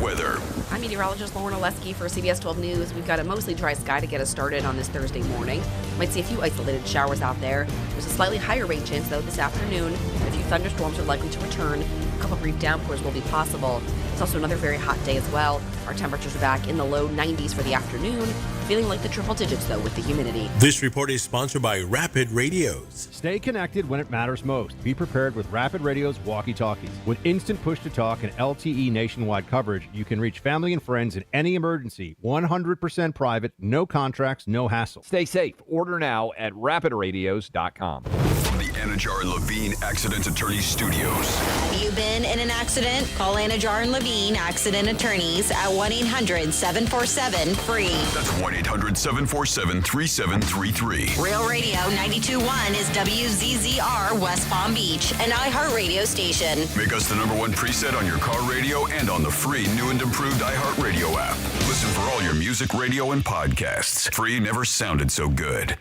weather. I'm meteorologist Lauren Oleski for CBS 12 News. We've got a mostly dry sky to get us started on this Thursday morning. Might see a few isolated showers out there. There's a slightly higher rain chance, though, this afternoon. A few thunderstorms are likely to return. A couple brief downpours will be possible. It's also another very hot day as well. Our temperatures are back in the low 90s for the afternoon, feeling like the triple digits, though, with the humidity. This report is sponsored by Rapid Radios. Stay connected when it matters most. Be prepared with Rapid Radio's walkie-talkies. With instant push-to-talk and LTE nationwide coverage, you can reach family and friends in any emergency. 100% private, no contracts, no hassle. Stay safe. Order now at rapidradios.com. From the Anajar and Levine Accident Attorneys Studios. Have you been in an accident? Call Anajar and Levine Accident Attorneys at 1-800-747-FREE. That's 1-800-747-3733. Real Radio 92.1 is WZZR West Palm Beach, an iHeartRadio station. Make us the #1 preset on your car radio and on the free new and improved iHeartRadio app. Listen for all your music, radio, and podcasts. Free never sounded so good.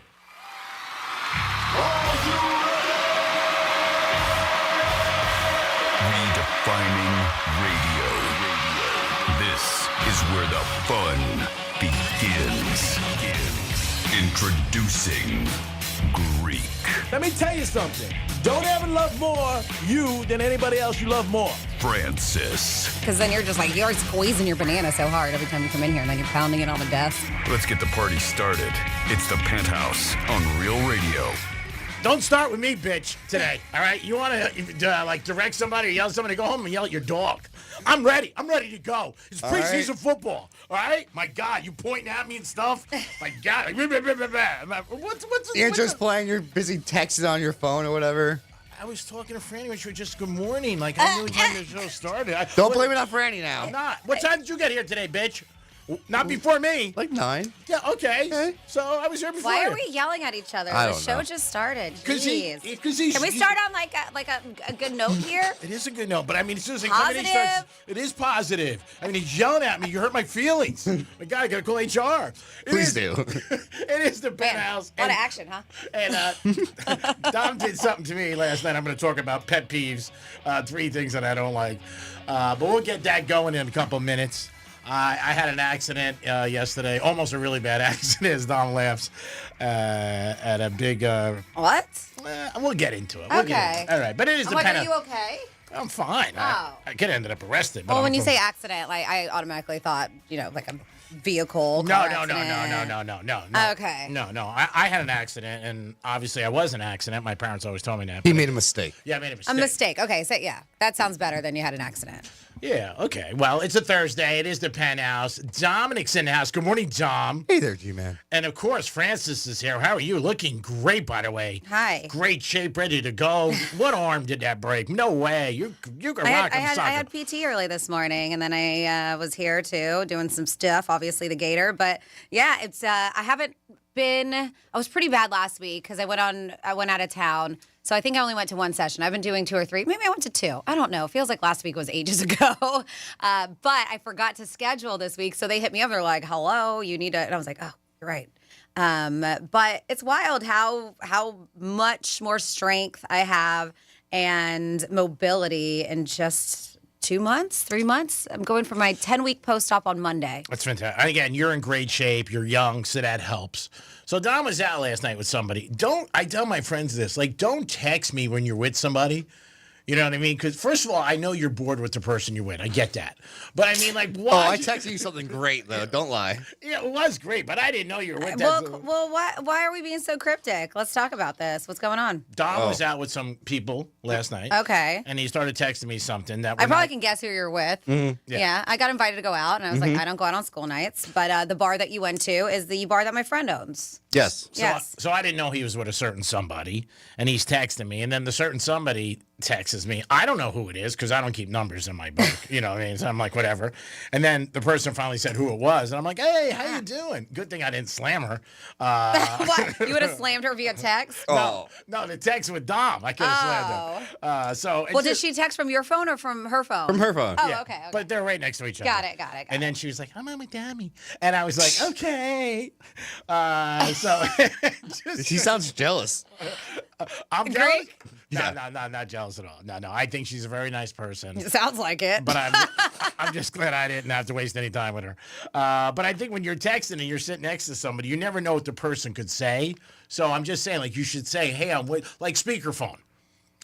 Redefining radio. This is where the fun begins. Introducing Greek. Let me tell you something. Don't ever love more you than anybody else you love more. Francis. Because then you're squeezing your banana so hard every time you come in here, and then you're pounding it on the desk. Let's get the party started. It's the Penthouse on Real Radio. Don't start with me, bitch, today, all right? You want to, direct somebody or yell at somebody, go home and yell at your dog. I'm ready. I'm ready to go. It's preseason football, all right? My God, you pointing at me and stuff? My God. What's The intro's playing. You're busy texting on your phone or whatever. I was talking to Franny when she was just good morning. Like, I knew when the show started. Don't blame it on Franny now. I'm not. What time did you get here today, bitch? Not before me. Like 9. Yeah, okay. So I was here before. Why you. are we yelling at each other? I The don't show know. just started. Because Jeez. Can we start on like a good note here? It is a good note, but I mean, as soon as Positive. it is positive. I mean, he's yelling at me. You hurt my feelings. My God, I gotta call HR. Please do. It is the Penthouse. A lot of action, huh? And Dom did something to me last night. I'm going to talk about pet peeves, 3 things that I don't like. But we'll get that going in a couple minutes. I had an accident yesterday, almost a really bad accident, as Dom laughs, at a big... What? We'll get into it. Okay. All right, but it is the Are Penthouse. you okay? I'm fine. I could have ended up arrested. But Well, I'm when you fine. say accident, like I automatically thought, like a vehicle. No. car Okay. I had an accident, and obviously I was an accident. My parents always told me that. He made a mistake. Yeah, I made a A mistake. mistake. Okay, so yeah, that sounds better than you had an accident. Yeah, okay. Well, it's a Thursday. It is the Penthouse. Dominic's in the house. Good morning, Dom. Hey there, G-Man. And, of course, Francis is here. How are you? Looking great, by the way. Hi. Great shape, ready to go. What arm did that break? No way. You can rock I him, had PT early this morning, and then I was here too, doing some stuff. Obviously, the Gator, but yeah, it's I haven't been. I was pretty bad last week because I went out of town. So I think I only went to 1 session. I've been doing 2 or 3. Maybe I went to 2. I don't know. It feels like last week was ages ago. But I forgot to schedule this week. So they hit me up. They're like, hello, you need to. And I was like, oh, you're right. But it's wild how much more strength I have and mobility in just 2 months, 3 months. I'm going for my 10-week post-op on Monday. That's fantastic. And again, you're in great shape. You're young, so that helps. So Dom was out last night with somebody. I tell my friends this, don't text me when you're with somebody. You know what I mean? Because, first of all, I know you're bored with the person you're with. I get that. But, I mean, why? Oh, I texted you something great, though. Don't lie. Yeah, it was great, but I didn't know you were with Well, why are we being so cryptic? Let's talk about this. What's going on? Dom was out with some people last night. Okay. And he started texting me something that I probably can guess who you're with. Yeah. Yeah, I got invited to go out, and I was like, I don't go out on school nights. But the bar that you went to is the bar that my friend owns. Yes. Yes. So I didn't know he was with a certain somebody, and he's texting me, and then the certain somebody texts me. I don't know who it is because I don't keep numbers in my book. You know what I mean? So I'm like, whatever. And then the person finally said who it was, and I'm like, hey, how you doing? Good thing I didn't slam her. What? You would have slammed her via text? No, the text with Dom. I could have slammed her. Did she text from your phone or from her phone? From her phone. Oh, Yeah, okay. But they're right next to each other. Got it. And then she was like, I'm on with Dammy. And I was like, okay. So She sounds jealous. I'm jealous. not jealous at all. No. I think she's a very nice person. Sounds like it. But I'm just glad I didn't have to waste any time with her. But I think when you're texting and you're sitting next to somebody, you never know what the person could say. So I'm just saying, like, you should say, hey, I'm with, like, speakerphone.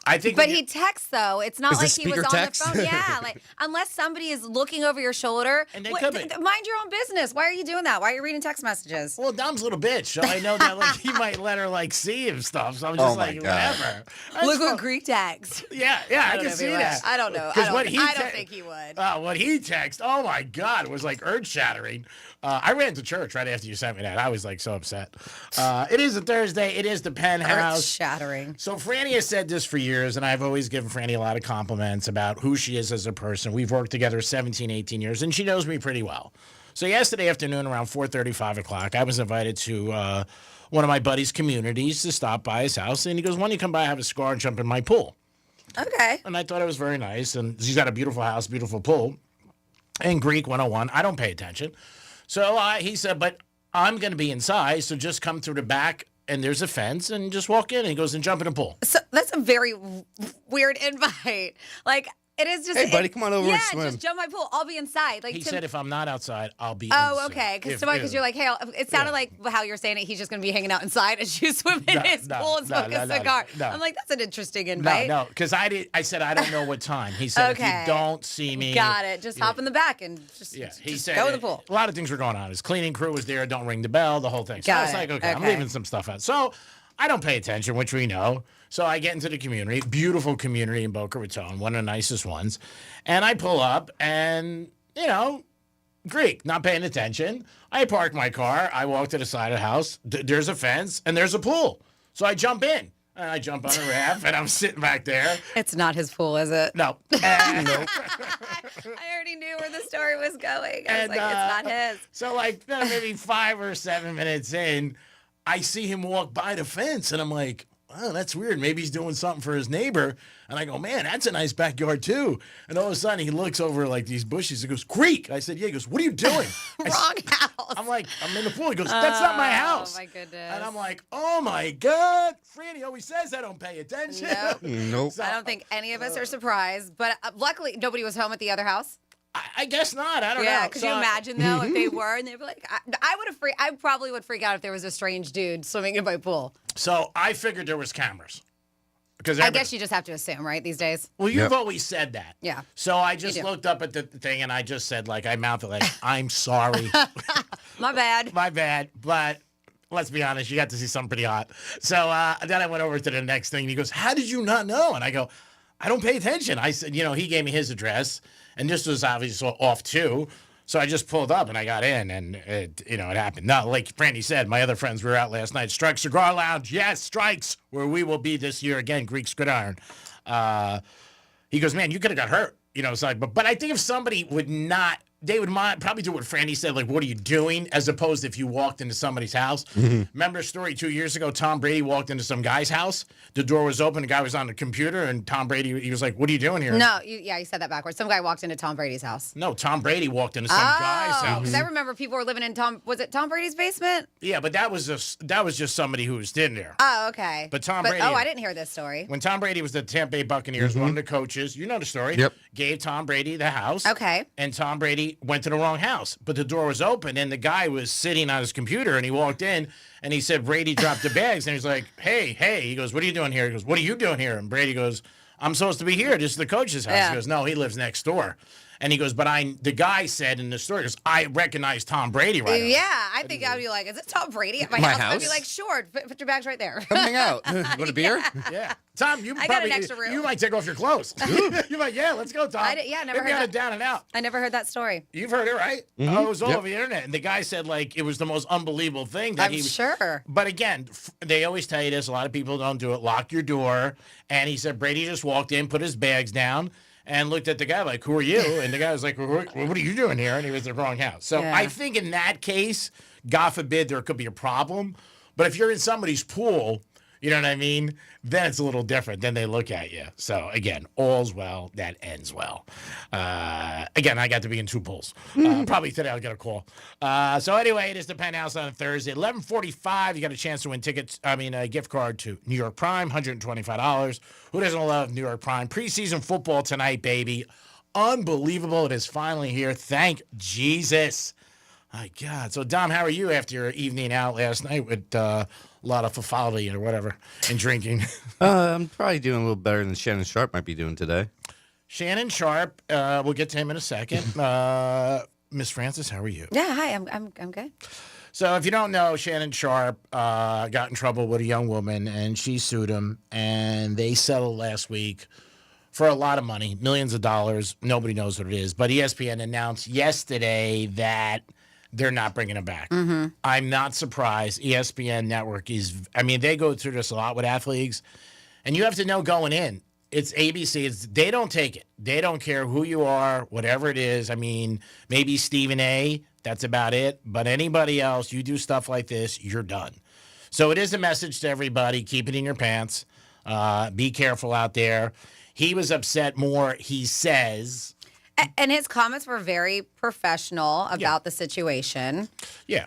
I think, but he texts though. It's not Is like the he was speaker on text? the phone. Yeah, like unless somebody is looking over your shoulder, And they could be. mind your own business. Why are you doing that? Why are you reading text messages? well, Dom's a little bitch, so I know that like he might let her like see him stuff. So I'm just my like, God. whatever. That's Look fine. what Greek texts. Yeah, I don't can know if see he would. that. I don't know. 'Cause I what don't, he I don't te- think he would. What he texted, oh my God, it was like earth shattering. I ran to church right after you sent me that. I was like so upset. It is a Thursday. It is the Penthouse. Shattering. So Franny has said this for years, and I've always given Franny a lot of compliments about who she is as a person. We've worked together 17, 18 years, and she knows me pretty well. So yesterday afternoon around 4:30, 5 o'clock, I was invited to one of my buddy's communities to stop by his house, and he goes, why don't you come by, have a cigar, and jump in my pool? Okay. And I thought it was very nice, and she's got a beautiful house, beautiful pool. And Greek 101, I don't pay attention. So he said, but I'm going to be inside, so just come through the back, and there's a fence, and just walk in. And he goes, and jump in the pool. So that's a very weird invite. Like it is just. Hey, buddy, come on over and swim. Yeah, just jump my pool. I'll be inside. Like He to- said, if I'm not outside, I'll be Oh, inside. okay. If- Because you're like, hey, it sounded like how you're saying it. He's just going to be hanging out inside as you swim in his pool and smoke a cigar. no. I'm like, that's an interesting invite. No, because I said, I don't know what time. He said, Okay. if you don't see me. Got it. Just hop in the back and just, Yeah, he just said go in the pool. a lot of things were going on. His cleaning crew was there. Don't ring the bell. The whole thing. So I Got was it. like, okay, I'm Okay. leaving some stuff out. So I don't pay attention, which we know. So I get into the community, beautiful community in Boca Raton, one of the nicest ones, and I pull up, and Greek, not paying attention. I park my car. I walk to the side of the house. There's a fence and there's a pool. So I jump in. And I jump on a raft, and I'm sitting back there. It's not his pool, is it? No. Nope. I already knew where the story was going. I was like, it's not his. So like maybe 5 or 7 minutes in, I see him walk by the fence, and I'm like, oh, that's weird. Maybe he's doing something for his neighbor. And I go, man, that's a nice backyard too. And all of a sudden he looks over like these bushes. He goes, Greek. I said, yeah. He goes, what are you doing? Wrong house. I'm like, I'm in the pool. He goes, that's not my house. Oh, my goodness. And I'm like, oh my God. Franny always says I don't pay attention. Nope. Nope. So, I don't think any of us are surprised, but luckily nobody was home at the other house. I guess not. I don't know. Yeah, could you So- imagine though if they were and they'd be like, I probably would freak out if there was a strange dude swimming in my pool. So I figured there was cameras. Because I guess you just have to assume, right, these days? Well, you've always said that. Yeah. So I just do. looked up at the thing and I just said, like, I mouthed it like, I'm sorry. My bad. My bad. But let's be honest, you got to see something pretty hot. So then I went over to the next thing and he goes, how did you not know? And I go, I don't pay attention. I said, he gave me his address and this was obviously off too. So I just pulled up and I got in and it happened. Now, like Brandy said, my other friends were out last night. Strike Cigar Lounge. Yes, Strikes, where we will be this year again, Greek Gridiron. He goes, man, you could have got hurt. It's like, but I think if somebody would not, they would probably do what Franny said, like, what are you doing? As opposed to if you walked into somebody's house. Remember a story 2 years ago, Tom Brady walked into some guy's house. The door was open. The guy was on the computer, and Tom Brady, he was like, what are you doing here? No, you said that backwards. Some guy walked into Tom Brady's house. No, Tom Brady walked into some guy's house. Because I remember people were living in Tom Brady's basement? Yeah, but that was just somebody who was in there. Oh, okay. But Tom Brady. Oh, I didn't hear this story. When Tom Brady was the Tampa Bay Buccaneers, one of the coaches, you know the story. Yep. Gave Tom Brady the house. Okay. And Tom Brady went to the wrong house, but the door was open and the guy was sitting on his computer and he walked in and he said, Brady dropped the bags. And he's like, hey. He goes, what are you doing here? He goes, what are you doing here? And Brady goes, I'm supposed to be here. This is the coach's house. Yeah. He goes, no, he lives next door. And he goes, but the guy said in the story, because I recognize Tom Brady right away. Yeah, I think I would be like, is it Tom Brady at my My house? I'd be house? like, sure, put your bags right there. Come hang out. Want a beer? Yeah. Tom, you I got probably, an extra room. you might take off your clothes. You're like, yeah, let's go, Tom. I never Maybe heard on a that. down and out. I never heard that story. You've heard it, right? Oh, it was all over the internet. And the guy said, like, it was the most unbelievable thing that I'm sure. But again, they always tell you this. A lot of people don't do it. Lock your door. And he said Brady just walked in, put his bags down, and looked at the guy like, who are you? And the guy was like, what are you doing here? And he was in the wrong house. So Yeah. I think in that case, God forbid, there could be a problem. But if you're in somebody's pool, you know what I mean? Then it's a little different. Then they look at you. So, again, all's well that ends well. Again, I got to be in 2 pools. Probably today I'll get a call. So, anyway, it is the Penthouse on Thursday. 11:45, you got a chance to win tickets. A gift card to New York Prime, $125. Who doesn't love New York Prime? Preseason football tonight, baby. Unbelievable. It is finally here. Thank Jesus. My God. So, Dom, how are you after your evening out last night with a lot of frivolity or whatever and drinking? I'm probably doing a little better than Shannon Sharp might be doing today. Shannon Sharp, we'll get to him in a second. Miss Francis, how are you? Yeah, hi, I'm good. So if you don't know, Shannon Sharp got in trouble with a young woman, and she sued him, and they settled last week for a lot of money, millions of dollars. Nobody knows what it is. But ESPN announced yesterday that they're not bringing it back. Mm-hmm. I'm not surprised. ESPN Network they go through this a lot with athletes. And you have to know going in, it's ABC. They don't take it. They don't care who you are, whatever it is. Maybe Stephen A., that's about it. But anybody else, you do stuff like this, you're done. So it is a message to everybody. Keep it in your pants. Be careful out there. He was upset more, he says. And his comments were very professional about the situation. Yeah.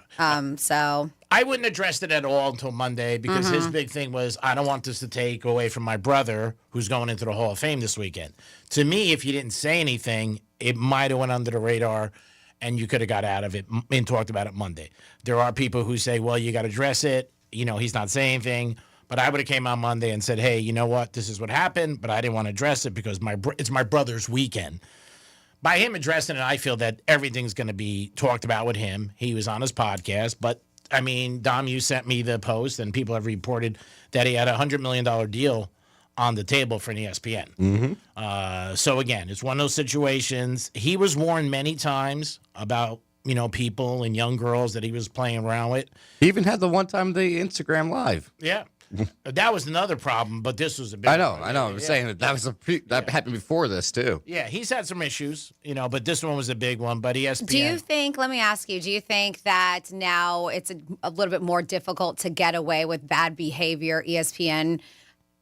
So I wouldn't address it at all until Monday because his big thing was, I don't want this to take away from my brother who's going into the Hall of Fame this weekend. To me, if you didn't say anything, it might have went under the radar and you could have got out of it and talked about it Monday. There are people who say, well, you got to address it. He's not saying anything. But I would have came on Monday and said, hey, you know what? This is what happened, but I didn't want to address it because it's my brother's weekend. By him addressing it, I feel that everything's going to be talked about with him. He was on his podcast. But, Dom, you sent me the post, and people have reported that he had a $100 million deal on the table for an ESPN. Mm-hmm. So, again, it's one of those situations. He was warned many times about, people and young girls that he was playing around with. He even had the one time the Instagram Live. Yeah. That was another problem, but this was a big I know. one. I was saying that was that happened before this too. Yeah, he's had some issues, but this one was a big one. But ESPN. let me ask you, do you think that now it's a little bit more difficult to get away with bad behavior, ESPN,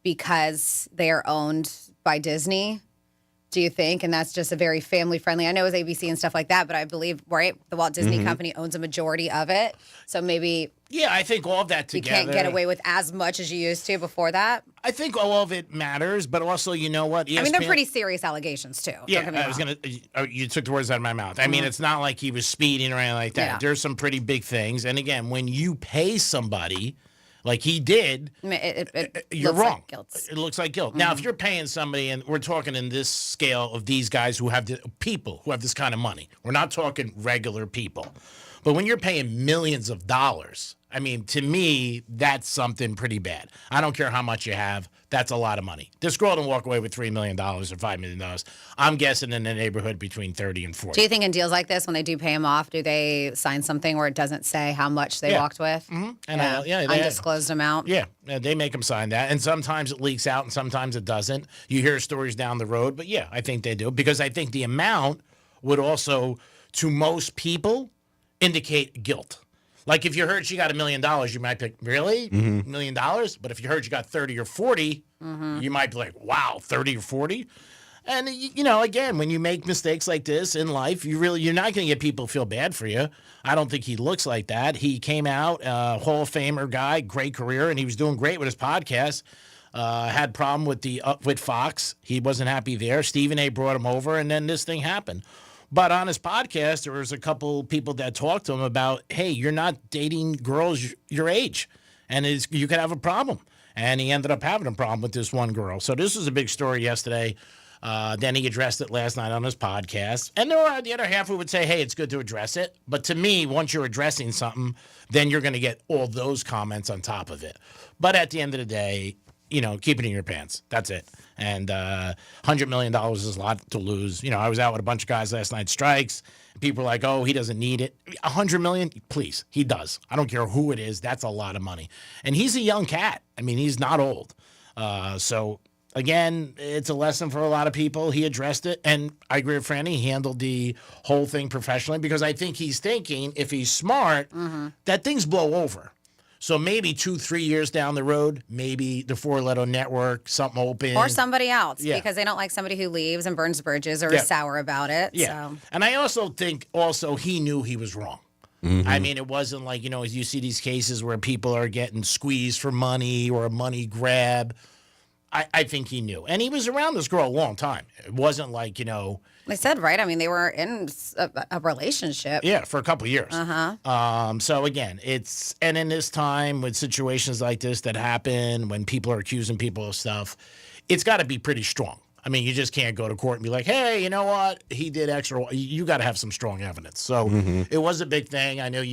because they are owned by Disney? Do you think? And that's just a very family friendly. I know it's ABC and stuff like that, but I believe, right, the Walt Disney Company owns a majority of it. So maybe. Yeah, I think all of that together. You can't get away with as much as you used to before that. I think all of it matters, but also, you know what? ESPN, they're pretty serious allegations too. Yeah, I was going to. You took the words out of my mouth. It's not like he was speeding or anything like that. Yeah. There's some pretty big things. And again, when you pay somebody like he did, you're wrong. Like guilt. It looks like guilt. Now, if you're paying somebody, and we're talking in this scale of these guys who have people who have this kind of money, we're not talking regular people. But when you're paying millions of dollars, to me, that's something pretty bad. I don't care how much you have. That's a lot of money. This girl didn't walk away with $3 million or $5 million. I'm guessing in the neighborhood between 30 and 40. Do you think in deals like this, when they do pay them off, do they sign something where it doesn't say how much they walked with? Mm-hmm. Undisclosed amount? Yeah, they make them sign that. And sometimes it leaks out and sometimes it doesn't. You hear stories down the road. But, yeah, I think they do. Because I think the amount would also, to most people, indicate guilt. Like if you heard she got $1 million, you might think, really? $1 million? But if you heard you got 30 or 40, you might be like, wow, 30 or 40? And, again, when you make mistakes like this in life, you're not going to get people feel bad for you. I don't think he looks like that. He came out, Hall of Famer guy, great career, and he was doing great with his podcast. Had problem with Fox. He wasn't happy there. Stephen A. brought him over, and then this thing happened. But on his podcast, there was a couple people that talked to him about, hey, you're not dating girls your age, and you could have a problem. And he ended up having a problem with this one girl. So this was a big story yesterday. Then he addressed it last night on his podcast. And there are the other half who would say, hey, it's good to address it. But to me, once you're addressing something, then you're going to get all those comments on top of it. But at the end of the day, keep it in your pants. That's it. And $100 million is a lot to lose. I was out with a bunch of guys last night, strikes. People are like, oh, he doesn't need it. $100 million? Please, he does. I don't care who it is. That's a lot of money. And he's a young cat. He's not old. So, again, it's a lesson for a lot of people. He addressed it. And I agree with Franny. He handled the whole thing professionally because I think he's thinking, if he's smart, that things blow over. So maybe 2-3 years down the road, maybe the Four Letter Network, something open. Or somebody else, Yeah. because they don't like somebody who leaves and burns bridges or Yeah. is sour about it. Yeah. So. And I also think he knew he was wrong. I mean, it wasn't like, as you see these cases where people are getting squeezed for money or a money grab. I think he knew. And he was around this girl a long time. It wasn't like, They said, right? I mean, they were in a relationship. Yeah, for a couple of years. So again, and in this time with situations like this that happen when people are accusing people of stuff, it's got to be pretty strong. I mean, you just can't go to court and be like, hey, you know what? He did X or Y. You got to have some strong evidence. So it was a big thing. I know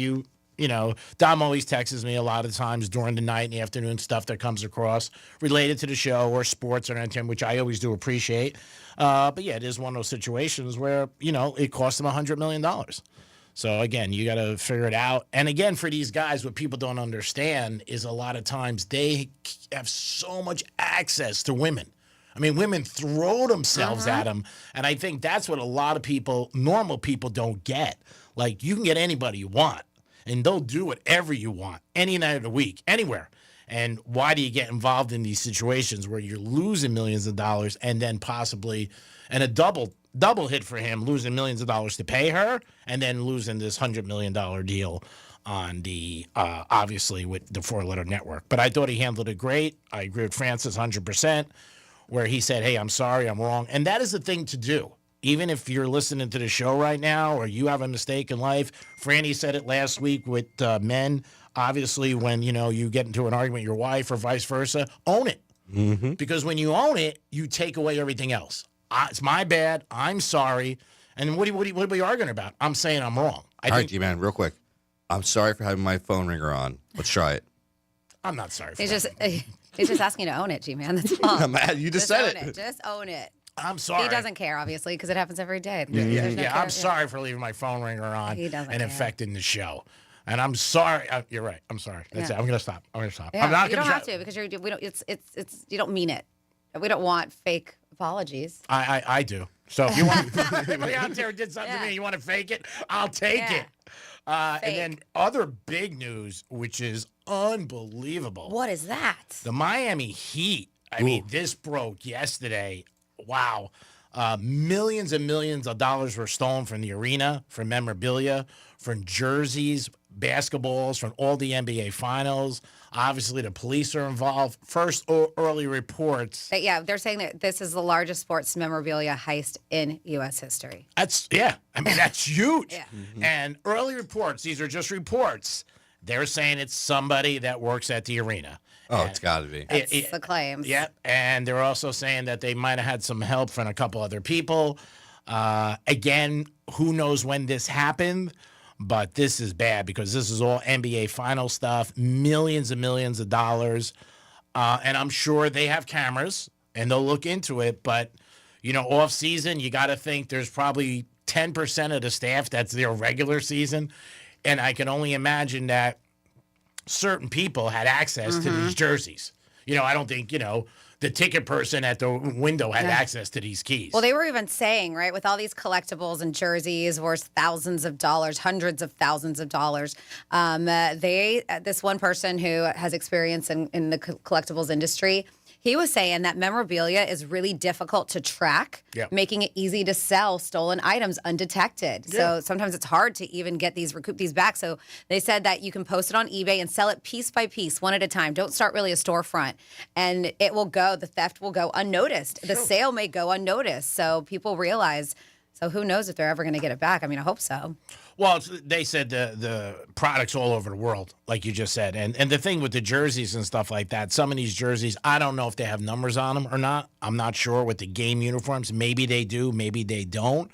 Dom always texts me a lot of times during the night and the afternoon stuff that comes across related to the show or sports or anything, which I always do appreciate. But yeah, it is one of those situations where, it cost him $100 million. So again, you got to figure it out. And again, for these guys, what people don't understand is a lot of times they have so much access to women. I mean, women throw themselves at them. And I think that's what a lot of people, normal people, don't get. Like, you can get anybody you want, and they'll do whatever you want, any night of the week, anywhere. And why do you get involved in these situations where you're losing millions of dollars and then possibly, and a double hit for him, losing millions of dollars to pay her and then losing this $100 million deal on the, obviously, with the Four Letter Network. But I thought he handled it great. I agree with Francis 100%, where he said, hey, I'm sorry, I'm wrong. And that is the thing to do. Even if you're listening to the show right now or you have a mistake in life, Franny said it last week with men. Obviously, when, you get into an argument with your wife or vice versa, own it. Because when you own it, you take away everything else. It's my bad. I'm sorry. And what are we arguing about? I'm saying I'm wrong. All right, G-Man, real quick. I'm sorry for having my phone ringer on. Let's try it. I'm not sorry for He's that. just asking you to own it, G-Man. That's all. You just said own it. Just own it. I'm sorry. He doesn't care, obviously, because it happens every day. I'm sorry for leaving my phone ringer on He doesn't and care. affecting the show. And I'm sorry. You're right. I'm sorry. That's it. I'm gonna stop. Yeah, I'm not you gonna don't have to because we don't. It's you don't mean it. We don't want fake apologies. I do. So if you want anybody out there who did something to me, you want to fake it, I'll take it. And then other big news, which is unbelievable. What is that? The Miami Heat. I mean, this broke yesterday. Wow. Millions and millions of dollars were stolen from the arena, from memorabilia, from jerseys, basketballs, from all the NBA finals. Obviously, the police are involved. First early reports. Yeah, they're saying that this is the largest sports memorabilia heist in U.S. history. That's huge. And early reports, these are just reports. They're saying it's somebody that works at the arena. Oh, it's got to be. That's the claims. Yep. And they're also saying that they might have had some help from a couple other people. Again, who knows when this happened, but this is bad because this is all NBA final stuff, millions and millions of dollars. And I'm sure they have cameras and they'll look into it. But, off season, you got to think there's probably 10% of the staff that's their regular season. And I can only imagine that certain people had access to these jerseys. I don't think, the ticket person at the window had access to these keys. Well, they were even saying, right, with all these collectibles and jerseys worth thousands of dollars, hundreds of thousands of dollars, this one person who has experience in the collectibles industry, he was saying that memorabilia is really difficult to track, making it easy to sell stolen items undetected. So sometimes it's hard to even recoup these back. So they said that you can post it on eBay and sell it piece by piece, one at a time. Don't start really a storefront. And the theft will go unnoticed. The sale may go unnoticed. So people realize, so who knows if they're ever going to get it back? I mean, I hope so. Well, they said the products all over the world, like you just said. And the thing with the jerseys and stuff like that, some of these jerseys, I don't know if they have numbers on them or not. I'm not sure with the game uniforms. Maybe they do, maybe they don't.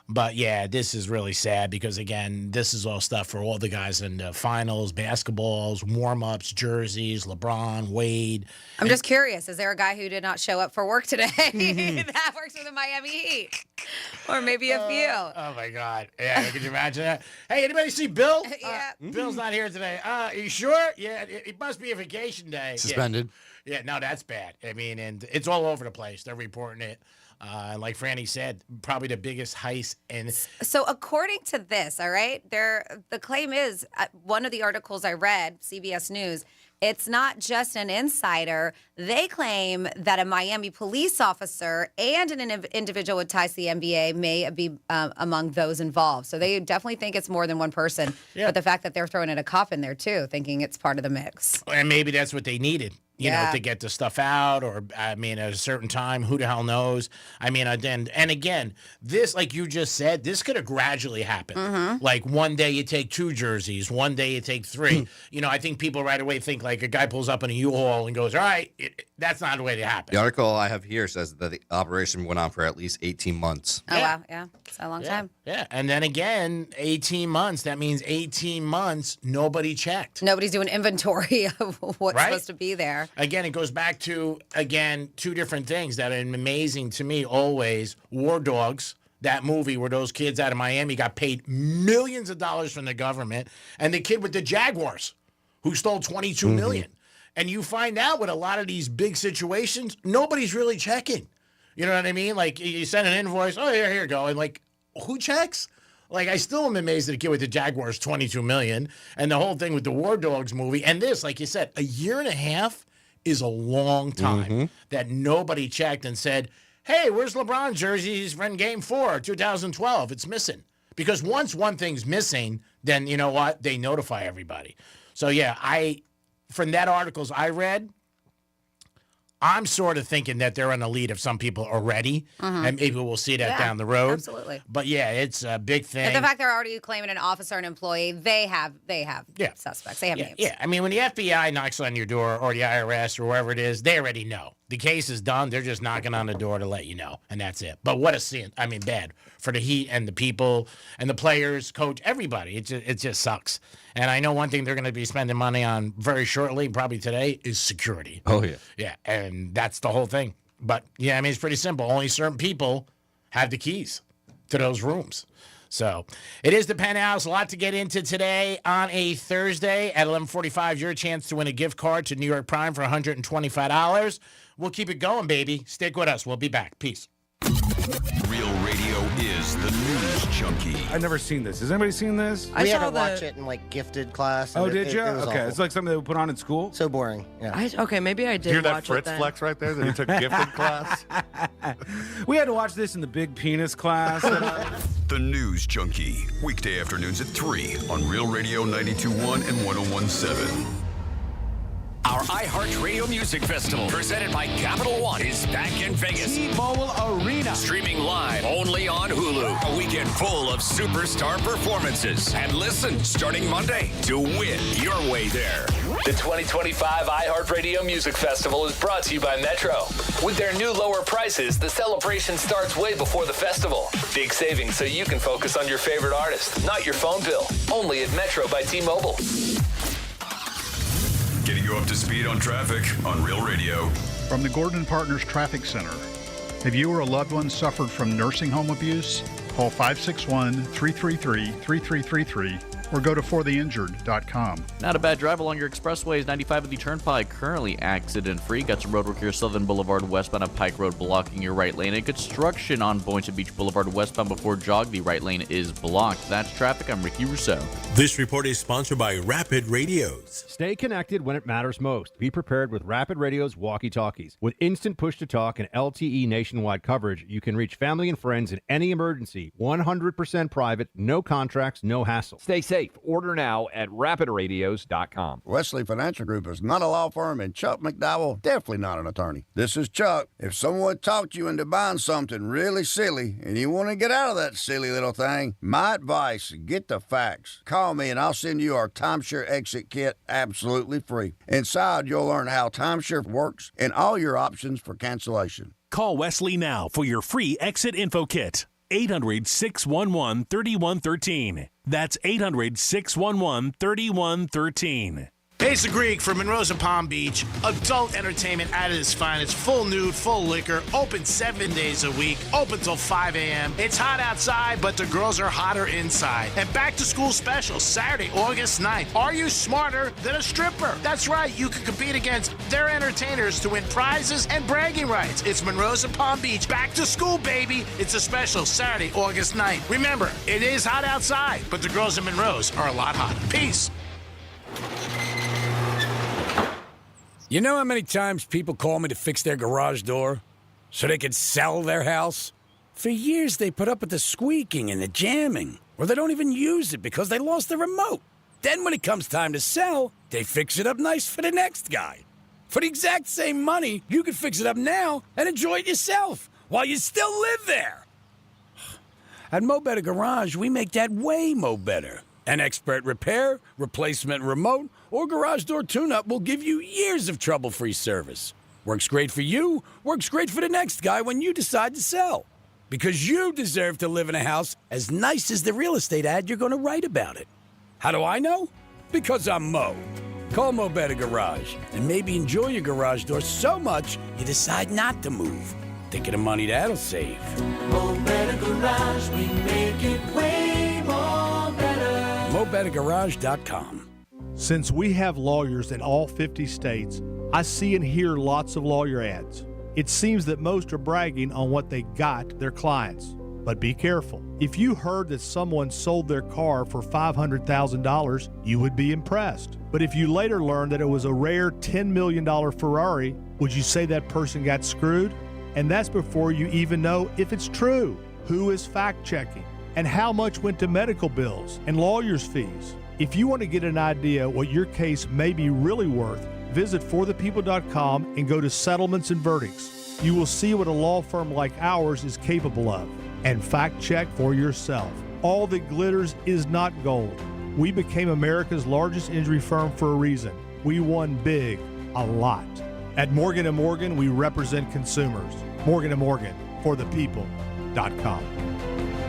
But, yeah, this is really sad because, again, this is all stuff for all the guys in the finals, basketballs, warm-ups, jerseys, LeBron, Wade. I'm just curious. Is there a guy who did not show up for work today that works for the Miami Heat? Or maybe a few. Oh, my God. Yeah, could you imagine that? Hey, anybody see Bill? Yeah. Bill's not here today. Are you sure? Yeah, it must be a vacation day. Suspended. Yeah, no, that's bad. I mean, and it's all over the place. They're reporting it. Like Franny said, probably the biggest heist. And so according to this, all right, the claim is, one of the articles I read, CBS News, it's not just an insider. They claim that a Miami police officer and an individual with ties to the NBA may be among those involved. So they definitely think it's more than one person. Yeah. But the fact that they're throwing in a cop in there, too, thinking it's part of the mix. And maybe that's what they needed. You know, to get the stuff out, or, I mean, at a certain time, who the hell knows? I mean, and again, this, like you just said, this could have gradually happened. Mm-hmm. Like, one day you take 2 jerseys, one day you take 3. You know, I think people right away think, like, a guy pulls up in a U-Haul and goes, all right, that's not the way to happen. The article I have here says that the operation went on for at least 18 months. Oh, wow. Yeah. It's a long time. Yeah. And then again, 18 months, that means 18 months, nobody checked. Nobody's doing inventory of what's supposed to be there. Again, it goes back to, 2 different things that are amazing to me always. War Dogs, that movie where those kids out of Miami got paid millions of dollars from the government, and the kid with the Jaguars who stole $22 million. And you find out with a lot of these big situations, nobody's really checking. You know what I mean? Like, you send an invoice, oh, here you go. And, like, who checks? Like, I still am amazed at the kid with the Jaguars, $22 million, and the whole thing with the War Dogs movie. And this, like you said, a year and a half is a long time that nobody checked and said, hey, where's LeBron's jerseys from Game 4, 2012? It's missing. Because once one thing's missing, then you know what? They notify everybody. So, yeah, from that articles I read, I'm sort of thinking that they're on the lead of some people already, and maybe we'll see that down the road. Absolutely. But yeah, it's a big thing. And the fact they're already claiming an officer and employee, they have suspects. They have names. Yeah, I mean, when the FBI knocks on your door, or the IRS, or whoever it is, they already know. The case is done. They're just knocking on the door to let you know, and that's it. But what a scene. I mean, bad for the Heat and the people and the players, coach, everybody. It just sucks. And I know one thing they're going to be spending money on very shortly, probably today, is security. Oh, yeah. Yeah, and that's the whole thing. But, yeah, I mean, it's pretty simple. Only certain people have the keys to those rooms. So it is the Penthouse. A lot to get into today on a Thursday at 11:45. Your chance to win a gift card to New York Prime for $125. We'll keep it going, baby. Stick with us. We'll be back. Peace. Real Radio is the news junkie. I've never seen this. Has anybody seen this? We had to watch it in like gifted class. Oh, did you? It was okay, awful. it's like something they would put on in school. So boring. Yeah. Okay, maybe I did. Hear that watch Fritz it then. flex right there that he took gifted class? We had to watch this in the big penis class. The News Junkie. Weekday afternoons at 3 on Real Radio 92.1 and 101.7. Our iHeartRadio Music Festival, presented by Capital One, is back in Vegas. T-Mobile Arena. Streaming live only on Hulu. A weekend full of superstar performances. And listen, starting Monday, to win your way there. The 2025 iHeartRadio Music Festival is brought to you by Metro. With their new lower prices, the celebration starts way before the festival. Big savings so you can focus on your favorite artist, not your phone bill. Only at Metro by T-Mobile. Getting you up to speed on traffic on Real Radio. From the Gordon Partners Traffic Center. Have you or a loved one suffered from nursing home abuse? Call 561-333-3333 or go to fortheinjured.com. Not a bad drive along your expressways. 95 of the Turnpike, currently accident-free. Got some roadwork here, Southern Boulevard westbound of Pike Road blocking your right lane. And construction on Boynton Beach Boulevard westbound before Jog. The right lane is blocked. That's traffic. I'm Ricky Rousseau. This report is sponsored by Rapid Radios. Stay connected when it matters most. Be prepared with Rapid Radio's walkie-talkies. With instant push-to-talk and LTE nationwide coverage, you can reach family and friends in any emergency. 100% private, no contracts, no hassle. Stay safe. Order now at rapidradios.com. Wesley Financial Group is not a law firm, and Chuck McDowell definitely not an attorney. This is Chuck. If someone talked you into buying something really silly and you want to get out of that silly little thing, my advice, get the facts. Call me and I'll send you our timeshare exit kit absolutely free. Inside, you'll learn how timeshare works and all your options for cancellation. Call Wesley now for your free exit info kit. 800-611-3113. That's 800-611-3113. Ace Greek from Monroe's of Palm Beach. Adult entertainment at its finest. Full nude, full liquor. Open 7 days a week. Open till 5 a.m. It's hot outside, but the girls are hotter inside. And back to school special Saturday, August 9th. Are you smarter than a stripper? That's right. You can compete against their entertainers to win prizes and bragging rights. It's Monroe's of Palm Beach. Back to school, baby. It's a special Saturday, August 9th. Remember, it is hot outside, but the girls in Monroe's are a lot hotter. Peace. You know how many times people call me to fix their garage door so they can sell their house? For years, they put up with the squeaking and the jamming, or they don't even use it because they lost the remote. Then when it comes time to sell, they fix it up nice for the next guy. For the exact same money, you can fix it up now and enjoy it yourself while you still live there. At Mo Better Garage, we make that way mo better. An expert repair, replacement remote, or garage door tune-up will give you years of trouble-free service. Works great for you, works great for the next guy when you decide to sell. Because you deserve to live in a house as nice as the real estate ad you're going to write about it. How do I know? Because I'm Mo. Call Mo Better Garage and maybe enjoy your garage door so much you decide not to move. Think of the money that'll save. Mo Better Garage, we make it way more better. MoBetterGarage.com. Since we have lawyers in all 50 states, I see and hear lots of lawyer ads. It seems that most are bragging on what they got their clients. But be careful. If you heard that someone sold their car for $500,000, you would be impressed. But if you later learned that it was a rare $10 million Ferrari, would you say that person got screwed? And that's before you even know if it's true. Who is fact-checking? And how much went to medical bills and lawyers' fees? If you want to get an idea what your case may be really worth, visit forthepeople.com and go to Settlements and Verdicts. You will see what a law firm like ours is capable of. And fact-check for yourself. All that glitters is not gold. We became America's largest injury firm for a reason. We won big, a lot. At Morgan & Morgan, we represent consumers. Morgan & Morgan, forthepeople.com.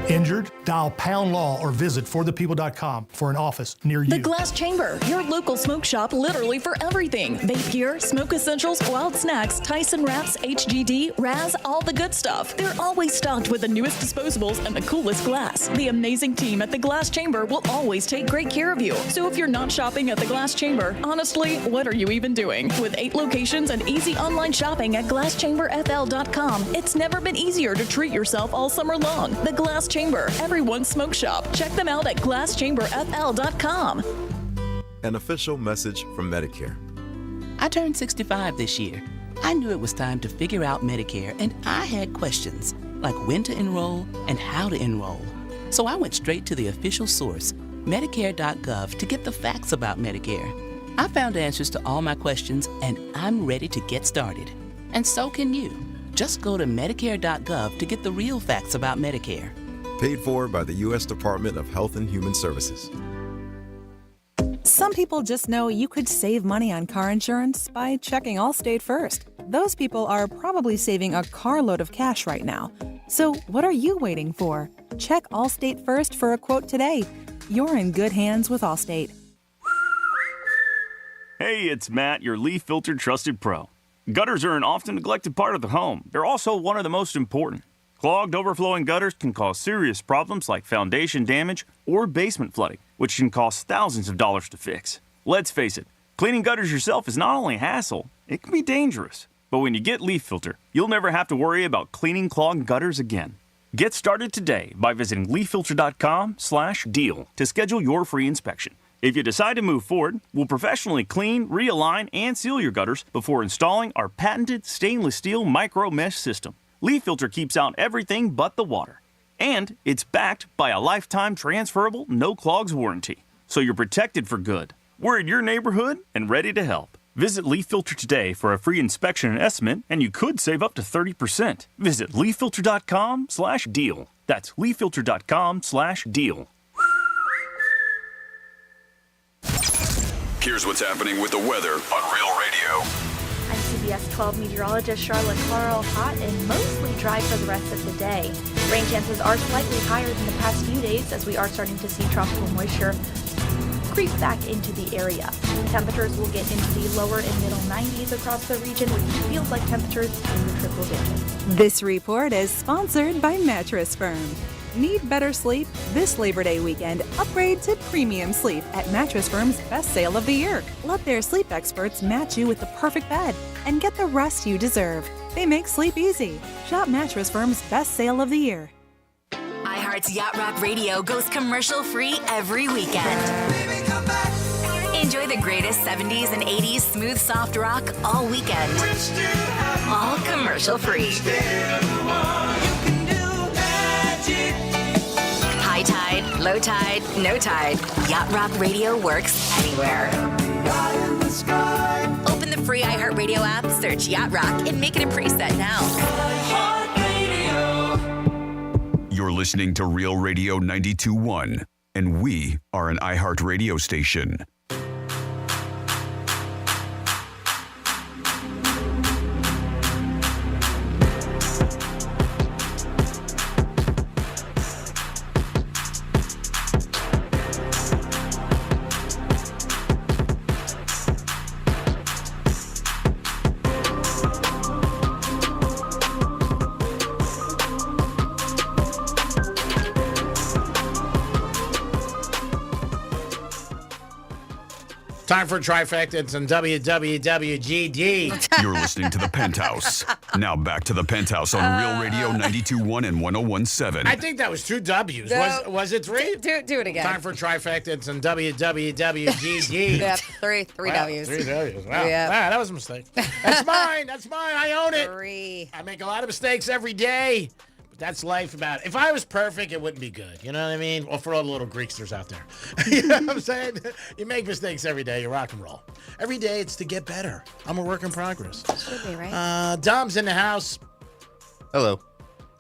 Injured? Dial pound law or visit forthepeople.com for an office near you. The Glass Chamber, your local smoke shop literally for everything. Vape gear, smoke essentials, wild snacks, Tyson wraps, HGD, Raz, all the good stuff. They're always stocked with the newest disposables and the coolest glass. The amazing team at the Glass Chamber will always take great care of you. So if you're not shopping at the Glass Chamber, honestly, what are you even doing? With 8 locations and easy online shopping at glasschamberfl.com, it's never been easier to treat yourself all summer long. The Glass Chamber, everyone's smoke shop. Check them out at glasschamberfl.com. An official message from Medicare. I turned 65 this year. I knew it was time to figure out Medicare, and I had questions, like when to enroll and how to enroll. So I went straight to the official source, Medicare.gov, to get the facts about Medicare. I found answers to all my questions, and I'm ready to get started. And so can you. Just go to Medicare.gov to get the real facts about Medicare. Paid for by the U.S. Department of Health and Human Services. Some people just know you could save money on car insurance by checking Allstate first. Those people are probably saving a carload of cash right now. So what are you waiting for? Check Allstate first for a quote today. You're in good hands with Allstate. Hey, it's Matt, your leaf filter trusted pro. Gutters are an often neglected part of the home. They're also one of the most important. Clogged, overflowing gutters can cause serious problems like foundation damage or basement flooding, which can cost thousands of dollars to fix. Let's face it, cleaning gutters yourself is not only a hassle, it can be dangerous. But when you get Leaf Filter, you'll never have to worry about cleaning clogged gutters again. Get started today by visiting leaffilter.com/deal to schedule your free inspection. If you decide to move forward, we'll professionally clean, realign, and seal your gutters before installing our patented stainless steel micro mesh system. Leaf Filter keeps out everything but the water. And it's backed by a lifetime transferable no clogs warranty. So you're protected for good. We're in your neighborhood and ready to help. Visit Leaf Filter today for a free inspection and estimate, and you could save up to 30%. Visit leaffilter.com/deal. That's leaffilter.com/deal. Here's what's happening with the weather on Real Radio. I'm CBS 12 meteorologist Charlotte Carl. Hot and mostly dry for the rest of the day. Rain chances are slightly higher than the past few days as we are starting to see tropical moisture creep back into the area. Temperatures will get into the lower and middle 90s across the region, which feels like temperatures in the triple digits. This report is sponsored by Mattress Firm. Need better sleep? This Labor Day weekend, upgrade to premium sleep at Mattress Firm's best sale of the year. Let their sleep experts match you with the perfect bed and get the rest you deserve. They make sleep easy. Shop Mattress Firm's best sale of the year. iHeart's Yacht Rock Radio goes commercial-free every weekend. Enjoy the greatest 70s and 80s smooth soft rock all weekend. All commercial-free. High tide, low tide, no tide. Yacht Rock Radio works anywhere. Open the free iHeartRadio app, search Yacht Rock, and make it a preset now. You're listening to Real Radio 92.1, and we are an iHeart radio station. Time for Trifecta on WWWGD. You're listening to the Penthouse. Now back to the Penthouse on Real Radio 92.1 and 101.7. I think that was 2 W's. No. Was it 3? Do it again. Time for Trifecta on WWWGD. Yep, three Wow, W's. 3 W's. Wow. Yep. Wow, that was a mistake. That's mine. I own it. 3. I make a lot of mistakes every day. But that's life about it. If I was perfect, it wouldn't be good. You know what I mean? Or for all the little Greeksters out there. You know what I'm saying? You make mistakes every day. You rock and roll. Every day it's to get better. I'm a work in progress. Should be, right? Dom's in the house. Hello.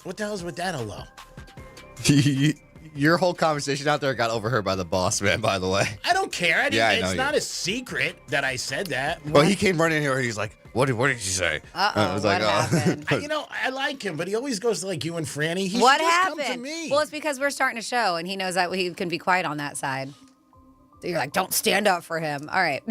What the hell is with that hello? Your whole conversation out there got overheard by the boss man, by the way. I don't care. I know It's you. not a secret that I said that. Well, he came running here and he's like, what did you say? Uh-oh, I was what like, happened? I like him, but he always goes to like you and Franny. He What should just come to happened? me. Well, it's because we're starting a show, and he knows that he can be quiet on that side. So you're like, don't stand up for him. All right.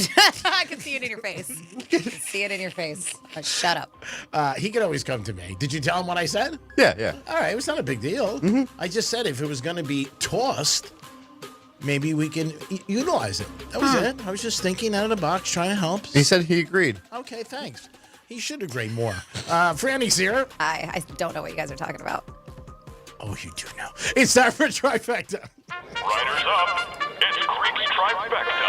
I can see it in your face. I can see it in your face. Shut up. He could always come to me. Did you tell him what I said? Yeah. All right, it was not a big deal. Mm-hmm. I just said if it was going to be tossed, maybe we can utilize it. That was it. I was just thinking out of the box, trying to help. He said he agreed. Okay, thanks. He should agree more. Franny's here. I don't know what you guys are talking about. Oh, you do know. It's time for Trifecta. Riders up. It's Creaky Trifecta.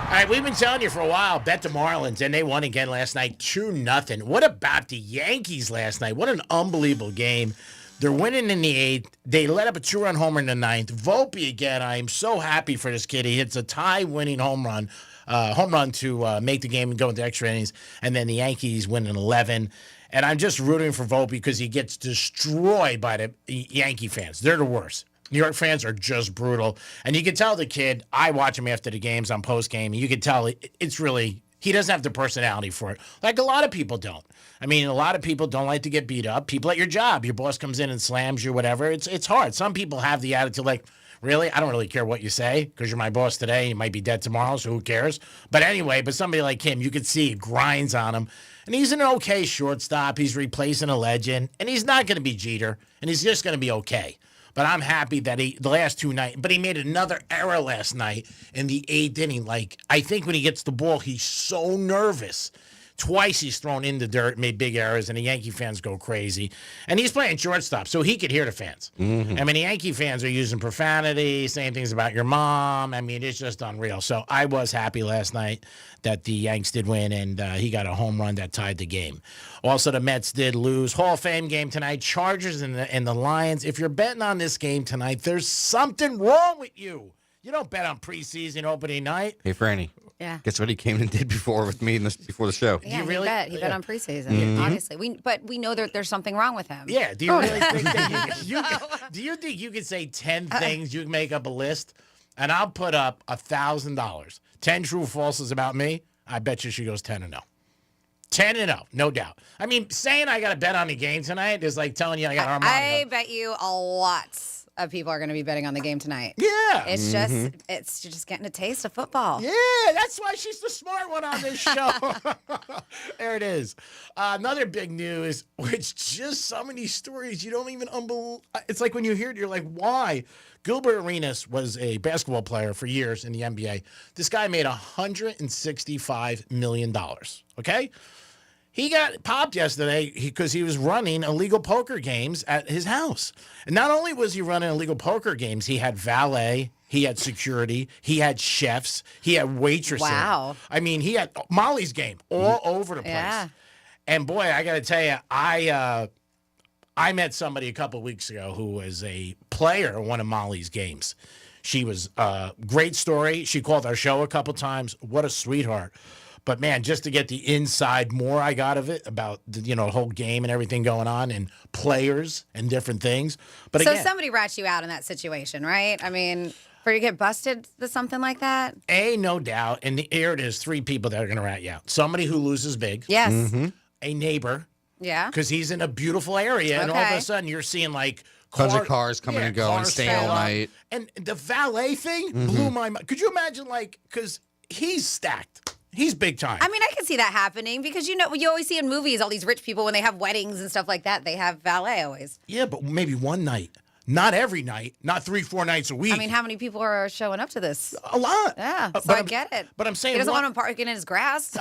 All right, we've been telling you for a while, bet the Marlins, and they won again last night, 2-0. What about the Yankees last night? What an unbelievable game. They're winning in the 8th. They let up a 2-run homer in the 9th. Volpe again, I am so happy for this kid. He hits a tie-winning home run to make the game and go into extra innings, and then the Yankees win in 11. And I'm just rooting for Volpe because he gets destroyed by the Yankee fans. They're the worst. New York fans are just brutal. And you can tell the kid, I watch him after the games on post-game, and you can tell it's really, he doesn't have the personality for it. Like a lot of people don't. I mean, a lot of people don't like to get beat up. People at your job, your boss comes in and slams you, whatever. It's hard. Some people have the attitude like, really? I don't really care what you say because you're my boss today. You might be dead tomorrow, so who cares? But anyway, somebody like him, you can see it grinds on him. And he's an okay shortstop. He's replacing a legend. And he's not going to be Jeter. And he's just going to be okay. But I'm happy that the last 2 nights, but he made another error last night in the 8th inning. Like, I think when he gets the ball, he's so nervous. Twice he's thrown in the dirt, made big errors, and the Yankee fans go crazy. And he's playing shortstop, so he could hear the fans. Mm-hmm. I mean, the Yankee fans are using profanity, saying things about your mom. I mean, it's just unreal. So I was happy last night that the Yanks did win, and he got a home run that tied the game. Also, the Mets did lose. Hall of Fame game tonight, Chargers and the Lions. If you're betting on this game tonight, there's something wrong with you. You don't bet on preseason opening night. Hey, Franny. Yeah. Guess what he came and did before with me before the show? Yeah, he bet on preseason. Mhm. Obviously, but we know that there's something wrong with him. Yeah. Do you really think that do you think you could say 10 things, you can make up a list, and I'll put up $1,000. 10 true falses about me. I bet you she goes 10-0. 10-0, no doubt. I mean, saying I got to bet on the game tonight is like telling you I got Armani. I bet you a lot of people are going to be betting on the game tonight. Yeah. It's you're just getting a taste of football. Yeah, that's why she's the smart one on this show. There it is. Another big news, which just some of these stories you don't even it's like when you hear it, you're like, why? Gilbert Arenas was a basketball player for years in the NBA. This guy made $165 million, okay? He got popped yesterday because he was running illegal poker games at his house. And not only was he running illegal poker games, he had valet, he had security, he had chefs, he had waitresses. Wow. I mean, he had Molly's game all over the place. Yeah. And boy, I got to tell you, I met somebody a couple of weeks ago who was a player in one of Molly's games. She was a great story. She called our show a couple times. What a sweetheart. But, man, just to get the inside more I got of it about the whole game and everything going on and players and different things. But so again, somebody rats you out in that situation, right? I mean, for you to get busted with something like that? no doubt. And here it is, 3 people that are going to rat you out. Somebody who loses big. Yes. A neighbor. Yeah. Because he's in a beautiful area. And all of a sudden you're seeing like tons of cars coming and going, staying all night. And the valet thing blew my mind. Could you imagine, because he's stacked. He's big time. I mean, I can see that happening because, you always see in movies all these rich people when they have weddings and stuff like that, they have valet always. Yeah, but maybe one night. Not every night. Not 3-4 nights a week. I mean, how many people are showing up to this? A lot. Yeah, so I get it. But I'm saying he doesn't want him parking in his grass.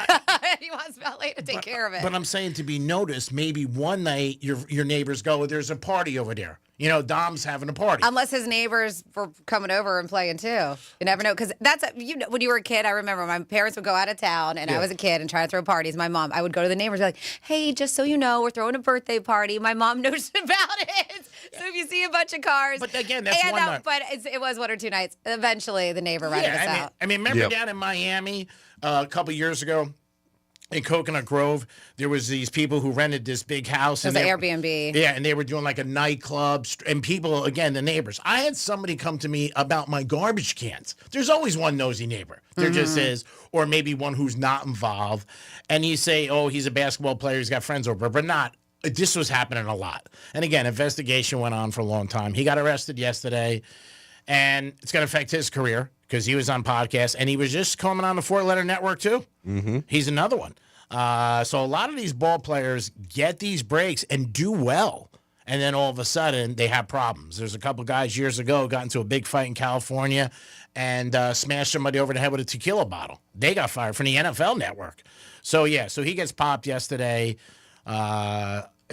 He wants valet to take care of it. But I'm saying to be noticed, maybe one night your neighbors go, there's a party over there. Dom's having a party. Unless his neighbors were coming over and playing too. You never know. Because when you were a kid, I remember my parents would go out of town and I was a kid and try to throw parties. My mom, I would go to the neighbors and be like, hey, just so you know, we're throwing a birthday party. My mom knows about it. So if you see a bunch of cars. But again, that's one night. But it was 1 or 2 nights. Eventually, the neighbor ratted us out. I mean, remember down in Miami a couple years ago? In Coconut Grove, there was these people who rented this big house. It was an Airbnb. Yeah, and they were doing like a nightclub. And people, again, the neighbors. I had somebody come to me about my garbage cans. There's always one nosy neighbor. There just is. Or maybe one who's not involved. And you say, oh, he's a basketball player. He's got friends over. But not. This was happening a lot. And again, investigation went on for a long time. He got arrested yesterday. And it's going to affect his career because he was on podcasts. And he was just coming on the 4-letter network, too. Mm-hmm. He's another one. So a lot of these ball players get these breaks and do well. And then all of a sudden, they have problems. There's a couple guys years ago got into a big fight in California and smashed somebody over the head with a tequila bottle. They got fired from the NFL network. So, so he gets popped yesterday.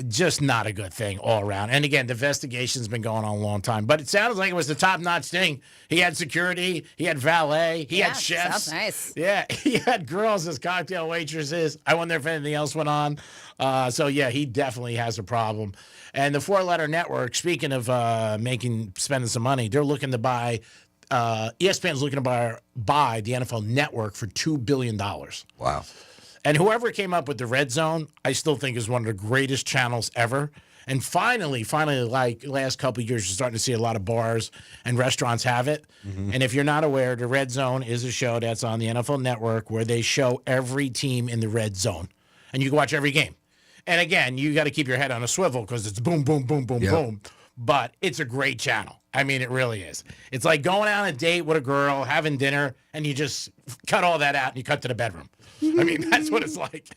Just not a good thing all around. And again, the investigation's been going on a long time. But it sounds like it was the top-notch thing. He had security. He had valet. He had chefs. Sounds nice. Yeah, he had girls as cocktail waitresses. I wonder if anything else went on. He definitely has a problem. And the 4-letter network, speaking of spending some money, they're looking to buy ESPN's looking to buy the NFL Network for $2 billion. Wow. And whoever came up with the Red Zone, I still think is one of the greatest channels ever. And finally, like last couple of years, you're starting to see a lot of bars and restaurants have it. Mm-hmm. And if you're not aware, the Red Zone is a show that's on the NFL Network where they show every team in the Red Zone. And you can watch every game. And again, you got to keep your head on a swivel because it's boom, boom, boom, boom, boom. But it's a great channel. I mean, it really is. It's like going on a date with a girl, having dinner, and you just cut all that out and you cut to the bedroom. I mean, that's what it's like.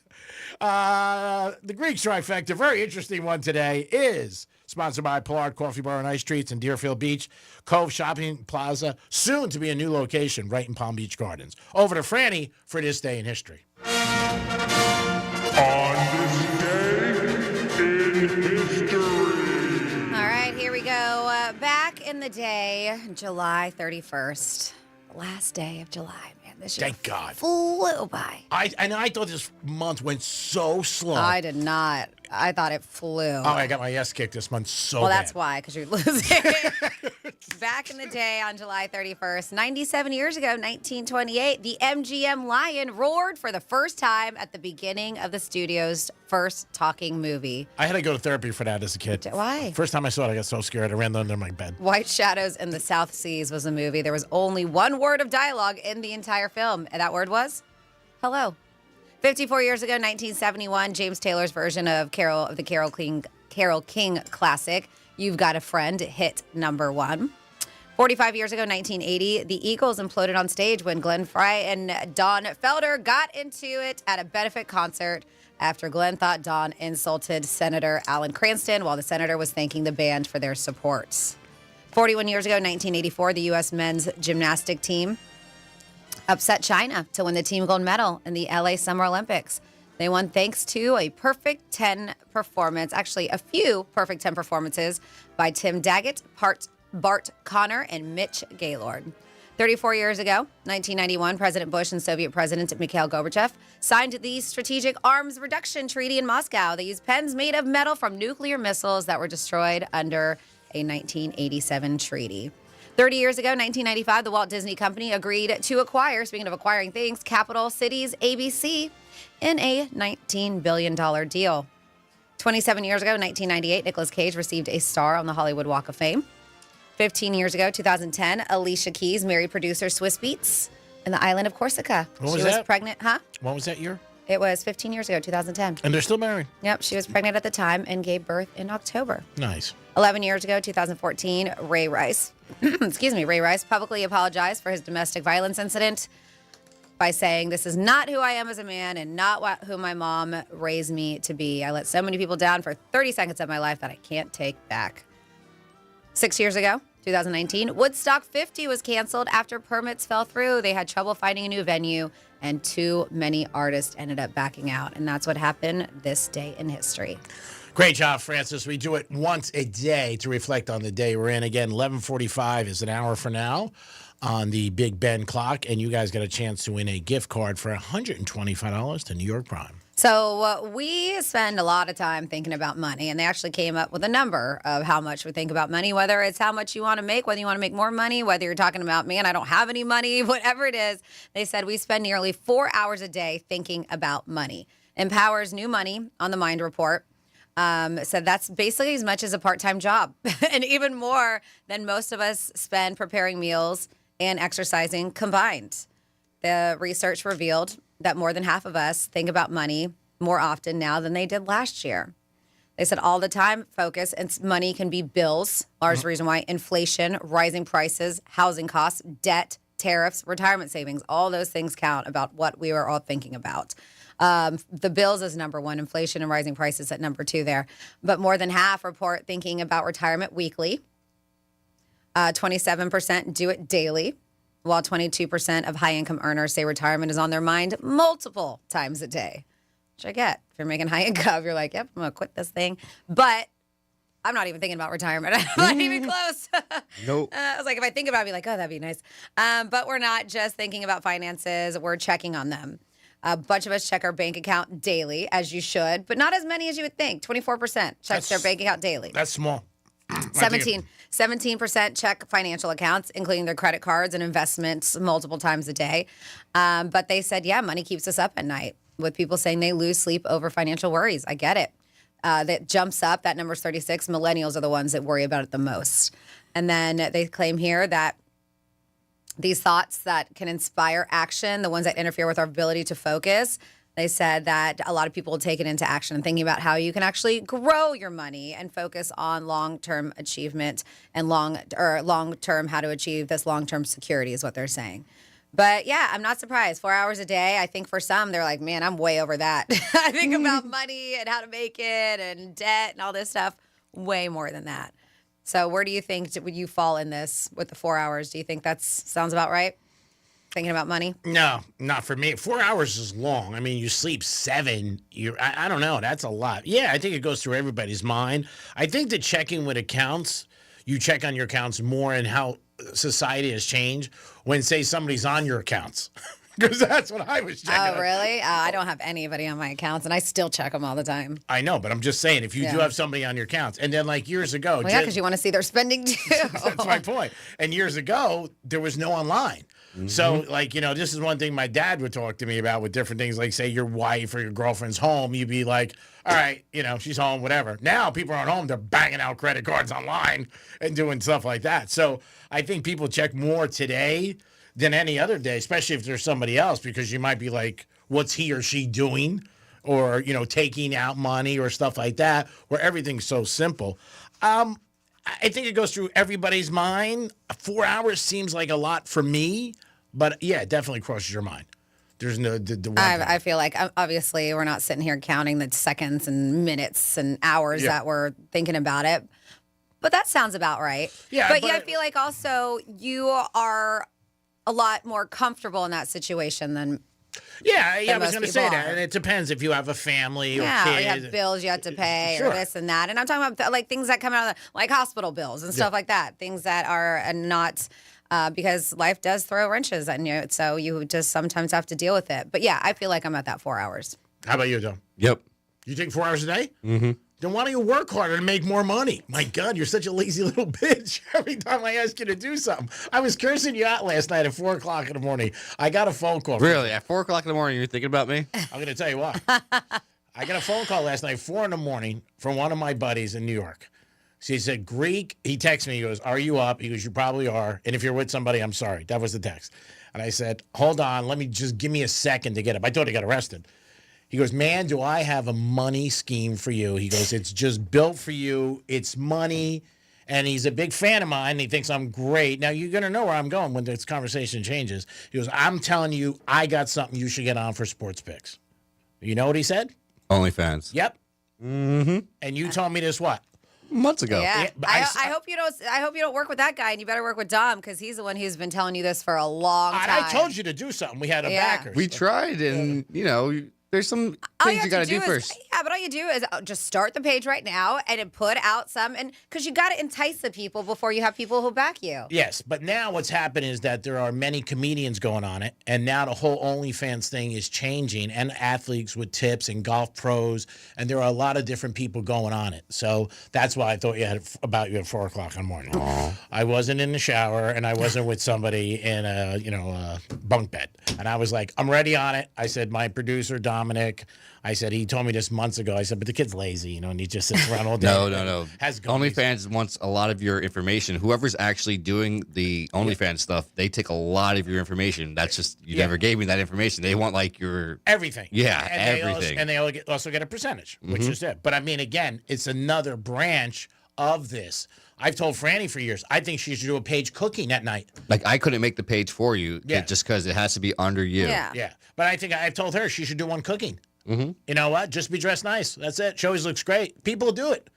The Greek trifecta, very interesting one today, is sponsored by Pollard Coffee Bar and Ice Treats in Deerfield Beach, Cove Shopping Plaza, soon to be a new location right in Palm Beach Gardens. Over to Franny for this day in history. On this day in history. All right, here we go. Back in the day, July 31st, last day of July. This year Thank God. Flew by. I thought this month went so slow. I did not. I thought it flew. Oh, I got my ass kicked this month so Well, bad. that's why, because you're losing. Back in the day on July 31st, 97 years ago, 1928, the MGM Lion roared for the first time at the beginning of the studio's first talking movie. I had to go to therapy for that as a kid. Why? First time I saw it, I got so scared. I ran under my bed. White Shadows in the South Seas was a movie. There was only one word of dialogue in the entire film, and that word was hello. 54 years ago, 1971, James Taylor's version of the Carole King classic, You've Got a Friend hit number 1. 45 years ago, 1980, the Eagles imploded on stage when Glenn Frey and Don Felder got into it at a benefit concert after Glenn thought Don insulted Senator Alan Cranston while the senator was thanking the band for their support. 41 years ago, 1984, the U.S. men's gymnastic team upset China to win the team gold medal in the LA Summer Olympics. They won thanks to a perfect 10 performance, actually a few perfect 10 performances by Tim Daggett, Bart Connor, and Mitch Gaylord. 34 years ago, 1991, President Bush and Soviet President Mikhail Gorbachev signed the Strategic Arms Reduction Treaty in Moscow. They used pens made of metal from nuclear missiles that were destroyed under a 1987 treaty. 30 years ago, 1995, the Walt Disney Company agreed to acquire, speaking of acquiring things, Capital Cities ABC in a $19 billion deal. 27 years ago, 1998, Nicolas Cage received a star on the Hollywood Walk of Fame. 15 years ago, 2010, Alicia Keys married producer Swizz Beatz in the island of Corsica. What was she was that? Pregnant, huh? What was that year? It was 15 years ago, 2010. And they're still married. Yep, she was pregnant at the time and gave birth in October. Nice. 11 years ago, 2014, Ray Rice, Ray Rice publicly apologized for his domestic violence incident by saying, "This is not who I am as a man and not who my mom raised me to be. I let so many people down for 30 seconds of my life that I can't take back." 6 years ago, 2019, Woodstock 50 was canceled after permits fell through. They had trouble finding a new venue, and too many artists ended up backing out. And that's what happened this day in history. Great job, Francis. We do it once a day to reflect on the day we're in. Again, 11:45 is an hour from now on the Big Ben clock, and you guys got a chance to win a gift card for $125 to New York Prime. So we spend a lot of time thinking about money, and they actually came up with a number of how much we think about money, whether it's how much you want to make, whether you want to make more money, whether you're talking about, man, I don't have any money, whatever it is. They said we spend nearly 4 hours a day thinking about money. Empowers New Money on the Mind Report said that's basically as much as a part-time job and even more than most of us spend preparing meals and exercising combined. The research revealed that more than half of us think about money more often now than they did last year. They said all the time focus and money can be bills, large reason why, inflation, rising prices, housing costs, debt, tariffs, retirement savings, all those things count about what we are all thinking about. The bills is number one, inflation and rising prices at number two there. But more than half report thinking about retirement weekly. 27% do it daily, while 22% of high-income earners say retirement is on their mind multiple times a day, which I get. If you're making high income, you're like, yep, I'm going to quit this thing. But I'm not even thinking about retirement. I'm not even close. Nope. I was like, if I think about it, I'd be like, oh, that'd be nice. But we're not just thinking about finances. We're checking on them. A bunch of us check our bank account daily, as you should, but not as many as you would think. 24% checks their bank account daily. That's small. 17% check financial accounts, including their credit cards and investments multiple times a day. But they said, yeah, money keeps us up at night, with people saying they lose sleep over financial worries. I get it. That jumps up. That number's 36. Millennials are the ones that worry about it the most. And then they claim here that these thoughts that can inspire action, the ones that interfere with our ability to focus, they said that a lot of people will take it into action and thinking about how you can actually grow your money and focus on long-term achievement and long-term how to achieve this long-term security is what they're saying. But yeah, I'm not surprised. 4 hours a day. I think for some, they're like, man, I'm way over that. I think about money and how to make it and debt and all this stuff way more than that. So where do you think would you fall in this with the 4 hours? Do you think that sounds about right? Thinking about money? No, not for me. 4 hours is long. I mean, you sleep 7. I don't know. That's a lot. Yeah, I think it goes through everybody's mind. I think that checking with accounts, you check on your accounts more and how society has changed when, say, somebody's on your accounts. Because that's what I was checking. Oh, really? I don't have anybody on my accounts, and I still check them all the time. I know, but I'm just saying, if you do have somebody on your accounts, and then like years ago. Well, yeah, because you want to see their spending too. That's my point. And years ago, there was no online. Mm-hmm. So, like, this is one thing my dad would talk to me about with different things, like, say, your wife or your girlfriend's home. You'd be like, all right, she's home, whatever. Now people aren't home. They're banging out credit cards online and doing stuff like that. So I think people check more today than any other day, especially if there's somebody else, because you might be like, what's he or she doing? Or, taking out money or stuff like that, where everything's so simple. I think it goes through everybody's mind. 4 hours seems like a lot for me, but yeah, it definitely crosses your mind. There's no. I feel like obviously we're not sitting here counting the seconds and minutes and hours that we're thinking about it, but that sounds about right. Yeah, but I feel like also you are a lot more comfortable in that situation than. Yeah, I was going to say that, and it depends if you have a family or kids. Or you have bills you have to pay or this and that. And I'm talking about like things that come out of like hospital bills and stuff like that. Things that are not because life does throw wrenches at you. So you just sometimes have to deal with it. But yeah, I feel like I'm at that 4 hours. How about you, Tom? Yep. You take 4 hours a day? Mm-hmm. Then why don't you work harder and make more money? My God, you're such a lazy little bitch. Every time I ask you to do something. I was cursing you out last night at 4 o'clock in the morning. I got a phone call. Really? At 4 o'clock in the morning, you're thinking about me? I'm going to tell you why. I got a phone call last night, 4 in the morning, from one of my buddies in New York. So he said, Greek, he texted me, he goes, are you up? He goes, you probably are. And if you're with somebody, I'm sorry. That was the text. And I said, hold on, give me a second to get up. I thought he got arrested. He goes, man, do I have a money scheme for you? He goes, it's just built for you. It's money. And he's a big fan of mine. He thinks I'm great. Now, you're going to know where I'm going when this conversation changes. He goes, I'm telling you, I got something you should get on for Sports Picks. You know what he said? OnlyFans. Yep. Mm-hmm. And you told me this what? Months ago. Yeah, I hope you don't. I hope you don't work with that guy, and you better work with Dom because he's the one who's been telling you this for a long time. I told you to do something. We had a backer. We tried, and there's some things you got to do first. Yeah, but all you do is just start the page right now and put out some, and because you got to entice the people before you have people who back you. Yes, but now what's happened is that there are many comedians going on it, and now the whole OnlyFans thing is changing, and athletes with tips and golf pros, and there are a lot of different people going on it. So that's why I thought you had about you at 4 o'clock in the morning. Aww. I wasn't in the shower, and I wasn't with somebody in a bunk bed, and I was like, I'm ready on it. I said, my producer Dominic. I said, he told me this months ago. I said, but the kid's lazy, and he just sits around all day. No. OnlyFans wants a lot of your information. Whoever's actually doing the OnlyFans stuff, they take a lot of your information. That's just, you never gave me that information. They want like your... Everything. Yeah, and everything. They also get a percentage, which is it. But I mean, again, it's another branch of this. I've told Franny for years, I think she should do a page cooking at night. Like, I couldn't make the page for you just because it has to be under you. Yeah. But I think I've told her she should do one cooking. Mm-hmm. You know what? Just be dressed nice. That's it. She always looks great. People do it.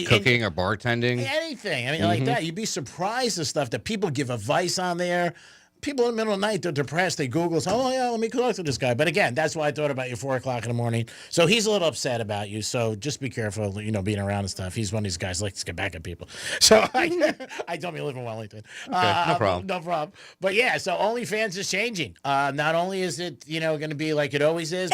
Cooking or bartending. Anything. I mean, like that. You'd be surprised at stuff that people give advice on there. People in the middle of the night, they're depressed. They Google, oh, yeah, let me talk to this guy. But again, that's why I thought about you 4 o'clock in the morning. So he's a little upset about you. So just be careful, being around and stuff. He's one of these guys who likes to get back at people. So I told him you live in Wellington. Okay, no problem. No problem. But yeah, so OnlyFans is changing. Not only is it, going to be like it always is.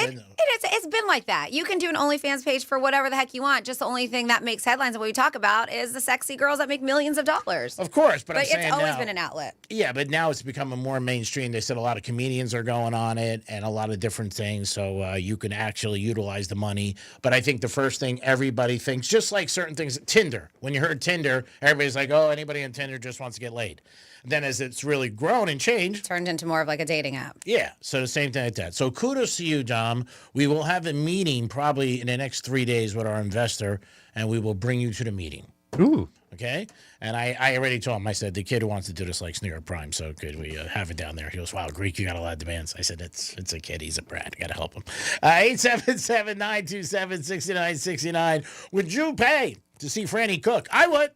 It's been like that. You can do an OnlyFans page for whatever the heck you want. Just the only thing that makes headlines and what we talk about is the sexy girls that make millions of dollars. Of course, but I'm saying it's always now, been an outlet. Yeah, but now it's becoming more mainstream. They said a lot of comedians are going on it and a lot of different things, so you can actually utilize the money. But I think the first thing everybody thinks, just like certain things, Tinder. When you heard Tinder, everybody's like, oh, anybody on Tinder just wants to get laid. Then as it's really grown and changed. Turned into more of like a dating app. Yeah, so the same thing like that. So kudos to you, Dom. We will have a meeting probably in the next 3 days with our investor, and we will bring you to the meeting. Ooh. Okay? And I already told him, I said, the kid who wants to do this likes New York Prime, so could we have it down there? He goes, wow, Greek, you got a lot of demands. I said, it's a kid. He's a brat. I got to help him. 877-927-6969. Would you pay to see Franny cook? I would.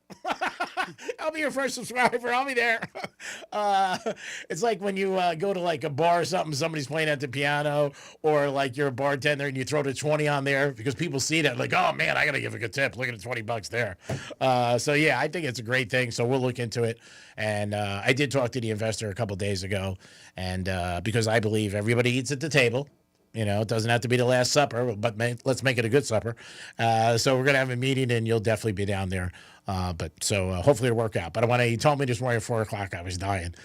I'll be your first subscriber. I'll be there. It's like when you go to like a bar or something, somebody's playing at the piano, or like you're a bartender and you throw the 20 on there because people see that like, oh man, I got to give a good tip. Look at the $20 there. So yeah, I think it's a great thing. So we'll look into it. And I did talk to the investor a couple days ago, and because I believe everybody eats at the table. It doesn't have to be the Last Supper, but let's make it a good supper. So we're going to have a meeting, and you'll definitely be down there. So hopefully it'll work out. But he told me this morning at 4 o'clock I was dying.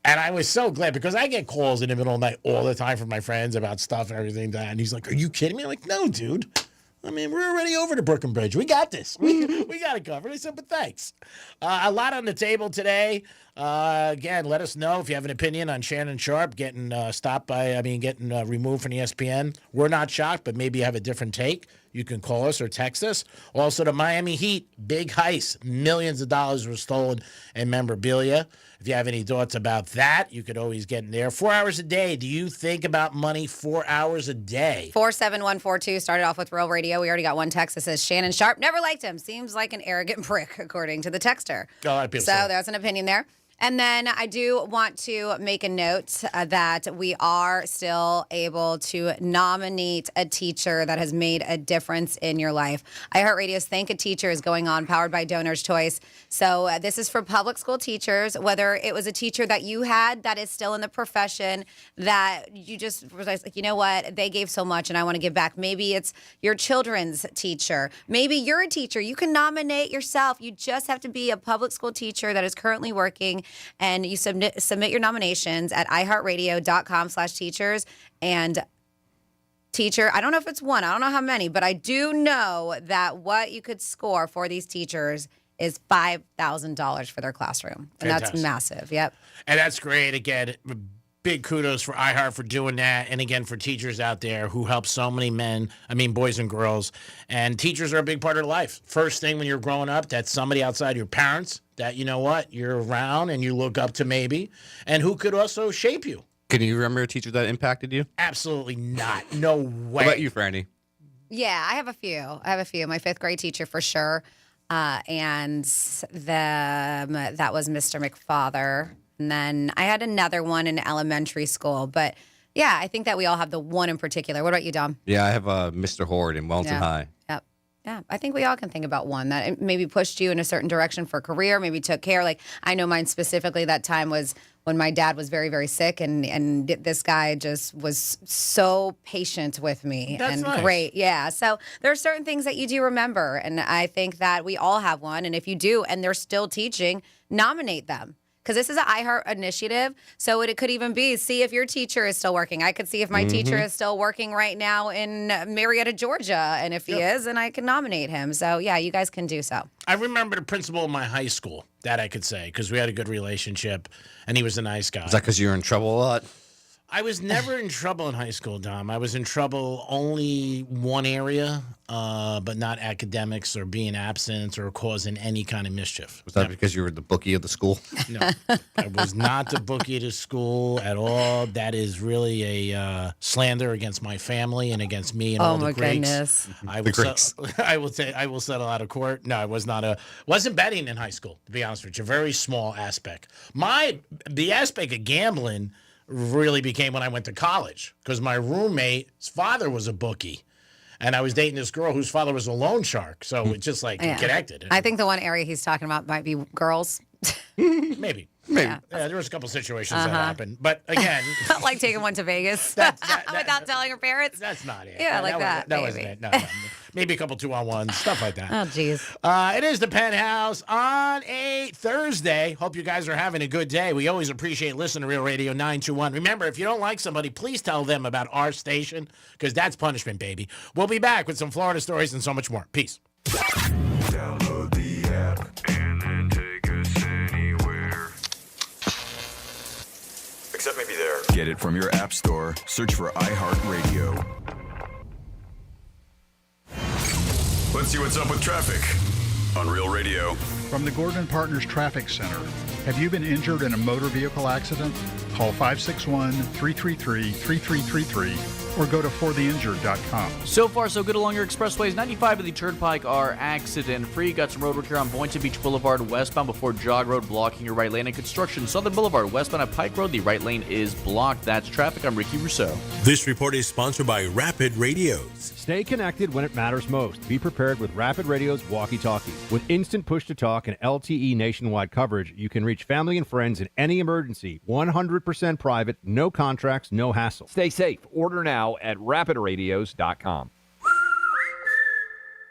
And I was so glad because I get calls in the middle of the night all the time from my friends about stuff and everything. And he's like, are you kidding me? I'm like, no, dude. I mean, we're already over the Brooklyn Bridge. We got this. We got it covered. I said, but thanks. A lot on the table today. Again, let us know if you have an opinion on Shannon Sharpe getting getting removed from ESPN. We're not shocked, but maybe you have a different take. You can call us or text us. Also, the Miami Heat, big heist. Millions of dollars were stolen in memorabilia. If you have any thoughts about that, you could always get in there. 4 hours a day. Do you think about money 4 hours a day? 47142 started off with Real Radio. We already got one text that says Shannon Sharpe never liked him. Seems like an arrogant prick, according to the texter. A lot of people so say that's an opinion there. And then I do want to make a note that we are still able to nominate a teacher that has made a difference in your life. iHeartRadio's Thank a Teacher is going on, powered by Donor's Choice. So this is for public school teachers, whether it was a teacher that you had that is still in the profession that you just realized, like, you know what, they gave so much and I want to give back. Maybe it's your children's teacher. Maybe you're a teacher. You can nominate yourself. You just have to be a public school teacher that is currently working. And you submit your nominations at iHeartRadio.com/teachers. And teacher, I don't know if it's one, I don't know how many, but I do know that what you could score for these teachers is $5,000 for their classroom. And Fantastic. That's massive. Yep. And that's great. Again, big kudos for iHeart for doing that. And again, for teachers out there who help so many boys and girls. And teachers are a big part of life. First thing when you're growing up, that's somebody outside your parents that, you know what, you're around and you look up to maybe, and who could also shape you. Can you remember a teacher that impacted you? Absolutely not. No way. What about you, Franny? Yeah, I have a few. My fifth grade teacher for sure. And that was Mr. McFather. And then I had another one in elementary school. But yeah, I think that we all have the one in particular. What about you, Dom? Yeah, I have Mr. Horde in Wellington High. Yep. Yeah, I think we all can think about one that maybe pushed you in a certain direction for career, maybe took care. Like, I know mine specifically, that time was when my dad was very, very sick, and this guy just was so patient with me. That's and nice. Great. Yeah. So there are certain things that you do remember, and I think that we all have one. And if you do, and they're still teaching, nominate them. Because this is an iHeart initiative, so it could even be, see if your teacher is still working. I could see if my teacher is still working right now in Marietta, Georgia, and if he is, then I can nominate him. So, yeah, you guys can do so. I remember the principal of my high school, that I could say, because we had a good relationship, and he was a nice guy. Is that because you were in trouble a lot? I was never in trouble in high school, Dom. I was in trouble only one area, but not academics or being absent or causing any kind of mischief. Was that because you were the bookie of the school? No, I was not the bookie of the school at all. That is really a slander against my family and against me and all the Greeks. Goodness. I will settle out of court. No, I was not wasn't betting in high school, to be honest with you. Very small aspect. The aspect of gambling really became when I went to college, because my roommate's father was a bookie, and I was dating this girl whose father was a loan shark. So it just connected. I think the one area he's talking about might be girls. Maybe. Yeah. There was a couple situations that happened, but again, like taking one to Vegas without telling her parents. That's not it. Yeah, like that. That wasn't it. No. Maybe a couple 2-on-1s, stuff like that. Oh, geez. It is the Penthouse on a Thursday. Hope you guys are having a good day. We always appreciate listening to Real Radio 921. Remember, if you don't like somebody, please tell them about our station, because that's punishment, baby. We'll be back with some Florida stories and so much more. Peace. Download the app and then take us anywhere. Except maybe there. Get it from your app store. Search for iHeartRadio. Let's see what's up with traffic on Real Radio. From the Gordon Partners Traffic Center. Have you been injured in a motor vehicle accident? Call 561-333-3333 or go to fortheinjured.com. So far, so good along your expressways. 95 and the Turnpike are accident-free. Got some road work here on Boynton Beach Boulevard westbound before Jog Road, blocking your right lane. And construction, Southern Boulevard westbound at Pike Road. The right lane is blocked. That's traffic. I'm Ricky Rousseau. This report is sponsored by Rapid Radios. Stay connected when it matters most. Be prepared with Rapid Radio's walkie-talkies. With instant push-to-talk and LTE nationwide coverage, you can reach family and friends in any emergency. 100% private, no contracts, no hassle. Stay safe. Order now at rapidradios.com.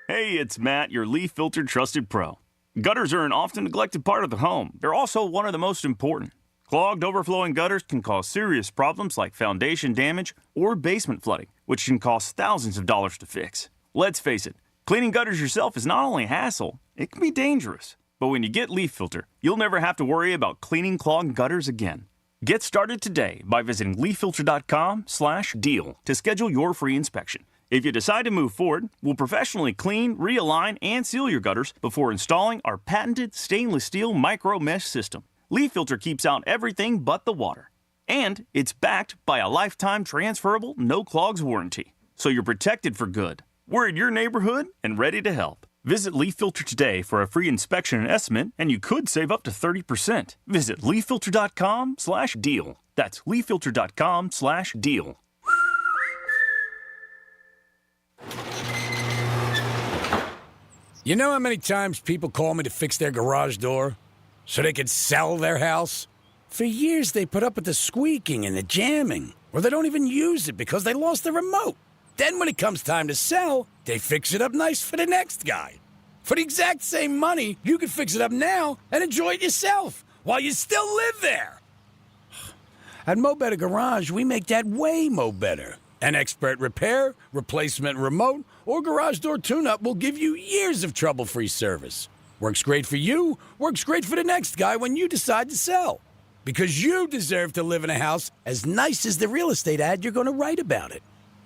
Hey, it's Matt, your leaf filter trusted pro. Gutters are an often neglected part of the home. They're also one of the most important. Clogged, overflowing gutters can cause serious problems like foundation damage or basement flooding, which can cost thousands of dollars to fix. Let's face it, cleaning gutters yourself is not only a hassle, it can be dangerous. But when you get Leaf Filter, you'll never have to worry about cleaning clogged gutters again. Get started today by visiting leaffilter.com/deal to schedule your free inspection. If you decide to move forward, we'll professionally clean, realign, and seal your gutters before installing our patented stainless steel micro mesh system. Leaf Filter keeps out everything but the water. And it's backed by a lifetime transferable no clogs warranty. So you're protected for good. We're in your neighborhood and ready to help. Visit Leaf Filter today for a free inspection and estimate, and you could save up to 30%. Visit leaffilter.com/deal. That's leaffilter.com/deal. You know how many times people call me to fix their garage door so they could sell their house? For years, they put up with the squeaking and the jamming, or they don't even use it because they lost the remote. Then when it comes time to sell, they fix it up nice for the next guy. For the exact same money, you can fix it up now and enjoy it yourself while you still live there. At Mo Better Garage, we make that way mo better. An expert repair, replacement remote, or garage door tune-up will give you years of trouble-free service. Works great for you, works great for the next guy when you decide to sell. Because you deserve to live in a house as nice as the real estate ad you're going to write about it.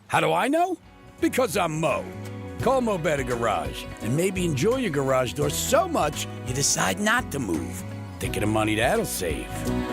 How do I know? Because I'm Mo. Call Mo Better Garage and maybe enjoy your garage door so much you decide not to move. Think of the money that'll save.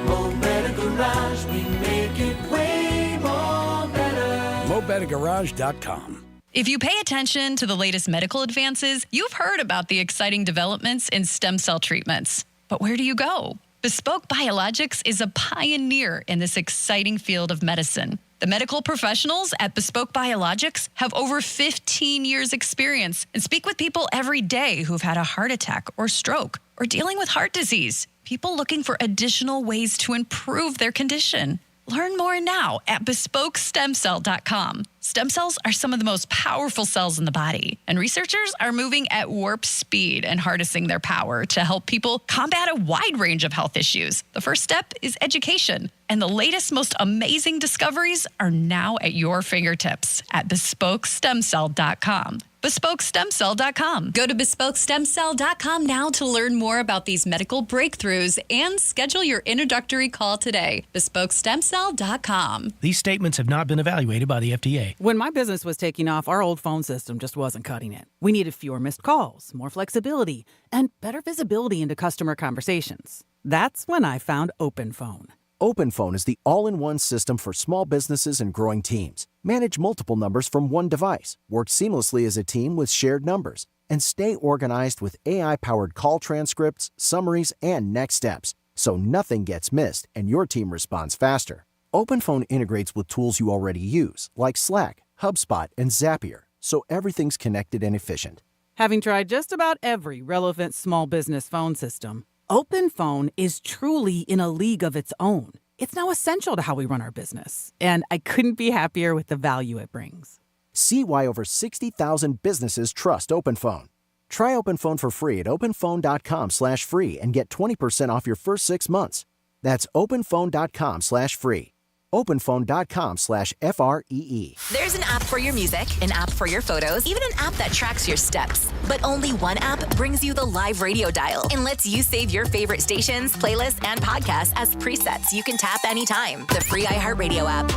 Mo Better Garage, we make it way more better. MoBetterGarage.com. If you pay attention to the latest medical advances, you've heard about the exciting developments in stem cell treatments. But where do you go? Bespoke Biologics is a pioneer in this exciting field of medicine. The medical professionals at Bespoke Biologics have over 15 years experience and speak with people every day who've had a heart attack or stroke or dealing with heart disease, people looking for additional ways to improve their condition. Learn more now at BespokeStemCell.com. Stem cells are some of the most powerful cells in the body, and researchers are moving at warp speed and harnessing their power to help people combat a wide range of health issues. The first step is education, and the latest, most amazing discoveries are now at your fingertips at BespokeStemCell.com. BespokeStemCell.com. Go to BespokeStemCell.com now to learn more about these medical breakthroughs and schedule your introductory call today. BespokeStemCell.com. These statements have not been evaluated by the FDA. When my business was taking off, our old phone system just wasn't cutting it. We needed fewer missed calls, more flexibility, and better visibility into customer conversations. That's when I found OpenPhone. OpenPhone is the all-in-one system for small businesses and growing teams. Manage multiple numbers from one device, work seamlessly as a team with shared numbers, and stay organized with AI-powered call transcripts, summaries, and next steps, so nothing gets missed and your team responds faster. OpenPhone integrates with tools you already use, like Slack, HubSpot, and Zapier, so everything's connected and efficient. Having tried just about every relevant small business phone system, OpenPhone is truly in a league of its own. It's now essential to how we run our business, and I couldn't be happier with the value it brings. See why over 60,000 businesses trust OpenPhone. Try OpenPhone for free at openphone.com/free and get 20% off your first 6 months. That's openphone.com/free. openphone.com/FREE. There's an app for your music, an app for your photos, even an app that tracks your steps. But only one app brings you the live radio dial and lets you save your favorite stations, playlists, and podcasts as presets you can tap anytime. The free iHeartRadio app.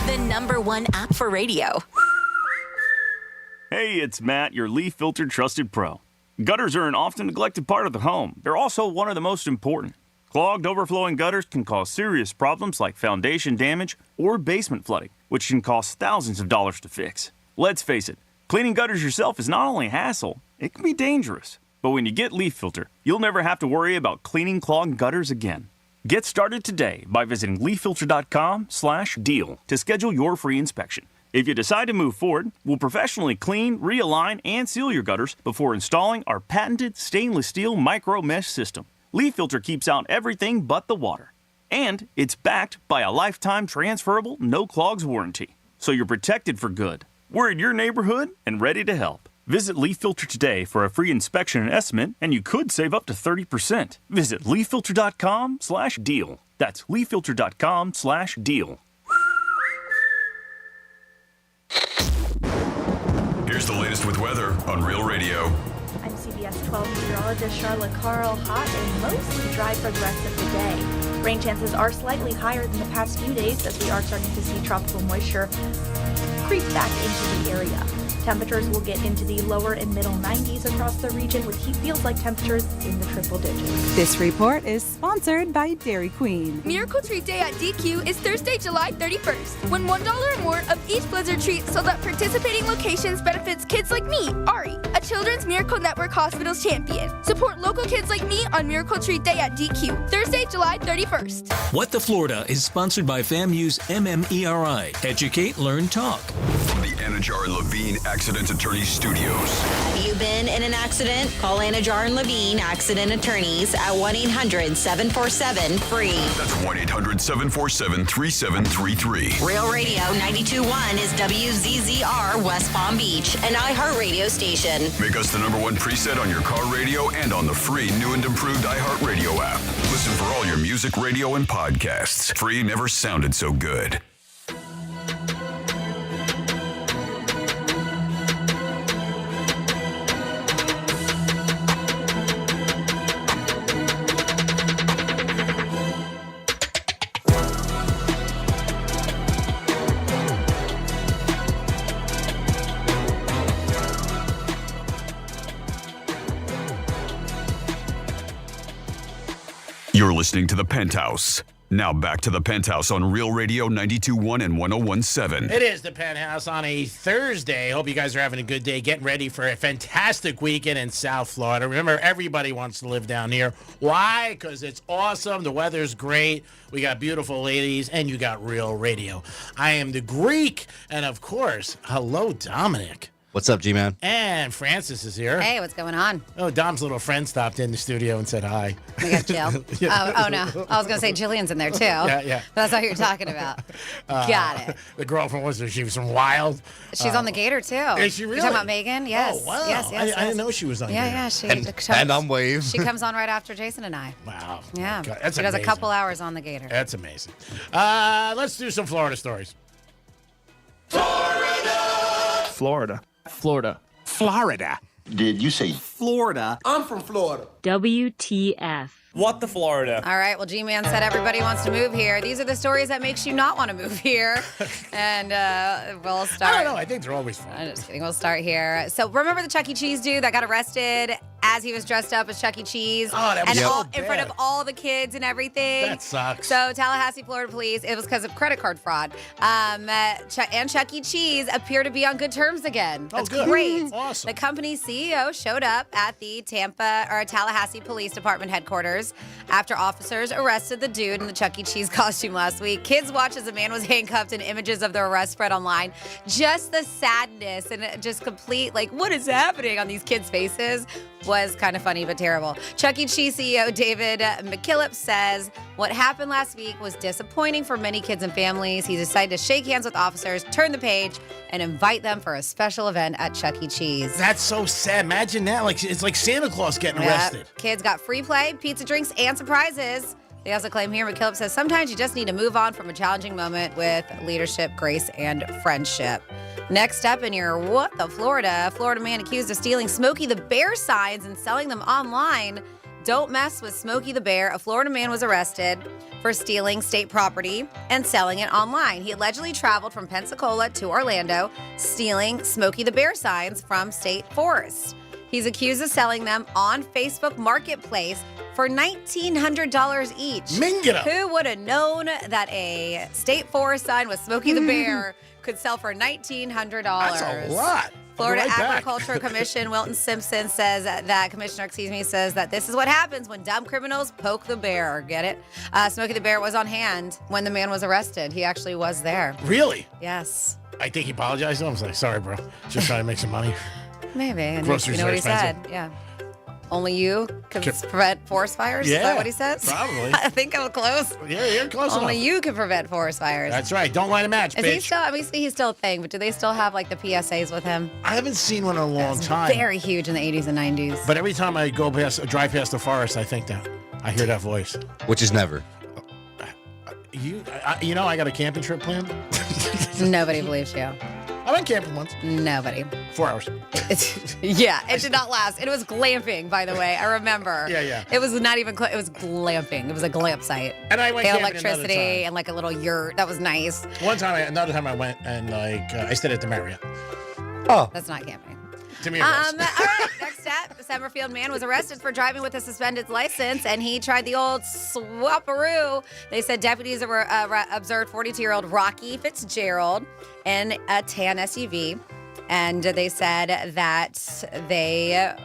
The #1 app for radio. Hey, it's Matt, your Leaf Filter trusted pro. Gutters are an often neglected part of the home. They're also one of the most important. Clogged, overflowing gutters can cause serious problems like foundation damage or basement flooding, which can cost thousands of dollars to fix. Let's face it, cleaning gutters yourself is not only a hassle, it can be dangerous. But when you get Leaf Filter, you'll never have to worry about cleaning clogged gutters again. Get started today by visiting leaffilter.com/deal to schedule your free inspection. If you decide to move forward, we'll professionally clean, realign, and seal your gutters before installing our patented stainless steel micro mesh system. Leaf Filter keeps out everything but the water. And it's backed by a lifetime transferable no clogs warranty. So you're protected for good. We're in your neighborhood and ready to help. Visit Leaf Filter today for a free inspection and estimate, and you could save up to 30%. Visit leaffilter.com/deal. That's leaffilter.com/deal. Here's the latest with weather on Real Radio. I'm CBS CBS 12 meteorologist Charlotte Carl. Hot and mostly dry for the rest of the day. Rain chances are slightly higher than the past few days as we are starting to see tropical moisture creep back into the area. Temperatures will get into the lower and middle 90s across the region with heat feels like temperatures in the triple digits. This report is sponsored by Dairy Queen. Miracle Treat Day at DQ is Thursday, July 31st, when $1 or more of each Blizzard treat sold at participating locations benefits kids like me, Ari, a Children's Miracle Network Hospitals champion. Support local kids like me on Miracle Treat Day at DQ, Thursday, July 31st. What the Florida is sponsored by FAMU's MMERI. Educate, Learn, Talk. From the Anajar and Levine Accident Attorney Studios. Have you been in an accident? Call Anajar and Levine Accident Attorneys at 1-800-747-FREE. That's 1-800-747-3733. Real Radio 92.1 is WZZR West Palm Beach, an iHeartRadio station. Make us the #1 preset on your car radio and on the free new and improved iHeartRadio app. Listen for all your music, radio, and podcasts. Free never sounded so good. You're listening to The Penthouse. Now back to The Penthouse on Real Radio 92.1 and 101.7. It is The Penthouse on a Thursday. Hope you guys are having a good day, getting ready for a fantastic weekend in South Florida. Remember, everybody wants to live down here. Why? Because it's awesome. The weather's great. We got beautiful ladies, and you got Real Radio. I am the Greek, and of course, hello, Dominic. What's up, G-Man? And Francis is here. Hey, what's going on? Oh, Dom's little friend stopped in the studio and said hi. We got Jill. Oh, no. I was going to say Jillian's in there, too. Yeah. That's what you're talking about. Got it. The girlfriend she was from Wild. She's on the Gator, too. Is she really? You're talking about Megan? Yes. Oh, wow. Yes. I didn't know she was on Gator. Yeah. She and on Waves. She comes on right after Jason and I. Wow. Yeah. God, that's she does amazing. a couple hours on the Gator. That's amazing. Let's do some Florida stories. Florida. Did you say Florida? I'm from Florida. WTF. What the Florida? All right. Well, G-Man said everybody wants to move here. These are the stories that makes you not want to move here. And we'll start. I don't know. I think they're always fun. I'm just kidding. We'll start here. So remember the Chuck E. Cheese dude that got arrested as he was dressed up as Chuck E. Cheese? Oh, that was in front of all the kids and everything. That sucks. So Tallahassee, Florida police, it was because of credit card fraud. And Chuck E. Cheese appear to be on good terms again. That's good. Great. Awesome. The company's CEO showed up at the Tallahassee Police Department headquarters after officers arrested the dude in the Chuck E. Cheese costume last week. Kids watched as the man was handcuffed and images of the arrest spread online. Just the sadness and just complete, what is happening on these kids' faces was kind of funny but terrible. Chuck E. Cheese CEO David McKillop says what happened last week was disappointing for many kids and families. He decided to shake hands with officers, turn the page, and invite them for a special event at Chuck E. Cheese. That's so sad. Imagine that. It's like Santa Claus getting arrested. Kids got free play, pizza, drinks, and surprises. They also claim here, McKillop says, sometimes you just need to move on from a challenging moment with leadership, grace, and friendship. Next up in your What the Florida man accused of stealing Smokey the Bear signs and selling them online. Don't mess with Smokey the Bear. A Florida man was arrested for stealing state property and selling it online. He allegedly traveled from Pensacola to Orlando, stealing Smokey the Bear signs from state forests. He's accused of selling them on Facebook Marketplace for $1,900 each. Mingita. Who would have known that a state forest sign with Smokey the Bear could sell for $1,900? That's a lot. Florida Right back. Agriculture Commission Wilton Simpson says says that this is what happens when dumb criminals poke the bear. Get it? Smokey the Bear was on hand when the man was arrested. He actually was there. Really? Yes. I think he apologized to him. I was like, sorry, bro. Just trying to make some money. Maybe. And Groceries you know are what he said? expensive. Yeah. Only you can prevent forest fires? Yeah, Is that what he says? probably. I think I'm close. Yeah, you're close Only enough. you can prevent forest fires. That's right. Don't light a match, Is bitch. he still, obviously he's still a thing, but do they still have the PSAs with him? I haven't seen one in a long time. Very huge in the 80s and 90s. But every time I drive past the forest, I think that. I hear that voice. Which is never. I got a camping trip planned. Nobody believes you. I went camping once. Nobody. 4 hours. Yeah, it did not last. It was glamping, by the way. I remember. Yeah. It was not even. It was glamping. It was a glamp site. And I went they had camping another electricity time. and like a little yurt. That was nice. Another time I went and I stayed at the Marriott. Oh, that's not camping. To me, it was. All right, next up, the Summerfield man was arrested for driving with a suspended license, and he tried the old swapperoo. They said deputies observed 42-year-old Rocky Fitzgerald in a tan SUV, and they said that the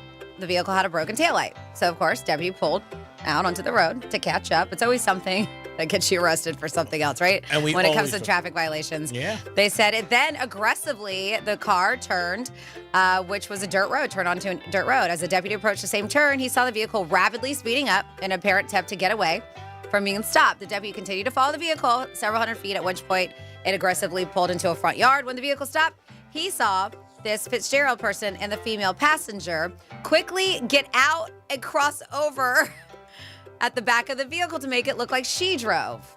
vehicle had a broken taillight. So, of course, deputy pulled out onto the road to catch up. It's always something that gets you arrested for something else, right? And when it comes to traffic violations. Yeah. They said it then aggressively, the car turned, which was a dirt road, turned onto a dirt road. As the deputy approached the same turn, he saw the vehicle rapidly speeding up in an apparent attempt to get away from being stopped. The deputy continued to follow the vehicle several hundred feet, at which point it aggressively pulled into a front yard. When the vehicle stopped, he saw this Fitzgerald person and the female passenger quickly get out and cross over at the back of the vehicle to make it look like she drove.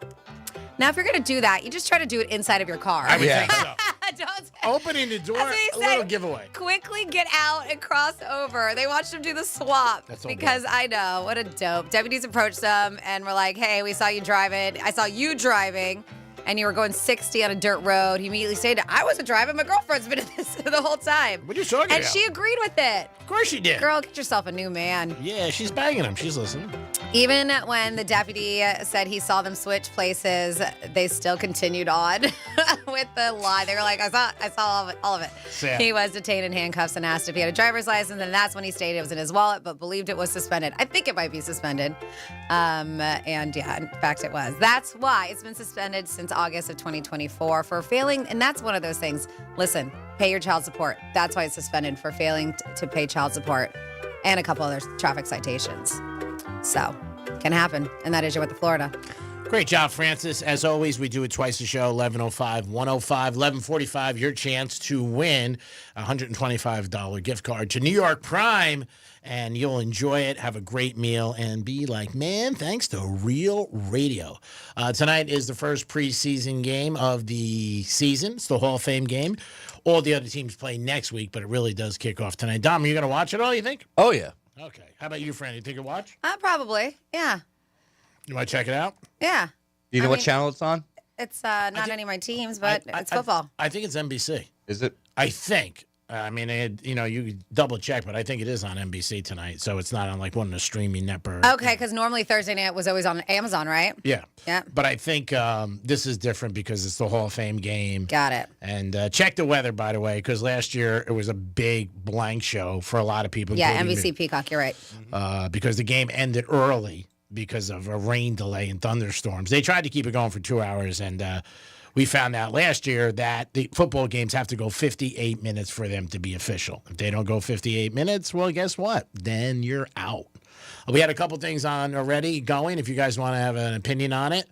Now, if you're going to do that, you just try to do it inside of your car. I would think so. Don't Opening the door, a little giveaway. Quickly get out and cross over. They watched him do the swap That's so because I know, what a dope. Deputies approached them and were like, hey, we saw you driving. I saw you driving. And you were going 60 on a dirt road. He immediately stated, I wasn't driving. My girlfriend's been in this the whole time. What are you talking And about? she agreed with it. Of course she did. Girl, get yourself a new man. Yeah, she's banging him. She's listening. Even when the deputy said he saw them switch places, they still continued on with the lie. They were like, I saw all of it. Sad. He was detained in handcuffs and asked if he had a driver's license, and that's when he stated it was in his wallet, but believed it was suspended. I think it might be suspended. And yeah, in fact, it was. That's why it's been suspended since August of 2024 for failing, and that's one of those things. Listen, pay your child support. That's why it's suspended, for failing to pay child support and a couple other traffic citations. So, can happen. And that is your What the Florida. Great job, Francis. As always, we do it twice a show, 11:05, 105, 11:45. Your chance to win a $125 gift card to New York Prime, and you'll enjoy it, have a great meal, and be like, man, thanks to Real Radio. Tonight is the first preseason game of the season. It's the Hall of Fame game. All the other teams play next week, but it really does kick off tonight. Dom, are you going to watch it all, you think? Oh, yeah. Okay. How about you, Fran? You think you'll watch? Probably. Yeah. You want to check it out? Yeah. Do you know what channel it's on? It's not any of my teams, but it's football. I think it's NBC. Is it? I think. I mean, you double check, but I think it is on NBC tonight, so it's not on like one of the streaming networks. Okay, because normally Thursday night was always on Amazon, right? Yeah. Yeah. But I think this is different because it's the Hall of Fame game. Got it. And check the weather, by the way, because last year it was a big blank show for a lot of people. Yeah, including NBC me. Peacock, you're right. Because the game ended early because of a rain delay and thunderstorms. They tried to keep it going for 2 hours, and we found out last year that the football games have to go 58 minutes for them to be official. If they don't go 58 minutes, well, guess what? Then you're out. We had a couple things on already going, if you guys want to have an opinion on it.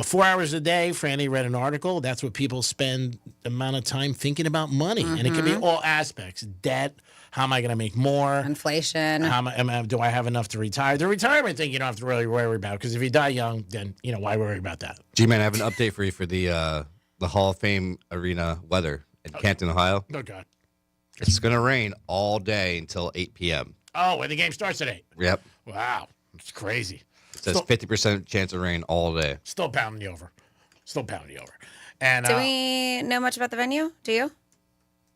4 hours a day, Franny read an article. That's what people spend the amount of time thinking about money. And it can be all aspects. Debt. How am I going to make more? Inflation. Do I have enough to retire? The retirement thing you don't have to really worry about, because if you die young, then, why worry about that? G-Man, I have an update for you for the Hall of Fame arena weather in Canton, Ohio. Oh, God. It's going to rain all day until 8 p.m. Oh, and the game starts at 8? Yep. Wow. It's crazy. It says 50% chance of rain all day. Still pounding you over. And Do we know much about the venue? Do you?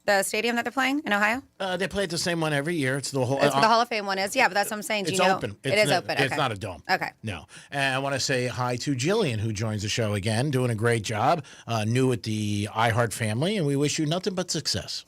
The stadium that they're playing in Ohio? They play at the same one every year. It's the whole. That's what the Hall of Fame one is. Yeah, but that's what I'm saying. Do It's you know? open. It is open. It's Okay. not a dome. Okay. No. And I want to say hi to Jillian, who joins the show again, doing a great job. New at the iHeart family, and we wish you nothing but success.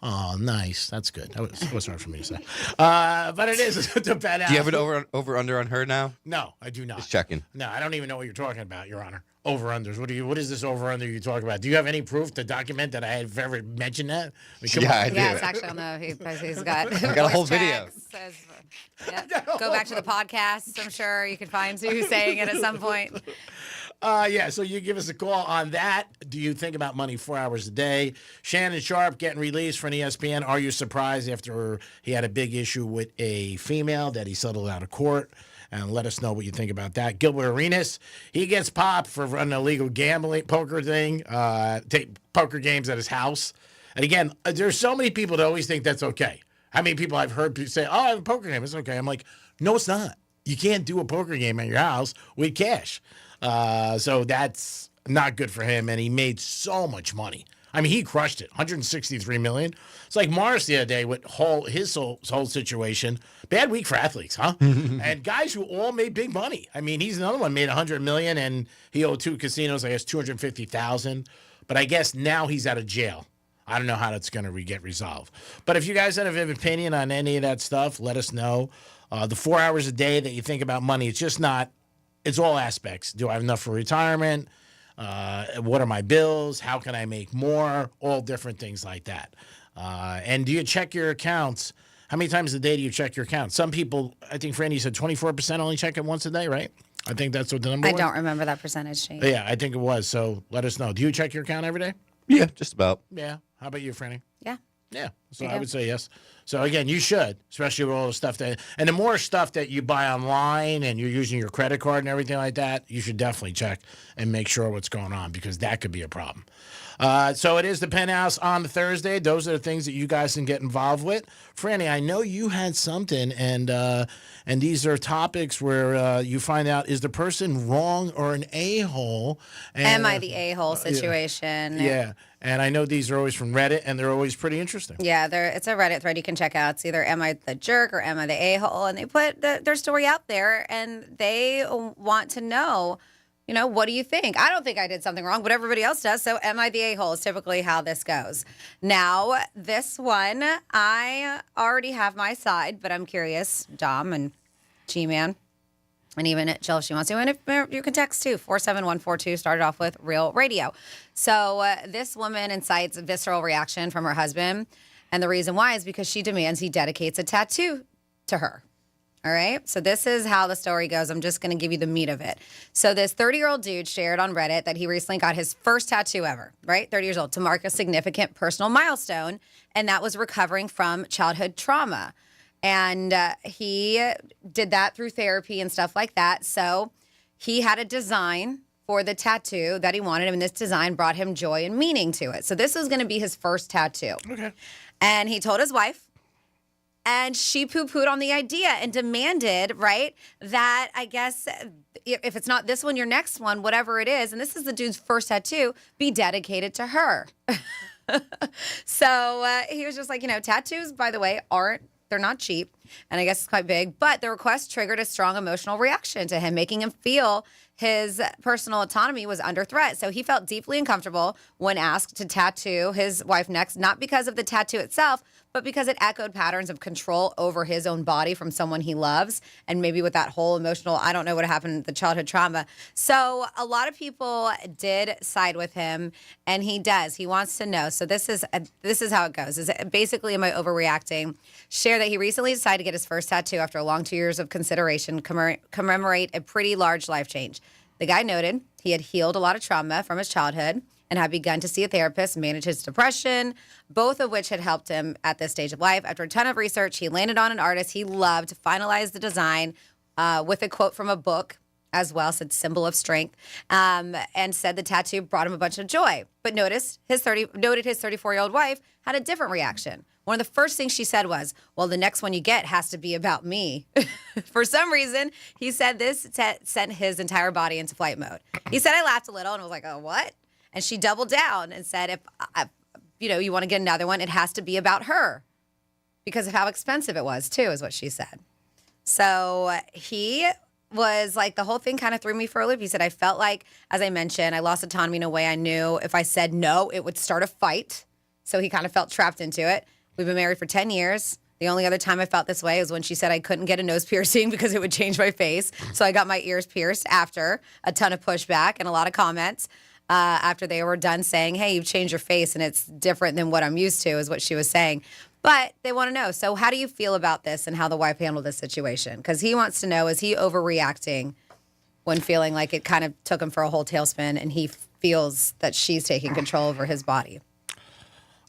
Oh, nice. That's good. That was hard for me to say. But it is the bet out. Do you have an over under on her now? No, I do not. Just checking. No, I don't even know what you're talking about, Your Honor. Over-unders. What is this over-under you talking about? Do you have any proof to document that I have ever mentioned that? I mean, I do. Yeah, it's actually on the. He's got. I got a whole video. Go back to the podcast. I'm sure you can find who's saying it at some point. Yeah, so you give us a call on that. Do you think about money 4 hours a day? Shannon Sharp getting released from ESPN. Are you surprised after he had a big issue with a female that he settled out of court? and let us know what you think about that. Gilbert Arenas, he gets popped for running a illegal gambling poker thing, take poker games at his house. And again, there's so many people that always think that's okay. How many people I've heard say, "Oh, I have a poker game, it's okay." I'm like, no, it's not. You can't do a poker game at your house with cash. So that's not good for him, and he made so much money. I mean, he crushed it, $163 million. It's like Morris the other day with his whole situation. Bad week for athletes, huh? And guys who all made big money. I mean, he's another one, made $100 million, and he owed 2 casinos, I guess, $250,000. But I guess now he's out of jail. I don't know how that's going to get resolved. But if you guys have an opinion on any of that stuff, let us know. The 4 hours a day that you think about money, it's just not, it's all aspects. Do I have enough for retirement? What are my bills? How can I make more? All different things like that. And do you check your accounts? How many times a day do you check your account? Some people, I think Franny said 24% only check it once a day, right? I think that's what the number was. I don't remember that percentage change. Yeah, I think it was. So let us know. Do you check your account every day? Yeah, just about. Yeah. How about you, Franny? Yeah. Yeah. So I would say yes. So again, you should, especially with all the stuff and the more stuff that you buy online and you're using your credit card and everything like that, you should definitely check and make sure what's going on because that could be a problem. So it is the Penthouse on the Thursday. Those are the things that you guys can get involved with. Franny, I know you had something, and these are topics where you find out, is the person wrong or an a-hole? Am I the a-hole situation? Yeah. And I know these are always from Reddit, and they're always pretty interesting. Yeah, it's a Reddit thread you can check out. It's either am I the jerk or am I the a-hole? And they put their story out there, and they want to know, what do you think? I don't think I did something wrong, but everybody else does. So am I the a-hole is typically how this goes. Now, this one, I already have my side, but I'm curious, Dom and G-Man, and even Jill if she wants to. And if you can text too, 47142, started off with Real Radio. So this woman incites a visceral reaction from her husband. And the reason why is because she demands he dedicates a tattoo to her. All right. So this is how the story goes. I'm just going to give you the meat of it. So this 30-year-old dude shared on Reddit that he recently got his first tattoo ever, right? 30 years old, to mark a significant personal milestone. And that was recovering from childhood trauma. And he did that through therapy and stuff like that. So he had a design for the tattoo that he wanted, and this design brought him joy and meaning to it. So this was going to be his first tattoo. Okay. And he told his wife, and she poo-pooed on the idea and demanded, right, that I guess if it's not this one, your next one, whatever it is, and this is the dude's first tattoo, be dedicated to her. So he was just like, tattoos, by the way, they're not cheap, and I guess it's quite big, but the request triggered a strong emotional reaction to him, making him feel his personal autonomy was under threat. So he felt deeply uncomfortable when asked to tattoo his wife next, not because of the tattoo itself, but because it echoed patterns of control over his own body from someone he loves. And maybe with that whole emotional, I don't know what happened, the childhood trauma. So a lot of people did side with him, and he does. He wants to know. So this is how it goes. Is it basically, am I overreacting? Share that he recently decided to get his first tattoo after a long 2 years of consideration, commemorate a pretty large life change. The guy noted he had healed a lot of trauma from his childhood and had begun to see a therapist, manage his depression, both of which had helped him at this stage of life. After a ton of research, he landed on an artist he loved to finalize the design with a quote from a book as well, said symbol of strength, and said the tattoo brought him a bunch of joy. But noted his 34-year-old wife had a different reaction. One of the first things she said was, well, the next one you get has to be about me. For some reason, he said this sent his entire body into flight mode. He said, I laughed a little and was like, oh, what? And she doubled down and said, if you want to get another one, it has to be about her because of how expensive it was, too, is what she said. So he was like, the whole thing kind of threw me for a loop. He said, I felt like, as I mentioned, I lost autonomy in a way I knew if I said no, it would start a fight. So he kind of felt trapped into it. We've been married for 10 years. The only other time I felt this way was when she said I couldn't get a nose piercing because it would change my face. So I got my ears pierced after a ton of pushback and a lot of comments after they were done saying, hey, you've changed your face and it's different than what I'm used to, is what she was saying. But they want to know, so how do you feel about this and how the wife handled this situation? Because he wants to know, is he overreacting when feeling like it kind of took him for a whole tailspin and he feels that she's taking control over his body?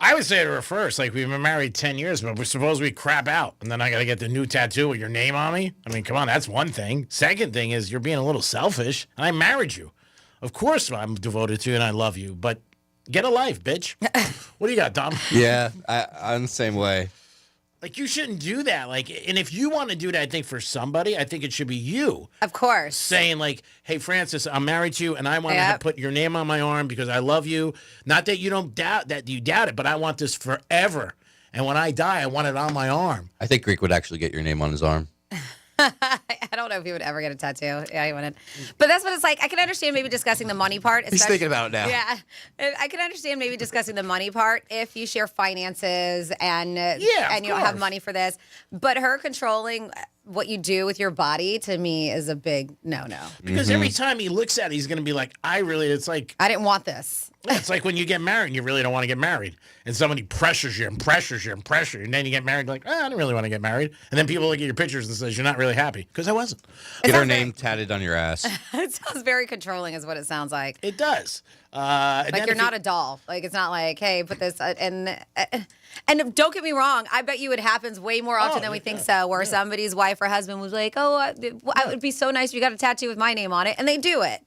I would say to her first, like, we've been married 10 years, but suppose we crap out, and then I got to get the new tattoo with your name on me? I mean, come on, that's one thing. Second thing is you're being a little selfish, and I married you. Of course I'm devoted to you, and I love you, but get a life, bitch. What do you got, Dom? Yeah, I'm the same way. Like, you shouldn't do that. Like, and if you want to do that, I think for somebody, I think it should be you. Of course. Saying like, hey, Francis, I'm married to you, and I want to put your name on my arm because I love you. Not that you don't doubt that you doubt it, but I want this forever. And when I die, I want it on my arm. I think Greek would actually get your name on his arm. I don't know if he would ever get a tattoo. Yeah, he wouldn't. But that's what it's like. I can understand maybe discussing the money part. He's thinking about it now. Yeah. I can understand maybe discussing the money part if you share finances and you don't have money for this. But her controlling what you do with your body, to me, is a big no-no. Because every time he looks at it, he's going to be like, it's like... I didn't want this. It's like when you get married and you really don't want to get married. And somebody pressures you and pressures you and pressures you. And then you get married like, I don't really want to get married. And then people look at your pictures and says, you're not really happy. Because I wasn't. Get her name tatted on your ass. It sounds very controlling is what it sounds like. It does. Like you're not a doll. Like it's not like, hey, put this and don't get me wrong. I bet you it happens way more often than we think so. Where somebody's wife or husband was like, it would be so nice if you got a tattoo with my name on it, and they do it.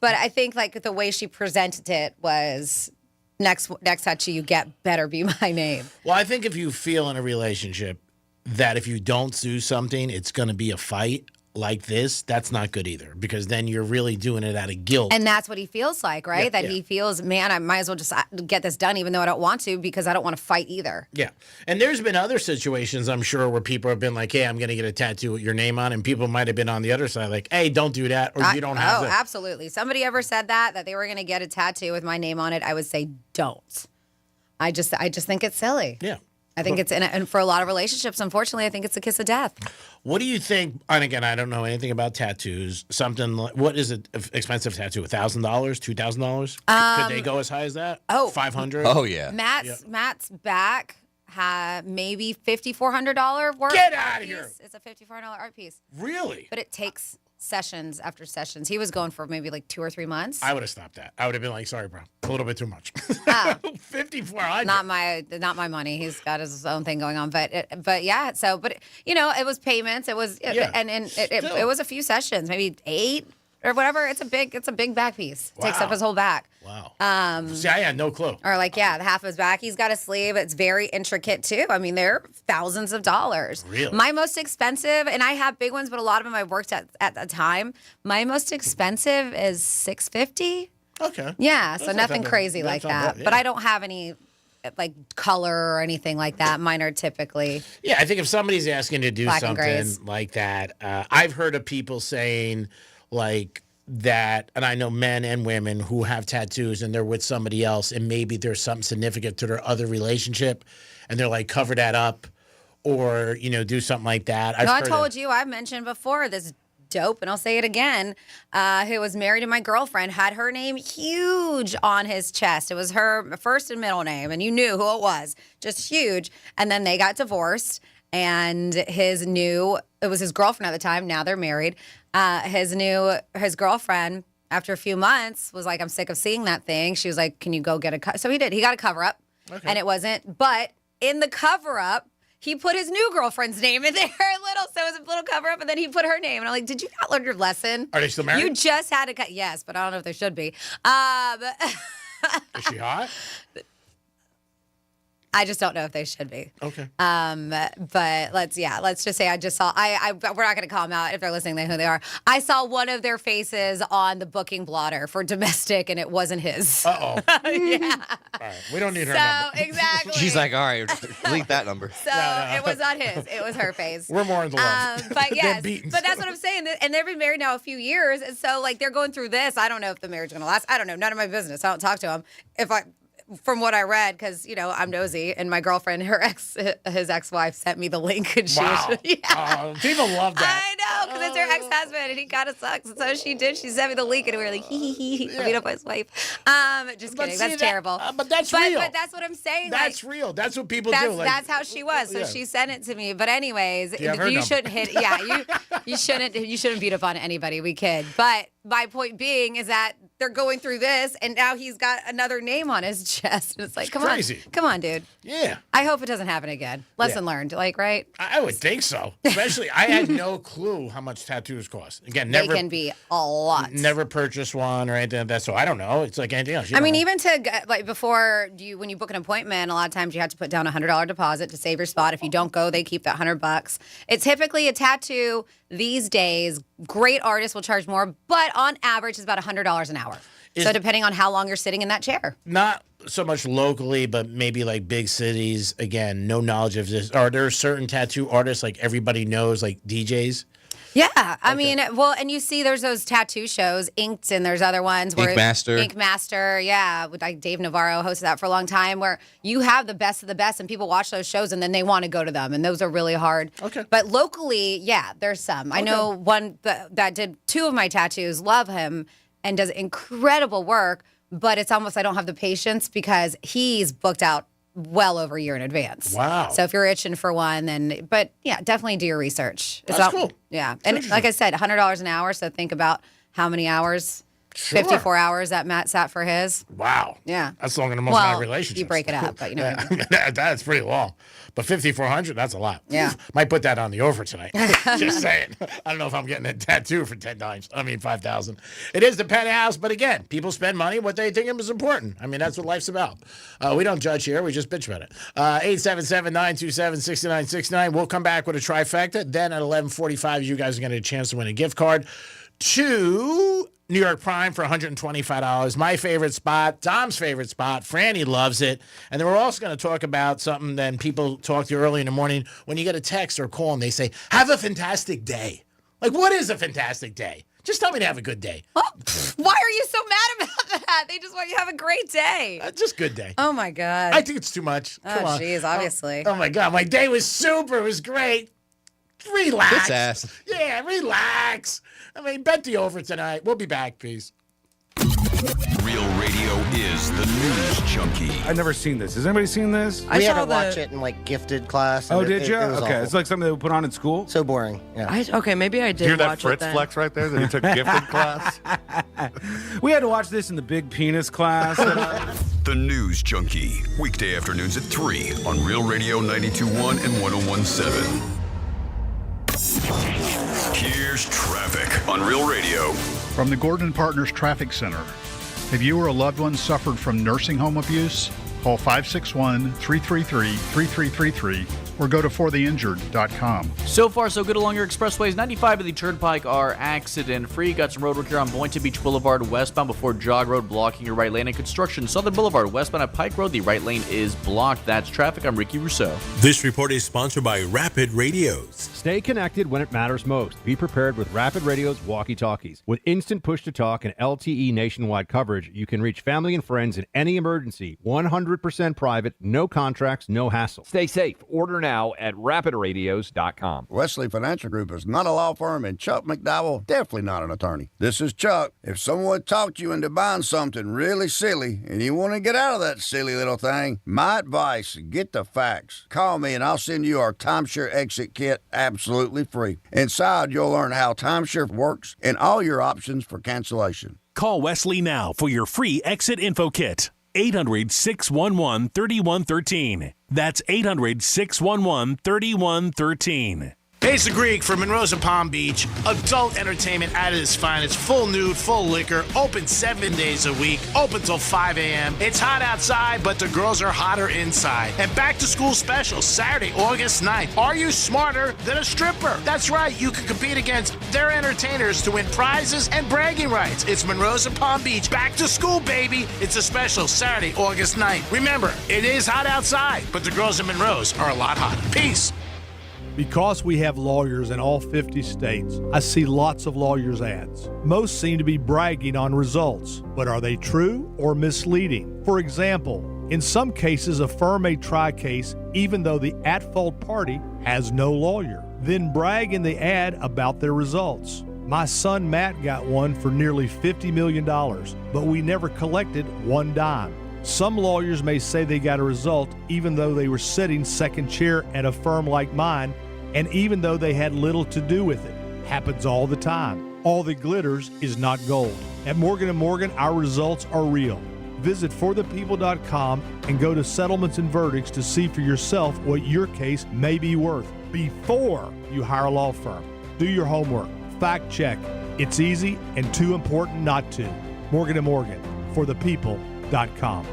But I think like the way she presented it was next tattoo you get better be my name. Well, I think if you feel in a relationship that if you don't do something, it's going to be a fight like this, that's not good either, because then you're really doing it out of guilt. And that's what he feels like, right? He feels, man, I might as well just get this done even though I don't want to, because I don't want to fight either. Yeah. And there's been other situations, I'm sure, where people have been like, hey, I'm going to get a tattoo with your name on, and people might have been on the other side like, hey, don't do that, or you don't have that. Oh, absolutely. Somebody ever said that they were going to get a tattoo with my name on it, I would say don't. I just think it's silly. Yeah. I think and for a lot of relationships, unfortunately, I think it's a kiss of death. What do you think? And again, I don't know anything about tattoos. Something like, what is an expensive tattoo? $1,000, $2,000? Could they go as high as that? Oh, $500. Oh yeah. Matt's back had maybe $5,400 worth. Get out of here! It's a $5,400 art piece. Really? But it takes sessions after sessions. He was going for maybe like 2 or 3 months. I would have stopped that. I would have been like, sorry, bro, a little bit too much. 5,400. Not my money. He's got his own thing going on. But yeah. So, but it was payments. It was it was a few sessions, maybe 8 or whatever. It's a big back piece. It takes up his whole back. Wow. See, I had no clue. Or like, the half of his back. He's got a sleeve. It's very intricate too. I mean, they're thousands of dollars. Really? My most expensive, and I have big ones, but a lot of them I worked at the time. My most expensive is $650. Okay. Yeah, so nothing crazy like that. But I don't have any like color or anything like that. Mine are typically Yeah, I think if somebody's asking to do something like that, I've heard of people saying like that, and I know men and women who have tattoos and they're with somebody else, and maybe there's something significant to their other relationship, and they're like, cover that up, or do something like that. I told you, I've mentioned before, this dope, and I'll say it again, who was married to my girlfriend, had her name huge on his chest. It was her first and middle name, and you knew who it was, just huge. And then they got divorced, and it was his girlfriend at the time. Now they're married. His girlfriend, after a few months, was like, I'm sick of seeing that thing. She was like, can you go get a so he did. He got a cover up, and it wasn't. But in the cover up, he put his new girlfriend's name in there so it was a little cover up, and then he put her name. And I'm like, did you not learn your lesson? Are they still married? You just had to cut. Yes, but I don't know if they should be. Is she hot? I just don't know if they should be. Okay. But let's just say I just saw, we're not going to call them out if they're listening, they know who they are. I saw one of their faces on the booking blotter for domestic, and it wasn't his. Uh-oh. Yeah. All right. We don't need her number. Exactly. She's like, all right, delete that number. So it was not his. It was her face. We're more in the love. But yes, but that's what I'm saying. And they've been married now a few years. And so like they're going through this. I don't know if the marriage is going to last. I don't know. None of my business. I don't talk to them. From what I read, because I'm nosy, and my girlfriend, his ex-wife, sent me the link, and she was, people love that. I know, because it's her ex-husband, and he kind of sucks. And so she did. She sent me the link, and we were like, he beat up his wife. Just kidding. That's terrible. But that's real. But that's what I'm saying. That's real. That's what people do. That's how she was. So she sent it to me. But anyways, you shouldn't hit. Yeah, you shouldn't beat up on anybody. We kid. But my point being is that they're going through this, and now he's got another name on his chest. And it's like, come on, dude. Yeah. I hope it doesn't happen again. Lesson learned, like, right? I would think so. Especially, I had no clue how much tattoos cost. Again, They can be a lot. Never purchased one or anything like that, so I don't know. It's like anything else. You I don't mean, know. even before when you book an appointment, a lot of times you have to put down a $100 deposit to save your spot. If you don't go, they keep that $100. It's typically a tattoo these days. Great artists will charge more, but on average, it's about $100 an hour. So depending on how long you're sitting in that chair. Not so much locally, but maybe like big cities. Again, no knowledge of this. Are there certain tattoo artists like everybody knows, like DJs? Yeah, I mean, well, and you see there's those tattoo shows, Inked, and there's other ones. Ink Master. Ink Master, yeah. Like Dave Navarro hosted that for a long time, where you have the best of the best, and people watch those shows, and then they want to go to them, and those are really hard. Okay. But locally, yeah, there's some. I know one that did 2 of my tattoos, love him, and does incredible work, but it's almost I don't have the patience because he's booked out well over a year in advance. Wow. So if you're itching for one, but yeah, definitely do your research. That's cool. Yeah. And like I said, $100 an hour. So think about how many hours, Sure. 54 hours that Matt sat for his. Wow. Yeah. That's longer than most of my Well, relationships. you break it up, but you know. Yeah, that's pretty long. But 5,400, that's a lot. Yeah. Might put that on the over tonight. Just saying. I don't know if I'm getting a tattoo for 10 times. I mean, 5,000. It is the Penthouse, but again, people spend money what they think is important. I mean, that's what life's about. We don't judge here. We just bitch about it. 877-927-6969. We'll come back with a trifecta. Then at 11:45, you guys are going to get a chance to win a gift card to New York Prime for $125. My favorite spot, Dom's favorite spot. Franny loves it. And then we're also going to talk about something that people talk to you early in the morning when you get a text or call and they say, have a fantastic day. Like, what is a fantastic day? Just tell me to have a good day. Oh, why are you so mad about that? They just want you to have a great day. Just good day. Oh, my God. I think it's too much. Come on. Jeez, obviously. Oh, my God. My day was super. It was great. Relax. Kiss ass. Yeah, relax. I mean, bet the over tonight. We'll be back. Peace. Real radio is the news junkie. I've never seen this. Has anybody seen this? We had to watch it in like gifted class. Oh, and did you? It was Okay, awful. it's like something they would put on in school. So boring. Yeah. Okay, maybe I did Hear that watch Fritz it then. flex right there that he took gifted class? We had to watch this in the big penis class. The News Junkie. Weekday afternoons at 3 on Real Radio 92.1 and 101.7. Here's traffic on Real Radio. From the Gordon Partners Traffic Center. Have you or a loved one suffered from nursing home abuse? Call 561-333-3333 or go to fortheinjured.com. So far, so good along your expressways. 95 of the Turnpike are accident-free. Got some roadwork here on Boynton Beach Boulevard westbound before Jog Road, blocking your right lane. And construction, Southern Boulevard westbound at Pike Road, the right lane is blocked. That's traffic. I'm Ricky Rousseau. This report is sponsored by Rapid Radios. Stay connected when it matters most. Be prepared with Rapid Radio's walkie-talkies. With instant push-to-talk and LTE nationwide coverage, you can reach family and friends in any emergency. 100% private, no contracts, no hassle. Stay safe. Order now at rapidradios.com. Wesley Financial Group is not a law firm, and Chuck McDowell definitely not an attorney. This is Chuck. If someone talked you into buying something really silly and you want to get out of that silly little thing, my advice, get the facts. Call me and I'll send you our timeshare exit kit absolutely free. Inside, you'll learn how timeshare works and all your options for cancellation. Call Wesley now for your free exit info kit. 800-611-3113. That's 800-611-3113. Ace of Greek from Monroe's Palm Beach. Adult entertainment at its finest. Full nude, full liquor. Open 7 days a week. Open till 5 a.m. It's hot outside, but the girls are hotter inside. And back to school special Saturday, August 9th. Are you smarter than a stripper? That's right. You can compete against their entertainers to win prizes and bragging rights. It's Monroe's and Palm Beach. Back to school, baby. It's a special Saturday, August 9th. Remember, it is hot outside, but the girls in Monroe's are a lot hotter. Peace. Because we have lawyers in all 50 states, I see lots of lawyers' ads. Most seem to be bragging on results, but are they true or misleading? For example, in some cases, a firm may try a case even though the at-fault party has no lawyer, then brag in the ad about their results. My son Matt got one for nearly $50 million, but we never collected one dime. Some lawyers may say they got a result even though they were sitting second chair at a firm like mine, and even though they had little to do with it. Happens all the time. All that glitters is not gold. At Morgan & Morgan, our results are real. Visit forthepeople.com and go to settlements and verdicts to see for yourself what your case may be worth before you hire a law firm. Do your homework. Fact check. It's easy and too important not to. Morgan & Morgan, forthepeople.com.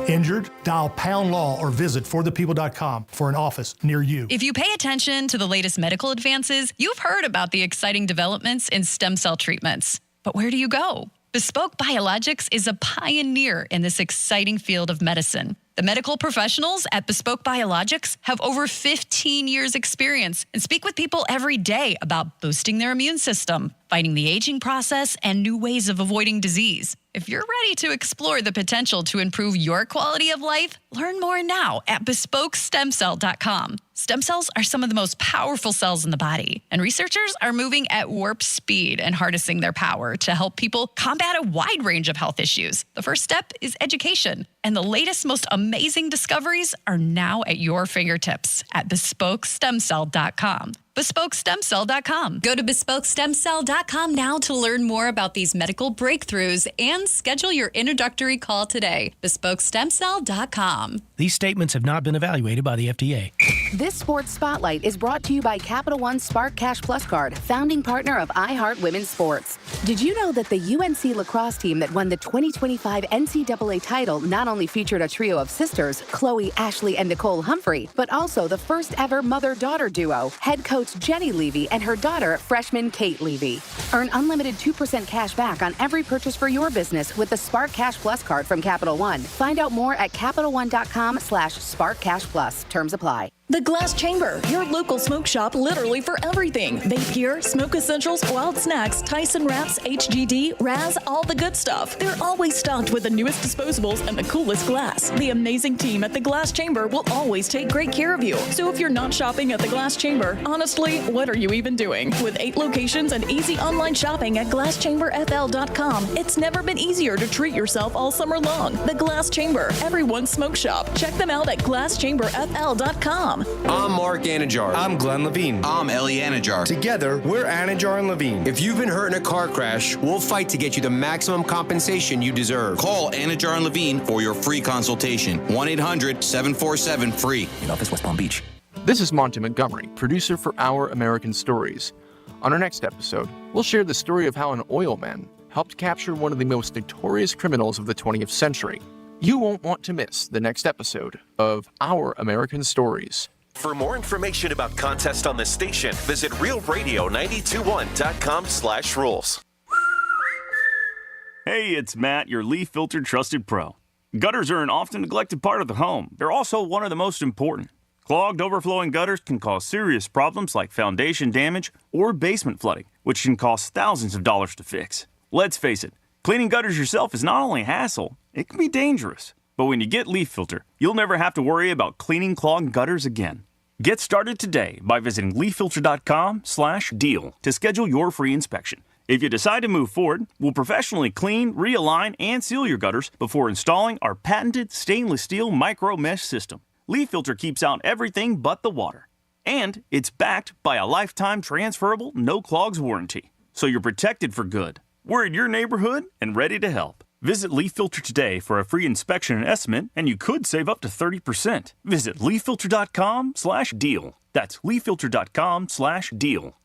Injured? Dial pound law or visit forthepeople.com for an office near you. If you pay attention to the latest medical advances, you've heard about the exciting developments in stem cell treatments. But where do you go? Bespoke Biologics is a pioneer in this exciting field of medicine. The medical professionals at Bespoke Biologics have over 15 years experience and speak with people every day about boosting their immune system, fighting the aging process, and new ways of avoiding disease. If you're ready to explore the potential to improve your quality of life, learn more now at bespokestemcell.com. Stem cells are some of the most powerful cells in the body, and researchers are moving at warp speed and harnessing their power to help people combat a wide range of health issues. The first step is education, and the latest, most amazing discoveries are now at your fingertips at bespokestemcell.com. BespokeStemCell.com. Go to BespokeStemCell.com now to learn more about these medical breakthroughs and schedule your introductory call today. BespokeStemCell.com. These statements have not been evaluated by the FDA. This Sports Spotlight is brought to you by Capital One Spark Cash Plus Card, founding partner of iHeart Women's Sports. Did you know that the UNC lacrosse team that won the 2025 NCAA title not only featured a trio of sisters, Chloe, Ashley, and Nicole Humphrey, but also the first ever mother-daughter duo, head coach Jenny Levy and her daughter, freshman Kate Levy. Earn unlimited 2% cash back on every purchase for your business with the Spark Cash Plus card from Capital One. Find out more at CapitalOne.com/SparkCashPlus. Terms apply. The Glass Chamber, your local smoke shop literally for everything. Vape gear, smoke essentials, wild snacks, Tyson wraps, HGD, Raz, all the good stuff. They're always stocked with the newest disposables and the coolest glass. The amazing team at the Glass Chamber will always take great care of you. So if you're not shopping at the Glass Chamber, honestly, what are you even doing? With 8 locations and easy online shopping at GlassChamberFL.com, it's never been easier to treat yourself all summer long. The Glass Chamber, everyone's smoke shop. Check them out at GlassChamberFL.com. I'm Mark Anajar. I'm Glenn Levine. I'm Ellie Anajar. Together, we're Anajar and Levine. If you've been hurt in a car crash, we'll fight to get you the maximum compensation you deserve. Call Anajar and Levine for your free consultation. 1-800-747-FREE. In office, West Palm Beach. This is Monty Montgomery, producer for Our American Stories. On our next episode, we'll share the story of how an oil man helped capture one of the most notorious criminals of the 20th century. You won't want to miss the next episode of Our American Stories. For more information about contests on this station, visit realradio921.com/rules. Hey, it's Matt, your leaf filter trusted pro. Gutters are an often neglected part of the home. They're also one of the most important. Clogged, overflowing gutters can cause serious problems like foundation damage or basement flooding, which can cost thousands of dollars to fix. Let's face it, cleaning gutters yourself is not only a hassle, it can be dangerous. But when you get Leaf Filter, you'll never have to worry about cleaning clogged gutters again. Get started today by visiting leaffilter.com/deal to schedule your free inspection. If you decide to move forward, we'll professionally clean, realign, and seal your gutters before installing our patented stainless steel micro mesh system. Leaf Filter keeps out everything but the water. And it's backed by a lifetime transferable no clogs warranty. So you're protected for good. We're in your neighborhood and ready to help. Visit Leaf Filter today for a free inspection and estimate, and you could save up to 30%. Visit leaffilter.com/deal. That's leaffilter.com/deal.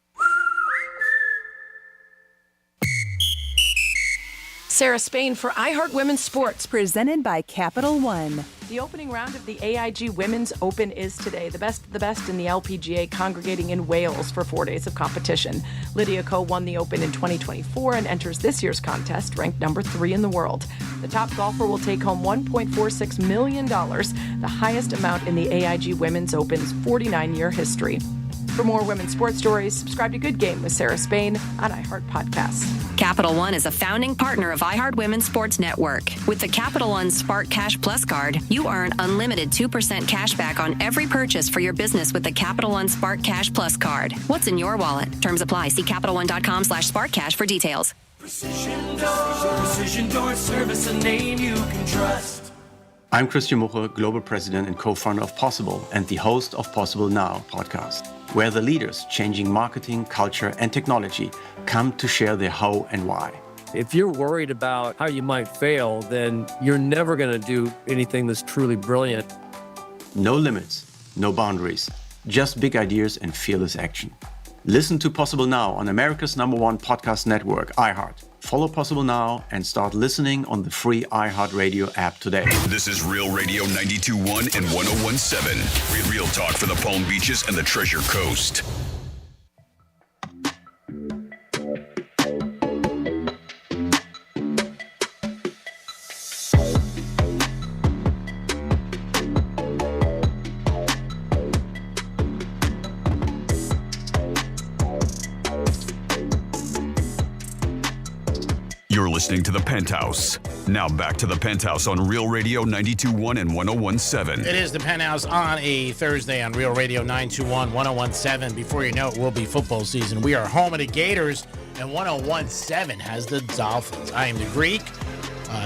Sarah Spain for iHeart Women's Sports, presented by Capital One. The opening round of the AIG Women's Open is today. The best of the best in the LPGA congregating in Wales for 4 days of competition. Lydia Ko won the Open in 2024 and enters this year's contest ranked number 3 in the world. The top golfer will take home $1.46 million, the highest amount in the AIG Women's Open's 49-year history. For more women's sports stories, subscribe to Good Game with Sarah Spain on iHeart Podcasts. Capital One is a founding partner of iHeart Women's Sports Network. With the Capital One Spark Cash Plus card, you earn unlimited 2% cash back on every purchase for your business with the Capital One Spark Cash Plus card. What's in your wallet? Terms apply. See CapitalOne.com/SparkCash for details. Precision Door Service, a name you can trust. I'm Christian Muche, Global President and co-founder of Possible and the host of Possible Now podcast, where the leaders changing marketing, culture, and technology come to share their how and why. If you're worried about how you might fail, then you're never going to do anything that's truly brilliant. No limits, no boundaries, just big ideas and fearless action. Listen to Possible Now on America's #1 podcast network, iHeart. Follow Possible Now and start listening on the free iHeartRadio app today. This is Real Radio 92.1 and 101.7. Real talk for the Palm Beaches and the Treasure Coast. You're listening to The Penthouse. Now back to The Penthouse on Real Radio 92.1 and 101.7. It is The Penthouse on a Thursday on Real Radio 921, 101.7. Before you know it, will be football season. We are home of the Gators, and 101.7 has the Dolphins. I am the Greek.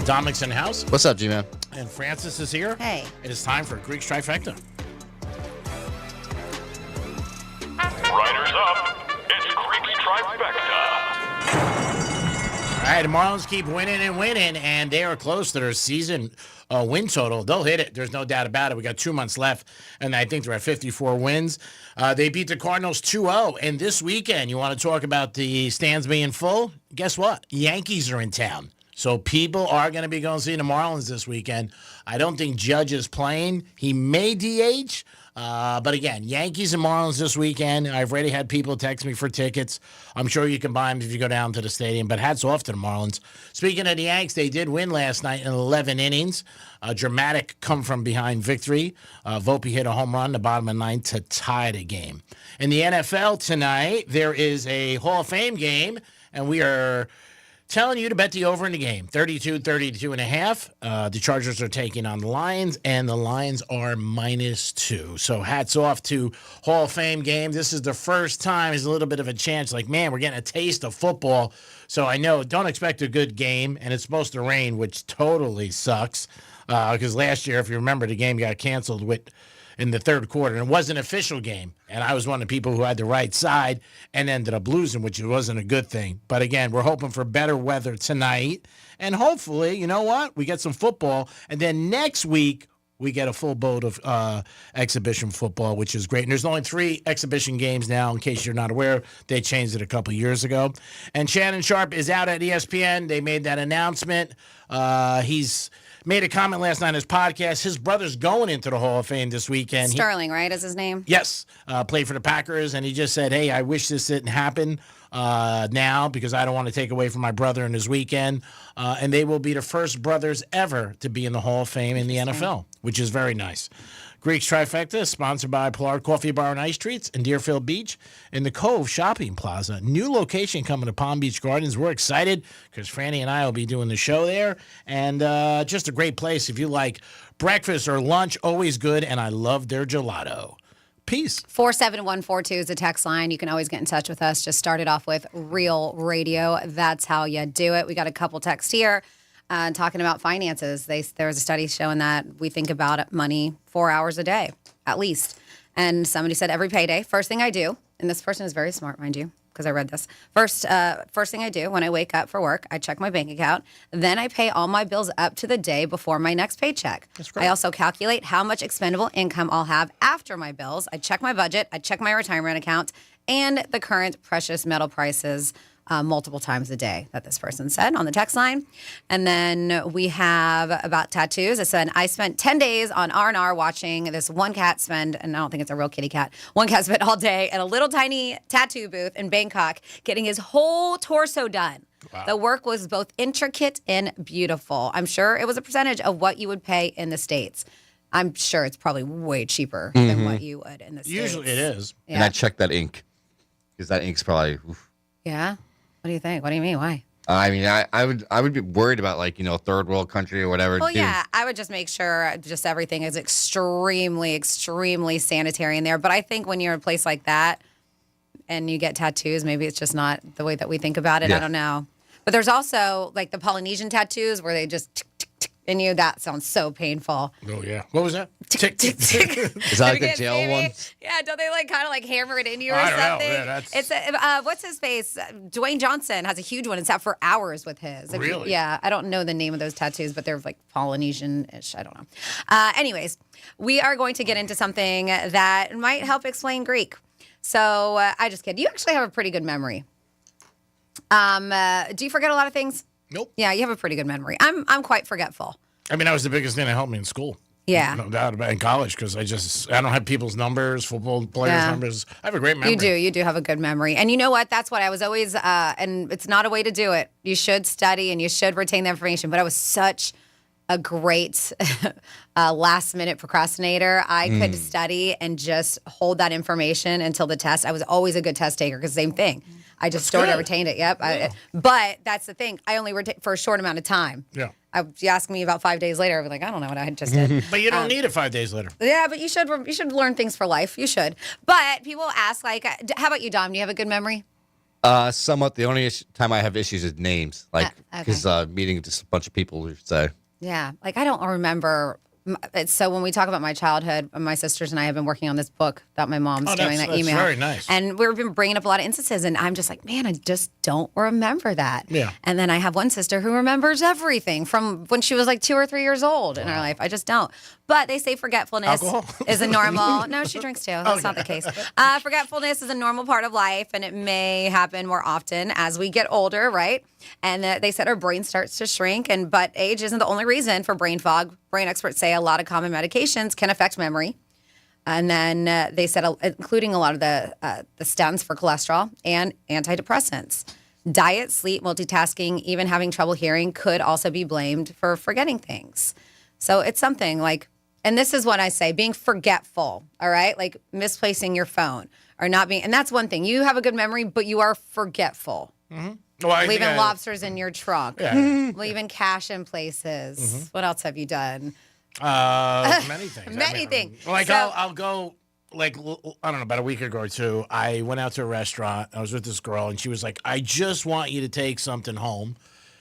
Dominic's in the house. What's up, G-Man? And Francis is here. Hey. It is time for Greek's Trifecta. Riders up. It's Greek's Trifecta. All right, the Marlins keep winning and winning, and they are close to their season win total. They'll hit it. There's no doubt about it. We got 2 months left, and I think they're at 54 wins. They beat the Cardinals 2-0, and this weekend, you want to talk about the stands being full? Guess what? Yankees are in town. So people are going to be going to see the Marlins this weekend. I don't think Judge is playing. He may DH. But again, Yankees and Marlins this weekend. I've already had people text me for tickets. I'm sure you can buy them if you go down to the stadium, but hats off to the Marlins. Speaking of the Yanks, they did win last night in 11 innings. A dramatic come-from-behind victory. Volpe hit a home run in the bottom of the ninth to tie the game. In the NFL tonight, there is a Hall of Fame game, and we are telling you to bet the over in the game. 32.5. The Chargers are taking on the Lions, and the Lions are -2. So hats off to Hall of Fame game. This is the first time. It's a little bit of a chance. Like, man, we're getting a taste of football. So I know, don't expect a good game, and it's supposed to rain, which totally sucks. Because last year, if you remember, the game got canceled in the third quarter. And it was an official game. And I was one of the people who had the right side and ended up losing, which wasn't a good thing. But again, we're hoping for better weather tonight. And hopefully, you know what? We get some football. And then next week, we get a full boat of exhibition football, which is great. And there's only 3 exhibition games now, in case you're not aware. They changed it a couple years ago. And Shannon Sharp is out at ESPN. They made that announcement. He's made a comment last night on his podcast. His brother's going into the Hall of Fame this weekend. Sterling, right, is his name? Yes. Played for the Packers, and he just said, hey, I wish this didn't happen now because I don't want to take away from my brother in his weekend. And they will be the first brothers ever to be in the Hall of Fame in the NFL, which is very nice. Greek's Trifecta is sponsored by Pollard Coffee Bar and Ice Treats in Deerfield Beach in the Cove Shopping Plaza. New location coming to Palm Beach Gardens. We're excited because Franny and I will be doing the show there. And just a great place if you like breakfast or lunch, always good. And I love their gelato. Peace. 47142 is a text line. You can always get in touch with us. Just start it off with Real Radio. That's how you do it. We got a couple texts here. Talking about finances. There was a study showing that we think about money 4 hours a day, at least. And somebody said every payday, first thing I do, and this person is very smart, mind you, because I read this. First thing I do when I wake up for work, I check my bank account. Then I pay all my bills up to the day before my next paycheck. That's great. I also calculate how much expendable income I'll have after my bills. I check my budget. I check my retirement account and the current precious metal prices multiple times a day, that this person said on the text line. And then we have about tattoos. It said, I spent 10 days on R&R watching this one cat spend, and I don't think it's a real kitty cat, one cat spent all day at a little tiny tattoo booth in Bangkok getting his whole torso done. Wow. The work was both intricate and beautiful. I'm sure it was a percentage of what you would pay in the States. I'm sure it's probably way cheaper than what you would in the States. Usually it is. Yeah. And I checked that ink because that ink's probably. Oof. Yeah. What do you think? What do you mean? Why? I mean, I would be worried about third world country or whatever. Well, yeah, I would just make sure just everything is extremely, extremely sanitary in there. But I think when you're in a place like that and you get tattoos, maybe it's just not the way that we think about it. Yeah. I don't know. But there's also like the Polynesian tattoos where they just in you. That sounds so painful. Oh, yeah. What was that? Tick, tick, tick. Is that like the jail one? Yeah, don't they kind of hammer it in you or I don't something? know. Yeah, It's what's his face? Dwayne Johnson has a huge one. It's out for hours with his. Really? Yeah, I don't know the name of those tattoos, but they're Polynesian-ish. I don't know. Anyways, we are going to get into something that might help explain Greek. So I just kid. You actually have a pretty good memory. Do you forget a lot of things? Nope. Yeah, you have a pretty good memory. I'm quite forgetful. I mean, that was the biggest thing that helped me in school. Yeah. No doubt about it, in college, because I don't have people's numbers, football players' numbers. I have a great memory. You do have a good memory. And you know what? That's what I was always, and it's not a way to do it. You should study and you should retain the information. But I was such a great last minute procrastinator. I could study and just hold that information until the test. I was always a good test taker because same thing. I just stored it, retained it. Yep. Yeah. But that's the thing. I only retained for a short amount of time. Yeah. You ask me about 5 days later, I'd be like, I don't know what I just did. But you don't need it 5 days later. Yeah, but you should learn things for life. You should. But people ask, how about you, Dom? Do you have a good memory? Somewhat. The only time I have issues is names, because meeting just a bunch of people who say. Yeah, I don't remember. So when we talk about my childhood, my sisters and I have been working on this book that my mom's doing, that email. Very nice. And we've been bringing up a lot of instances, and I'm just like, man, I just don't remember that. Yeah. And then I have one sister who remembers everything from when she was 2 or 3 years old in her life. I just don't. But they say forgetfulness is a normal. No, she drinks too. That's not the case. Forgetfulness is a normal part of life, and it may happen more often as we get older, right? And they said our brain starts to shrink, but age isn't the only reason for brain fog. Brain experts say a lot of common medications can affect memory. And then they said, including a lot of the statins for cholesterol and antidepressants. Diet, sleep, multitasking, even having trouble hearing could also be blamed for forgetting things. So it's something and this is what I say, being forgetful, all right? Misplacing your phone or not being, and that's one thing. You have a good memory, but you are forgetful. Mm-hmm. Well, leaving lobsters in your trunk. Yeah. Leaving cash in places. Mm-hmm. What else have you done? Many things. Many things. I'll go, I don't know, about a week ago or two, I went out to a restaurant. I was with this girl, and she was like, I just want you to take something home.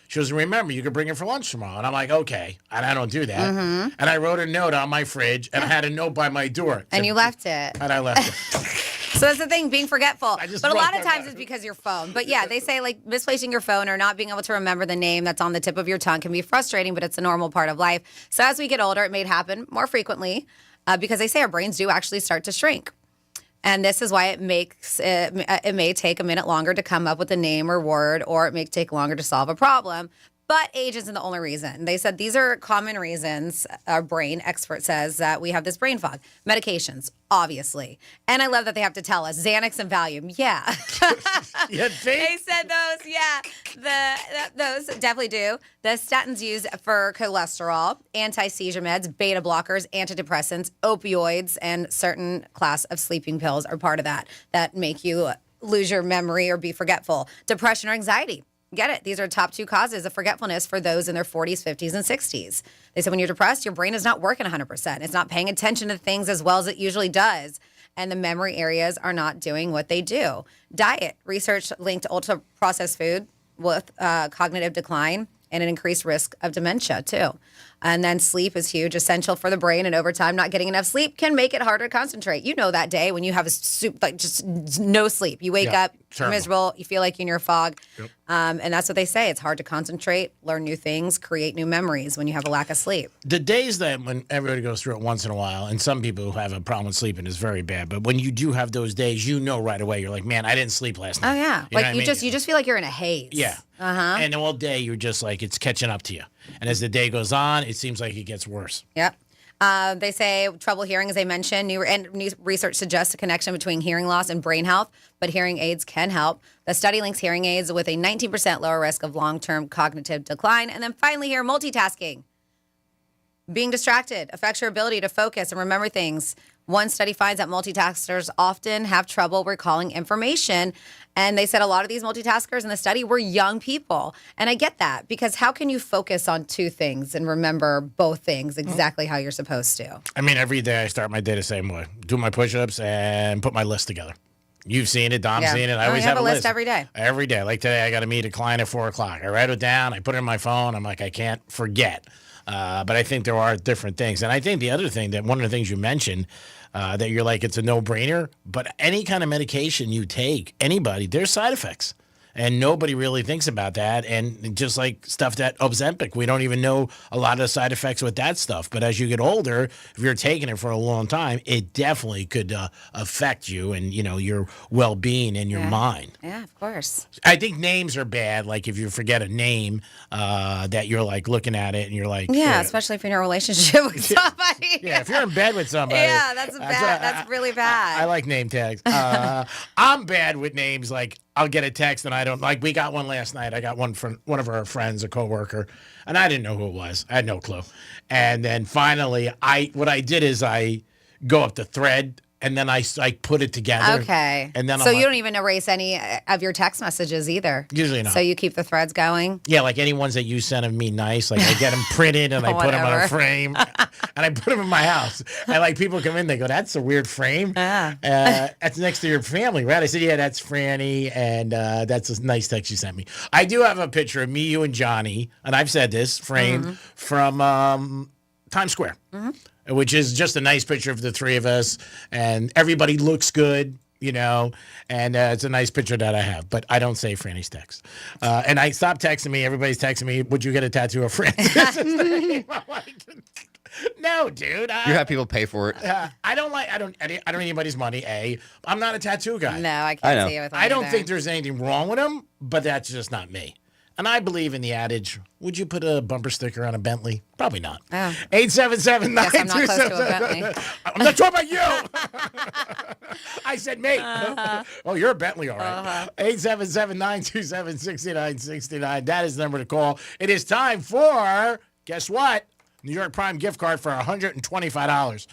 She goes, remember, you could bring it for lunch tomorrow. And I'm like, okay. And I don't do that. Mm-hmm. And I wrote a note on my fridge, and I had a note by my door. And you left it. And I left it. So that's the thing, being forgetful. But a lot of times it's because your phone. But yeah, they say misplacing your phone or not being able to remember the name that's on the tip of your tongue can be frustrating, but it's a normal part of life. So as we get older, it may happen more frequently because they say our brains do actually start to shrink. And this is why it may take a minute longer to come up with a name or word, or it may take longer to solve a problem. But age isn't the only reason. They said these are common reasons, our brain expert says, that we have this brain fog. Medications, obviously. And I love that they have to tell us. Xanax and Valium, yeah. They said those, yeah. Those definitely do. The statins used for cholesterol, anti-seizure meds, beta blockers, antidepressants, opioids, and certain class of sleeping pills are part of that make you lose your memory or be forgetful. Depression or anxiety. Get it? These are top 2 causes of forgetfulness for those in their 40s, 50s, and 60s. They said when you're depressed, your brain is not working 100%. It's not paying attention to things as well as it usually does. And the memory areas are not doing what they do. Diet. Research linked ultra-processed food with cognitive decline and an increased risk of dementia, too. And then sleep is huge, essential for the brain. And over time, not getting enough sleep can make it harder to concentrate. You know that day when you have just no sleep. You wake up miserable. You feel like you're in your fog. Yep. And that's what they say. It's hard to concentrate, learn new things, create new memories when you have a lack of sleep. The days that when everybody goes through it once in a while, and some people who have a problem with sleeping is very bad, but when you do have those days, you know right away, you're like, man, I didn't sleep last night. Oh, yeah. You just feel like you're in a haze. Yeah. Uh-huh. And all day, you're just it's catching up to you. And as the day goes on, it seems like it gets worse. Yep. They say trouble hearing, as I mentioned, new research suggests a connection between hearing loss and brain health, but hearing aids can help. The study links hearing aids with a 19% lower risk of long-term cognitive decline. And then finally here, multitasking. Being distracted affects your ability to focus and remember things. One study finds that multitaskers often have trouble recalling information. And they said a lot of these multitaskers in the study were young people. And I get that, because how can you focus on 2 things and remember both things exactly how you're supposed to? I mean, every day I start my day the same way. Do my push-ups and put my list together. You've seen it. Dom's seen it. I always have a list every day. Every day. Like today, I got to meet a client at 4 o'clock. I write it down. I put it in my phone. I'm like, I can't forget. But I think there are different things. And I think the other thing, that one of the things you mentioned, that you're like, it's a no-brainer, but any kind of medication you take, anybody, there's side effects. And nobody really thinks about that. And just like stuff that Ozempic, we don't even know a lot of the side effects with that stuff. But as you get older, if you're taking it for a long time, it definitely could affect you and, your well-being and your mind. Yeah, of course. I think names are bad. Like if you forget a name that you're like looking at it and you're like. Yeah, especially if you're in a relationship with somebody. Yeah, if you're in bed with somebody. Yeah, that's bad. That's really bad. I like name tags. I'm bad with names. Like I'll get a text and I don't like. We got one last night. I got one from one of our friends, a coworker, and I didn't know who it was. I had no clue. And then finally, what I did is I go up the thread. And then I put it together. Okay. And then so you don't even erase any of your text messages either. Usually not. So you keep the threads going. Yeah, like any ones that you sent of me nice. Like I get them printed and I put them on a frame. And I put them in my house. And like people come in, they go, "That's a weird frame. That's next to your family, right?" I said, "Yeah, that's Franny, and that's a nice text you sent me." I do have a picture of me, you, and Johnny, and I've said this, framed from Times Square. Which is just a nice picture of the three of us, and everybody looks good, and it's a nice picture that I have, but I don't say Franny's text. And I stopped texting me. Everybody's texting me, "Would you get a tattoo of Francis?" No, dude. You have people pay for it. I don't need anybody's money. I'm not a tattoo guy. No, I can't see it with I don't think there's anything wrong with them, but that's just not me. And I believe in the adage, would you put a bumper sticker on a Bentley? Probably not. 877 Guess I'm not close to a Bentley. I'm not talking about you. I said me. Oh, you're a Bentley, all right. 877-927-6969. That is the number to call. It is time for, guess what? New York Prime gift card for $125.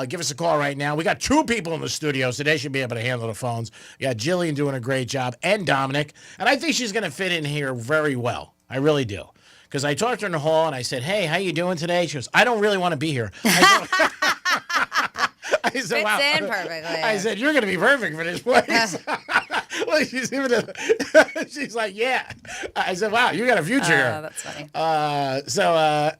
Give us a call right now. We got two people in the studio, so they should be able to handle the phones. We got Jillian doing a great job, and Dominic. And I think she's going to fit in here very well. I really do. Because I talked to her in the hall, and I said, "Hey, how you doing today?" She goes, "I don't really want to be here." I said, "Wow." Fits in perfectly. I said, "You're going to be perfect for this place." Well, she's like, "Yeah." I said, "Wow, you got a future here." That's funny. So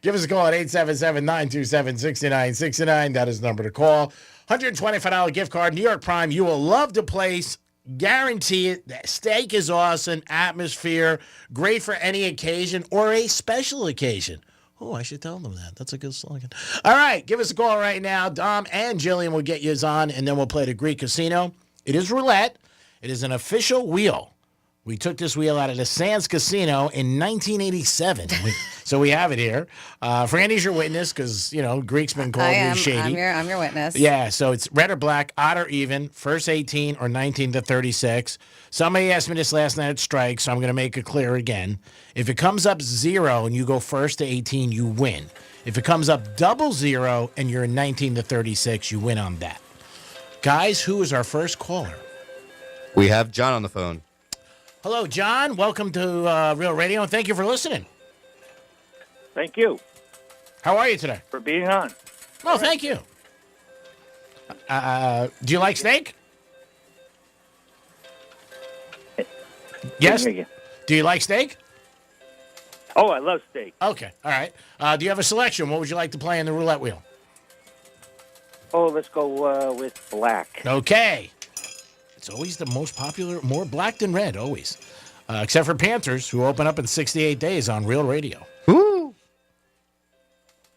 give us a call at 877-927-6969. That is the number to call. $125 gift card, New York Prime. You will love the place. Guarantee it. The steak is awesome. Atmosphere. Great for any occasion or a special occasion. Oh, I should tell them that. That's a good slogan. All right. Give us a call right now. Dom and Jillian will get you on, and then we'll play the Greek Casino. It is roulette. It is an official wheel. We took this wheel out of the Sands Casino in 1987. So we have it here. Franny's your witness because, Greek's been called really shady. I'm your witness. Yeah, so it's red or black, odd or even, first 18 or 19 to 36. Somebody asked me this last night at Strike, so I'm going to make it clear again. If it comes up 0 and you go first to 18, you win. If it comes up 00 and you're in 19 to 36, you win on that. Guys, who is our first caller? We have John on the phone. Hello, John. Welcome to Real Radio, and thank you for listening. Thank you. How are you today? For being on. Oh, thank you. Do you like steak? Yes? Do you like steak? Oh, I love steak. Okay, all right. Do you have a selection? What would you like to play in the roulette wheel? Oh, let's go with black. Okay. It's always the most popular, more black than red, always. Except for Panthers, who open up in 68 days on Real Radio. Woo!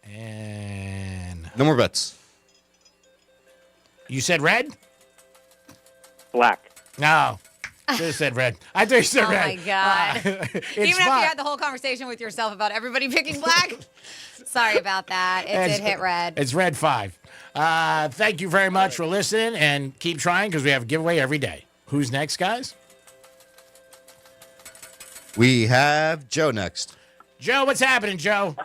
And... no more bets. You said red? Black. No. Should have said red. I thought you said red. Oh, my God. Even after you fine. had the whole conversation with yourself about everybody picking black. Sorry about that. It did hit red. It's red 5. Thank you very much for listening, and keep trying because we have a giveaway every day. Who's next, guys? We have Joe next. Joe, what's happening, Joe?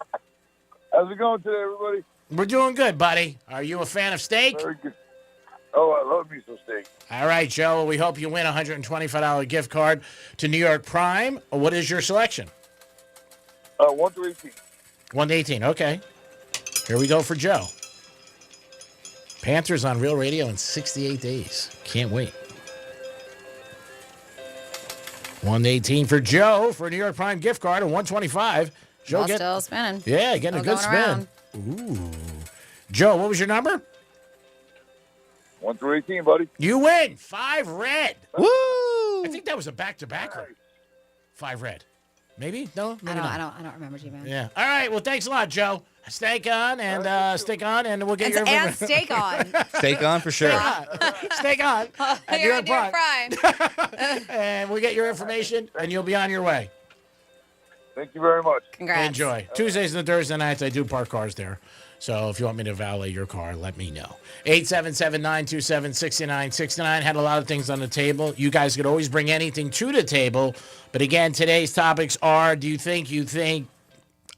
How's it going today, everybody? We're doing good, buddy. Are you a fan of steak? Very good. Oh, I love me some steak. All right, Joe. We hope you win a $125 gift card to New York Prime. What is your selection? 1 to 18. 1 to 18. Okay. Here we go for Joe. Panthers on Real Radio in 68 days. Can't wait. 1 to 18 for Joe for a New York Prime gift card, and 125 Joe still spinning. Yeah, getting a Still good going spin. Ooh. Joe, what was your number? 1 through 18, buddy. You win. 5 red. Woo! I think that was a back-to-back. 5 red. Maybe? No? Maybe not. I don't remember, G-Man. Yeah. All right. Well, thanks a lot, Joe. Stick on, and we'll get your And steak on. Steak on for sure. Steak on. And You're you're prime. And we'll get your information, and you'll be on your way. Thank you very much. Congrats. Enjoy. Tuesdays and Thursday nights, I do park cars there. So if you want me to valet your car, let me know. 877-927-6969. Had a lot of things on the table. You guys could always bring anything to the table. But again, today's topics are, do you think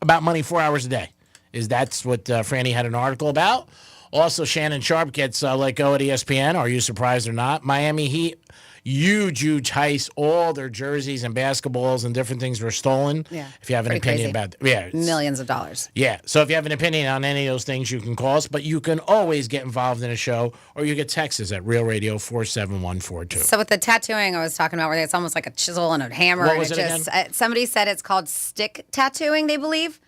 about money 4 hours a day? That's what Franny had an article about. Also, Shannon Sharp gets let go at ESPN. Are you surprised or not? Miami Heat, huge heist. All their jerseys and basketballs and different things were stolen. Yeah. If you have an Pretty opinion crazy. about it. Yeah. Millions of dollars. Yeah. So if you have an opinion on any of those things, you can call us. But you can always get involved in a show, or you get text us at Real Radio 47142. So with the tattooing I was talking about, where it's almost like a chisel and a hammer. What and was it just somebody said it's called stick tattooing, they believe.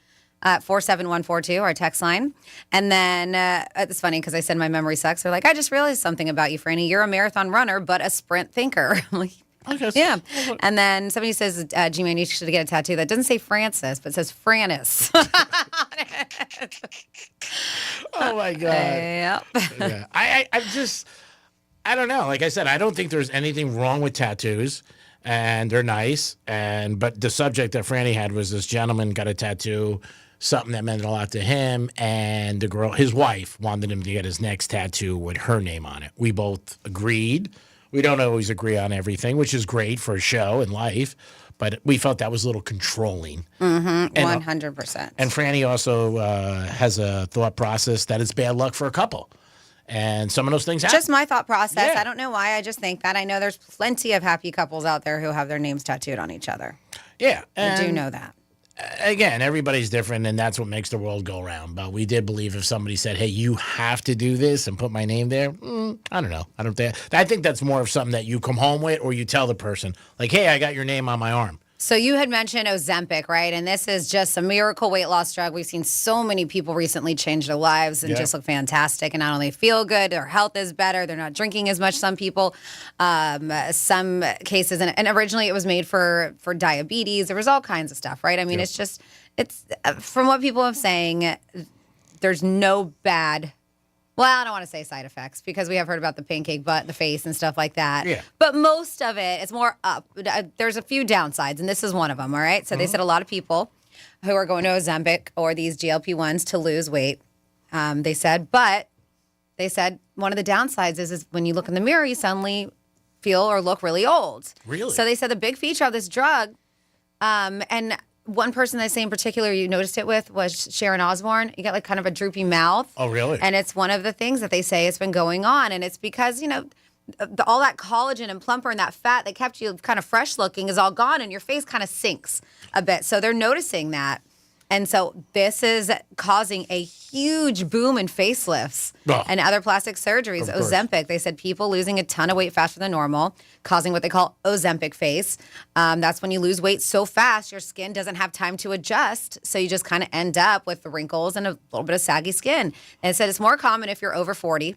47142, our text line. And then it's funny because I said my memory sucks. They're like, I just realized something about you, Franny. You're a marathon runner, but a sprint thinker. I'm like, yeah. And then somebody says, G-Man, you should get a tattoo that doesn't say Francis, but says Frannis. Oh, my God. Yep. Yeah. I don't know. Like I said, I don't think there's anything wrong with tattoos. And they're nice. But the subject that Franny had was this gentleman got a tattoo, something that meant a lot to him, and the girl, his wife, wanted him to get his next tattoo with her name on it. We both agreed. We don't always agree on everything, which is great for a show and life, but we felt that was a little controlling. 100%. And Franny also has a thought process that it's bad luck for a couple. And some of those things happen. Just my thought process. Yeah. I don't know why. I just think that. I know there's plenty of happy couples out there who have their names tattooed on each other. Yeah. I do know that. Again, everybody's different, and that's what makes the world go round. But we did believe if somebody said, hey, you have to do this and put my name there, I don't know. I think that's more of something that you come home with, or you tell the person, like, hey, I got your name on my arm. So you had mentioned Ozempic, right? And this is just a miracle weight loss drug. We've seen so many people recently change their lives and just look fantastic and not only feel good, their health is better, they're not drinking as much, some people, some cases. And originally it was made for diabetes. There was all kinds of stuff, right? I mean, it's from what people are saying, there's no bad. Well, I don't want to say side effects because we have heard about the pancake butt, the face, and stuff like that. Yeah. But most of it is more up. There's a few downsides, and this is one of them, all right? So they said a lot of people who are going to Ozempic or these GLP-1s to lose weight, they said one of the downsides is when you look in the mirror, you suddenly feel or look really old. Really? So they said the big feature of this drug, and one person they say in particular you noticed it with was Sharon Osbourne. You got like kind of a droopy mouth. Oh, really? And it's one of the things that they say has been going on. And it's because, all that collagen and plumper and that fat that kept you kind of fresh looking is all gone and your face kind of sinks a bit. So they're noticing that. And so this is causing a huge boom in facelifts and other plastic surgeries. Ozempic, they said people losing a ton of weight faster than normal, causing what they call Ozempic face. That's when you lose weight so fast, your skin doesn't have time to adjust. So you just kind of end up with the wrinkles and a little bit of saggy skin. And it said it's more common if you're over 40.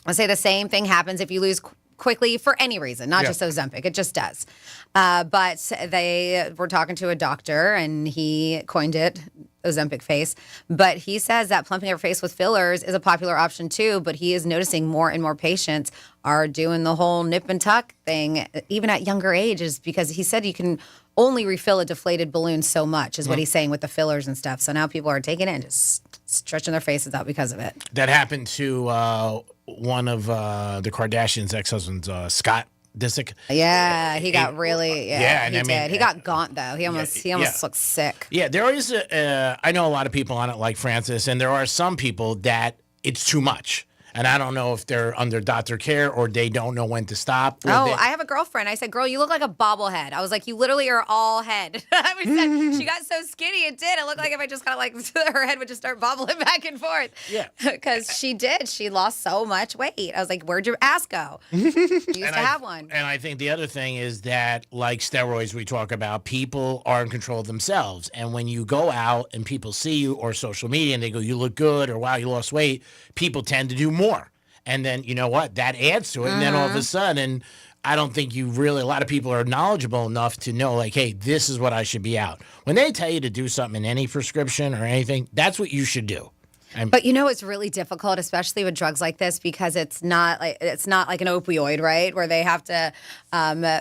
I say the same thing happens if you lose quickly for any reason, not just Ozempic. It just does. But they were talking to a doctor, and he coined it Ozempic face. But he says that plumping your face with fillers is a popular option too, but he is noticing more and more patients are doing the whole nip and tuck thing, even at younger ages, because he said you can only refill a deflated balloon so much, is what he's saying with the fillers and stuff. So now people are taking it and just stretching their faces out because of it. That happened to one of the Kardashians' ex-husbands, Scott Disick. Yeah, he got really. Yeah, and he I mean, did. He got gaunt though. He almost looked sick. Yeah, there is. I know a lot of people on it like Francis, and there are some people that it's too much. And I don't know if they're under doctor care or they don't know when to stop. I have a girlfriend. I said, girl, you look like a bobblehead. I was like, you literally are all head. I mean, she got so skinny, it did. It looked like if I just kind of like, her head would just start bobbling back and forth. Yeah. Because she did. She lost so much weight. I was like, where'd your ass go? You used to have one. And I think the other thing is that, like steroids we talk about, people are in control of themselves. And when you go out and people see you or social media and they go, you look good, or wow, you lost weight, people tend to do more. And then, you know what? That adds to it. And then all of a sudden, I don't think a lot of people are knowledgeable enough to know, like, hey, this is what I should be out. When they tell you to do something in any prescription or anything, that's what you should do. But it's really difficult, especially with drugs like this, because it's not like an opioid, right? Where they have to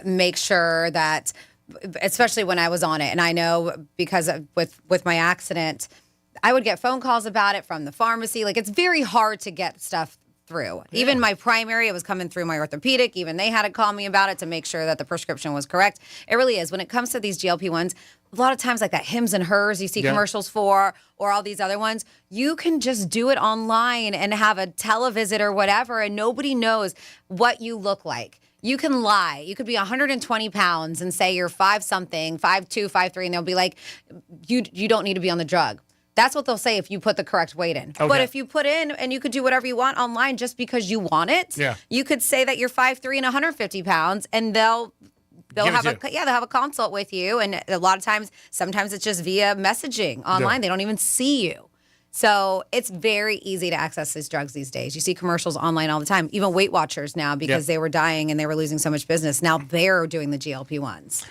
make sure that, especially when I was on it, and I know because with my accident, I would get phone calls about it from the pharmacy. Like, it's very hard to get stuff through. Yeah. Even my primary, it was coming through my orthopedic. Even they had to call me about it to make sure that the prescription was correct. It really is. When it comes to these GLP-1s, a lot of times like that Hims and Hers you see commercials for, or all these other ones, you can just do it online and have a televisit or whatever, and nobody knows what you look like. You can lie. You could be 120 pounds and say you're 5'something, 5'2", 5'3", and they'll be like, you don't need to be on the drug. That's what they'll say if you put the correct weight in. Okay. But if you put in, and you could do whatever you want online just because you want it, you could say that you're 5'3" and 150 pounds, and they'll have a consult with you. And a lot of times, sometimes it's just via messaging online. Yeah. They don't even see you. So it's very easy to access these drugs these days. You see commercials online all the time. Even Weight Watchers now, because they were dying and they were losing so much business. Now they're doing the GLP-1s.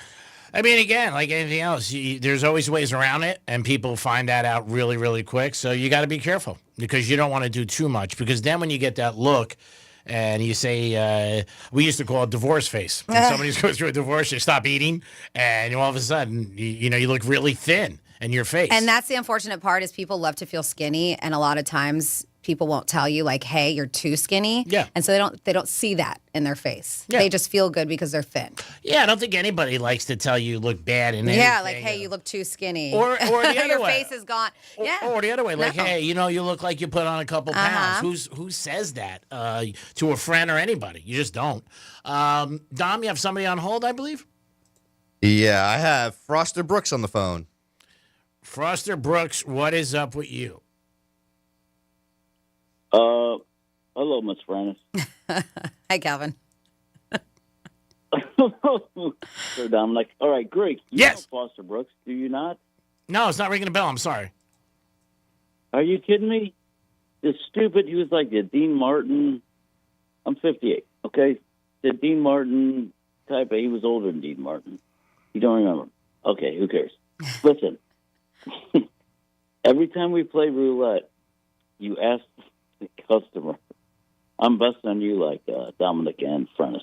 I mean, again, like anything else, there's always ways around it, and people find that out really, really quick. So you got to be careful because you don't want to do too much, because then when you get that look and you say, we used to call it divorce face. When somebody's going through a divorce, you stop eating, and all of a sudden, you look really thin in your face. And that's the unfortunate part is people love to feel skinny, and a lot of times people won't tell you, like, hey, you're too skinny. Yeah. And so they don't see that in their face. Yeah. They just feel good because they're thin. Yeah, I don't think anybody likes to tell you look bad in anything. Yeah, like, hey, you look too skinny. Or the other your way. face is gone. Or the other way, like, hey, you look like you put on a couple pounds. Who says that to a friend or anybody? You just don't. Dom, you have somebody on hold, I believe? Yeah, I have Froster Brooks on the phone. Froster Brooks, what is up with you? Hello, Miss Francis. Hi, Calvin. So Dominic. All right, Greg. You know Foster Brooks, do you not? No, it's not ringing a bell. I'm sorry. Are you kidding me? This stupid, he was like the Dean Martin. I'm 58, okay? The Dean Martin type of, he was older than Dean Martin. You don't remember. Okay, who cares? Listen, every time we play roulette, you ask the customer, I'm busting on you like Dominic and Frennis.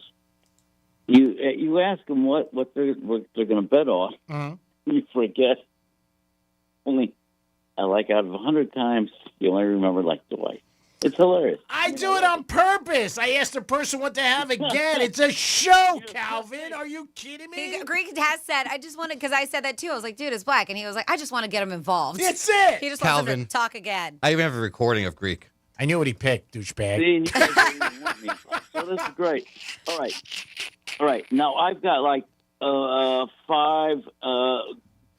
You ask them what they're going to bet on. Mm-hmm. You forget. Only, out of 100 times, you only remember like twice. It's hilarious. I do it on purpose. I ask the person what they have again. It's a show, Calvin. Are you kidding me? Greek has said, I just want to, because I said that too. I was like, dude, it's black. And he was like, I just want to get him involved. That's it. He just wants him to talk again. I even have a recording of Greek. I knew what he picked, douchebag. See, you guys don't even want me. So this is great. All right. Now I've got like 5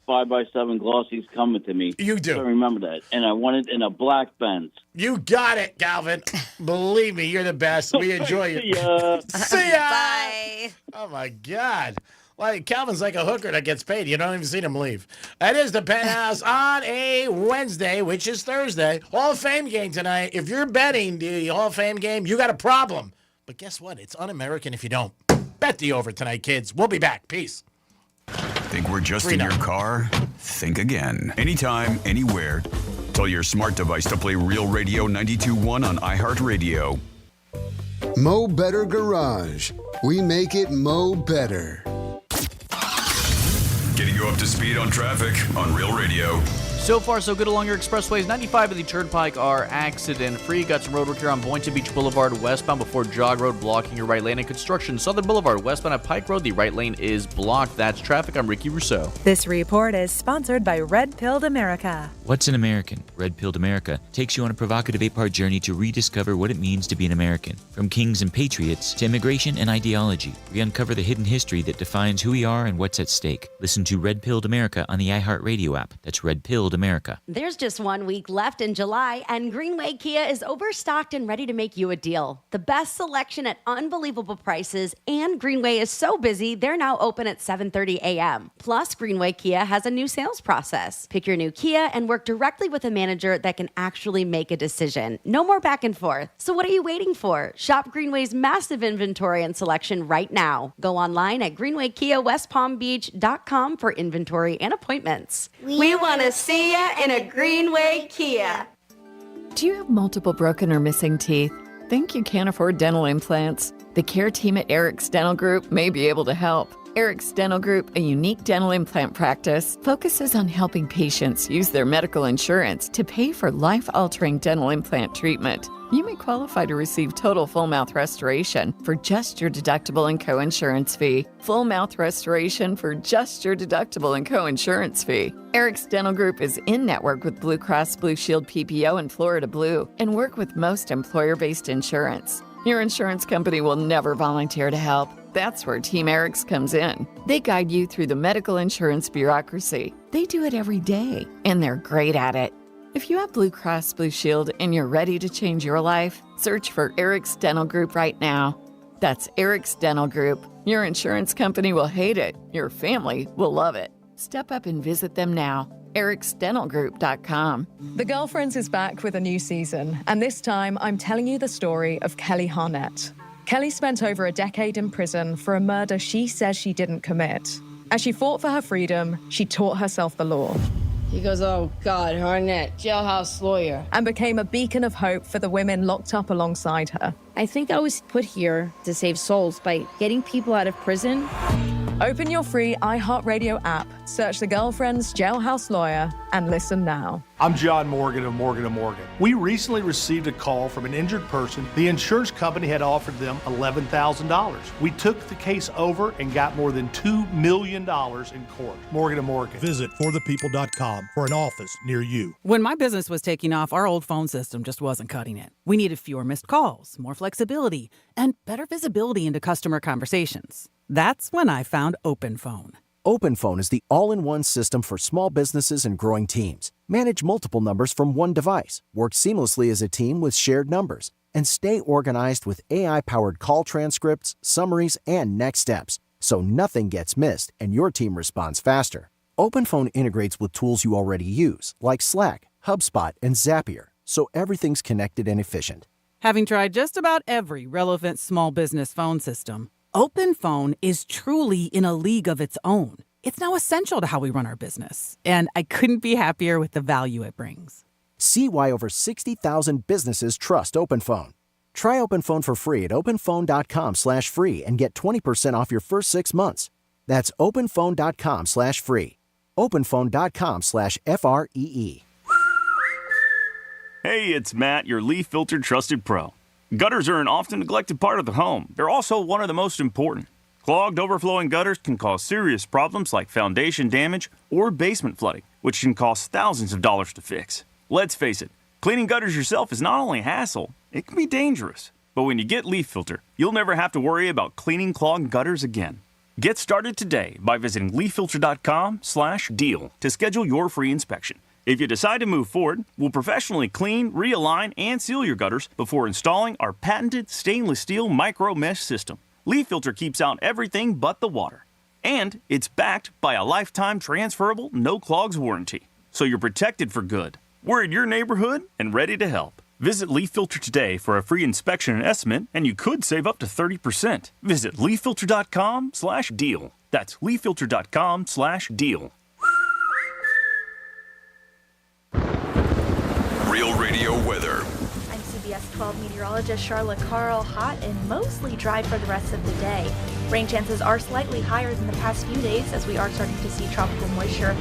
5x7 glossies coming to me. You do. I remember that. And I want it in a black Benz. You got it, Calvin. Believe me, you're the best. We enjoy you. See ya. See ya. Bye. Oh, my God. Like, Calvin's like a hooker that gets paid. You don't even see him leave. That is the Penthouse on a Wednesday, which is Thursday. Hall of Fame game tonight. If you're betting the Hall of Fame game, you got a problem. But guess what? It's un-American if you don't. Bet the over tonight, kids. We'll be back. Peace. Think we're just in your car? Think again. Anytime, anywhere. Tell your smart device to play Real Radio 92.1 on iHeartRadio. Mo Better Garage. We make it Mo Better. Getting you up to speed on traffic on Real Radio. So far, so good along your expressways. 95 of the Turnpike are accident-free. Got some road work here on Boynton Beach Boulevard westbound before Jog Road, blocking your right lane. And construction, Southern Boulevard westbound at Pike Road, the right lane is blocked. That's traffic. I'm Ricky Rousseau. This report is sponsored by Red Pilled America. What's an American? Red Pilled America takes you on a provocative 8-part journey to rediscover what it means to be an American. From kings and patriots to immigration and ideology, we uncover the hidden history that defines who we are and what's at stake. Listen to Red Pilled America on the iHeartRadio app. That's Red Pilled America. There's just 1 week left in July, and Greenway Kia is overstocked and ready to make you a deal. The best selection at unbelievable prices, and Greenway is so busy, they're now open at 7:30 a.m. Plus, Greenway Kia has a new sales process. Pick your new Kia and work directly with a manager that can actually make a decision. No more back and forth. So what are you waiting for? Shop Greenway's massive inventory and selection right now. Go online at greenwaykiawestpalmbeach.com for inventory and appointments. We want to see you in a Greenway Kia. Do you have multiple broken or missing teeth? Think you can't afford dental implants? The care team at Eric's Dental Group may be able to help. Eric's Dental Group, a unique dental implant practice, focuses on helping patients use their medical insurance to pay for life-altering dental implant treatment. You may qualify to receive total full mouth restoration for just your deductible and co-insurance fee. Full mouth restoration for just your deductible and co-insurance fee. Eric's Dental Group is in network with Blue Cross Blue Shield PPO and Florida Blue and work with most employer-based insurance. Your insurance company will never volunteer to help. That's where Team Eric's comes in. They guide you through the medical insurance bureaucracy. They do it every day, and they're great at it. If you have Blue Cross Blue Shield and you're ready to change your life, search for Eric's Dental Group right now. That's Eric's Dental Group. Your insurance company will hate it. Your family will love it. Step up and visit them now. ericsdentalgroup.com. The Girlfriends is back with a new season, and this time I'm telling you the story of Kelly Harnett. Kelly spent over a decade in prison for a murder she says she didn't commit. As she fought for her freedom, she taught herself the law. He goes, oh, God, Harnett, jailhouse lawyer. And became a beacon of hope for the women locked up alongside her. I think I was put here to save souls by getting people out of prison. Open your free iHeartRadio app, search The Girlfriends Jailhouse Lawyer, and listen now. I'm John Morgan of Morgan & Morgan. We recently received a call from an injured person. The insurance company had offered them $11,000. We took the case over and got more than $2 million in court. Morgan & Morgan. Visit forthepeople.com for an office near you. When my business was taking off, our old phone system just wasn't cutting it. We needed fewer missed calls, more flexibility, and better visibility into customer conversations. That's when I found OpenPhone. OpenPhone is the all-in-one system for small businesses and growing teams. Manage multiple numbers from one device, work seamlessly as a team with shared numbers, and stay organized with AI-powered call transcripts, summaries, and next steps, so nothing gets missed and your team responds faster. OpenPhone integrates with tools you already use, like Slack, HubSpot, and Zapier, so everything's connected and efficient. Having tried just about every relevant small business phone system, OpenPhone is truly in a league of its own. It's now essential to how we run our business, and I couldn't be happier with the value it brings. See why over 60,000 businesses trust OpenPhone. Try OpenPhone for free at openphone.com/free and get 20% off your first 6 months. That's openphone.com/free. openphone.com/FREE. Hey, it's Matt, your leaf filter trusted pro. Gutters are an often neglected part of the home. They're also one of the most important. Clogged, overflowing gutters can cause serious problems like foundation damage or basement flooding, which can cost thousands of dollars to fix. Let's face it, cleaning gutters yourself is not only a hassle, it can be dangerous. But when you get Leaf Filter, you'll never have to worry about cleaning clogged gutters again. Get started today by visiting leaffilter.com/deal to schedule your free inspection. If you decide to move forward, we'll professionally clean, realign, and seal your gutters before installing our patented stainless steel micro mesh system. Leaf Filter keeps out everything but the water. And it's backed by a lifetime transferable no clogs warranty. So you're protected for good. We're in your neighborhood and ready to help. Visit Leaf Filter today for a free inspection and estimate, and you could save up to 30%. Visit leaffilter.com/deal. That's leaffilter.com/deal. Real Radio weather. I'm CBS 12 meteorologist Charlotte Carl. Hot and mostly dry for the rest of the day. Rain chances are slightly higher than the past few days as we are starting to see tropical moisture.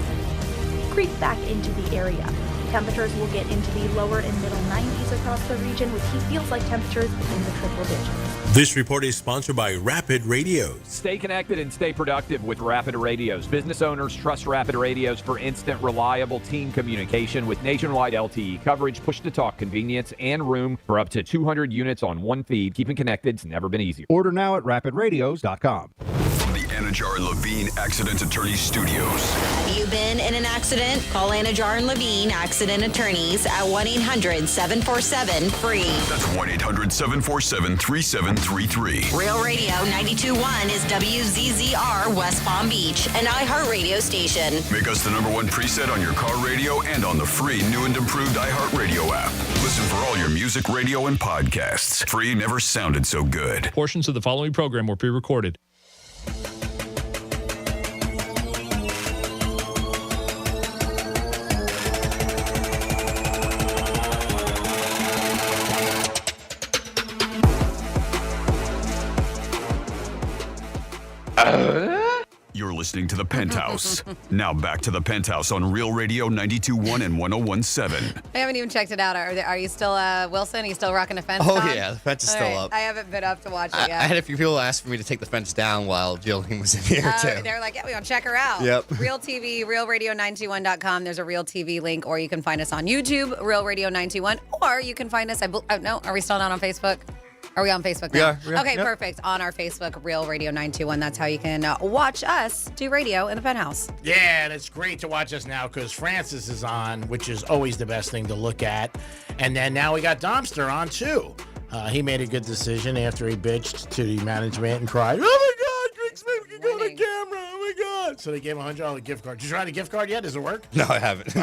creep back into the area. Temperatures will get into the lower and middle 90s across the region with heat feels like temperatures in the triple digits. This report is sponsored by Rapid Radios. Stay connected and stay productive with Rapid Radios. Business owners trust Rapid Radios for instant, reliable team communication with nationwide LTE coverage, push-to-talk convenience, and room for up to 200 units on one feed. Keeping connected's never been easier. Order now at rapidradios.com. From the Anajar and Levine Accident Attorney Studios. Have you been in an accident? Call Anajar and Levine Accident Attorneys at 1-800-747-FREE. That's 1-800-747-3733. Real Radio 92.1 is WZZR West Palm Beach, an iHeartRadio station. Make us the #1 preset on your car radio and on the free new and improved iHeartRadio app. Listen for all your music, radio, and podcasts. Free never sounded so good. Portions of the following program were pre-recorded. You're listening to The Penthouse. Now back to The Penthouse on Real Radio 92.1 and 101.7. I haven't even checked it out. Are you still, Wilson? Are you still rocking the fence? Oh, Tom? yeah, the fence is All still right. up. I haven't been up to watch it I yet. had a few people ask for me to take the fence down while Jillian was in here, too. They're like, yeah, we're going to check her out. Yep. Real TV, realradio921.com. There's a Real TV link, or you can find us on YouTube, Real Radio 921, or you can find us, no, are we still not on Facebook? Are we on Facebook now? We are. Okay, Yep. Perfect. On our Facebook, Real Radio 921. That's how you can watch us do radio in the Penthouse. Yeah, and it's great to watch us now because Francis is on, which is always the best thing to look at. And then now we got Domster on, too. He made a good decision after he bitched to the management and cried, "Oh, my God, Greg Smith can go to camera. Oh, my God." So they gave him a $100 gift card. Did you try the gift card yet? Does it work? No, I haven't.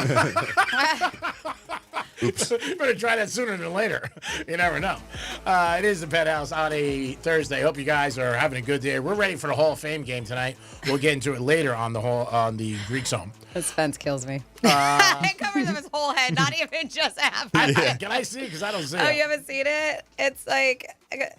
Oops. You better try that sooner than later. You never know. It is the Penthouse on a Thursday. Hope you guys are having a good day. We're ready for the Hall of Fame game tonight. We'll get into it later on the Greek Zone. This fence kills me. It covers up his whole head, not even just half. Can I see? Because I don't see it. Oh, you haven't seen it? It's like,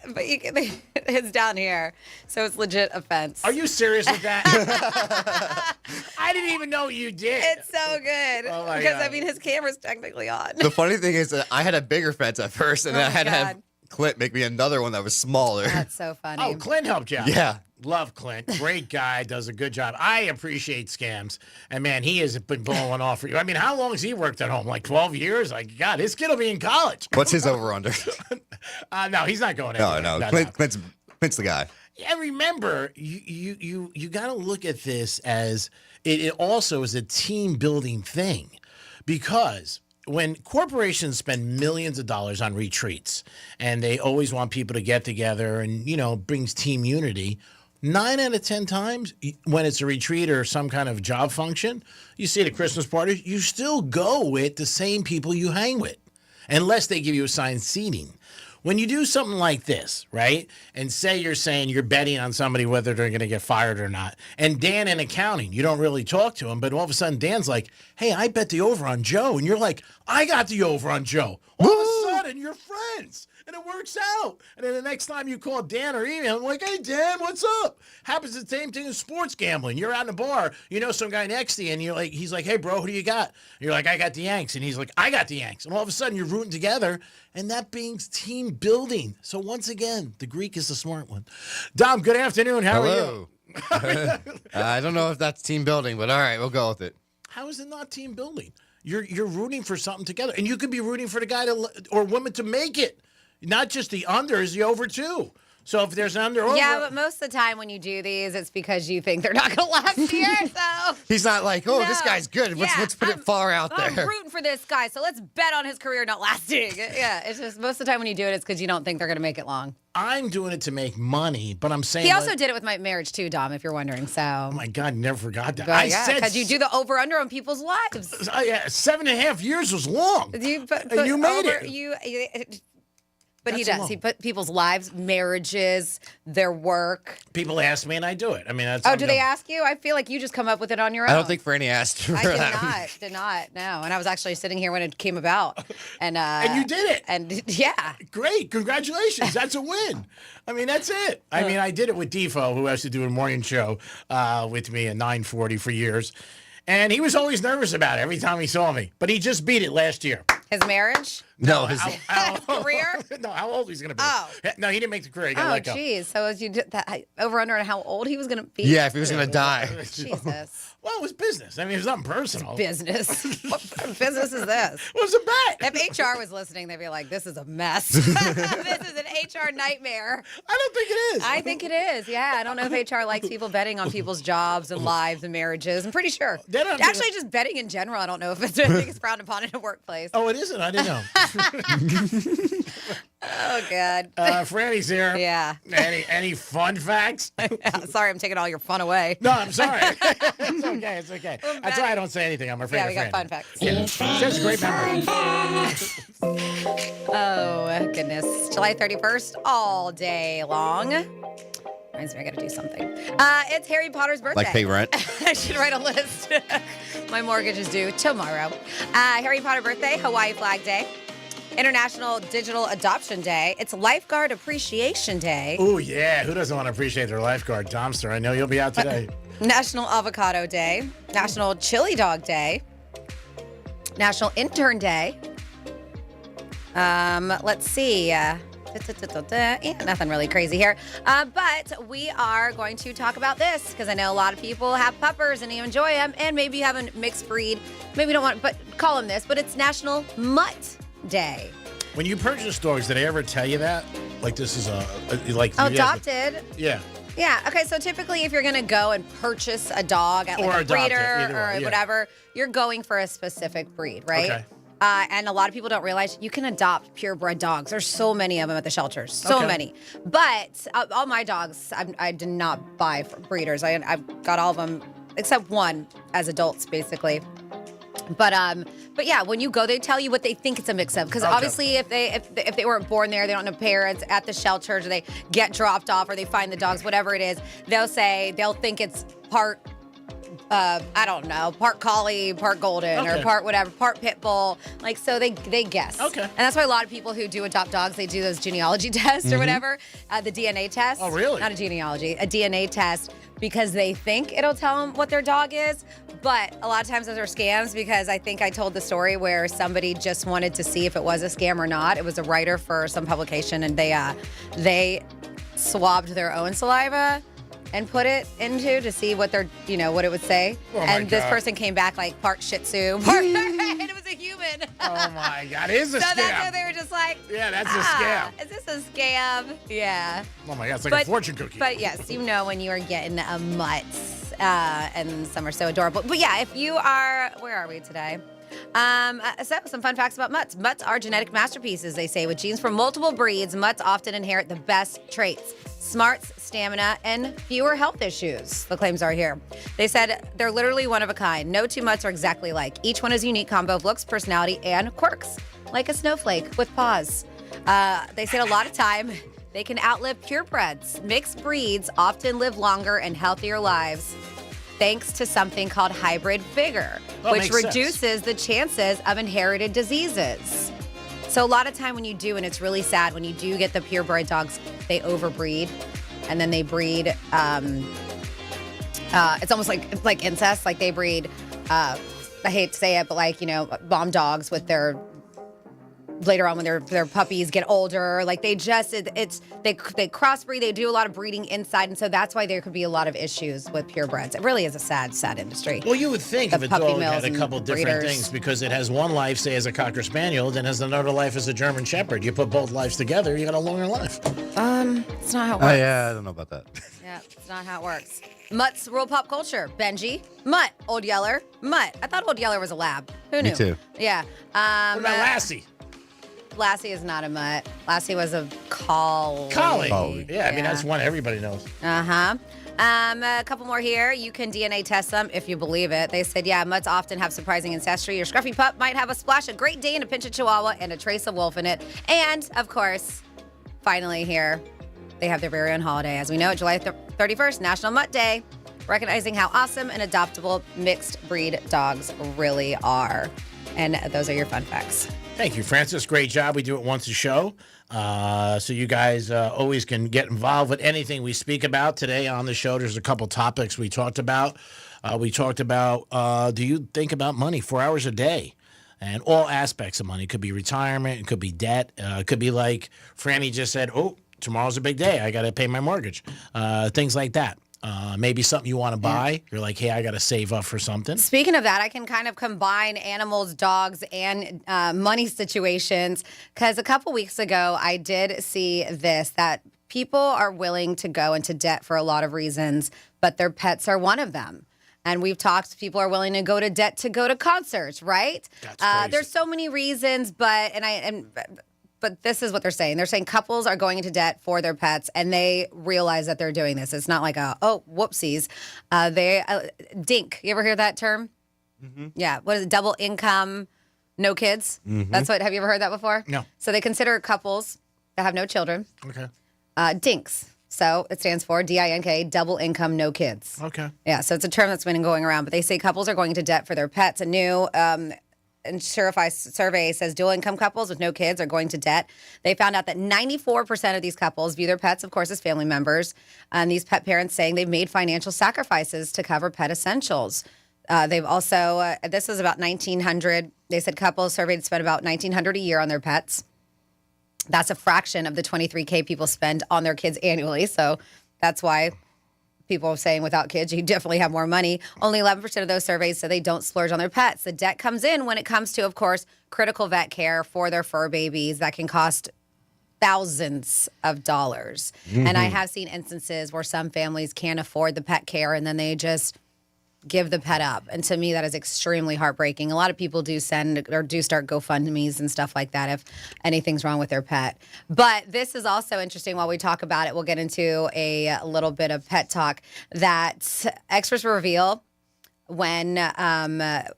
but it's down here, so it's legit a fence. Are you serious with that? I didn't even know you did. It's so good. Oh my because, God. I mean, his camera's technically on. The funny thing is that I had a bigger fence at first, and Oh then I my had to have God. Clint make me another one that was smaller. That's so funny. Oh, Clint helped you out. Yeah. Love Clint. Great guy. Does a good job. I appreciate scams. And, man, he has been pulling one off for you. I mean, how long has he worked at home? Like 12 years? Like, God, his kid will be in college. What's his over-under? No, he's not going No, anywhere. no. Clint's the guy. Yeah, remember, you got to look at this as it also is a team building thing, because when corporations spend millions of dollars on retreats and they always want people to get together and brings team unity, 9 out of 10 times when it's a retreat or some kind of job function, you see at a Christmas party, you still go with the same people you hang with, unless they give you assigned seating. When you do something like this, right, and say you're saying you're betting on somebody whether they're going to get fired or not, and Dan in accounting, you don't really talk to him, but all of a sudden Dan's like, "Hey, I bet the over on Joe," and you're like, "I got the over on Joe." All of a sudden, you're friends, and it works out. And then the next time you call Dan or email him, like, "Hey, Dan, what's up?" Happens the same thing in sports gambling. You're out in a bar, some guy next to you, and he's like, "Hey, bro, who do you got?" And you're like, "I got the Yanks," and he's like, "I got the Yanks," and all of a sudden you're rooting together. And that being team building. So once again, the Greek is the smart one. Dom, good afternoon. How are you? I don't know if that's team building, but all right, we'll go with it. How is it not team building? You're rooting for something together. And you could be rooting for the guy or woman to make it. Not just the unders, the over too. So if there's an under over. Yeah, but most of the time when you do these, it's because you think they're not going to last here. So He's not like, "Oh, this guy's good. Let's put it far out there." I'm rooting for this guy, so let's bet on his career not lasting. Yeah, it's just most of the time when you do it, it's because you don't think they're going to make it long. I'm doing it to make money, but I'm saying he also did it with my marriage too, Dom, if you're wondering. So oh my God, never forgot that. But yeah, because you do the over under on people's lives. Yeah, 7.5 years was long. You made it. But he does. He put people's lives, marriages, their work. People ask me, and I do it. I mean, that's. Oh, do they ask you? I feel like you just come up with it on your own. I don't think Franny asked for that. Did not. No. And I was actually sitting here when it came about, and you did it. And yeah, great, congratulations. That's a win. I mean, that's it. I mean, I did it with Defo, who has to do a morning show with me at 9:40 for years. And he was always nervous about it every time he saw me. But he just beat it last year. His marriage? No, his career? No, how old he's going to be. Oh. No, he didn't make the career. He got let go. Geez. So as you did that, over under on how old he was going to be? Yeah, if he was going to die. Jesus. Well, it was business. I mean, it was nothing personal. Business. What business is this? It was a bet. If HR was listening, they'd be like, this is a mess. This is an HR nightmare. I don't think it is. I think it is. Yeah. I don't know if HR likes people betting on people's jobs and lives and marriages. I'm pretty sure. Actually, just betting in general, I don't know if it's, I think it's frowned upon in a workplace. Oh, it isn't? I didn't know. Oh, God. Franny's here. Yeah. Any fun facts? Sorry, I'm taking all your fun away. No, I'm sorry. It's okay. It's okay. That's why I don't say anything. I'm afraid of Yeah, we got Franny. fun facts. Yeah. She has a great memory. Oh, goodness. July 31st, all day long. Reminds me, I got to do something. It's Harry Potter's birthday. Like pay rent? I should write a list. My mortgage is due tomorrow. Harry Potter birthday, Hawaii Flag Day. International Digital Adoption Day. It's Lifeguard Appreciation Day. Oh, yeah. Who doesn't want to appreciate their lifeguard, Domster? I know you'll be out today. National Avocado Day. National Chili Dog Day. National Intern Day. Let's see. Yeah, nothing really crazy here. But we are going to talk about this because I know a lot of people have puppers and you enjoy them, and maybe you have a mixed breed. Maybe you don't want, but call them this. But it's National Mutt Day. When you purchase dogs, did they ever tell you that? Like this is adopted. Yeah. Yeah. Okay. So typically, if you're going to go and purchase a dog at like a breeder or whatever, you're going for a specific breed, right? Okay. And a lot of people don't realize you can adopt purebred dogs. There's so many of them at the shelters, so many. But all my dogs, I did not buy from breeders. I've got all of them except one as adults, basically. But yeah, when you go, they tell you what they think it's a mix of. Because obviously, if they weren't born there, they don't have parents at the shelters, or they get dropped off, or they find the dogs, whatever it is, they'll think it's part. I don't know, part collie, part golden, or part whatever, part pit bull. Like, so they guess. Okay. And that's why a lot of people who do adopt dogs, they do those genealogy tests or whatever, the DNA test. Oh, really? Not a genealogy, a DNA test, because they think it'll tell them what their dog is. But a lot of times those are scams, because I think I told the story where somebody just wanted to see if it was a scam or not. It was a writer for some publication, and they swabbed their own saliva and put it into to see what what it would say. Oh, and this person came back like part Shih Tzu, and it was a human. Oh my God, it is a scam. So that's why they were just like, yeah, that's a scam. Is this a scam? Yeah. Oh my God, it's like a fortune cookie. But yes, when you are getting a mutt, and some are so adorable. But yeah, if you are, where are we today? So some fun facts about mutts. Mutts are genetic masterpieces, they say. With genes from multiple breeds, mutts often inherit the best traits: smarts, stamina, and fewer health issues, the claims are here. They said they're literally one of a kind. No two mutts are exactly alike. Each one is a unique combo of looks, personality, and quirks, like a snowflake with paws. They said a lot of time they can outlive purebreds. Mixed breeds often live longer and healthier lives, thanks to something called hybrid vigor, which reduces the chances of inherited diseases. So a lot of time when you do, and it's really sad, when you do get the purebred dogs, they overbreed, and then they breed, it's almost like incest, like they breed, I hate to say it, but bomb dogs with their, later on when their puppies get older, like they crossbreed, they do a lot of breeding inside, and so that's why there could be a lot of issues with purebreds. It really is a sad industry. Well, you would think if a dog had a couple different things, because it has one life, say, as a Cocker Spaniel, then has another life as a German Shepherd. You put both lives together, you got a longer life. It's not how it works. Oh, yeah, I don't know about that. Yeah, it's not how it works. Mutts rule pop culture. Benji, mutt. Old Yeller, mutt. I thought Old Yeller was a lab. Who knew? Me too. Yeah. What about Lassie? Lassie is not a mutt. Lassie was a collie. Yeah, I mean, that's one everybody knows. Uh-huh. A couple more here. You can DNA test them if you believe it. They said, mutts often have surprising ancestry. Your scruffy pup might have a splash of Great Dane, a pinch of Chihuahua, and a trace of wolf in it. And, of course, finally here, they have their very own holiday. As we know, July 31st, National Mutt Day, recognizing how awesome and adoptable mixed breed dogs really are. And those are your fun facts. Thank you, Francis. Great job. We do it once a show. So you guys always can get involved with anything we speak about. Today on the show, there's a couple topics we talked about. We talked about do you think about money 4 hours a day? And all aspects of money. It could be retirement. It could be debt. It could be like Franny just said, oh, tomorrow's a big day. I got to pay my mortgage. Things like that. Maybe something you want to buy. You're like, hey, I got to save up for something. Speaking of that, I can kind of combine animals, dogs, and money situations. Because a couple weeks ago, I did see this, that people are willing to go into debt for a lot of reasons, but their pets are one of them. And we've talked, people are willing to go to debt to go to concerts, right? That's crazy. There's so many reasons, but this is what they're saying. They're saying couples are going into debt for their pets, and they realize that they're doing this. It's not like whoopsies. DINK. You ever hear that term? Mm-hmm. Yeah. What is it? Double income, no kids. Mm-hmm. Have you ever heard that before? No. So they consider couples that have no children. Okay. DINKs. So it stands for DINK, double income, no kids. Okay. Yeah, so it's a term that's been going around, but they say couples are going into debt for their pets. A new Insurify survey says dual income couples with no kids are going to debt. They found out that 94% of these couples view their pets, of course, as family members. And these pet parents saying they've made financial sacrifices to cover pet essentials. They've also, this is about $1,900. They said couples surveyed spend about $1,900 a year on their pets. That's a fraction of the $23K people spend on their kids annually. So that's why people are saying without kids, you definitely have more money. Only 11% of those surveys say they don't splurge on their pets. The debt comes in when it comes to, of course, critical vet care for their fur babies that can cost thousands of dollars. Mm-hmm. And I have seen instances where some families can't afford the pet care and then they just give the pet up. And to me, that is extremely heartbreaking. A lot of people do send or do start GoFundMes and stuff like that if anything's wrong with their pet. But this is also interesting. While we talk about it, we'll get into a little bit of pet talk that experts reveal when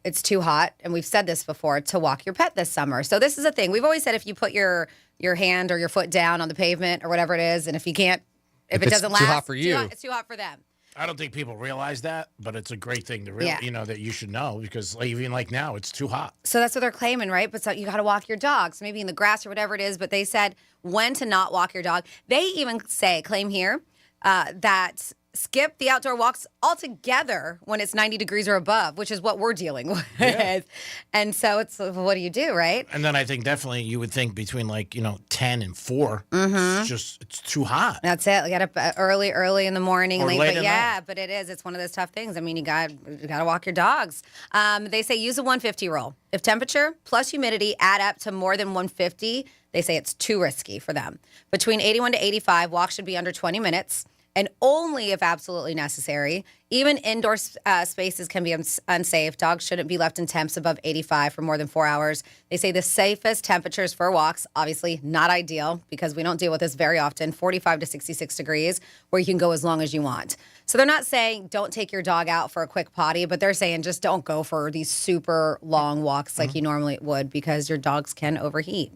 it's too hot, and we've said this before, to walk your pet this summer. So this is a thing. We've always said if you put your hand or your foot down on the pavement or whatever it is, and if you can't, if it doesn't last, too hot for you. it's too hot for them. I don't think people realize that, but it's a great thing to that you should know, because even like now, it's too hot. So that's what they're claiming, right? But so you got to walk your dog, so maybe in the grass or whatever it is. But they said when to not walk your dog. They even claim here that skip the outdoor walks altogether when it's 90 degrees or above, which is what we're dealing with. Yeah. And so it's, what do you do, right? And then I think definitely you would think between 10 and 4, it's too hot. That's it. We got up early in the morning, or late, late but at yeah, night. But it is. It's one of those tough things. I mean, you got to walk your dogs. They say use a 150 rule. If temperature plus humidity add up to more than 150, they say it's too risky for them. Between 81 to 85, walks should be under 20 minutes. And only if absolutely necessary. Even indoor spaces can be unsafe. Dogs shouldn't be left in temps above 85 for more than 4 hours. They say the safest temperatures for walks, obviously not ideal because we don't deal with this very often, 45 to 66 degrees, where you can go as long as you want. So they're not saying don't take your dog out for a quick potty, but they're saying just don't go for these super long walks like you normally would, because your dogs can overheat.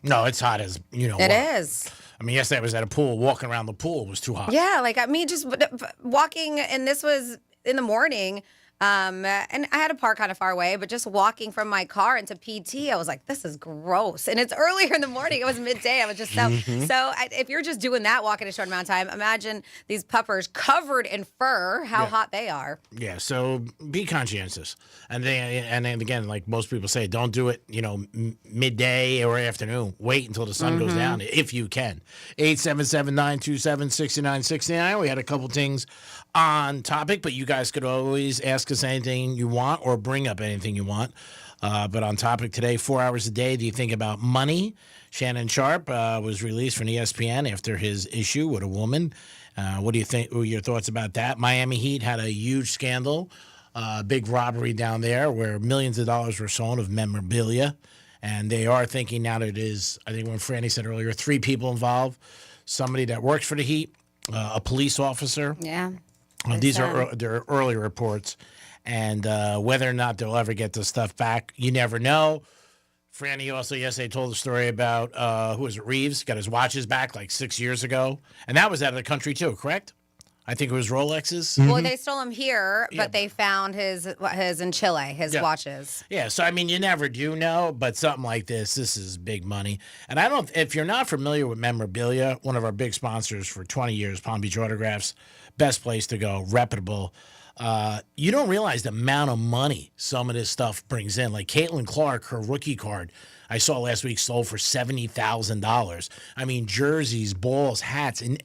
No, it's hot as It is. I mean, yesterday I was at a pool. Walking around the pool was too hot. Yeah, just walking, and this was in the morning, and I had to park kind of far away, but just walking from my car into PT, I was like, this is gross. And it's earlier in the morning. It was midday. I was just if you're just doing that walk in a short amount of time, imagine these puppers covered in fur, how hot they are. Yeah, so be conscientious. And then again, like most people say, don't do it, midday or afternoon. Wait until the sun goes down if you can. 877-927-6969. We had a couple things on topic, but you guys could always ask us anything you want or bring up anything you want. But on topic today, 4 hours a day, do you think about money? Shannon Sharp was released from ESPN after his issue with a woman. What do you think? What are your thoughts about that? Miami Heat had a huge scandal, big robbery down there where millions of dollars were stolen of memorabilia. And they are thinking now that it is, I think when Franny said earlier, 3 people involved, somebody that works for the Heat, a police officer. Yeah. These are their early reports. And whether or not they'll ever get the stuff back, you never know. Franny also yesterday told the story about, who was it, Reeves? Got his watches back like 6 years ago. And that was out of the country too, correct? I think it was Rolexes. Well, they stole him here, but they found his in Chile, his watches. Yeah, so I mean, you never do know, but something like this is big money. And if you're not familiar with memorabilia, one of our big sponsors for 20 years, Palm Beach Autographs, best place to go, reputable. You don't realize the amount of money some of this stuff brings in. Like Caitlin Clark, her rookie card, I saw last week sold for $70,000. I mean, jerseys, balls, hats, and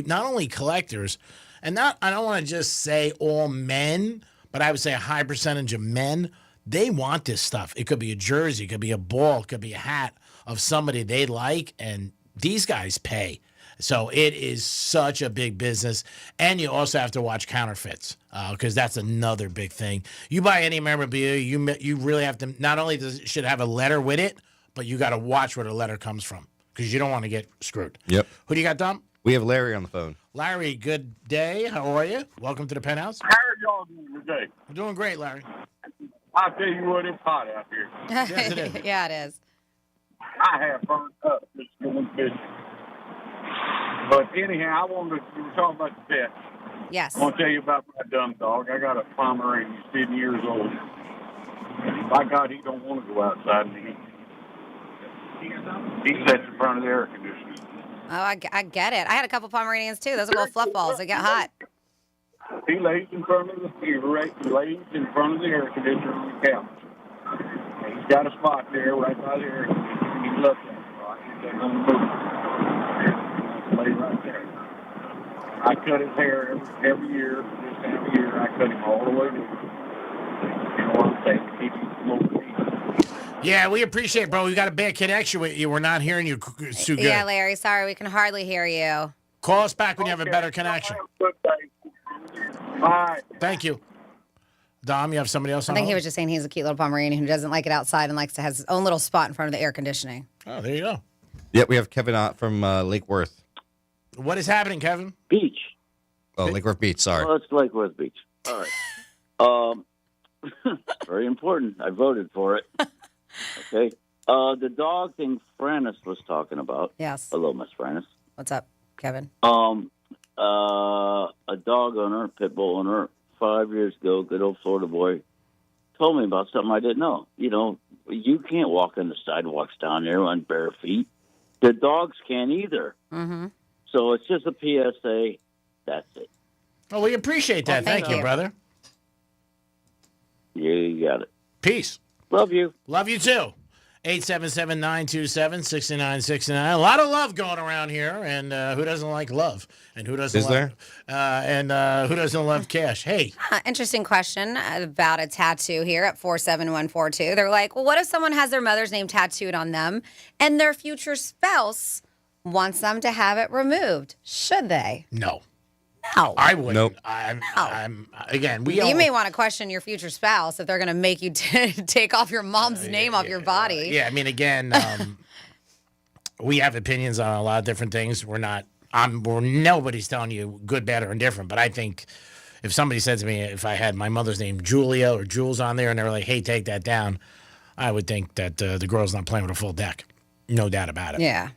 not only collectors, and I don't want to just say all men, but I would say a high percentage of men, they want this stuff. It could be a jersey, it could be a ball, it could be a hat of somebody they like, and these guys pay. So it is such a big business. And you also have to watch counterfeits because that's another big thing. You buy any memorabilia, you really have to, not only should it have a letter with it, but you got to watch where the letter comes from because you don't want to get screwed. Yep. Who do you got, Dom? We have Larry on the phone. Larry, good day. How are you? Welcome to the Penthouse. How are y'all doing today? We're doing great, Larry. I'll tell you what, it's hot out here. Yes, it is. Yeah, it is. I have burnt up this going fishing. But anyhow, we were talking about the pet. Yes. I want to tell you about my dumb dog. I got a Pomeranian. He's 10 years old. By God, he don't want to go outside in the heat. He sits in front of the air conditioner. Oh, I get it. I had a couple Pomeranians too. Those are little fluff balls. They get hot. He lays in front of the air conditioner on the couch. He's got a spot there right by the air conditioner. He loves that spot. He doesn't want to move. Lay right there. I cut his hair every year. This time of year, I cut him all the way down. You know what I'm saying? To keep him smoking. Yeah, we appreciate it, bro. We got a bad connection with you. We're not hearing you too good. Yeah, Larry. Sorry, we can hardly hear you. Call us back when you have a better connection. Bye. Thank you. Dom, you have somebody else on I think he hold? was just saying he's a cute little Pomeranian who doesn't like it outside and likes to have his own little spot in front of the air conditioning. Oh, there you go. Yeah, we have Kevin from Lake Worth. What is happening, Kevin? Beach. Oh, Lake Worth Beach. Sorry. Oh, it's Lake Worth Beach. All right. Very important. I voted for it. Okay. The dog thing Francis was talking about. Yes. Hello, Miss Francis. What's up, Kevin? A dog owner, pit bull owner, 5 years ago, good old Florida boy, told me about something I didn't know. You know, you can't walk on the sidewalks down there on bare feet. The dogs can't either. Mm-hmm. So it's just a PSA. That's it. Oh, we appreciate that. Well, thank you, brother. Yeah, you got it. Peace. Love you. Love you too. 877-927-6969. A lot of love going around here, and who doesn't like love? And who doesn't? Is there? Who doesn't love cash? Hey, Interesting question about a tattoo here at 47142. They're like, well, what if someone has their mother's name tattooed on them and their future spouse wants them to have it removed? Should they? no, No. I wouldn't. Nope. I'm again. You may want to question your future spouse if they're going to make you take off your mom's name off your body. Yeah, I mean, again, we have opinions on a lot of different things. Nobody's telling you good, bad, or indifferent. But I think if somebody said to me, if I had my mother's name Julia or Jules on there, and they were like, "Hey, take that down," I would think that the girl's not playing with a full deck. No doubt about it. Yeah.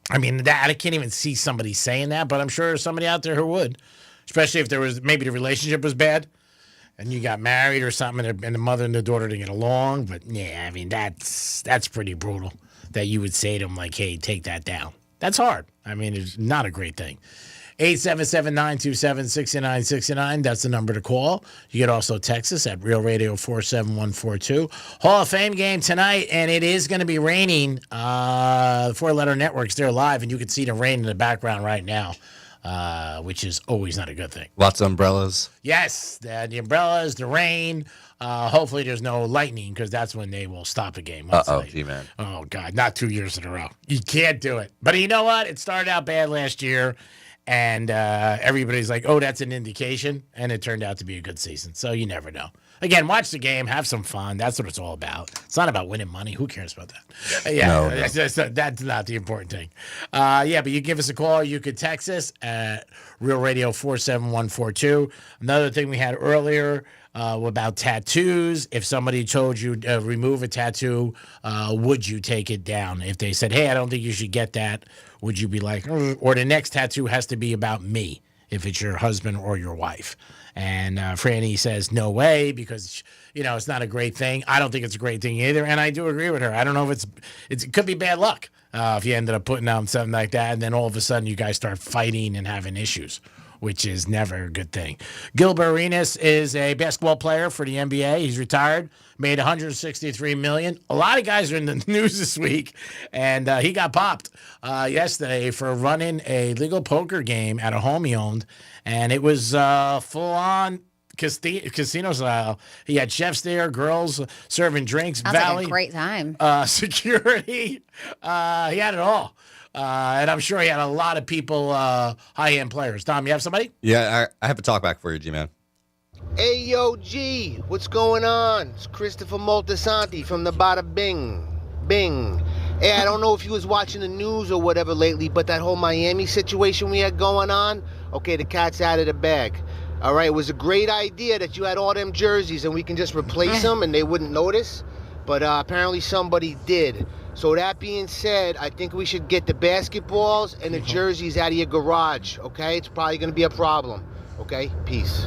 I mean, I can't even see somebody saying that, but I'm sure there's somebody out there who would, especially if there was maybe the relationship was bad and you got married or something and the mother and the daughter didn't get along. But yeah, I mean, that's pretty brutal that you would say to them like, hey, take that down. That's hard. I mean, it's not a great thing. 877-927-6969. That's the number to call. You can also text us at Real Radio 47142. Hall of Fame game tonight, and it is going to be raining. The four-letter networks, they're live, and you can see the rain in the background right now, which is always not a good thing. Lots of umbrellas. Yes, the umbrellas, the rain. Hopefully there's no lightning because that's when they will stop the game. T-Man. Oh, God, not 2 years in a row. You can't do it. But you know what? It started out bad last year. And everybody's like, oh, that's an indication. And it turned out to be a good season. So you never know. Again, watch the game. Have some fun. That's what it's all about. It's not about winning money. Who cares about that? Yeah, No. That's not the important thing. Yeah, but you give us a call. You could text us at Real Radio 47142. Another thing we had earlier about tattoos. If somebody told you to remove a tattoo, would you take it down? If they said, hey, I don't think you should get that, would you be like, or the next tattoo has to be about me if it's your husband or your wife? And Franny says, no way, because, it's not a great thing. I don't think it's a great thing either. And I do agree with her. I don't know if it could be bad luck if you ended up putting out something like that. And then all of a sudden you guys start fighting and having issues. which is never a good thing. Gilbert Arenas is a basketball player for the NBA. He's retired, made $163 million. A lot of guys are in the news this week, and he got popped yesterday for running a legal poker game at a home he owned, and it was full-on casino style. He had chefs there, girls serving drinks, Sounds valet, like a great time. Security. He had it all. And I'm sure he had a lot of people, high-end players. Tom, you have somebody? Yeah, I have a talk back for you, G-Man. Hey, yo, G, what's going on? It's Christopher Moltisanti from the Bada Bing. Bing. Hey, I don't know if you was watching the news or whatever lately, but that whole Miami situation we had going on, okay, the cat's out of the bag. All right, it was a great idea that you had all them jerseys and we can just replace them and they wouldn't notice, but apparently somebody did. So that being said, I think we should get the basketballs and the jerseys out of your garage, okay? It's probably going to be a problem, okay? Peace.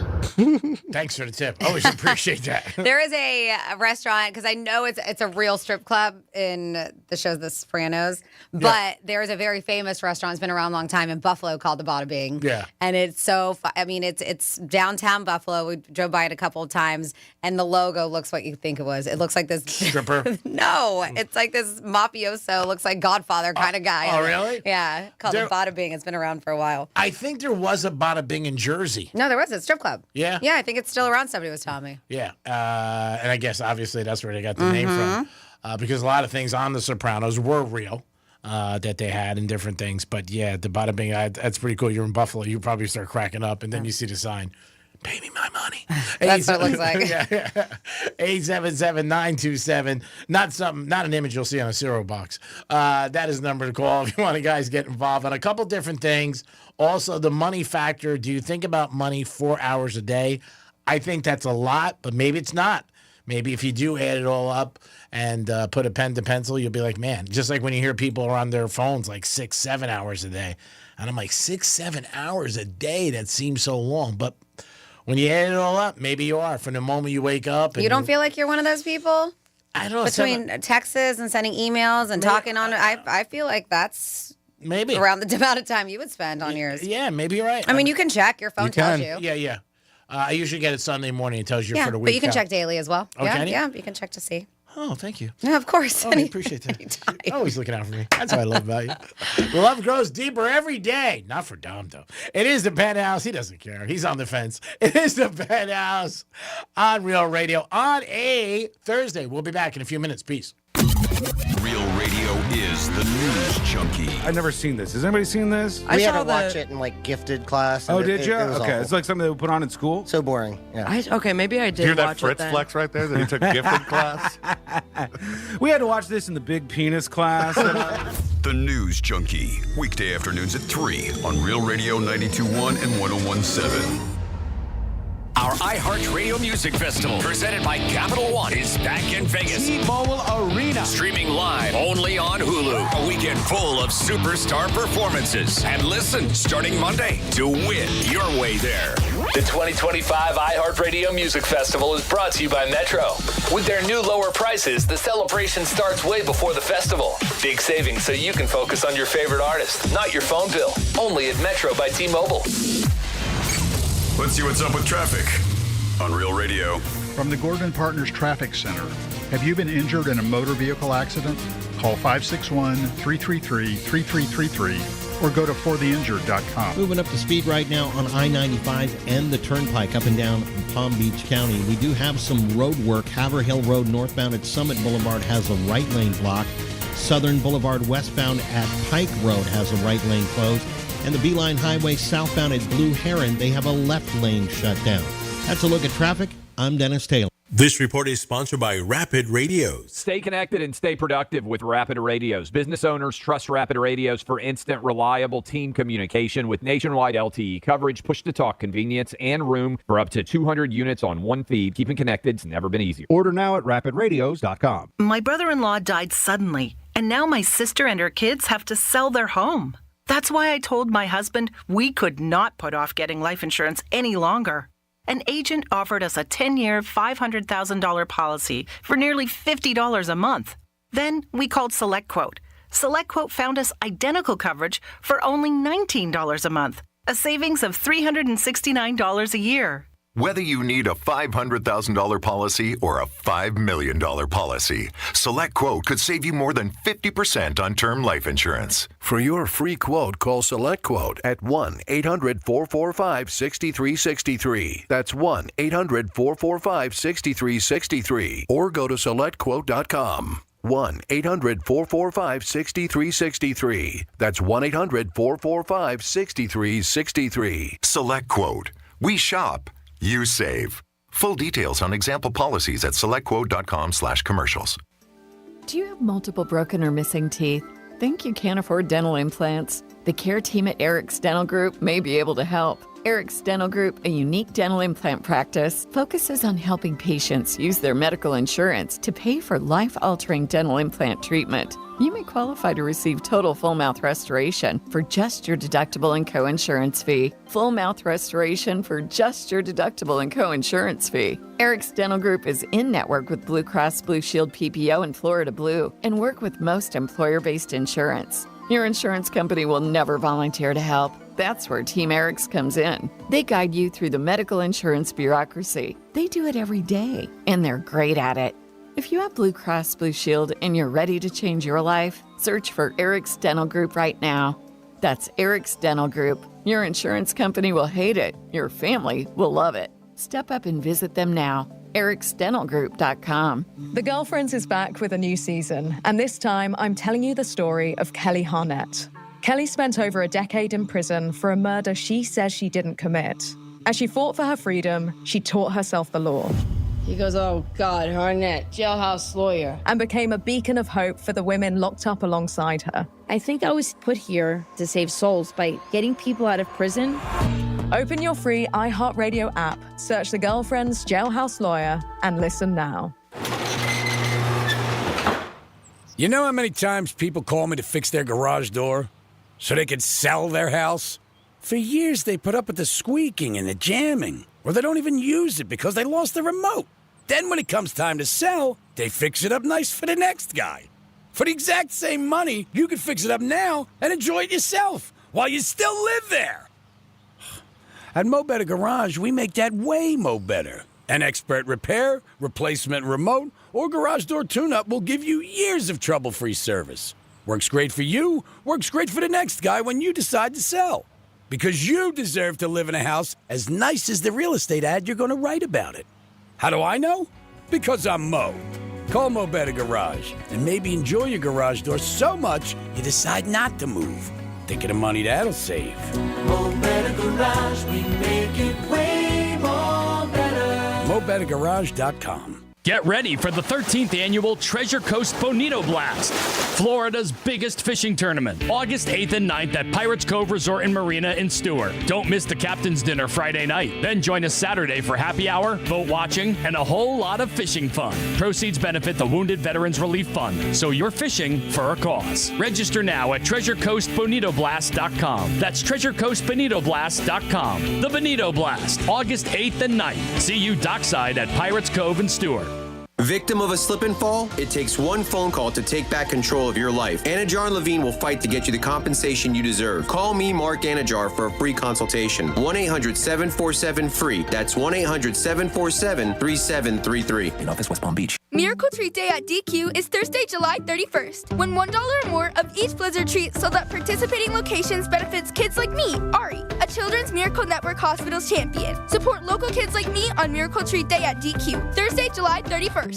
Thanks for the tip. Always appreciate that. There is a restaurant, because I know it's a real strip club in the show The Sopranos, but there is a very famous restaurant. It's been around a long time in Buffalo called the Bada Bing. Yeah. And it's so, it's downtown Buffalo. We drove by it a couple of times, and the logo looks what you think it was. It looks like this. Stripper? No, it's like this mafioso, looks like Godfather kind of guy. Oh, really? Yeah, called the Bada Bing. It's been around for a while. I think there was a Bada Bing in Jersey. No, there was a strip club. Yeah? Yeah, I think it's still around, somebody was telling me. Yeah. And I guess, obviously, that's where they got the name from. Because a lot of things on The Sopranos were real that they had and different things. But, yeah, the Bada Bing, that's pretty cool. You're in Buffalo. You probably start cracking up, and then you see the sign. Pay me my money. That's what it looks like. 877-927. Not an image you'll see on a cereal box. That is the number to call if you want to guys get involved on a couple different things. Also, the money factor. Do you think about money 4 hours a day? I think that's a lot, but maybe it's not. Maybe if you do add it all up and put a pen to pencil, you'll be like, man, just like when you hear people are on their phones like 6-7 hours a day. And I'm like, 6-7 hours a day? That seems so long. But when you add it all up, maybe you are. From the moment you wake up. And you don't feel like you're one of those people? I don't know. Between texts and sending emails and talking on it, I feel like that's maybe around the amount of time you would spend on yours. Yeah, maybe you're right. I mean, you can check. Your phone tells you. Yeah. I usually get it Sunday morning. It tells you for the week. But you can check daily as well. Oh, can you? Yeah, you can check to see. Oh, thank you. Yeah, of course. Oh, I appreciate that. Always looking out for me. That's what I love about you. Love grows deeper every day. Not for Dom, though. It is the Penthouse. He doesn't care. He's on the fence. It is the Penthouse on Real Radio on a Thursday. We'll be back in a few minutes. Peace. Real Radio is the news junkie. I've never seen this. Has anybody seen this? We had to watch it in gifted class. Oh, did you? It was okay, awful. it's like something they would put on in school. So boring. Yeah. Okay, maybe I did. You hear that watch Fritz it then. flex right there that he took gifted class? We had to watch this in the big penis class. The News Junkie, weekday afternoons at 3 on Real Radio 92.1 and 101.7. Our iHeartRadio Music Festival, presented by Capital One, is back in Vegas. T-Mobile Arena. Streaming live only on Hulu. A weekend full of superstar performances. And listen, starting Monday, to win your way there. The 2025 iHeartRadio Music Festival is brought to you by Metro. With their new lower prices, the celebration starts way before the festival. Big savings so you can focus on your favorite artist, not your phone bill. Only at Metro by T-Mobile. Let's see what's up with traffic on Real Radio. From the Gordon Partners Traffic Center. Have you been injured in a motor vehicle accident? Call 561-333-3333 or go to fortheinjured.com. Moving up to speed right now on I-95 and the Turnpike up and down in Palm Beach County. We do have some road work. Haverhill Road northbound at Summit Boulevard has a right lane blocked. Southern Boulevard westbound at Pike Road has a right lane closed. And the Beeline Highway southbound at Blue Heron, they have a left lane shut down. That's a look at traffic. I'm Dennis Taylor. This report is sponsored by Rapid Radios. Stay connected and stay productive with Rapid Radios. Business owners trust Rapid Radios for instant, reliable team communication with nationwide LTE coverage, push-to-talk convenience, and room for up to 200 units on one feed. Keeping connected's never been easier. Order now at rapidradios.com. My brother-in-law died suddenly, and now my sister and her kids have to sell their home. That's why I told my husband we could not put off getting life insurance any longer. An agent offered us a 10-year, $500,000 policy for nearly $50 a month. Then we called SelectQuote. SelectQuote found us identical coverage for only $19 a month. a savings of $369 a year. Whether you need a $500,000 policy or a $5 million policy, SelectQuote could save you more than 50% on term life insurance. For your free quote, call SelectQuote at 1-800-445-6363. That's 1-800-445-6363. Or go to SelectQuote.com. 1-800-445-6363. That's 1-800-445-6363. SelectQuote. We shop. You save. Full details on example policies at selectquote.com/commercials. Do you have multiple broken or missing teeth? Think you can't afford dental implants? The care team at Eric's Dental Group may be able to help. Eric's Dental Group, a unique dental implant practice, focuses on helping patients use their medical insurance to pay for life-altering dental implant treatment. You may qualify to receive total full mouth restoration for just your deductible and co-insurance fee. Full mouth restoration for just your deductible and co-insurance fee. Eric's Dental Group is in network with Blue Cross Blue Shield PPO and Florida Blue and work with most employer-based insurance. Your insurance company will never volunteer to help. That's where Team Eric's comes in. They guide you through the medical insurance bureaucracy. They do it every day, and they're great at it. If you have Blue Cross Blue Shield and you're ready to change your life, search for Eric's Dental Group right now. That's Eric's Dental Group. Your insurance company will hate it. Your family will love it. Step up and visit them now. ericsdentalgroup.com. The Girlfriends is back with a new season, and this time I'm telling you the story of Kelly Harnett. Kelly spent over a decade in prison for a murder she says she didn't commit. As she fought for her freedom, she taught herself the law. He goes, "Oh God, Harnett, jailhouse lawyer." And became a beacon of hope for the women locked up alongside her. I think I was put here to save souls by getting people out of prison. Open your free iHeartRadio app, search The Girlfriends Jailhouse Lawyer, and listen now. You know how many times people call me to fix their garage door so they could sell their house? For years, they put up with the squeaking and the jamming, or they don't even use it because they lost the remote. Then when it comes time to sell, they fix it up nice for the next guy. For the exact same money, you could fix it up now and enjoy it yourself while you still live there. At Mo Better Garage, we make that way mo better. An expert repair, replacement remote, or garage door tune-up will give you years of trouble-free service. Works great for you, works great for the next guy when you decide to sell. Because you deserve to live in a house as nice as the real estate ad you're going to write about it. How do I know? Because I'm Mo. Call Mo Better Garage and maybe enjoy your garage door so much you decide not to move. Think of the money that'll save. Mo Better Garage, we make it way more better. MoBetterGarage.com. Get ready for the 13th annual Treasure Coast Bonito Blast, Florida's biggest fishing tournament, August 8th and 9th at Pirates Cove Resort and Marina in Stewart. Don't miss the captain's dinner Friday night. Then join us Saturday for happy hour, boat watching, and a whole lot of fishing fun. Proceeds benefit the Wounded Veterans Relief Fund, so you're fishing for a cause. Register now at TreasureCoastBonitoBlast.com. That's TreasureCoastBonitoBlast.com. The Bonito Blast, August 8th and 9th. See you dockside at Pirates Cove in Stewart. Victim of a slip and fall? It takes one phone call to take back control of your life. Anajar and Levine will fight to get you the compensation you deserve. Call me, Mark Anajar, for a free consultation. 1-800-747-FREE. That's 1-800-747-3733. In office, West Palm Beach. Miracle Treat Day at DQ is Thursday, July 31st. When $1 or more of each Blizzard treat sold at participating locations benefits kids like me, Ari, a Children's Miracle Network Hospitals champion. Support local kids like me on Miracle Treat Day at DQ, Thursday, July 31st.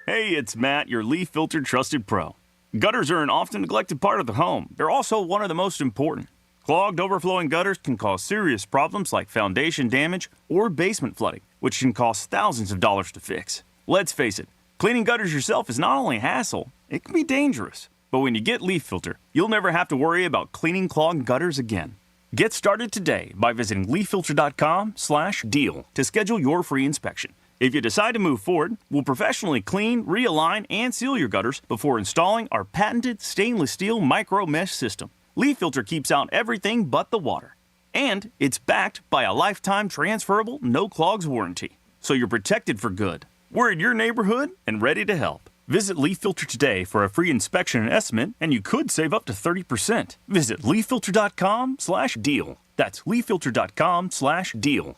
Hey, it's Matt, your leaf filter trusted pro. Gutters are an often neglected part of the home. They're also one of the most important. Clogged, overflowing gutters can cause serious problems like foundation damage or basement flooding, which can cost thousands of dollars to fix. Let's face it, cleaning gutters yourself is not only a hassle, it can be dangerous. But when you get Leaf Filter, you'll never have to worry about cleaning clogged gutters again. Get started today by visiting leaffilter.com/deal to schedule your free inspection. If you decide to move forward, we'll professionally clean, realign, and seal your gutters before installing our patented stainless steel micro mesh system. Leaf Filter keeps out everything but the water. And it's backed by a lifetime transferable no clogs warranty. So you're protected for good. We're in your neighborhood and ready to help. Visit Leaf Filter today for a free inspection and estimate, and you could save up to 30%. Visit leaffilter.com/deal. That's leaffilter.com/deal.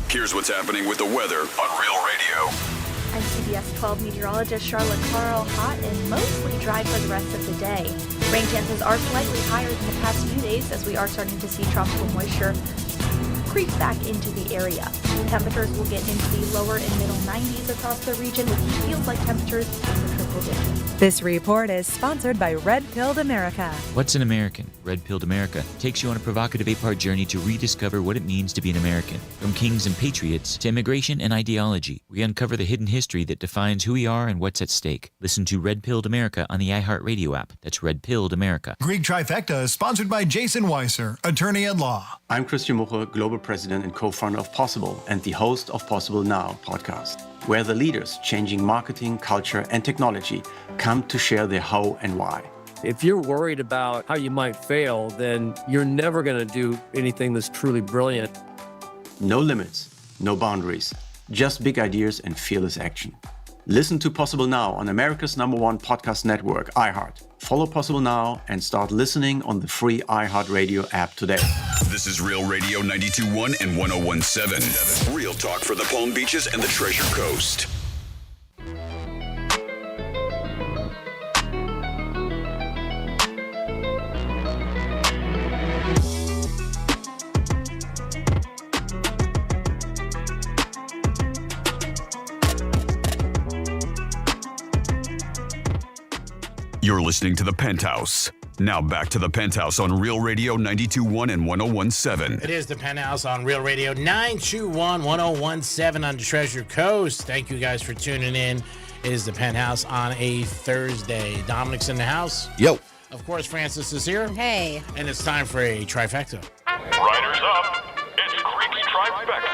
Here's what's happening with the weather on Real Radio. I'm CBS 12 meteorologist Charlotte Carl. Hot and mostly dry for the rest of the day. Rain chances are slightly higher than the past few days as we are starting to see tropical moisture creep back into the area. Temperatures will get into the lower and middle 90s across the region, which feels like temperatures in the triple digits. This report is sponsored by Red Pilled America. What's an American? Red Pilled America takes you on a provocative 8-part journey to rediscover what it means to be an American. From kings and patriots to immigration and ideology, we uncover the hidden history that defines who we are and what's at stake. Listen to Red Pilled America on the iHeartRadio app. That's Red Pilled America. Greek Trifecta is sponsored by Jason Weiser, attorney at law. I'm Christian Muche, Global President and co-founder of Possible and the host of Possible Now podcast, where the leaders changing marketing, culture, and technology come to share their how and why. If you're worried about how you might fail, then you're never going to do anything that's truly brilliant. No limits, no boundaries, just big ideas and fearless action. Listen to Possible Now on America's #1 podcast network, iHeart. Follow Possible Now and start listening on the free iHeartRadio app today. This is Real Radio 92.1 and 101.7. Real talk for the Palm Beaches and the Treasure Coast. You're listening to The Penthouse. Now back to The Penthouse on Real Radio 92.1 and 101.7. It is The Penthouse on Real Radio 921 1017 on the Treasure Coast. Thank you guys for tuning in. It is The Penthouse on a Thursday. Dominic's in the house. Yo. Of course, Francis is here. Hey. And it's time for a trifecta. Riders up. It's Greek's Trifecta.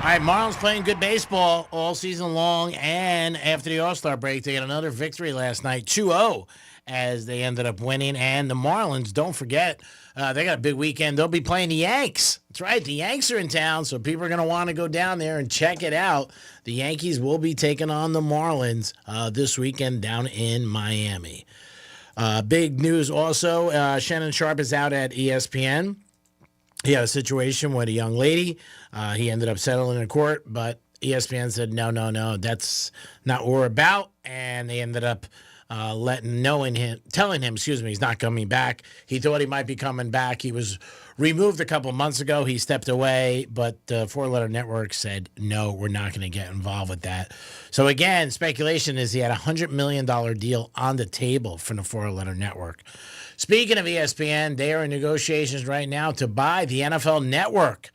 All right, Marlins playing good baseball all season long, and after the All-Star break, they got another victory last night, 2-0, as they ended up winning. And the Marlins, don't forget, they got a big weekend. They'll be playing the Yanks. That's right, the Yanks are in town, so people are going to want to go down there and check it out. The Yankees will be taking on the Marlins this weekend down in Miami. Big news also, Shannon Sharp is out at ESPN. He had a situation with a young lady. He ended up settling in court, but ESPN said, no, that's not what we're about. And they ended up telling him, he's not coming back. He thought he might be coming back. He was removed a couple months ago. He stepped away, but the four-letter network said, no, we're not going to get involved with that. So again, speculation is he had a $100 million deal on the table from the four-letter network. Speaking of ESPN, they are in negotiations right now to buy the NFL Network.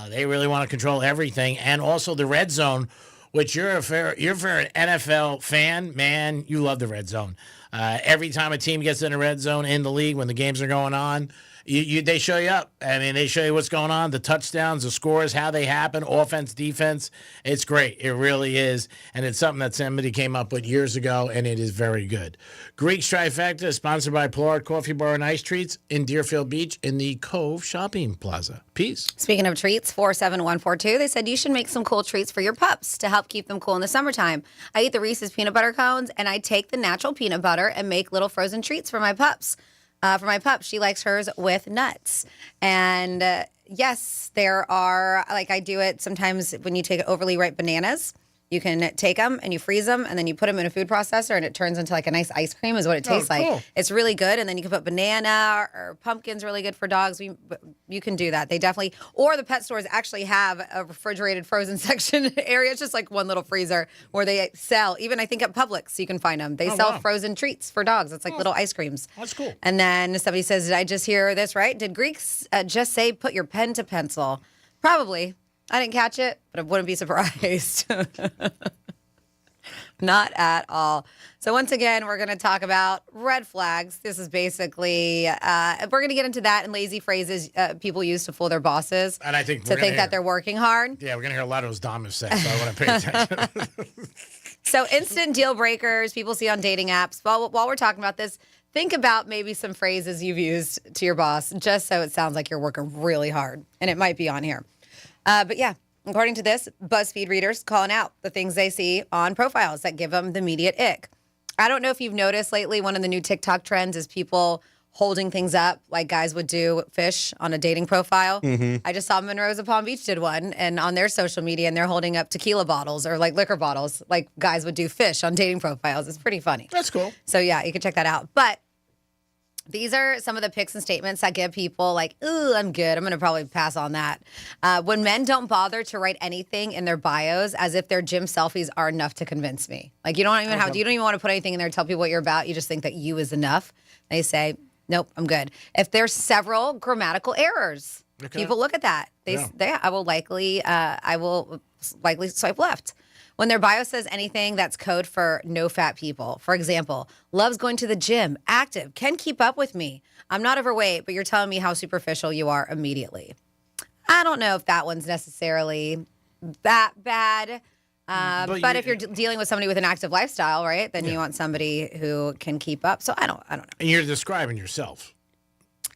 They really want to control everything, and also the Red Zone, which you're an NFL fan, man, you love the Red Zone. Every time a team gets in the Red Zone in the league when the games are going on, they show you up. I mean, they show you what's going on, the touchdowns, the scores, how they happen, offense, defense. It's great. It really is. And it's something that somebody came up with years ago, and it is very good. Greek's Trifecta is sponsored by Pollard Coffee Bar and Ice Treats in Deerfield Beach in the Cove Shopping Plaza. Peace. Speaking of treats, 47142, they said you should make some cool treats for your pups to help keep them cool in the summertime. I eat the Reese's peanut butter cones, and I take the natural peanut butter and make little frozen treats for my pups. For my pup, she likes hers with nuts. And yes, there are, like I do it sometimes when you take overly ripe bananas. You can take them and you freeze them and then you put them in a food processor and it turns into like a nice ice cream is what it tastes like. It's really good. And then you can put banana or pumpkin's really good for dogs. You can do that. They definitely, or the pet stores actually have a refrigerated frozen section area. It's just like one little freezer where they sell, even I think at Publix you can find them. They sell frozen treats for dogs. It's like little ice creams. That's cool. And then somebody says, did I just hear this right? Did Greeks just say put your pen to pencil? Probably. I didn't catch it, but I wouldn't be surprised. Not at all. So once again, we're going to talk about red flags. This is basically, we're going to get into that and lazy phrases people use to fool their bosses. And I think that they're working hard. Yeah, we're going to hear a lot of those Domus say, so I want to pay attention. So instant deal breakers people see on dating apps. While we're talking about this, think about maybe some phrases you've used to your boss, just so it sounds like you're working really hard. And it might be on here. But yeah, According to this, BuzzFeed readers calling out the things they see on profiles that give them the immediate ick. I don't know if you've noticed lately, one of the new TikTok trends is people holding things up like guys would do fish on a dating profile. I just saw Monroe's of Palm Beach did one, and on their social media, and they're holding up tequila bottles or like liquor bottles like guys would do fish on dating profiles. It's pretty funny. That's cool. So yeah, you can check that out. But these are some of the pics and statements that give people like, ooh, I'm good. I'm going to probably pass on that. When men don't bother to write anything in their bios as if their gym selfies are enough to convince me. Like you don't even want to put anything in there to tell people what you're about. You just think that you is enough. They say, nope, I'm good. If there's several grammatical errors, people look at that. I will likely swipe left. When their bio says anything that's code for no fat people. For example, loves going to the gym, active, can keep up with me. I'm not overweight, but you're telling me how superficial you are immediately. I don't know if that one's necessarily that bad. But if you're dealing with somebody with an active lifestyle, right, then you want somebody who can keep up. So I don't know. And you're describing yourself.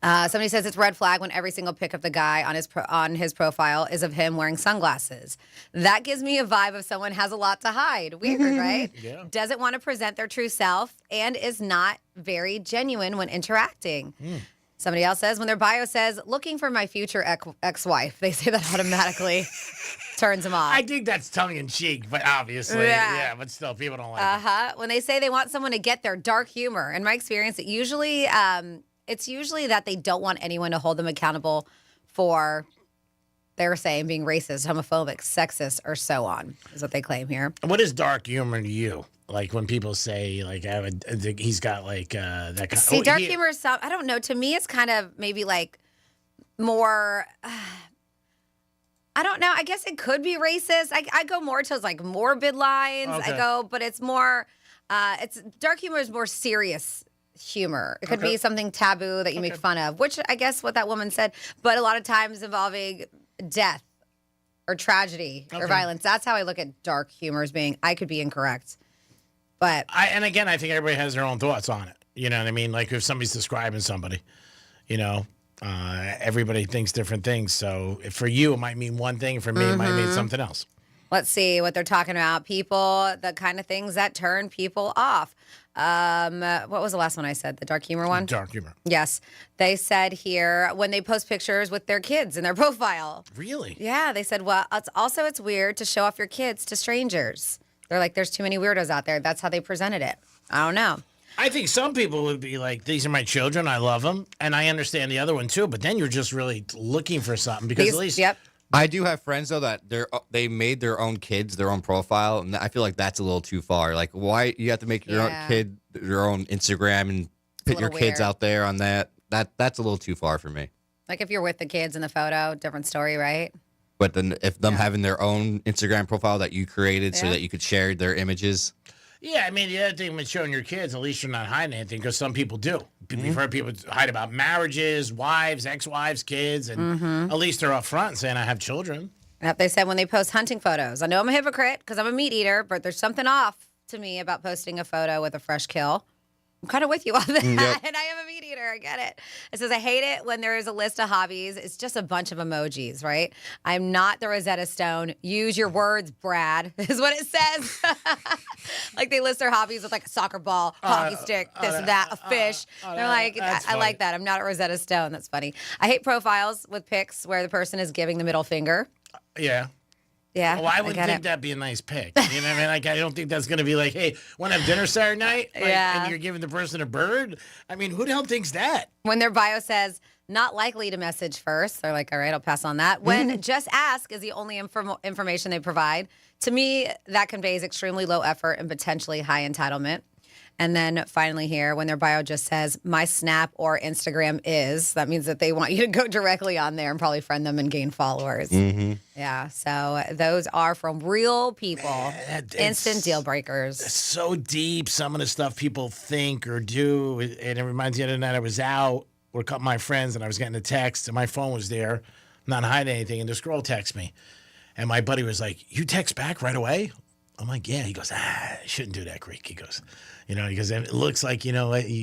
Somebody says it's red flag when every single pic of the guy on his profile is of him wearing sunglasses. That gives me a vibe of someone has a lot to hide. Weird, right? Yeah. Doesn't want to present their true self and is not very genuine when interacting. Somebody else says when their bio says looking for my future ex-wife, they say that automatically turns them off. I think that's tongue in cheek, but obviously, yeah, but still, people don't like it. When they say they want someone to get their dark humor, in my experience, it's usually that they don't want anyone to hold them accountable for, they're saying, being racist, homophobic, sexist, or so on, is what they claim here. What is dark humor to you? Like when people say, like, he's got like that kind of... See, dark humor is, I don't know. To me, it's kind of maybe like more... I don't know. I guess it could be racist. I go more to like morbid lines. Okay. But it's more, dark humor is more serious humor. It could be something taboo that you make fun of, which I guess what that woman said, but a lot of times involving death or tragedy or violence. That's how I look at dark humor as being, I could be incorrect. But and again, I think everybody has their own thoughts on it. You know what I mean? Like if somebody's describing somebody, you know, everybody thinks different things. So for you, it might mean one thing. For me, it might mean something else. Let's see what they're talking about. People, the kind of things that turn people off. What was the last one I said? The dark humor one? Dark humor. Yes. They said here when they post pictures with their kids in their profile. Really? Yeah. They said, well, it's weird to show off your kids to strangers. They're like, there's too many weirdos out there. That's how they presented it. I don't know. I think some people would be like, these are my children. I love them. And I understand the other one too. But then you're just really looking for something because at least... Yep. I do have friends though that they made their own kids their own profile, and I feel like that's a little too far. Like, why you have to make your own kid your own Instagram and put your kids out there on that? That's a little too far for me. Like if you're with the kids in the photo, different story, right? But then if them having their own Instagram profile that you created so that you could share their images. Yeah, I mean, the other thing with showing your kids, at least you're not hiding anything, because some people do. We've heard people hide about marriages, wives, ex-wives, kids, and at least they're up front saying, I have children. Yep, they said when they post hunting photos. I know I'm a hypocrite because I'm a meat eater, but there's something off to me about posting a photo with a fresh kill. I'm kind of with you on that, and I am a meat eater. I get it. It says, I hate it when there is a list of hobbies. It's just a bunch of emojis, right? I'm not the Rosetta Stone. Use your words, Brad, is what it says. Like they list their hobbies with like a soccer ball, hockey stick, this and that, a fish. They're like, I like that. I'm not a Rosetta Stone. That's funny. I hate profiles with pics where the person is giving the middle finger. Yeah. Yeah. Well, I wouldn't think that'd be a nice pic. You know what I mean? Like, I don't think that's going to be like, hey, want to have dinner Saturday night? Like, and you're giving the person a bird? I mean, who the hell thinks that? When their bio says, not likely to message first, they're like, all right, I'll pass on that. When just ask is the only information they provide, to me, that conveys extremely low effort and potentially high entitlement. And then finally here, when their bio just says, my Snap or Instagram is, that means that they want you to go directly on there and probably friend them and gain followers. Yeah, so those are from real people. Man, instant deal breakers. It's so deep, some of the stuff people think or do. And it reminds me of the other night I was out with a couple of my friends and I was getting a text and my phone was there, not hiding anything, and this girl texts me. And my buddy was like, you text back right away? I'm like, yeah. He goes, I shouldn't do that, Greek. He goes, because it looks like, you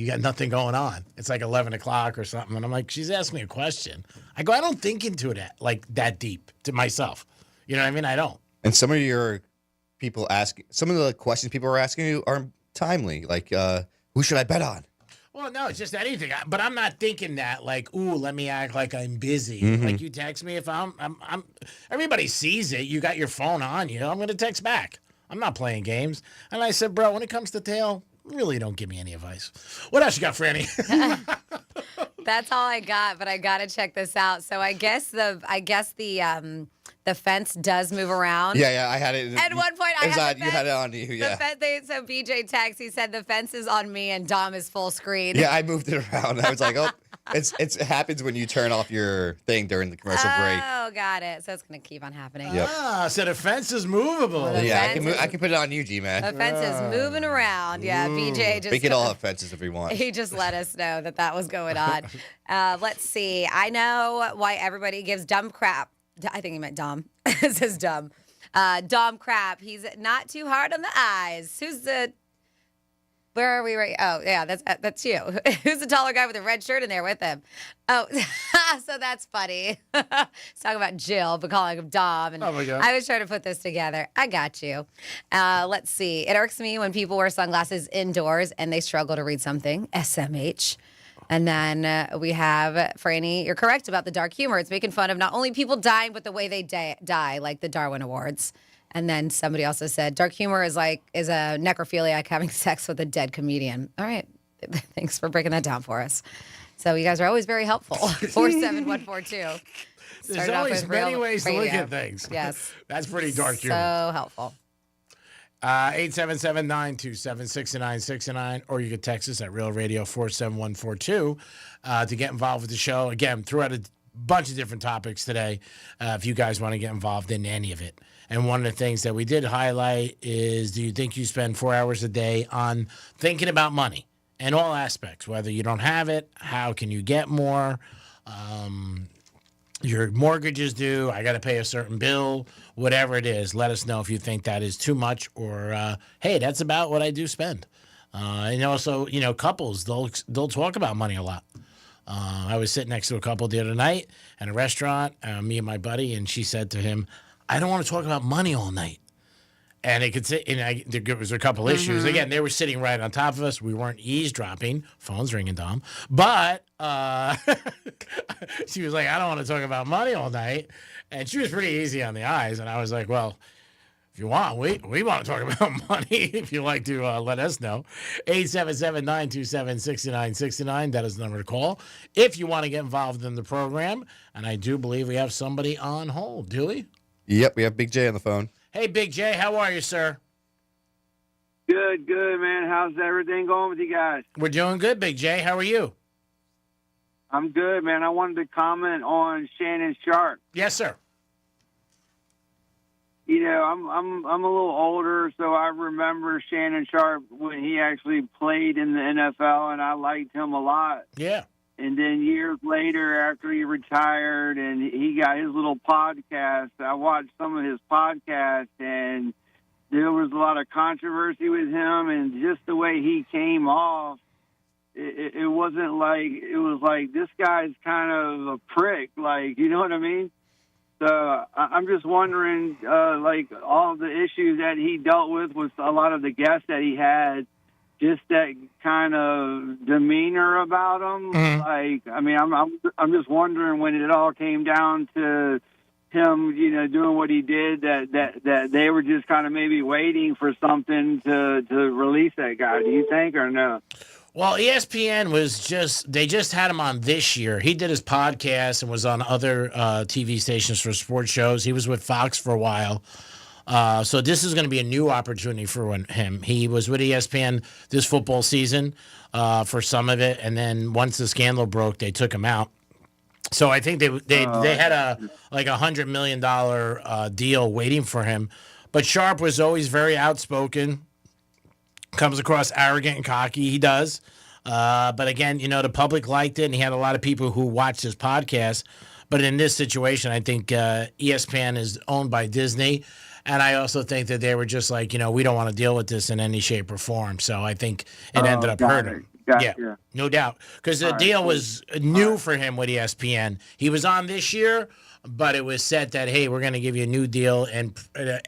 got nothing going on. It's like 11 o'clock or something. And I'm like, she's asking me a question. I go, I don't think into it like that deep to myself. You know what I mean? I don't. And some of the questions people are asking you are timely. Like, who should I bet on? Well, no, it's just anything. But I'm not thinking that like, ooh, let me act like I'm busy. Mhm. Like you text me if I'm. Everybody sees it. You got your phone on you. I'm gonna text back. I'm not playing games. And I said, bro, when it comes to tail, really don't give me any advice. What else you got, Franny? That's all I got, but I gotta check this out. So I guess the fence does move around. Yeah, I had it. At one point, I had the you had it on you. The Yeah. so BJ text. He said the fence is on me and Dom is full screen. Yeah, I moved it around. I was like, oh, it happens when you turn off your thing during the commercial break. Oh, got it. So it's gonna keep on happening. Yep. So the fence is movable. Yeah, I can put it on you, G-Man. The fence is moving around. Yeah, BJ just. We could all have fences if we want. He just let us know that was going on. Let's see. I know why everybody gives dumb crap. I think he meant Dom. It says dumb. Dom crap. He's not too hard on the eyes. Where are we right? Oh, yeah, that's you. Who's the taller guy with the red shirt in there with him? Oh, so that's funny. He's talking about Jill, but calling him Dom. And oh, my God. I was trying to put this together. I got you. Let's see. It irks me when people wear sunglasses indoors and they struggle to read something. SMH. And then we have, Franny, you're correct about the dark humor. It's making fun of not only people dying, but the way they die, like the Darwin Awards. And then somebody also said, dark humor is a necrophiliac having sex with a dead comedian. All right. Thanks for breaking that down for us. So you guys are always very helpful. 47142. There's always many ways to look at things. Yes. That's pretty dark humor. So helpful. 877-927-6969, or you could text us at Real Radio 47142 to get involved with the show. Again, threw out a bunch of different topics today if you guys want to get involved in any of it. And one of the things that we did highlight is, do you think you spend 4 hours a day on thinking about money in all aspects, whether you don't have it, how can you get more, your mortgage is due, I got to pay a certain bill, whatever it is. Let us know if you think that is too much or, hey, that's about what I do spend. And also, couples, they'll talk about money a lot. I was sitting next to a couple the other night at a restaurant, me and my buddy, and she said to him, I don't want to talk about money all night. And it could sit, there was a couple issues. Again, they were sitting right on top of us. We weren't eavesdropping. Phone's ringing, Dom. But she was like, I don't want to talk about money all night. And she was pretty easy on the eyes. And I was like, well, if you want, we want to talk about money. If you'd like to let us know. 877-927-6969. That is the number to call if you want to get involved in the program. And I do believe we have somebody on hold. Do we? Yep, we have Big J on the phone. Hey, Big J, how are you, sir? Good, man. How's everything going with you guys? We're doing good, Big J. How are you? I'm good, man. I wanted to comment on Shannon Sharp. Yes, sir. I'm a little older, so I remember Shannon Sharp when he actually played in the NFL, and I liked him a lot. Yeah. And then years later, after he retired and he got his little podcast, I watched some of his podcasts, and there was a lot of controversy with him, and just the way he came off, it wasn't like, it was like, this guy's kind of a prick, like, you know what I mean? So I'm just wondering, like, all the issues that he dealt with a lot of the guests that he had, just that kind of demeanor about him. Mm-hmm. Like, I mean, I'm just wondering when it all came down to him, doing what he did, that they were just kind of maybe waiting for something to release that guy. Do you think, or no? Well, ESPN they just had him on this year. He did his podcast and was on other TV stations for sports shows. He was with Fox for a while. So this is going to be a new opportunity for him. He was with ESPN this football season for some of it, and then once the scandal broke, they took him out. So I think they had a $100 million deal waiting for him. But Sharp was always very outspoken, comes across arrogant and cocky. He does. But again, the public liked it, and he had a lot of people who watched his podcast. But in this situation, I think ESPN is owned by Disney. And I also think that they were just like, we don't want to deal with this in any shape or form. So I think it ended up hurting him. Gotcha. Yeah, no doubt. Because the deal was new for him with ESPN. He was on this year, but it was set that, hey, we're going to give you a new deal, and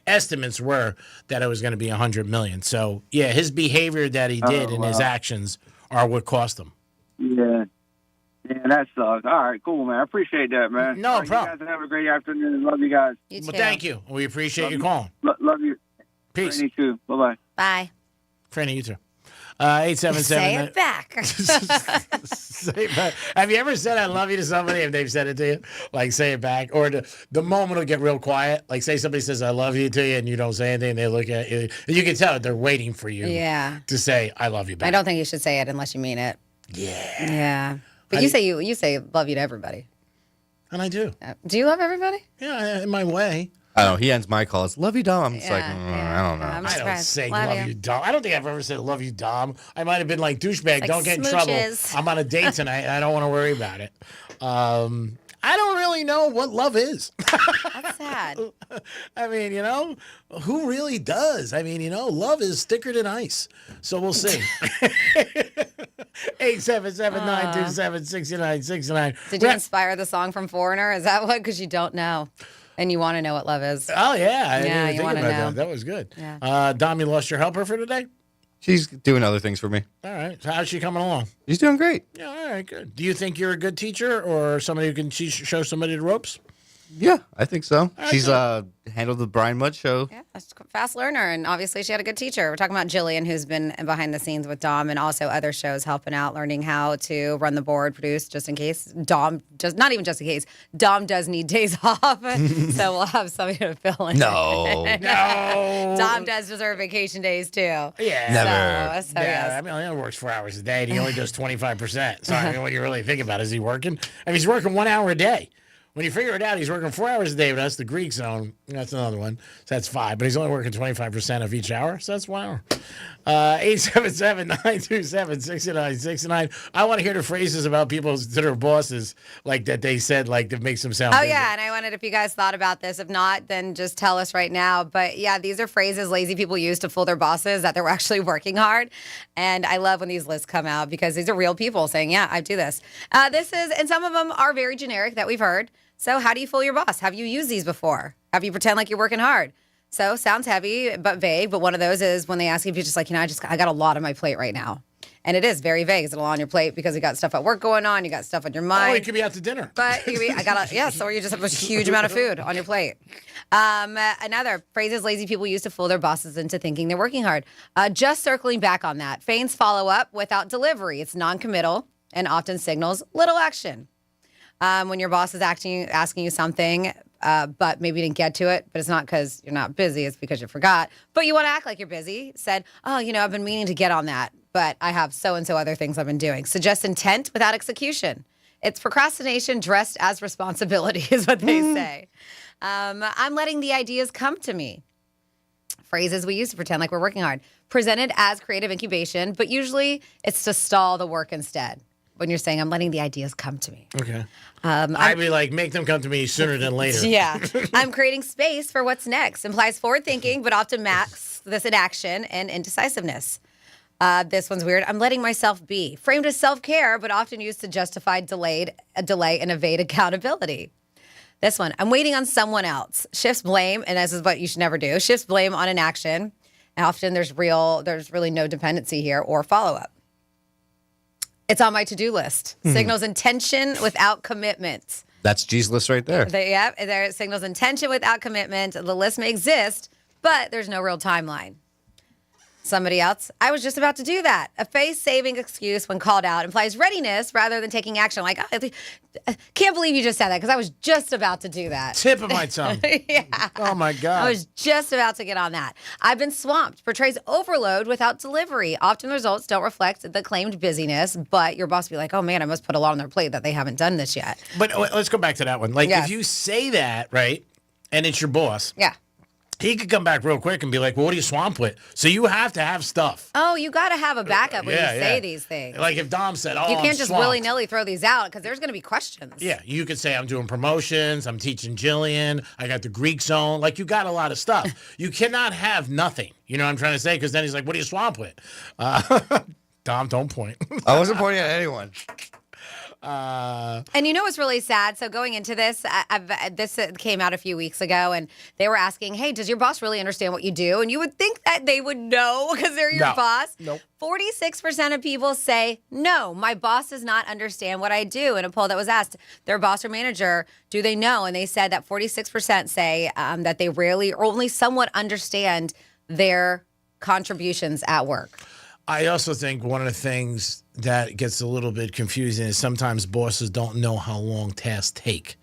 estimates were that it was going to be $100 million. So, yeah, his behavior that he did and his actions are what cost him. Yeah. Yeah, that sucks. All right, cool, man. I appreciate that, man. No problem. You guys have a great afternoon. Love you guys. You too. Well, thank you. We appreciate you calling. Love you. Peace. You too. Bye-bye. Bye. Franny, you too. 877. Say it back. Say it back. Have you ever said I love you to somebody if they've said it to you? Like, say it back. Or the moment will get real quiet. Like, say somebody says I love you to you and you don't say anything. They look at you. And you can tell they're waiting for you to say I love you back. I don't think you should say it unless you mean it. Yeah. Yeah. But you say love you to everybody. And I do. Do you love everybody? Yeah, in my way. I don't know. He ends my calls. Love you, Dom. It's like, I don't know. I don't say love you, Dom. I don't think I've ever said love you, Dom. I might have been like douchebag. Like don't get in smooches. trouble. I'm on a date tonight. I don't want to worry about it. I don't really know what love is. That's sad. I mean, who really does? I mean, love is thicker than ice. So we'll see. 877-927-6969. Did you inspire the song from Foreigner? Is that what? Because you don't know. And you want to know what love is. Oh, yeah. I didn't you even want think to about know. that. That was good. Yeah. Dom, you lost your helper for today? She's doing other things for me. All right. So how's she coming along? She's doing great. Yeah, all right, good. Do you think you're a good teacher or somebody who can show somebody the ropes? Yeah, I think so. right, She's handled the Brian Mudd show. Yeah, she's a fast learner, and obviously she had a good teacher. We're talking about Jillian, who's been behind the scenes with Dom and also other shows, helping out, learning how to run the board, produce, just in case Dom does, not even just in case, Dom does need days off, so we'll have somebody to fill in. No. No. Dom does deserve vacation days too. Yeah. Never. So Yeah, yes. I mean, he only works 4 hours a day, and he only does 25%. So, I mean, what you really think about, is he working? I mean, he's working 1 hour a day. When you figure it out, he's working 4 hours a day, but that's the Greek zone. That's another one. So that's 5. But he's only working 25% of each hour. So that's 1 hour. 877-927-6969. I want to hear the phrases about people to their bosses, like that they said, like that makes them sound Oh, busy. yeah, and I wondered if you guys thought about this. If not, then just tell us right now. But, yeah, these are phrases lazy people use to fool their bosses that they're actually working hard. And I love when these lists come out because these are real people saying, yeah, I do this. And some of them are very generic that we've heard. So how do you fool your boss? Have you used these before? Have you pretend like you're working hard? So sounds heavy but vague. But one of those is when they ask you if you're just like, I got a lot on my plate right now. And it is very vague. It's a lot on your plate because you got stuff at work going on. You got stuff on your mind. Oh, you could be out to dinner. But you could be, or you just have a huge amount of food on your plate. Another phrases lazy people use to fool their bosses into thinking they're working hard. Just circling back on that. Feigns follow up without delivery. It's non-committal and often signals little action. When your boss is asking you something, but maybe you didn't get to it, but it's not because you're not busy, it's because you forgot. But you want to act like you're busy. Said, I've been meaning to get on that, but I have so-and-so other things I've been doing. Suggest intent without execution. It's procrastination dressed as responsibility is what they say. I'm letting the ideas come to me. Phrases we use to pretend like we're working hard. Presented as creative incubation, but usually it's to stall the work instead. When you're saying, I'm letting the ideas come to me. Okay. I'd be like, make them come to me sooner than later. Yeah. I'm creating space for what's next. Implies forward thinking, but often masks this in action and indecisiveness. This one's weird. I'm letting myself be. Framed as self-care, but often used to justify a delay and evade accountability. This one, I'm waiting on someone else. Shifts blame, and this is what you should never do. Shifts blame on an action. And often there's really no dependency here or follow-up. It's on my to-do list. Signals intention without commitment. That's G's list right there. There it signals intention without commitment. The list may exist, but there's no real timeline. Somebody else, I was just about to do that. A face-saving excuse when called out implies readiness rather than taking action. Like, I can't believe you just said that because I was just about to do that. Tip of my tongue. Yeah. Oh, my God. I was just about to get on that. I've been swamped. Portrays overload without delivery. Often results don't reflect the claimed busyness, but your boss will be like, oh, man, I must put a lot on their plate that they haven't done this yet. But let's go back to that one. Like, if you say that, right, and it's your boss. Yeah. He could come back real quick and be like, well, what are you swamped with? So you have to have stuff. Oh, you got to have a backup when you say these things. Like if Dom said, oh, you can't I'm just swamped. willy-nilly throw these out because there's going to be questions. Yeah, you could say, I'm doing promotions, I'm teaching Jillian, I got the Greek zone. Like, you got a lot of stuff. You cannot have nothing. You know what I'm trying to say? Because then he's like, what are you swamped with? Dom, don't point. I wasn't pointing at anyone. And you know what's really sad? So going into this, this came out a few weeks ago, and they were asking, hey, does your boss really understand what you do? And you would think that they would know because they're your boss. Nope. 46% of people say, no, my boss does not understand what I do. In a poll that was asked, their boss or manager, do they know? And they said that 46% say that they rarely or only somewhat understand their contributions at work. I also think one of the things that gets a little bit confusing is sometimes bosses don't know how long tasks take,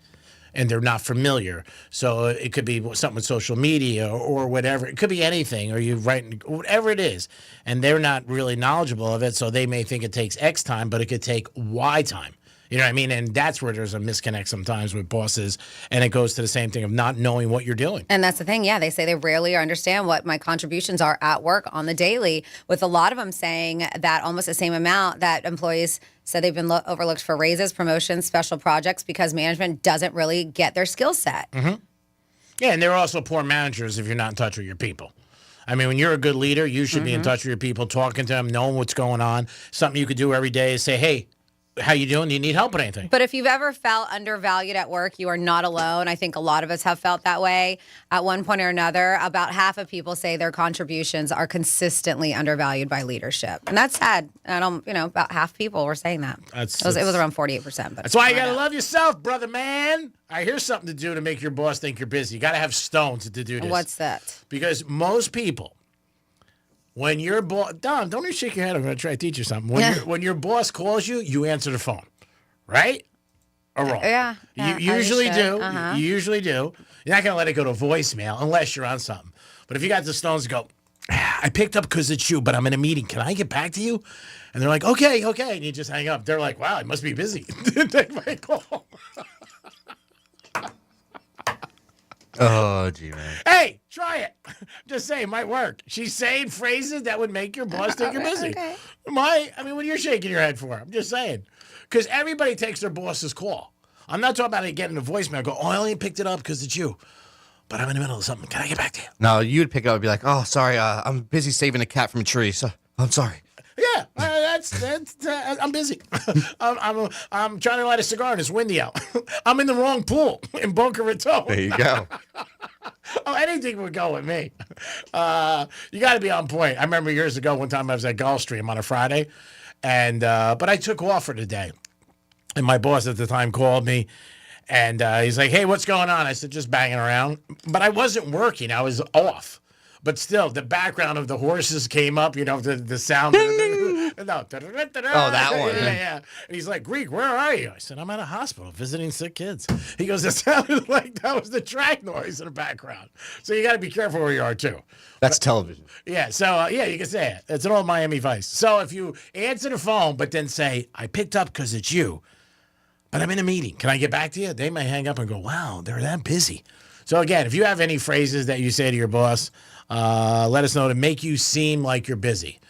and they're not familiar. So it could be something with social media or whatever. It could be anything, or you write whatever it is, and they're not really knowledgeable of it. So they may think it takes X time, but it could take Y time. You know what I mean? And that's where there's a misconnect sometimes with bosses. And it goes to the same thing of not knowing what you're doing. And that's the thing. Yeah, they say they rarely understand what my contributions are at work on the daily, with a lot of them saying that almost the same amount that employees said they've been overlooked for raises, promotions, special projects because management doesn't really get their skill set. Mm-hmm. Yeah, and they're also poor managers if you're not in touch with your people. I mean, when you're a good leader, you should be in touch with your people, talking to them, knowing what's going on. Something you could do every day is say, hey, how you doing? Do you need help with anything? But if you've ever felt undervalued at work, you are not alone. I think a lot of us have felt that way at one point or another. About half of people say their contributions are consistently undervalued by leadership. And that's sad. About half people were saying that. It was around 48%. But that's why you got to love yourself, brother man. All right, here's something to do to make your boss think you're busy. You got to have stones to do this. What's that? Because most people, when your boss, Dom, don't even shake your head. I'm going to try to teach you something. When your boss calls you, you answer the phone, right? Or wrong? Yeah. You usually do. You usually do. You're not going to let it go to voicemail unless you're on something. But if you got the stones to go, I picked up because it's you, but I'm in a meeting. Can I get back to you? And they're like, okay. And you just hang up. They're like, wow, he must be busy. Take my call. Oh, gee, man. Hey, try it. Just saying, it might work. She's saying phrases that would make your boss think you're busy. Okay. What are you shaking your head for? I'm just saying. Because everybody takes their boss's call. I'm not talking about it getting a voicemail. Go, I only picked it up because it's you. But I'm in the middle of something. Can I get back to you? No, you'd pick up and be like, oh, sorry, I'm busy saving a cat from a tree, so I'm sorry. Yeah, I'm busy. I'm trying to light a cigar and it's windy out. I'm in the wrong pool in Boca Raton. There you go. Anything would go with me. You got to be on point. I remember years ago, one time I was at Gulfstream on a Friday, and but I took off for the day. And my boss at the time called me, and he's like, hey, what's going on? I said, just banging around. But I wasn't working. I was off. But still, the background of the horses came up, the sound. Oh, that one. Yeah. And he's like, Greek, where are you? I said, I'm at a hospital visiting sick kids. He goes, it sounded like that was the track noise in the background. So you got to be careful where you are, too. That's television. Yeah, so, you can say it. It's an old Miami Vice. So if you answer the phone, but then say, I picked up because it's you, but I'm in a meeting. Can I get back to you? They may hang up and go, wow, they're that busy. So, again, if you have any phrases that you say to your boss, let us know to make you seem like you're busy.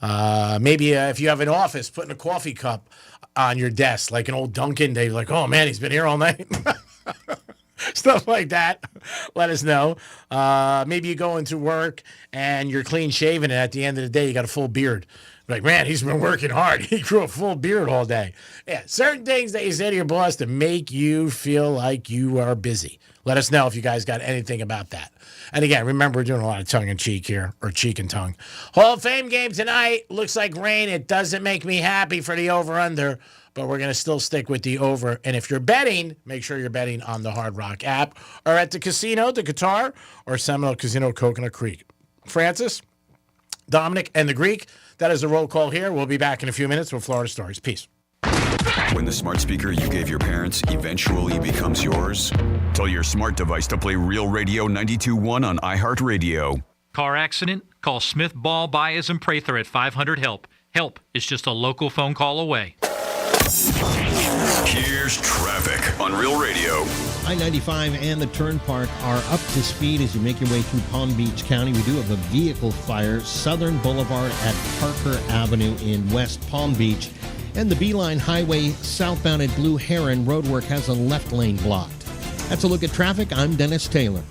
Maybe if you have an office, putting a coffee cup on your desk, like an old Dunkin', they're like, oh, man, he's been here all night. Stuff like that. Let us know. Maybe you go into work and you're clean shaven, and at the end of the day, you got a full beard. Like, man, he's been working hard. He grew a full beard all day. Yeah, certain things that you say to your boss to make you feel like you are busy. Let us know if you guys got anything about that. And again, remember, we're doing a lot of tongue-in-cheek here, or cheek and tongue. Hall of Fame game tonight. Looks like rain. It doesn't make me happy for the over-under, but we're going to still stick with the over. And if you're betting, make sure you're betting on the Hard Rock app or at the casino, the Qatar, or Seminole Casino, Coconut Creek. Francis, Dominic, and the Greek, that is the roll call here. We'll be back in a few minutes with Florida Stories. Peace. When the smart speaker you gave your parents eventually becomes yours, tell your smart device to play Real Radio 92.1 on iHeartRadio. Car accident? Call Smith, Ball, Baez, and Prather at 500-HELP. Help is just a local phone call away. Here's traffic on Real Radio. I-95 and the Turnpike are up to speed as you make your way through Palm Beach County. We do have a vehicle fire, Southern Boulevard at Parker Avenue in West Palm Beach. And the Beeline Highway southbound at Blue Heron roadwork has a left lane blocked. That's a look at traffic. I'm Dennis Taylor.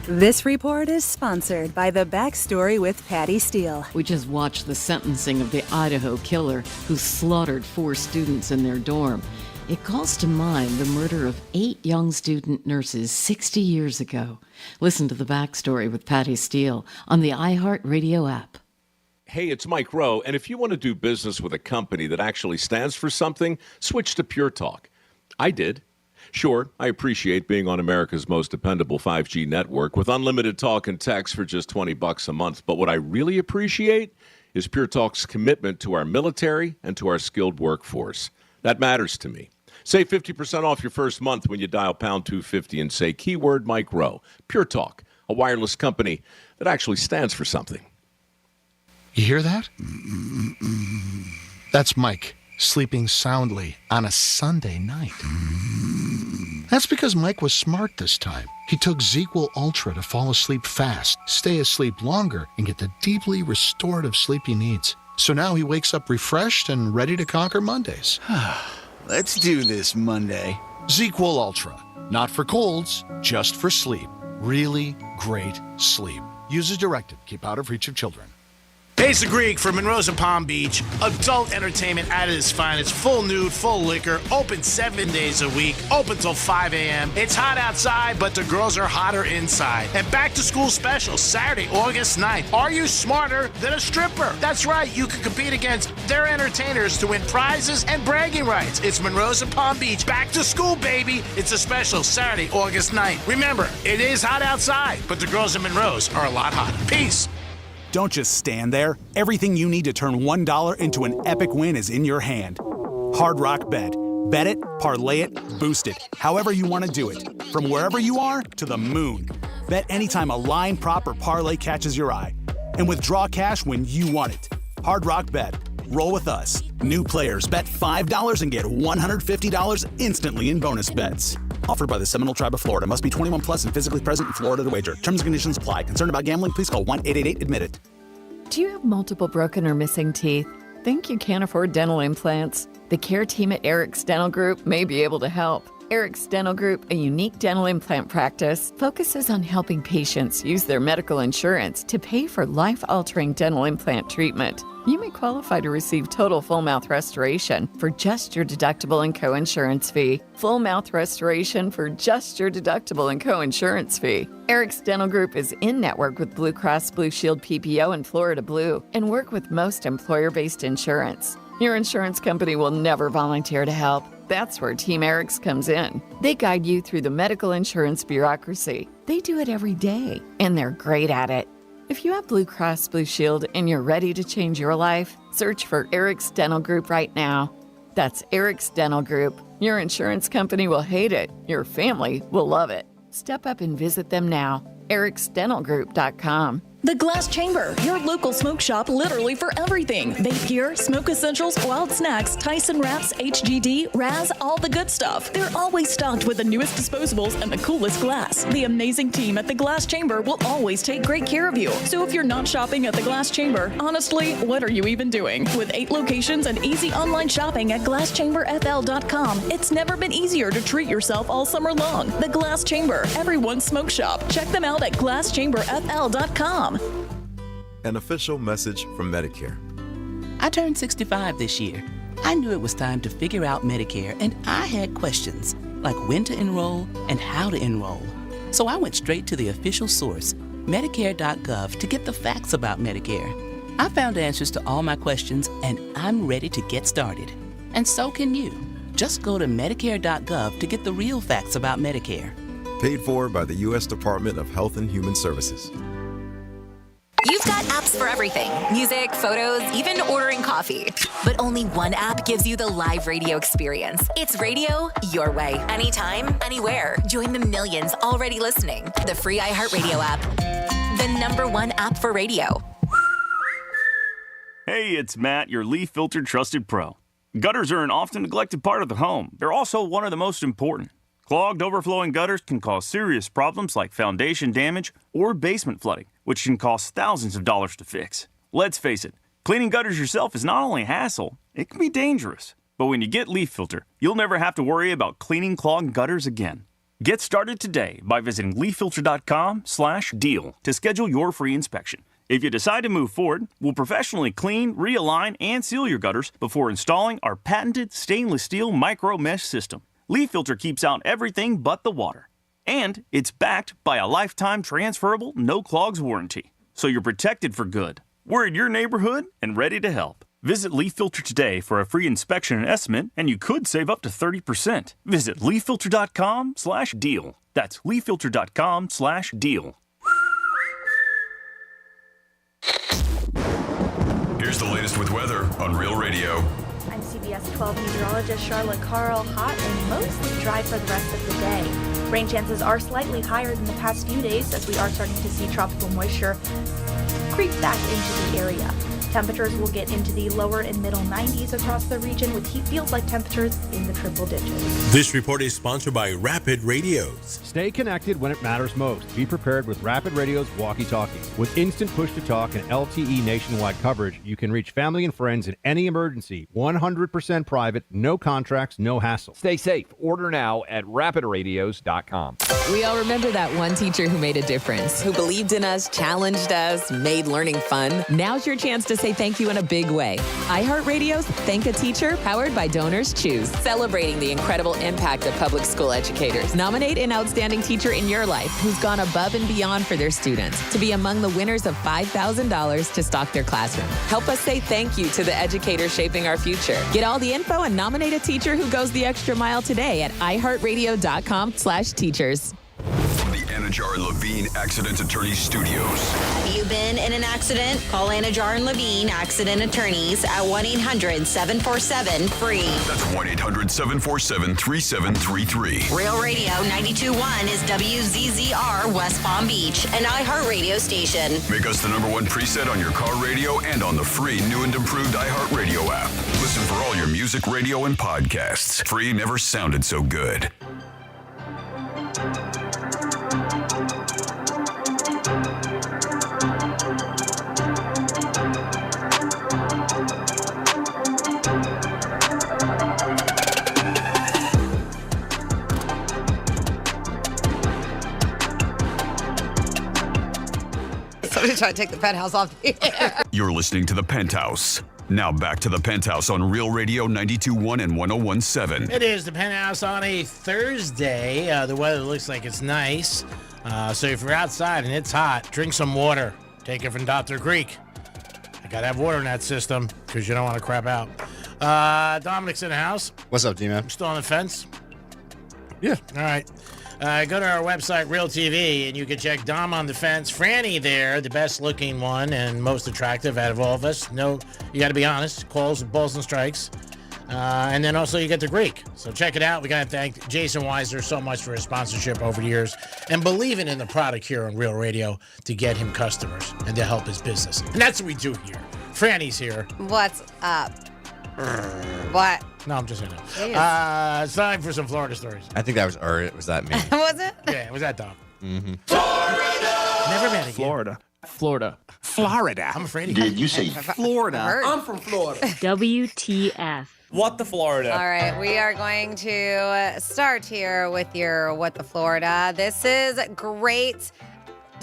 This report is sponsored by The Backstory with Patty Steele. We just watched the sentencing of the Idaho killer who slaughtered 4 students in their dorm. It calls to mind the murder of 8 young student nurses 60 years ago. Listen to the backstory with Patty Steele on the iHeartRadio app. Hey, it's Mike Rowe, and if you want to do business with a company that actually stands for something, switch to Pure Talk. I did. Sure, I appreciate being on America's most dependable 5G network with unlimited talk and text for just $20 a month. But what I really appreciate is Pure Talk's commitment to our military and to our skilled workforce. That matters to me. Save 50% off your first month when you dial pound 250 and say keyword Mike Rowe. Pure Talk, a wireless company that actually stands for something. You hear that? That's Mike sleeping soundly on a Sunday night. That's because Mike was smart this time. He took ZzzQuil Ultra to fall asleep fast, stay asleep longer, and get the deeply restorative sleep he needs. So now he wakes up refreshed and ready to conquer Mondays. Let's do this Monday. ZzzQuil Ultra. Not for colds, just for sleep. Really great sleep. Use as directed. Keep out of reach of children. Pace the Greek for Monroe's and Palm Beach. Adult entertainment at its finest. Full nude, full liquor. Open 7 days a week. Open till 5 a.m. It's hot outside, but the girls are hotter inside. And back to school special Saturday, August 9th. Are you smarter than a stripper? That's right. You can compete against their entertainers to win prizes and bragging rights. It's Monroe's and Palm Beach. Back to school, baby. It's a special Saturday, August 9th. Remember, it is hot outside, but the girls in Monroe's are a lot hotter. Peace. Don't just stand there. Everything you need to turn $1 into an epic win is in your hand. Hard Rock Bet. Bet it, parlay it, boost it. However you want to do it. From wherever you are to the moon. Bet anytime a line, prop, or parlay catches your eye. And withdraw cash when you want it. Hard Rock Bet. Roll with us. New players bet $5 and get $150 instantly in bonus bets. Offered by the Seminole Tribe of Florida. Must be 21 plus and physically present in Florida to wager. Terms and conditions apply. Concerned about gambling? Please call 1-888-ADMIT-IT. Do you have multiple broken or missing teeth? Think you can't afford dental implants? The care team at Eric's Dental Group may be able to help. Eric's Dental Group, a unique dental implant practice, focuses on helping patients use their medical insurance to pay for life-altering dental implant treatment. You may qualify to receive total full mouth restoration for just your deductible and co-insurance fee. Full mouth restoration for just your deductible and co-insurance fee. Eric's Dental Group is in network with Blue Cross Blue Shield PPO and Florida Blue and work with most employer-based insurance. Your insurance company will never volunteer to help. That's where Team Eric's comes in. They guide you through the medical insurance bureaucracy. They do it every day, and they're great at it. If you have Blue Cross Blue Shield and you're ready to change your life, search for Eric's Dental Group right now. That's Eric's Dental Group. Your insurance company will hate it. Your family will love it. Step up and visit them now. ericsdentalgroup.com. The Glass Chamber, your local smoke shop literally for everything. Vape gear, smoke essentials, wild snacks, Tyson wraps, HGD, Raz, all the good stuff. They're always stocked with the newest disposables and the coolest glass. The amazing team at the Glass Chamber will always take great care of you. So if you're not shopping at the Glass Chamber, honestly, what are you even doing? With 8 locations and easy online shopping at glasschamberfl.com, it's never been easier to treat yourself all summer long. The Glass Chamber, everyone's smoke shop. Check them out at glasschamberfl.com. An official message from Medicare. I turned 65 this year. I knew it was time to figure out Medicare, and I had questions, like when to enroll and how to enroll. So I went straight to the official source, Medicare.gov, to get the facts about Medicare. I found answers to all my questions, and I'm ready to get started. And so can you. Just go to Medicare.gov to get the real facts about Medicare. Paid for by the U.S. Department of Health and Human Services. You've got apps for everything. Music, photos, even ordering coffee. But only one app gives you the live radio experience. It's radio your way. Anytime, anywhere. Join the millions already listening. The free iHeartRadio app. The #1 app for radio. Hey, it's Matt, your leaf filter trusted pro. Gutters are an often neglected part of the home. They're also one of the most important. Clogged, overflowing gutters can cause serious problems like foundation damage or basement flooding, which can cost thousands of dollars to fix. Let's face it, cleaning gutters yourself is not only a hassle, it can be dangerous. But when you get Leaf Filter, you'll never have to worry about cleaning clogged gutters again. Get started today by visiting leaffilter.com/deal to schedule your free inspection. If you decide to move forward, we'll professionally clean, realign, and seal your gutters before installing our patented stainless steel micro mesh system. Leaf Filter keeps out everything but the water. And it's backed by a lifetime transferable no clogs warranty. So you're protected for good. We're in your neighborhood and ready to help. Visit Leaf Filter today for a free inspection and estimate, and you could save up to 30%. Visit leaffilter.com/deal. That's leaffilter.com/deal. Here's the latest with weather on Real Radio. I'm CBS 12 meteorologist Charlotte Carl. Hot and mostly dry for the rest of the day. Rain chances are slightly higher than the past few days as we are starting to see tropical moisture creep back into the area. Temperatures will get into the lower and middle 90s across the region with heat feels like temperatures in the triple digits. This report is sponsored by Rapid Radios. Stay connected when it matters most. Be prepared with Rapid Radio's walkie-talkie. With instant push-to-talk and LTE nationwide coverage, you can reach family and friends in any emergency. 100% private, no contracts, no hassle. Stay safe. Order now at rapidradios.com. We all remember that one teacher who made a difference, who believed in us, challenged us, made learning fun. Now's your chance to say thank you in a big way. iHeartRadio's Thank a Teacher, powered by Donors Choose, celebrating the incredible impact of public school educators. Nominate an outstanding teacher in your life who's gone above and beyond for their students to be among the winners of $5,000 to stock their classroom. Help us say thank you to the educators shaping our future. Get all the info and nominate a teacher who goes the extra mile today at iHeartRadio.com/teachers. From the Anajar and Levine Accident Attorneys Studios. Have you been in an accident? Call Anajar and Levine Accident Attorneys at 1-800-747-FREE. That's 1-800-747-3733. Real Radio 92.1 is WZZR West Palm Beach, an iHeartRadio station. Make us the #1 preset on your car radio and on the free new and improved iHeartRadio app. Listen for all your music, radio, and podcasts. Free never sounded so good. Somebody's trying to take the Penthouse off the air. You're listening to the Penthouse. Now back to the Penthouse on Real Radio 92.1 and 101.7. It is the Penthouse on a Thursday. The weather looks like it's nice. So if you're outside and it's hot, drink some water. Take it from Dr. Greek. I got to have water in that system because you don't want to crap out. Dominic's in the house. What's up, D-Man? Still on the fence? Yeah. All right. Go to our website, Real TV, and you can check Dom on the fence. Franny there, the best looking one and most attractive out of all of us. No, you got to be honest. Calls, balls, and strikes. And then also you get the Greek. So check it out. We got to thank Jason Weiser so much for his sponsorship over the years and believing in the product here on Real Radio to get him customers and to help his business. And that's what we do here. Franny's here. What's up? What? No, I'm just saying. It's time for some Florida stories. I think that was was that me? Was it? Yeah, it was that Dom. Mm-hmm. Never met again. Florida. I'm afraid of Did you say Florida? I'm from Florida. WTF. What the Florida? All right, we are going to start here with your What the Florida. This is great.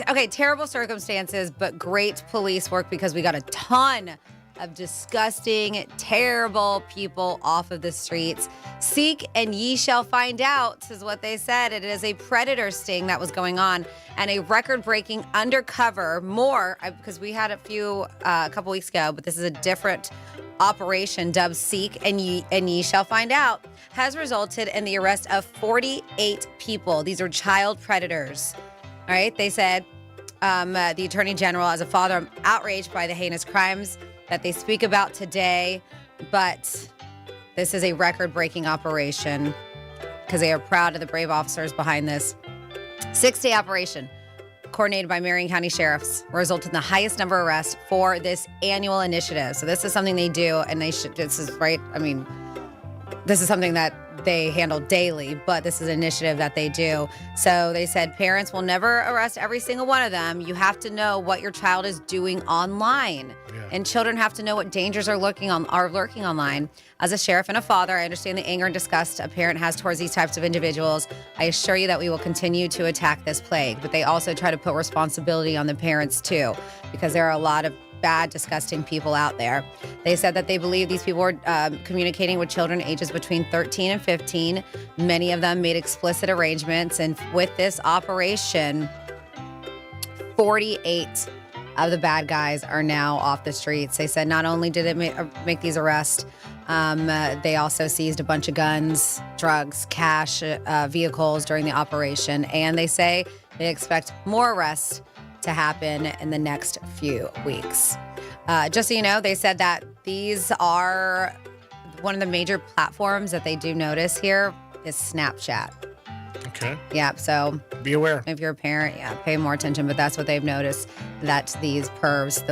Okay, terrible circumstances, but great police work because we got a ton of disgusting, terrible people off of the streets. Seek and ye shall find out is what they said. It is a predator sting that was going on and a record-breaking undercover, because we had a couple weeks ago, but this is a different operation dubbed Seek and ye shall find out, has resulted in the arrest of 48 people. These are child predators. All right, they said, the Attorney General, as a father, I'm outraged by the heinous crimes that they speak about today, but this is a record-breaking operation because they are proud of the brave officers behind this. 6-day operation coordinated by Marion County Sheriffs resulted in the highest number of arrests for this annual initiative. So this is something they do, and this is right. I mean, this is something that they handle daily, but this is an initiative that they do. So they said parents will never arrest every single one of them. You have to know what your child is doing online. And children have to know what dangers are lurking online. As a sheriff and a father, I understand the anger and disgust a parent has towards these types of individuals. I assure you that we will continue to attack this plague. But they also try to put responsibility on the parents too, because there are a lot of bad, disgusting people out there. They said that they believe these people were communicating with children ages between 13 and 15. Many of them made explicit arrangements. And with this operation, 48 of the bad guys are now off the streets. They said not only did it make these arrests, they also seized a bunch of guns, drugs, cash, vehicles during the operation. And they say they expect more arrests to happen in the next few weeks. Just so you know, they said that these are one of the major platforms that they do notice here is Snapchat. Okay. Yeah, so be aware. If you're a parent, pay more attention. But that's what they've noticed, that these pervs,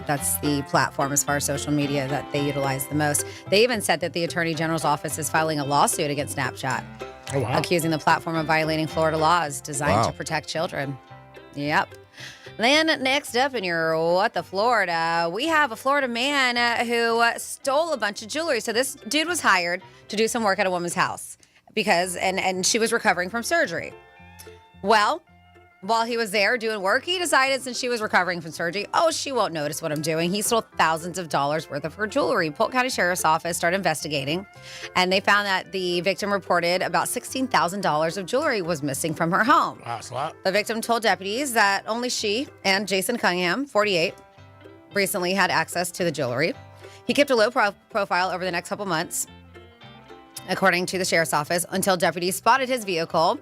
that's the platform as far as social media that they utilize the most. They even said that the Attorney General's office is filing a lawsuit against Snapchat, accusing the platform of violating Florida laws designed to protect children. Yep. Then next up in your What the Florida, we have a Florida man who stole a bunch of jewelry. So this dude was hired to do some work at a woman's house because and she was recovering from surgery. Well, while he was there doing work, he decided since she was recovering from surgery, she won't notice what I'm doing. He stole thousands of dollars worth of her jewelry. Polk County Sheriff's Office started investigating, and they found that the victim reported about $16,000 of jewelry was missing from her home. Wow, that's a lot. The victim told deputies that only she and Jason Cunningham, 48, recently had access to the jewelry. He kept a low profile over the next couple months, according to the Sheriff's Office, until deputies spotted his vehicle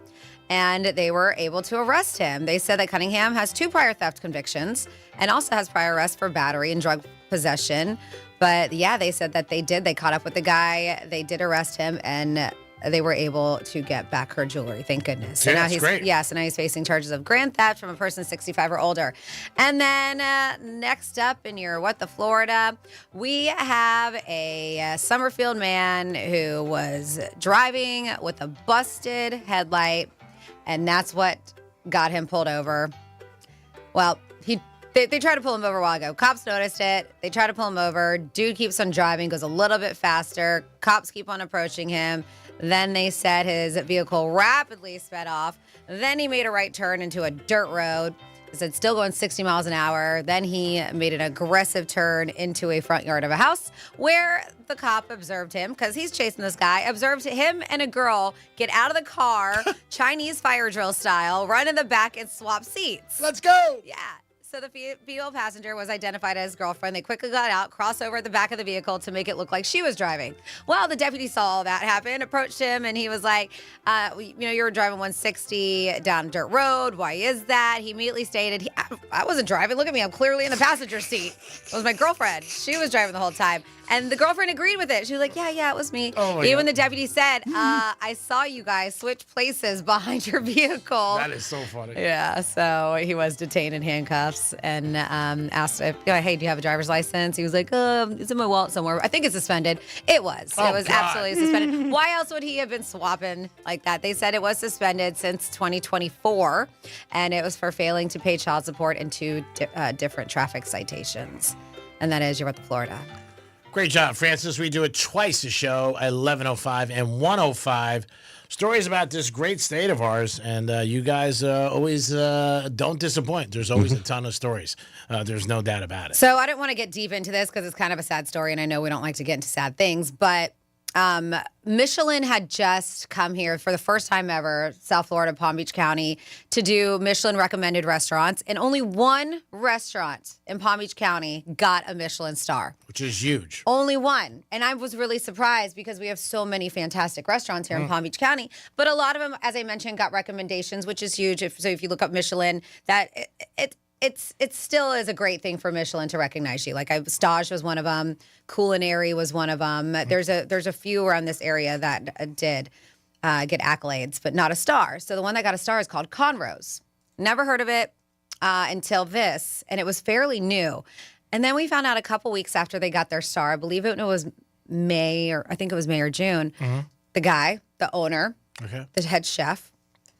and they were able to arrest him. They said that Cunningham has 2 prior theft convictions and also has prior arrests for battery and drug possession. But yeah, they said that they did. They caught up with the guy. They did arrest him, and they were able to get back her jewelry. Thank goodness. So now he's great. So now he's facing charges of grand theft from a person 65 or older. And then next up in your What the Florida, we have a Summerfield man who was driving with a busted headlight. And that's what got him pulled over. Well, they tried to pull him over a while ago. Cops noticed it. They tried to pull him over. Dude keeps on driving, goes a little bit faster. Cops keep on approaching him. Then they said his vehicle rapidly sped off. Then he made a right turn into a dirt road. They said still going 60 miles an hour. Then he made an aggressive turn into a front yard of a house where the cop observed him, because he's chasing this guy, observed him and a girl get out of the car, Chinese fire drill style, run in the back and swap seats. Let's go. Yeah. So the female passenger was identified as his girlfriend. They quickly got out, crossed over at the back of the vehicle to make it look like she was driving. Well, the deputy saw all that happen, approached him, and he was like, you were driving 160 down a dirt road. Why is that? He immediately stated, I wasn't driving. Look at me. I'm clearly in the passenger seat. It was my girlfriend. She was driving the whole time. And the girlfriend agreed with it. She was like, yeah, it was me. Even the deputy said, I saw you guys switch places behind your vehicle. That is so funny. Yeah, so he was detained in handcuffs and asked, hey, do you have a driver's license? He was like, it's in my wallet somewhere. I think it's suspended. It was. It was absolutely suspended. Why else would he have been swapping like that? They said it was suspended since 2024, and it was for failing to pay child support and 2 different traffic citations. And that is your What the Florida. Great job, Francis. We do it twice a show at 11:05 and 1:05. Stories about this great state of ours, and you guys always don't disappoint. There's always a ton of stories. There's no doubt about it. So I didn't want to get deep into this because it's kind of a sad story, and I know we don't like to get into sad things, but Michelin had just come here for the first time ever, South Florida, Palm Beach County, to do Michelin recommended restaurants. And only one restaurant in Palm Beach County got a Michelin star. Which is huge. Only one. And I was really surprised because we have so many fantastic restaurants here in Palm Beach County. But a lot of them, as I mentioned, got recommendations, which is huge. So if you look up Michelin, that it still is a great thing for Michelin to recognize you. Like Stage was one of them. Culinary was one of them. There's a few around this area that did get accolades, but not a star. So the one that got a star is called Conroe's. Never heard of it until this, and it was fairly new. And then we found out a couple weeks after they got their star, I believe it was May, or I think it was May or June, the guy, the owner, the head chef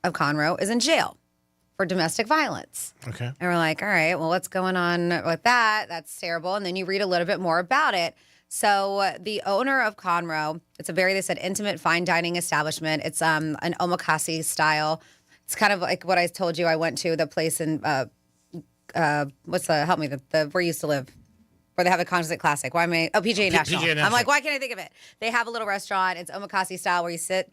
of Conroe, is in jail for domestic violence. Okay. And we're like, all right, well, what's going on with that? That's terrible. And then you read a little bit more about it. So the owner of Conroe, it's a very, they said, intimate fine dining establishment. It's an omakase style. It's kind of like what I told you. I went to the place in help me, the where you used to live, where they have a Concert Classic. Why am I? Oh, PGA National. I'm like, why can't I think of it? They have a little restaurant. It's omakase style where you sit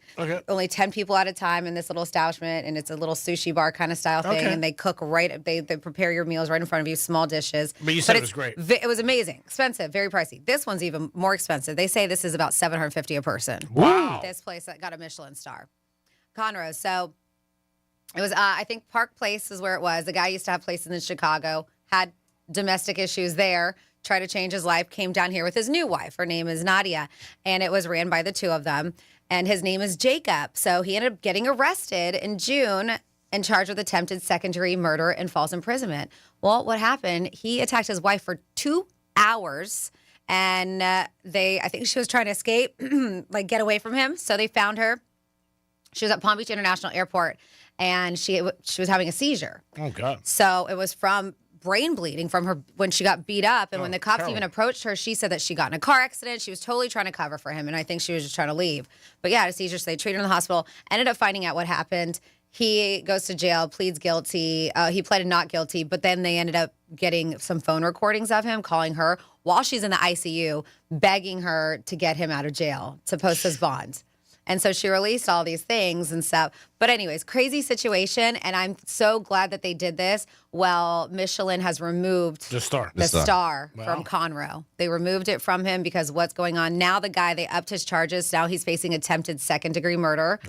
only 10 people at a time in this little establishment, and it's a little sushi bar kind of style thing. And they cook they prepare your meals right in front of you, small dishes. But you said it was great. It was amazing, expensive, very pricey. This one's even more expensive. They say this is about $750 a person. Wow. This place that got a Michelin star, Conroe. So it was, I think Park Place is where it was. The guy used to have places in Chicago, had domestic issues there, tried to change his life, came down here with his new wife. Her name is Nadia, and it was ran by the two of them. And his name is Jacob. So he ended up getting arrested in June and charged with attempted second-degree murder and false imprisonment. Well, what happened? He attacked his wife for 2 hours, and I think she was trying to escape, like get away from him. So they found her. She was at Palm Beach International Airport, and she was having a seizure. Oh, God. So it was from brain bleeding from her when she got beat up. And when the cops even approached her, she said that she got in a car accident. She was totally trying to cover for him, and I think she was just trying to leave. But yeah, a seizure, so they treated her in the hospital, ended up finding out what happened. He goes to jail, pleads guilty. He pleaded not guilty, but then they ended up getting some phone recordings of him calling her while she's in the ICU, begging her to get him out of jail to post his bond. And so she released all these things and stuff. But anyways, crazy situation. And I'm so glad that they did this. Well, Michelin has removed the star from Conroe. They removed it from him because what's going on now, the guy, they upped his charges. Now he's facing attempted second-degree murder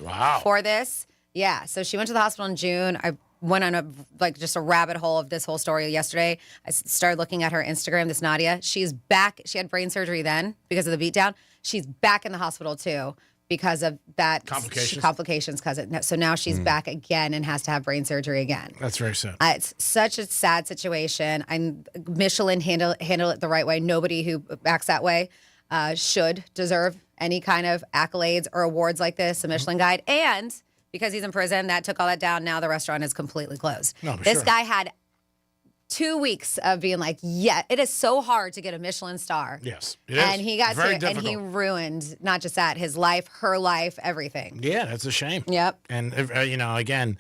for this. Yeah. So she went to the hospital in June. I went on just a rabbit hole of this whole story yesterday. I started looking at her Instagram, this Nadia. She's back. She had brain surgery then because of the beatdown. She's back in the hospital too, because of that complications. So now she's back again and has to have brain surgery again. That's very sad. It's such a sad situation. Michelin handle it the right way. Nobody who acts that way should deserve any kind of accolades or awards like this, a Michelin Guide. And because he's in prison, that took all that down. Now the restaurant is completely closed. This guy had 2 weeks of being like, yeah, it is so hard to get a Michelin star. Yes, it is. And he got and he ruined not just that, his life, her life, everything. Yeah, that's a shame. Yep. And again,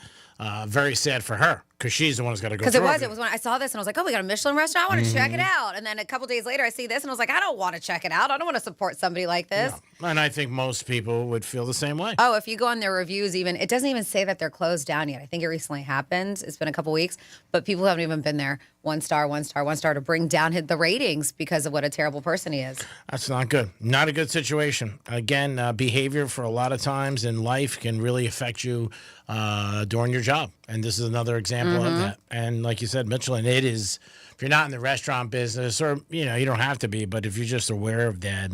very sad for her because she's the one who's got to go through it. Because it was when I saw this and I was like, oh, we got a Michelin restaurant. I want to check it out. And then a couple days later, I see this and I was like, I don't want to check it out. I don't want to support somebody like this. No. And I think most people would feel the same way. Oh, if you go on their reviews, even it doesn't even say that they're closed down yet. I think it recently happened. It's been a couple weeks, but people haven't even been there. 1 star, 1 star, 1 star to bring down the ratings because of what a terrible person he is. That's not good. Not a good situation. Again, behavior for a lot of times in life can really affect you during your job. And this is another example of that. And like you said, Michelin, it is, if you're not in the restaurant business or, you don't have to be, but if you're just aware of that,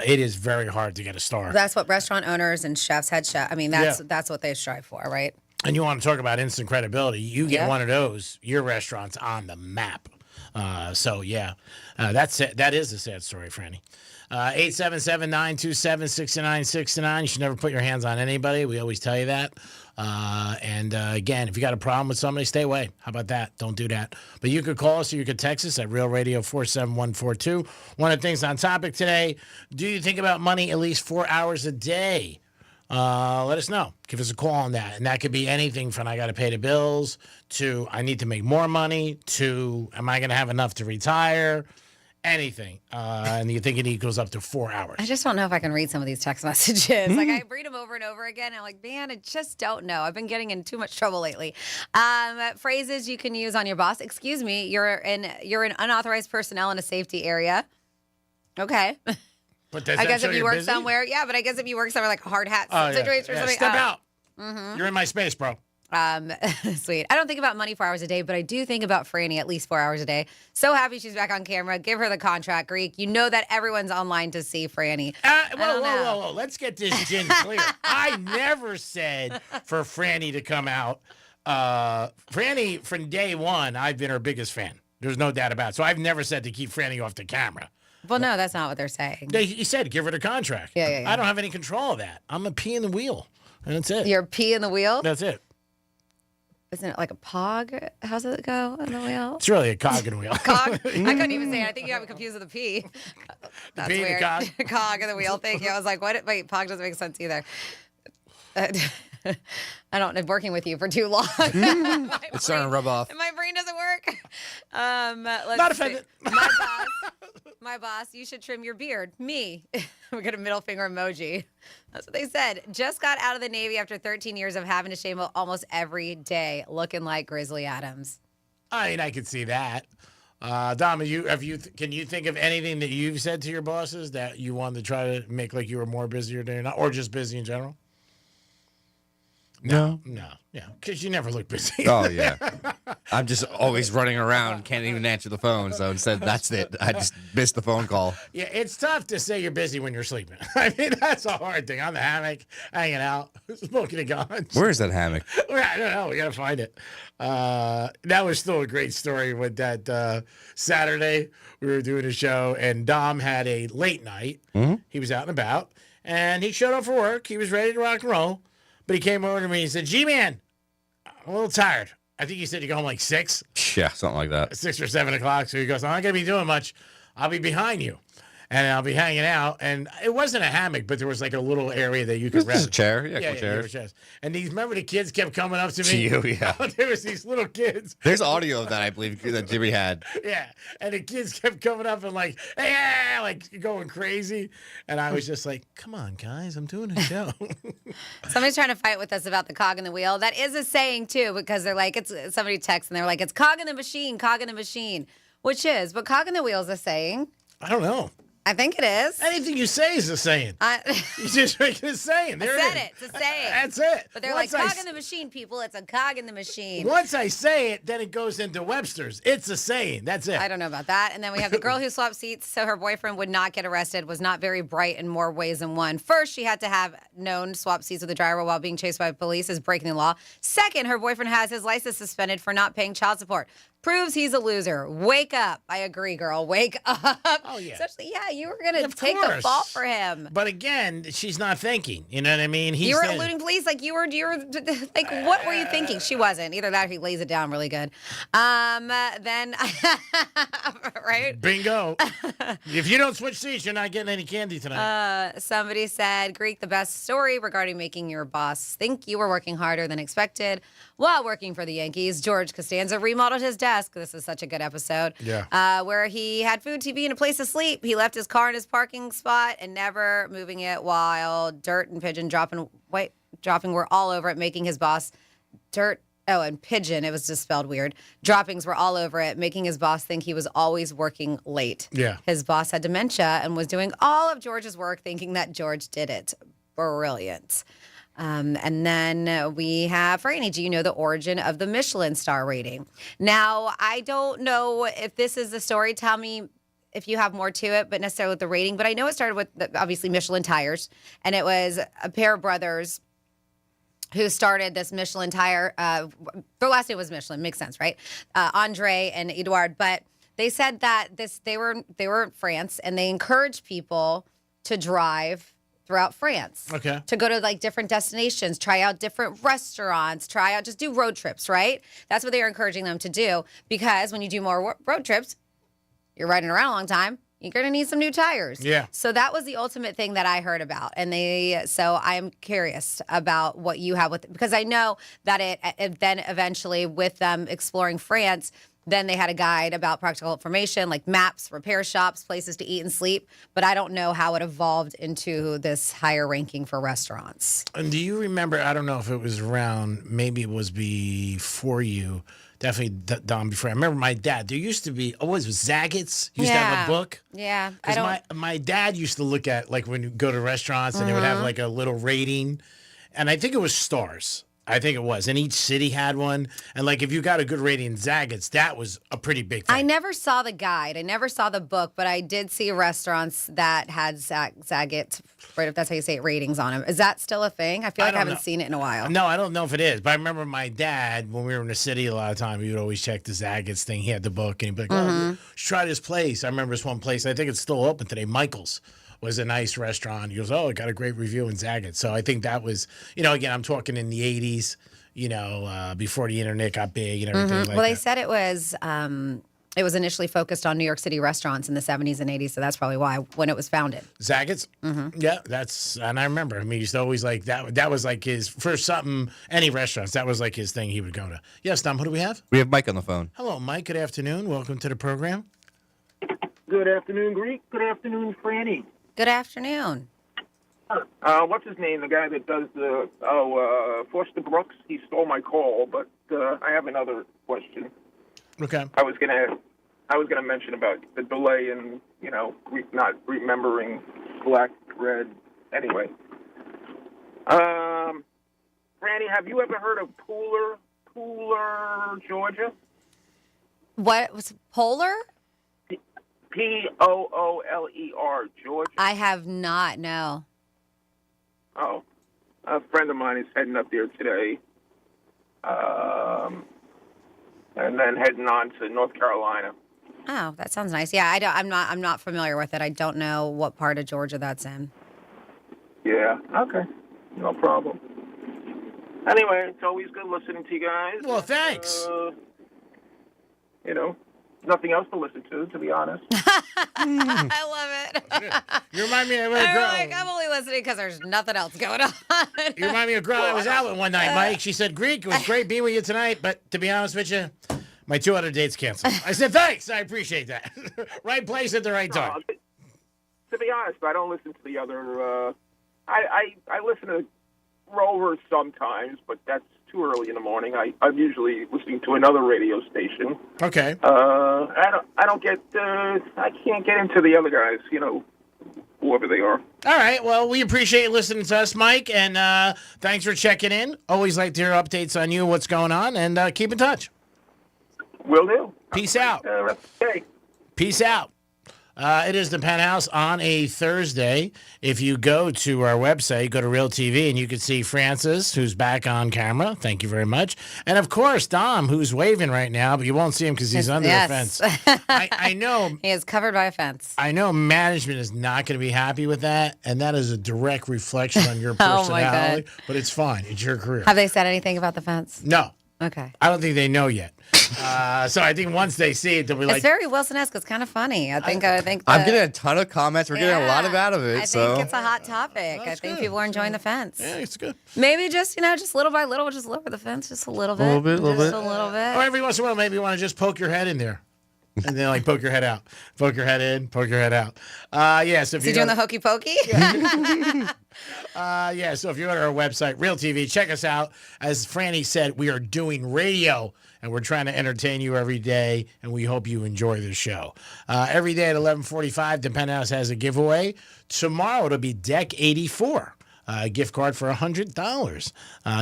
it is very hard to get a star. That's what restaurant owners and chefs, head chef, that's what they strive for, right? And you want to talk about instant credibility. You get one of those, your restaurant's on the map. That's it. That is a sad story, Franny. 877-927-6969. You should never put your hands on anybody. We always tell you that. Again, if you got a problem with somebody, stay away. How about that? Don't do that. But you could call us or you could text us at Real Radio 47142. One of the things on topic today, do you think about money at least 4 hours a day? Let us know. Give us a call on that. And that could be anything from I got to pay the bills to I need to make more money to am I going to have enough to retire? Anything. And you think it equals up to 4 hours. I just don't know if I can read some of these text messages. Like I read them over and over again. And I'm like, man, I just don't know. I've been getting in too much trouble lately. Phrases you can use on your boss. Excuse me, you're an unauthorized personnel in a safety area. Okay. But I guess if you work somewhere, but I guess if you work somewhere like a hard hat situation or something. Step out. You're in my space, bro. Sweet. I don't think about money 4 hours a day, but I do think about Franny at least 4 hours a day. So happy she's back on camera. Give her the contract, Greek. You know that everyone's online to see Franny. Whoa. Let's get this gin clear. I never said for Franny to come out. Franny, from day one, I've been her biggest fan. There's no doubt about it. So I've never said to keep Franny off the camera. Well, no, that's not what they're saying. He said give her the contract. Yeah. I don't have any control of that. I'm a pea in the wheel, and that's it. You're a pea in the wheel? That's it. Isn't it like a pog? How's it go in the wheel? It's really a cog in the wheel. Cog? I couldn't even say it. I think you have it confused with a P. That's P and weird. the cog? Cog in the wheel. Thank you. I was like, what? Wait, pog doesn't make sense either. I don't been working with you for too long. It's starting to rub off. My brain doesn't work. Not offended. My boss, you should trim your beard. Me. We got a middle finger emoji. That's what they said. Just got out of the Navy after 13 years of having to shave almost every day, looking like Grizzly Adams. I mean, I could see that. Dom, can you think of anything that you've said to your bosses that you wanted to try to make like you were more busier than you're not, or just busy in general? No, yeah, because you never look busy. Oh, yeah. I'm just always running around, can't even answer the phone. So instead, that's it. I just missed the phone call. Yeah, it's tough to say you're busy when you're sleeping. I mean, that's a hard thing. On the hammock, hanging out, smoking a gun. Where is that hammock? I don't know. We got to find it. That was still a great story with that Saturday. We were doing a show, and Dom had a late night. Mm-hmm. He was out and about, and he showed up for work. He was ready to rock and roll. But he came over to me and said, G-Man, I'm a little tired. I think he said you go home like 6. Yeah, something like that. 6 or 7 o'clock. So he goes, I'm not going to be doing much. I'll be behind you. And I'll be hanging out. And it wasn't a hammock, but there was like a little area that you could rest. Just a chair. Yeah, there chair. were chairs. And remember the kids kept coming up to me? To you, yeah. There was these little kids. There's audio of that, I believe, that Jimmy had. Yeah. And the kids kept coming up and like, hey, like going crazy. And I was just like, come on, guys, I'm doing a show. Somebody's trying to fight with us about the cog in the wheel. That is a saying, too, because they're like, somebody texts and they're like, it's cog in the machine, which is, but cog in the wheel is a saying. I don't know. I think it is. Anything you say is a saying. You just make it a saying. There I said it is. it. It's a saying. That's it. But they're Once like, cog in the machine, people. It's a cog in the machine. Once I say it, then it goes into Webster's. It's a saying. That's it. I don't know about that. And then we have the girl who swapped seats so her boyfriend would not get arrested, was not very bright in more ways than one. First, she had to have known swap seats with the driver while being chased by police is breaking the law. Second, her boyfriend has his license suspended for not paying child support. Proves he's a loser. Wake up. I agree, girl. Wake up. Oh, yeah. Especially, yeah, you were going to take the fault for him. But again, she's not thinking. You know what I mean? You were eluding police like you were like, what were you thinking? She wasn't. Either that or he lays it down really good. Then, right? Bingo. If you don't switch seats, you're not getting any candy tonight. Somebody said, Greek, the best story regarding making your boss think you were working harder than expected while working for the Yankees. George Costanza remodeled his desk. This is such a good episode. Yeah. Where he had food, TV, and a place to sleep. He left his car in his parking spot and never moving it while dirt and pigeon dropping were all over it, making his boss and pigeon, it was just spelled weird. Droppings were all over it, making his boss think he was always working late. Yeah. His boss had dementia and was doing all of George's work, thinking that George did it. Brilliant. And then we have, Franny, do you know the origin of the Michelin star rating? Now, I don't know if this is the story. Tell me if you have more to it, but necessarily with the rating. But I know it started with, obviously, Michelin tires. And it was a pair of brothers who started this Michelin tire. Their last name was Michelin. Makes sense, right? Andre and Edouard. But they said that they were in France, and they encouraged people to drive throughout France. Okay. To go to like different destinations, try out different restaurants, just do road trips, right? That's what they were encouraging them to do, because when you do more road trips, you're riding around a long time, you're going to need some new tires. Yeah. So that was the ultimate thing that I heard about. So I'm curious about what you have because I know that it then eventually with them exploring France, then they had a guide about practical information like maps, repair shops, places to eat and sleep. But I don't know how it evolved into this higher ranking for restaurants. And do you remember, I don't know if it was around, maybe it was before you, definitely Dom before. I remember my dad, there used to be, what was it, Zaggett's? Used to have a book. Yeah. Because my dad used to look at, like when you go to restaurants and they would have like a little rating. And I think it was stars. I think it was. And each city had one. And, like, if you got a good rating in Zaggett's, that was a pretty big thing. I never saw the guide. I never saw the book, but I did see restaurants that had Zagat, right, if that's how you say it, ratings on them. Is that still a thing? I feel like I haven't seen it in a while. No, I don't know if it is. But I remember my dad, when we were in the city a lot of time, he would always check the Zaggett's thing. He had the book, and he'd be like, oh, let's try this place. I remember this one place. I think it's still open today. Michael's was a nice restaurant. He goes, oh, it got a great review in Zagat. So I think that was, again, I'm talking in the 80s, before the internet got big and everything like that. Well, they said it was initially focused on New York City restaurants in the 70s and 80s, so that's probably why, when it was founded. Zagat's? Yeah, and I remember. I mean, he used to always like that. That was like his, for something, any restaurants, that was like his thing he would go to. Yes, Tom, who do we have? We have Mike on the phone. Hello, Mike. Good afternoon. Welcome to the program. Good afternoon, Greek. Good afternoon, Franny. Good afternoon. What's his name? The guy that does the Foster Brooks. He stole my call, but I have another question. Okay. I was gonna mention about the delay in not remembering black, red. Anyway, Franny, have you ever heard of Pooler, Georgia? What was Polar? Pooler, Georgia. I have not. No. Oh, a friend of mine is heading up there today, and then heading on to North Carolina. Oh, that sounds nice. Yeah, I'm not familiar with it. I don't know what part of Georgia that's in. Yeah. Okay. No problem. Anyway, it's always good listening to you guys. Well, thanks. Nothing else to listen to be honest. I love it. You remind me of a girl. I'm only listening because there's nothing else going on. You remind me of a girl I was out with one night, Mike. She said, Greek, it was great being with you tonight, but to be honest with you, my 2 other dates canceled. I said, thanks. I appreciate that. Right place at the right time. To be honest, I don't listen to the other. I listen to Rovers sometimes, but that's too early in the morning. I'm usually listening to another radio station. Okay. I don't get. I can't get into the other guys. Whoever they are. All right. Well, we appreciate you listening to us, Mike, and thanks for checking in. Always like to hear updates on you, what's going on, and keep in touch. Will do. Peace out. Peace out. It is the Penthouse on a Thursday. If you go to our website, go to Real TV, and you can see Francis, who's back on camera. Thank you very much. And, of course, Dom, who's waving right now, but you won't see him because he's under the fence. I know. He is covered by a fence. I know management is not going to be happy with that, and that is a direct reflection on your personality. But it's fine. It's your career. Have they said anything about the fence? No. Okay. I don't think they know yet. So I think once they see it, they'll be like... It's very Wilson-esque. It's kind of funny. I think I'm getting a ton of comments. We're getting a lot out of it. I think it's a hot topic. I think people are enjoying the fence. Yeah, it's good. Maybe just little by little, just lower the fence just a little bit. A little bit. Or every once in a while, maybe you want to just poke your head in there. And then, poke your head out. Poke your head in, poke your head out. So if you're doing the hokey pokey? So if you go to our website, Real TV, check us out. As Franny said, we are doing radio, and we're trying to entertain you every day, and we hope you enjoy the show. Every day at 11:45, the Penthouse has a giveaway. Tomorrow, it'll be Deck 84. A gift card for $100.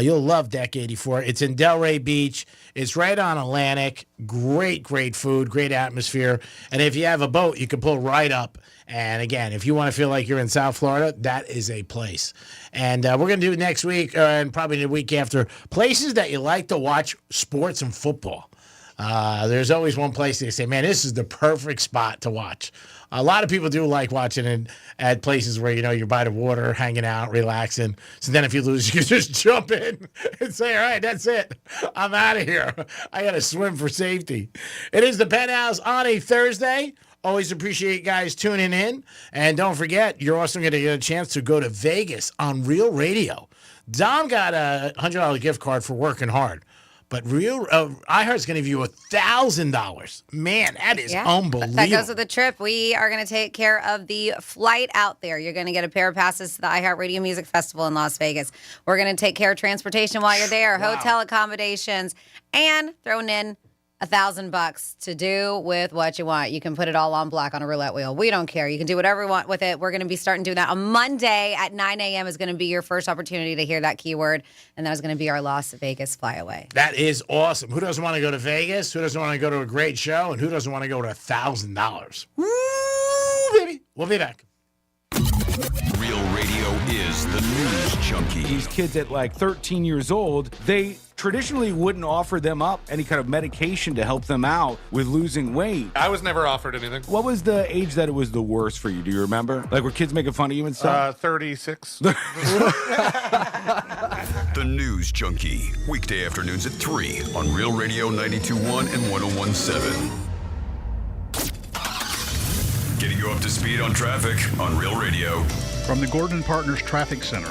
You'll love Deck 84. It's in Delray Beach. It's right on Atlantic. Great food, great atmosphere. And if you have a boat, you can pull right up. And again, if you want to feel like you're in South Florida, that is a place. And we're going to do next week and probably the week after, places that you like to watch sports and football. There's always one place they say, man, this is the perfect spot to watch. A lot of people do like watching it at places where, you're by the water, hanging out, relaxing. So then if you lose, you can just jump in and say, all right, that's it. I'm out of here. I got to swim for safety. It is the Penthouse on a Thursday. Always appreciate you guys tuning in. And don't forget, you're also going to get a chance to go to Vegas on Real Radio. Dom got a $100 gift card for working hard. But iHeart's going to give you $1,000. Man, that is unbelievable. That goes with the trip. We are going to take care of the flight out there. You're going to get a pair of passes to the iHeartRadio Music Festival in Las Vegas. We're going to take care of transportation while you're there, hotel accommodations, and throwing in $1,000 to do with what you want. You can put it all on black on a roulette wheel. We don't care. You can do whatever you want with it. We're going to be starting doing that on Monday at 9 a.m. is going to be your first opportunity to hear that keyword, and that is going to be our Las Vegas flyaway. That is awesome. Who doesn't want to go to Vegas? Who doesn't want to go to a great show? And who doesn't want to go to $1,000? Woo, baby. We'll be back. Real Radio is the news junkie. These kids at like 13 years old, they traditionally wouldn't offer them up any kind of medication to help them out with losing weight. I was never offered anything. What was the age that it was the worst for you? Do you remember? Like, were kids making fun of you and stuff? 36. The News Junkie. Weekday afternoons at 3 on Real Radio 92.1 and 101.7. Getting you up to speed on traffic on Real Radio. From the Gordon Partners Traffic Center.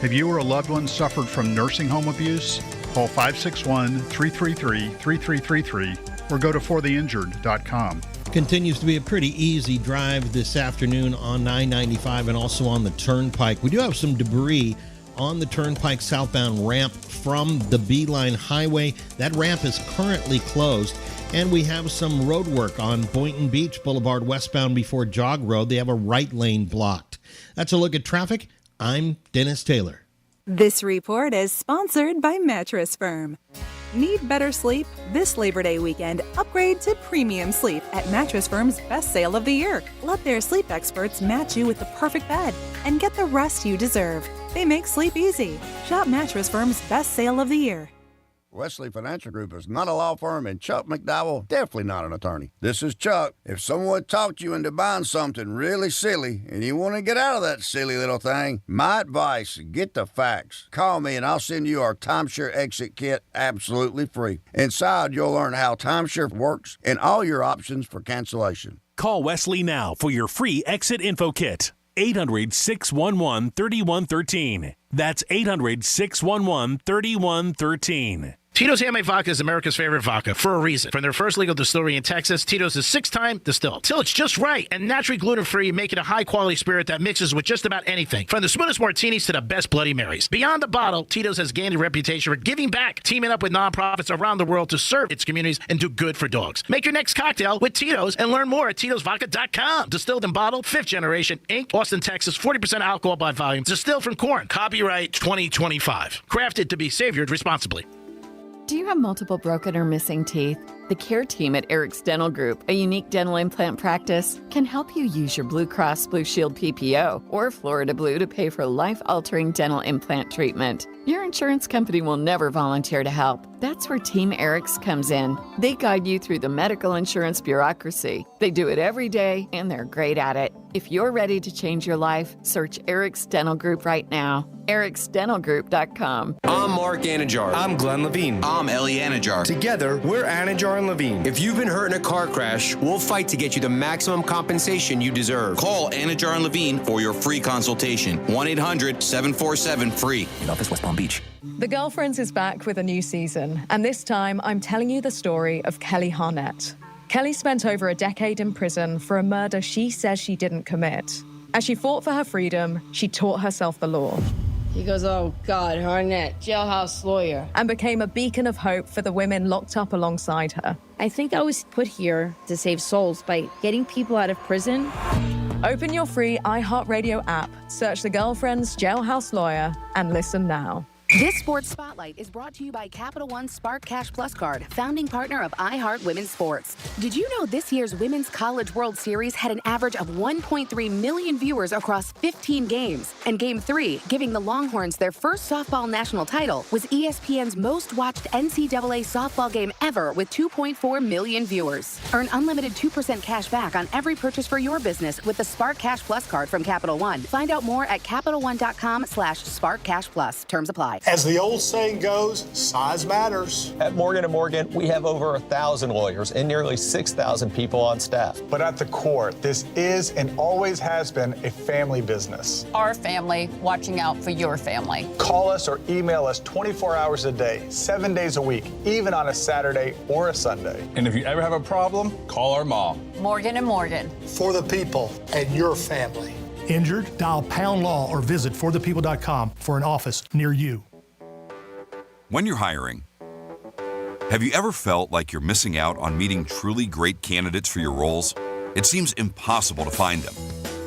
Have you or a loved one suffered from nursing home abuse? Call 561-333-3333 or go to fortheinjured.com. Continues to be a pretty easy drive this afternoon on 995 and also on the Turnpike. We do have some debris on the Turnpike southbound ramp from the Beeline Highway. That ramp is currently closed. And we have some road work on Boynton Beach Boulevard westbound before Jog Road. They have a right lane blocked. That's a look at traffic. I'm Dennis Taylor. This report is sponsored by Mattress Firm. Need better sleep? This Labor Day weekend, upgrade to premium sleep at Mattress Firm's best sale of the year. Let their sleep experts match you with the perfect bed and get the rest you deserve. They make sleep easy. Shop Mattress Firm's best sale of the year. Wesley Financial Group is not a law firm, and Chuck McDowell definitely not an attorney. This is Chuck. If someone talked you into buying something really silly and you want to get out of that silly little thing, my advice, get the facts. Call me and I'll send you our timeshare exit kit absolutely free. Inside, you'll learn how timeshare works and all your options for cancellation. Call Wesley now for your free exit info kit. 800-611-3113. That's 800-611-3113. Tito's Handmade Vodka is America's favorite vodka for a reason. From their first legal distillery in Texas, Tito's is 6-time distilled. Till it's just right and naturally gluten-free, making a high-quality spirit that mixes with just about anything. From the smoothest martinis to the best Bloody Marys. Beyond the bottle, Tito's has gained a reputation for giving back, teaming up with nonprofits around the world to serve its communities and do good for dogs. Make your next cocktail with Tito's and learn more at Tito'sVodka.com. Distilled and bottled, 5th generation, Inc., Austin, Texas, 40% alcohol by volume. Distilled from corn. Copyright 2025. Crafted to be savored responsibly. Do you have multiple broken or missing teeth? The care team at Eric's Dental Group, a unique dental implant practice, can help you use your Blue Cross Blue Shield PPO or Florida Blue to pay for life-altering dental implant treatment. Your insurance company will never volunteer to help. That's where Team Eric's comes in. They guide you through the medical insurance bureaucracy. They do it every day, and they're great at it. If you're ready to change your life, search Eric's Dental Group right now. ericsdentalgroup.com. I'm Mark Anajar. I'm Glenn Levine. I'm Ellie Anajar. Together, we're Anajar and Levine. If you've been hurt in a car crash, we'll fight to get you the maximum compensation you deserve. Call Anajar and Levine for your free consultation. 1-800-747-FREE. In office, West Palm Beach. The Girlfriends is back with a new season, and this time I'm telling you the story of Kelly Harnett. Kelly spent over a decade in prison for a murder she says she didn't commit. As she fought for her freedom, she taught herself the law. He goes, oh, God, Harnett, jailhouse lawyer. And became a beacon of hope for the women locked up alongside her. I think I was put here to save souls by getting people out of prison. Open your free iHeartRadio app, search The Girlfriends Jailhouse Lawyer, and listen now. This Sports Spotlight is brought to you by Capital One Spark Cash Plus Card, founding partner of iHeart Women's Sports. Did you know this year's Women's College World Series had an average of 1.3 million viewers across 15 games? And Game 3, giving the Longhorns their first softball national title, was ESPN's most watched NCAA softball game ever with 2.4 million viewers. Earn unlimited 2% cash back on every purchase for your business with the Spark Cash Plus Card from Capital One. Find out more at CapitalOne.com/Spark Cash Plus. Terms apply. As the old saying goes, size matters. At Morgan & Morgan, we have over 1,000 lawyers and nearly 6,000 people on staff. But at the core, this is and always has been a family business. Our family watching out for your family. Call us or email us 24 hours a day, 7 days a week, even on a Saturday or a Sunday. And if you ever have a problem, call our mom. Morgan & Morgan. For the people and your family. Injured? Dial Pound Law or visit forthepeople.com for an office near you. When you're hiring, Have you ever felt like you're missing out on meeting truly great candidates for your roles? It seems impossible to find them,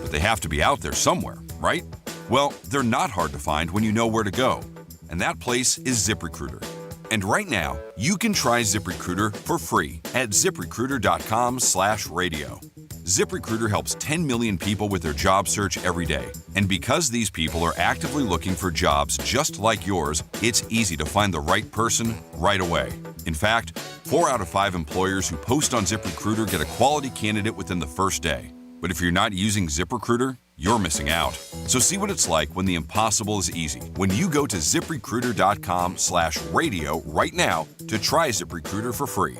but they have to be out there somewhere, right? Well, they're not hard to find when you know where to go, and that place is ZipRecruiter. And right now, you can try ZipRecruiter for free at ZipRecruiter.com/radio. ZipRecruiter helps 10 million people with their job search every day. And because these people are actively looking for jobs just like yours, it's easy to find the right person right away. In fact, 4 out of 5 employers who post on ZipRecruiter get a quality candidate within the first day. But if you're not using ZipRecruiter, you're missing out. So see what it's like when the impossible is easy. When you go to ZipRecruiter.com/radio right now to try ZipRecruiter for free.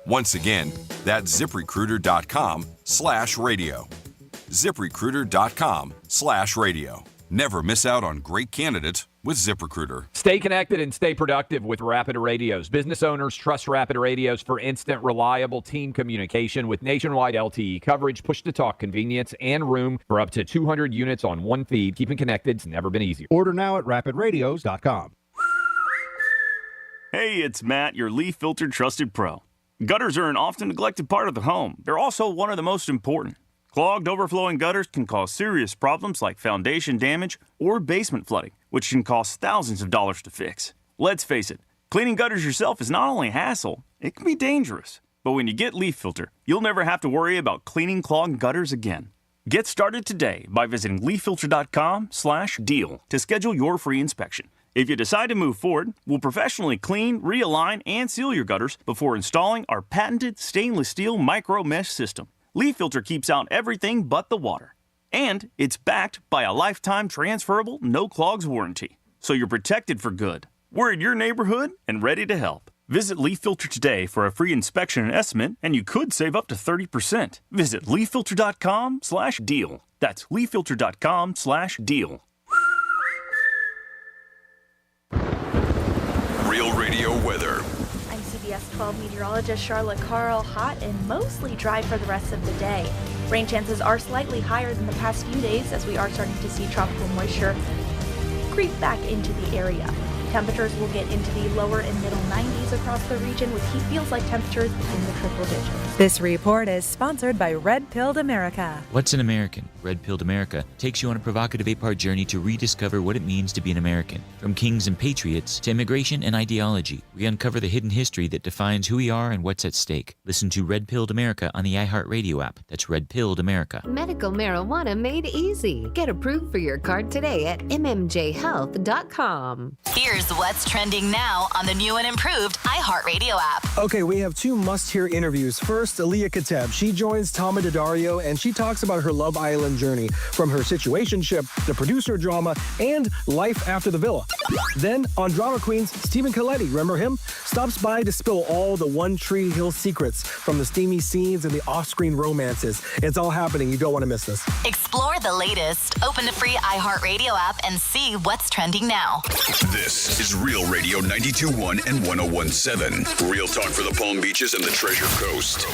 Once again, that's ZipRecruiter.com/radio. ZipRecruiter.com/radio. Never miss out on great candidates with ZipRecruiter. Stay connected and stay productive with Rapid Radios. Business owners trust Rapid Radios for instant, reliable team communication with nationwide LTE coverage, push-to-talk convenience, and room for up to 200 units on one feed. Keeping connected's never been easier. Order now at rapidradios.com. Hey, it's Matt, your leaf filter trusted pro. Gutters are an often neglected part of the home. They're also one of the most important. Clogged, overflowing gutters can cause serious problems like foundation damage or basement flooding, which can cost thousands of dollars to fix. Let's face it, cleaning gutters yourself is not only a hassle, it can be dangerous. But when you get Leaf Filter, you'll never have to worry about cleaning clogged gutters again. Get started today by visiting leaffilter.com/deal to schedule your free inspection. If you decide to move forward, we'll professionally clean, realign, and seal your gutters before installing our patented stainless steel micro mesh system. Leaf Filter keeps out everything but the water. And it's backed by a lifetime transferable no clogs warranty. So you're protected for good. We're in your neighborhood and ready to help. Visit Leaf Filter today for a free inspection and estimate, and you could save up to 30%. Visit leaffilter.com/deal. That's leaffilter.com/deal. Real Radio weather. I'm CBS 12 meteorologist Charlotte Carl. Hot and mostly dry for the rest of the day. Rain chances are slightly higher than the past few days as we are starting to see tropical moisture creep back into the area. Temperatures will get into the lower and middle 90s across the region with heat feels like temperatures in the triple digits. This report is sponsored by Red Pilled America. What's an American? Red Pilled America takes you on a provocative 8-part journey to rediscover what it means to be an American. From kings and patriots to immigration and ideology, we uncover the hidden history that defines who we are and what's at stake. Listen to Red Pilled America on the iHeartRadio app. That's Red Pilled America. Medical marijuana made easy. Get approved for your card today at mmjhealth.com. Here's what's trending now on the new and improved iHeartRadio app. Okay, we have 2 must-hear interviews. First, Aaliyah Kateb. She joins Tama Daddario, and she talks about her Love Island journey, from her situationship, the producer drama, and life after the villa. Then, on Drama Queens, Stephen Coletti, remember him? Stops by to spill all the One Tree Hill secrets, from the steamy scenes and the off-screen romances. It's all happening. You don't want to miss this. Explore the latest. Open the free iHeartRadio app and see what's trending now. This is Real Radio 92.1 and 101.7. Real talk for the Palm Beaches and the Treasure Coast.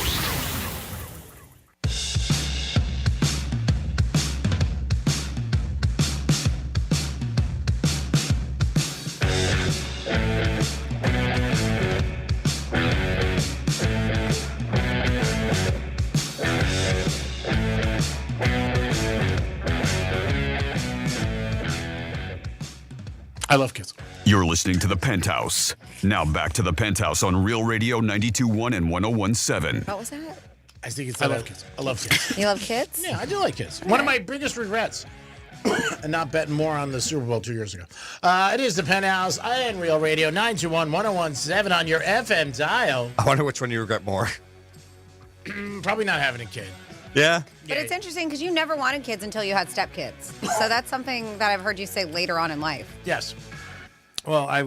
I love kids. You're listening to The Penthouse. Now back to The Penthouse on Real Radio 92.1 and 101.7. What was that? I think it's I love kids. I love kids. You love kids? Yeah, I do like kids. One of my biggest regrets, and not betting more on the Super Bowl 2 years ago. It is The Penthouse and Real Radio 921-1017 on your FM dial. I wonder which one you regret more. Probably not having a kid. Yeah. But it's interesting because you never wanted kids until you had stepkids. So that's something that I've heard you say later on in life. Yes. Well, I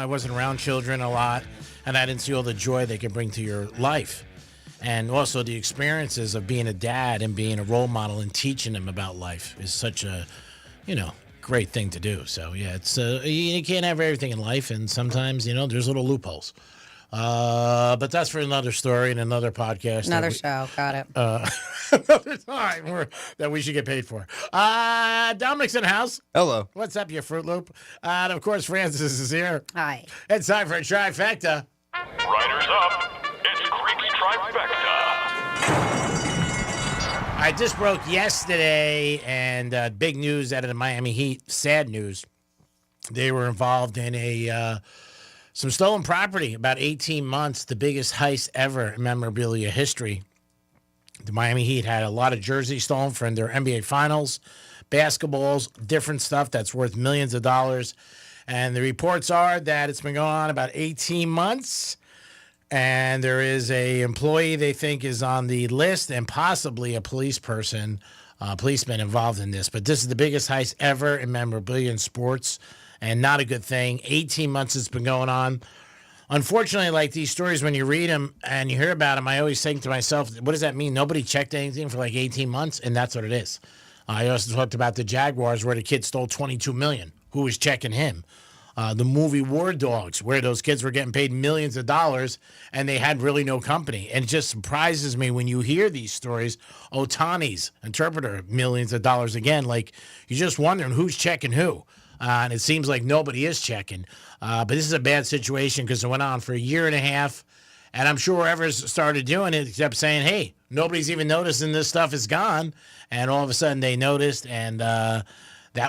wasn't around children a lot, and I didn't see all the joy they can bring to your life. And also the experiences of being a dad and being a role model and teaching them about life is such a, great thing to do. So, yeah, it's you can't have everything in life, and sometimes, there's little loopholes. But that's for another story and another podcast. Another show. Got it. Another time that we should get paid for. Dominic's in the house. Hello. What's up, you Fruit Loop? And, of course, Francis is here. Hi. It's time for a trifecta. Riders up. It's Creaky Trifecta. I just broke yesterday, and big news out of the Miami Heat. Sad news. They were involved in some stolen property. About 18 months, the biggest heist ever in memorabilia history. The Miami Heat had a lot of jerseys stolen from their NBA Finals, basketballs, different stuff that's worth millions of dollars. And the reports are that it's been going on about 18 months. And there is a employee they think is on the list and possibly a policeman involved in this. But this is the biggest heist ever in memorabilia in sports, and not a good thing. 18 months it's been going on. Unfortunately, like these stories, when you read them and you hear about them, I always think to myself, what does that mean? Nobody checked anything for like 18 months, and that's what it is. I also talked about the Jaguars where the kid stole $22 million. Who was checking him? The movie War Dogs, where those kids were getting paid millions of dollars and they had really no company. And it just surprises me when you hear these stories. Otani's interpreter, millions of dollars again. Like, you're just wondering who's checking who. And it seems like nobody is checking. But this is a bad situation because it went on for a year and a half. And I'm sure whoever's started doing it kept saying, hey, nobody's even noticing this stuff is gone. And all of a sudden they noticed, and that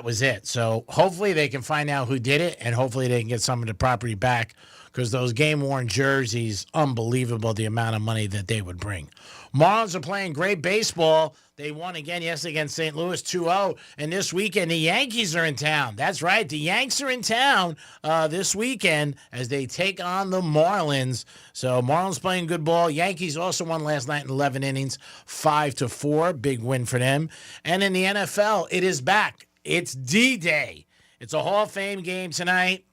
was it. So hopefully they can find out who did it, and hopefully they can get some of the property back, because those game-worn jerseys, unbelievable the amount of money that they would bring. Marlins are playing great baseball. They won again yesterday against St. Louis 2-0. And this weekend, the Yankees are in town. That's right. The Yanks are in town this weekend as they take on the Marlins. So Marlins playing good ball. Yankees also won last night in 11 innings, 5-4. Big win for them. And in the NFL, it is back. It's D-Day. It's a Hall of Fame game tonight.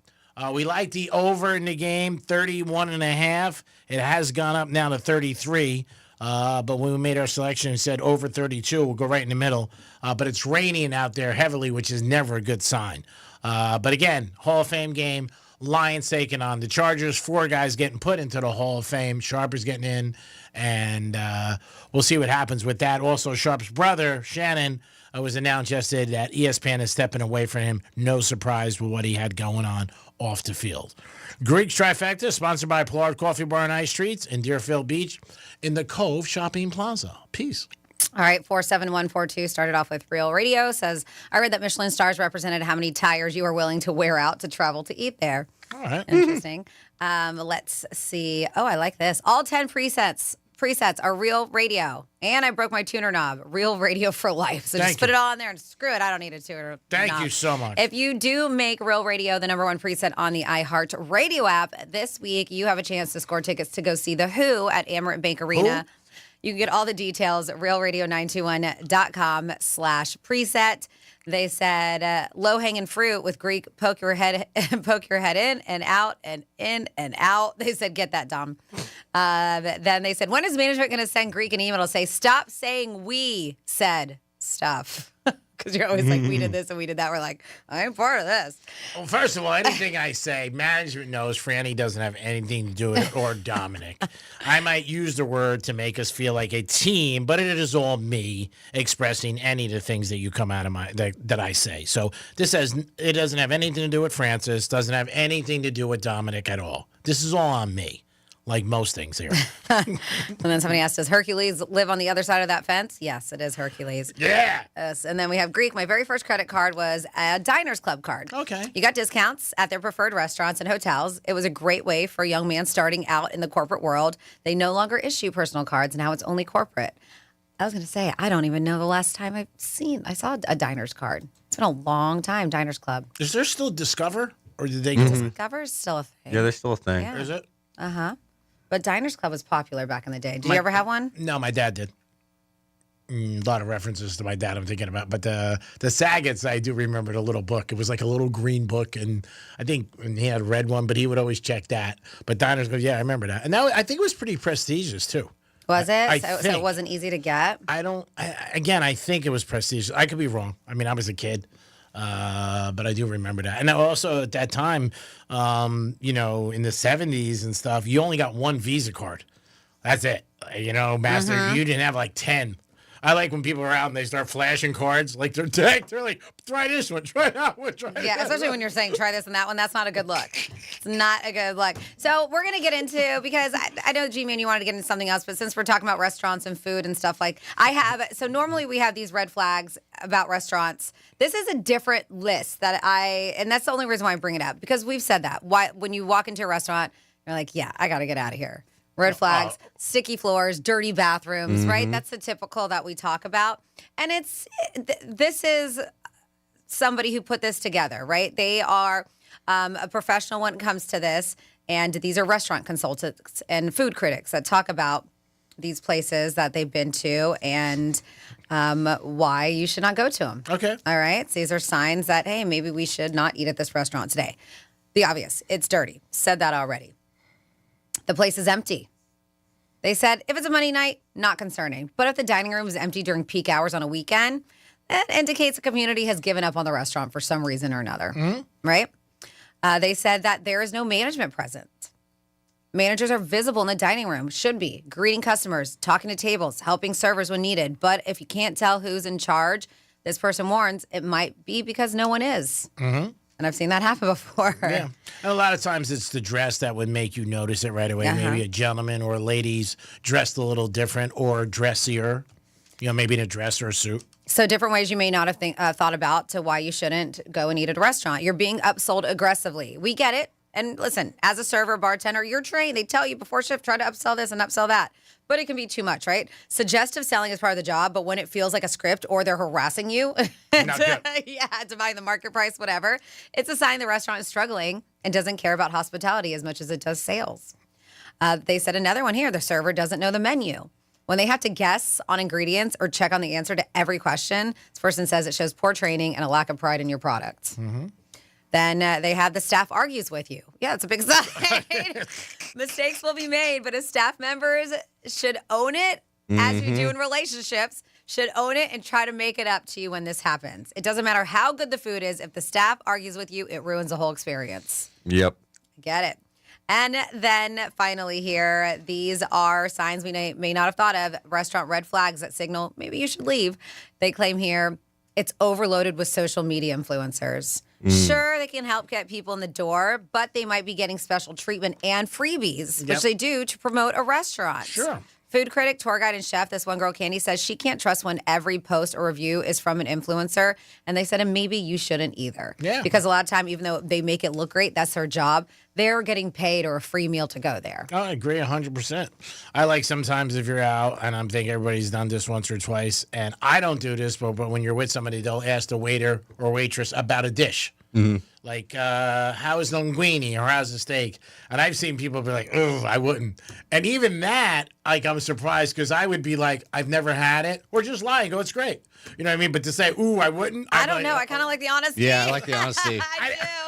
We like the over in the game, 31.5. It has gone up now to 33. But when we made our selection and said over 32, we'll go right in the middle. But it's raining out there heavily, which is never a good sign. But again, Hall of Fame game, Lions taking on the Chargers. 4 guys getting put into the Hall of Fame. Sharper's getting in, and we'll see what happens with that. Also, Sharp's brother, Shannon, was announced yesterday that ESPN is stepping away from him. No surprise with what he had going on off the field. Greek's Trifecta, sponsored by Pollard Coffee Bar and Ice Treats in Deerfield Beach in the Cove Shopping Plaza. Peace. All right, 47142 started off with Real Radio. Says, I read that Michelin stars represented how many tires you are willing to wear out to travel to eat there. All right. Interesting. Let's see. Oh, I like this. All 10 presets are Real Radio. And I broke my tuner knob. Real Radio for life. So just put it all on there and screw it. I don't need a tuner Thank knob. you so much. If you do make Real Radio the #1 preset on the iHeart Radio app, this week you have a chance to score tickets to go see The Who at Amerant Bank Arena. Who? You can get all the details at realradio921.com/preset. They said low-hanging fruit with Greek, poke your head in and out and in and out. They said, get that, Dom. Then they said, when is management going to send Greek an email to say, stop saying we said stuff? Because you're always like, we did this and we did that. We're like, I'm part of this. Well, first of all, anything I say, management knows Franny doesn't have anything to do with it, or Dominic. I might use the word to make us feel like a team, but it is all me expressing any of the things that you come out of that I say. So it doesn't have anything to do with Francis, doesn't have anything to do with Dominic at all. This is all on me. Like most things here. And then somebody asked, does Hercules live on the other side of that fence? Yes, it is Hercules. Yeah. Yes. And then we have Greek. My very first credit card was a Diners Club card. Okay. You got discounts at their preferred restaurants and hotels. It was a great way for a young man starting out in the corporate world. They no longer issue personal cards. Now it's only corporate. I was going to say, I don't even know the last time I saw a Diners card. It's been a long time, Diners Club. Is there still Discover? Or did they Discover is still a thing. Yeah, they're still a thing. Yeah. Is it? Uh-huh. But Diners Club was popular back in the day. Did you ever have one? No, my dad did. A lot of references to my dad I'm thinking about. But the Saget's, I do remember the little book. It was like a little green book, and I think he had a red one, but he would always check that. But Diners Club, yeah, I remember that. And that, I think it was pretty prestigious, too. Was it? So it wasn't easy to get? I think it was prestigious. I could be wrong. I mean, I was a kid. But I do remember that. And also at that time, in the 70s and stuff, you only got one Visa card. That's it. Master, you didn't have like 10. I like when people are out and they start flashing cards. Like they're like, try this one, try that one, try that one. Yeah, especially when you're saying try this and that one. That's not a good look. It's not a good look. So we're going to get into, because I know, G-Man, you wanted to get into something else, but since we're talking about restaurants and food and stuff, like so normally we have these red flags about restaurants. This is a different list and that's the only reason why I bring it up, because we've said that. When you walk into a restaurant, you're like, yeah, I got to get out of here. Red flags, sticky floors, dirty bathrooms, right? That's the typical that we talk about. And this is somebody who put this together, right? They are a professional when it comes to this. And these are restaurant consultants and food critics that talk about these places that they've been to and why you should not go to them. Okay. All right. So these are signs that, hey, maybe we should not eat at this restaurant today. The obvious, it's dirty. Said that already. The place is empty. They said if it's a Monday night, not concerning. But if the dining room is empty during peak hours on a weekend, that indicates the community has given up on the restaurant for some reason or another, right? They said that there is no management present. Managers are visible in the dining room, should be, greeting customers, talking to tables, helping servers when needed. But if you can't tell who's in charge, this person warns it might be because no one is. And I've seen that happen before. Yeah. And a lot of times it's the dress that would make you notice it right away. Maybe a gentleman or a lady's dressed a little different or dressier, maybe in a dress or a suit. So different ways you may not have thought about to why you shouldn't go and eat at a restaurant. You're being upsold aggressively. We get it. And listen, as a server, bartender, you're trained. They tell you before shift, try to upsell this and upsell that. But it can be too much, right? Suggestive selling is part of the job, but when it feels like a script or they're harassing you to buy the market price, whatever, it's a sign the restaurant is struggling and doesn't care about hospitality as much as it does sales. They said another one here, the server doesn't know the menu. When they have to guess on ingredients or check on the answer to every question, this person says it shows poor training and a lack of pride in your product. Then they have the staff argues with you. Yeah, it's a big sign. Mistakes will be made, but as staff members should own it, as you do in relationships, should own it and try to make it up to you when this happens. It doesn't matter how good the food is. If the staff argues with you, it ruins the whole experience. Yep. Get it. And then finally here, these are signs we may not have thought of, restaurant red flags that signal maybe you should leave. They claim here it's overloaded with social media influencers. Sure, they can help get people in the door, but they might be getting special treatment and freebies, which they do to promote a restaurant. Sure. Food critic, tour guide, and chef, this one girl, Candy, says she can't trust when every post or review is from an influencer. And they said, and maybe you shouldn't either. Yeah. Because a lot of time, even though they make it look great, that's their job. They're getting paid or a free meal to go there. I agree 100%. I like sometimes if you're out, and I'm thinking everybody's done this once or twice, and I don't do this, but when you're with somebody, they'll ask the waiter or waitress about a dish. Like, how is linguine or how's the steak? And I've seen people be like, oh, I wouldn't. And even that, like, I'm surprised because I would be like, I've never had it. Or just lie and go, it's great. You know what I mean? But to say, ooh, I wouldn't. I don't know. I kind of like the honesty. Yeah, I like the honesty.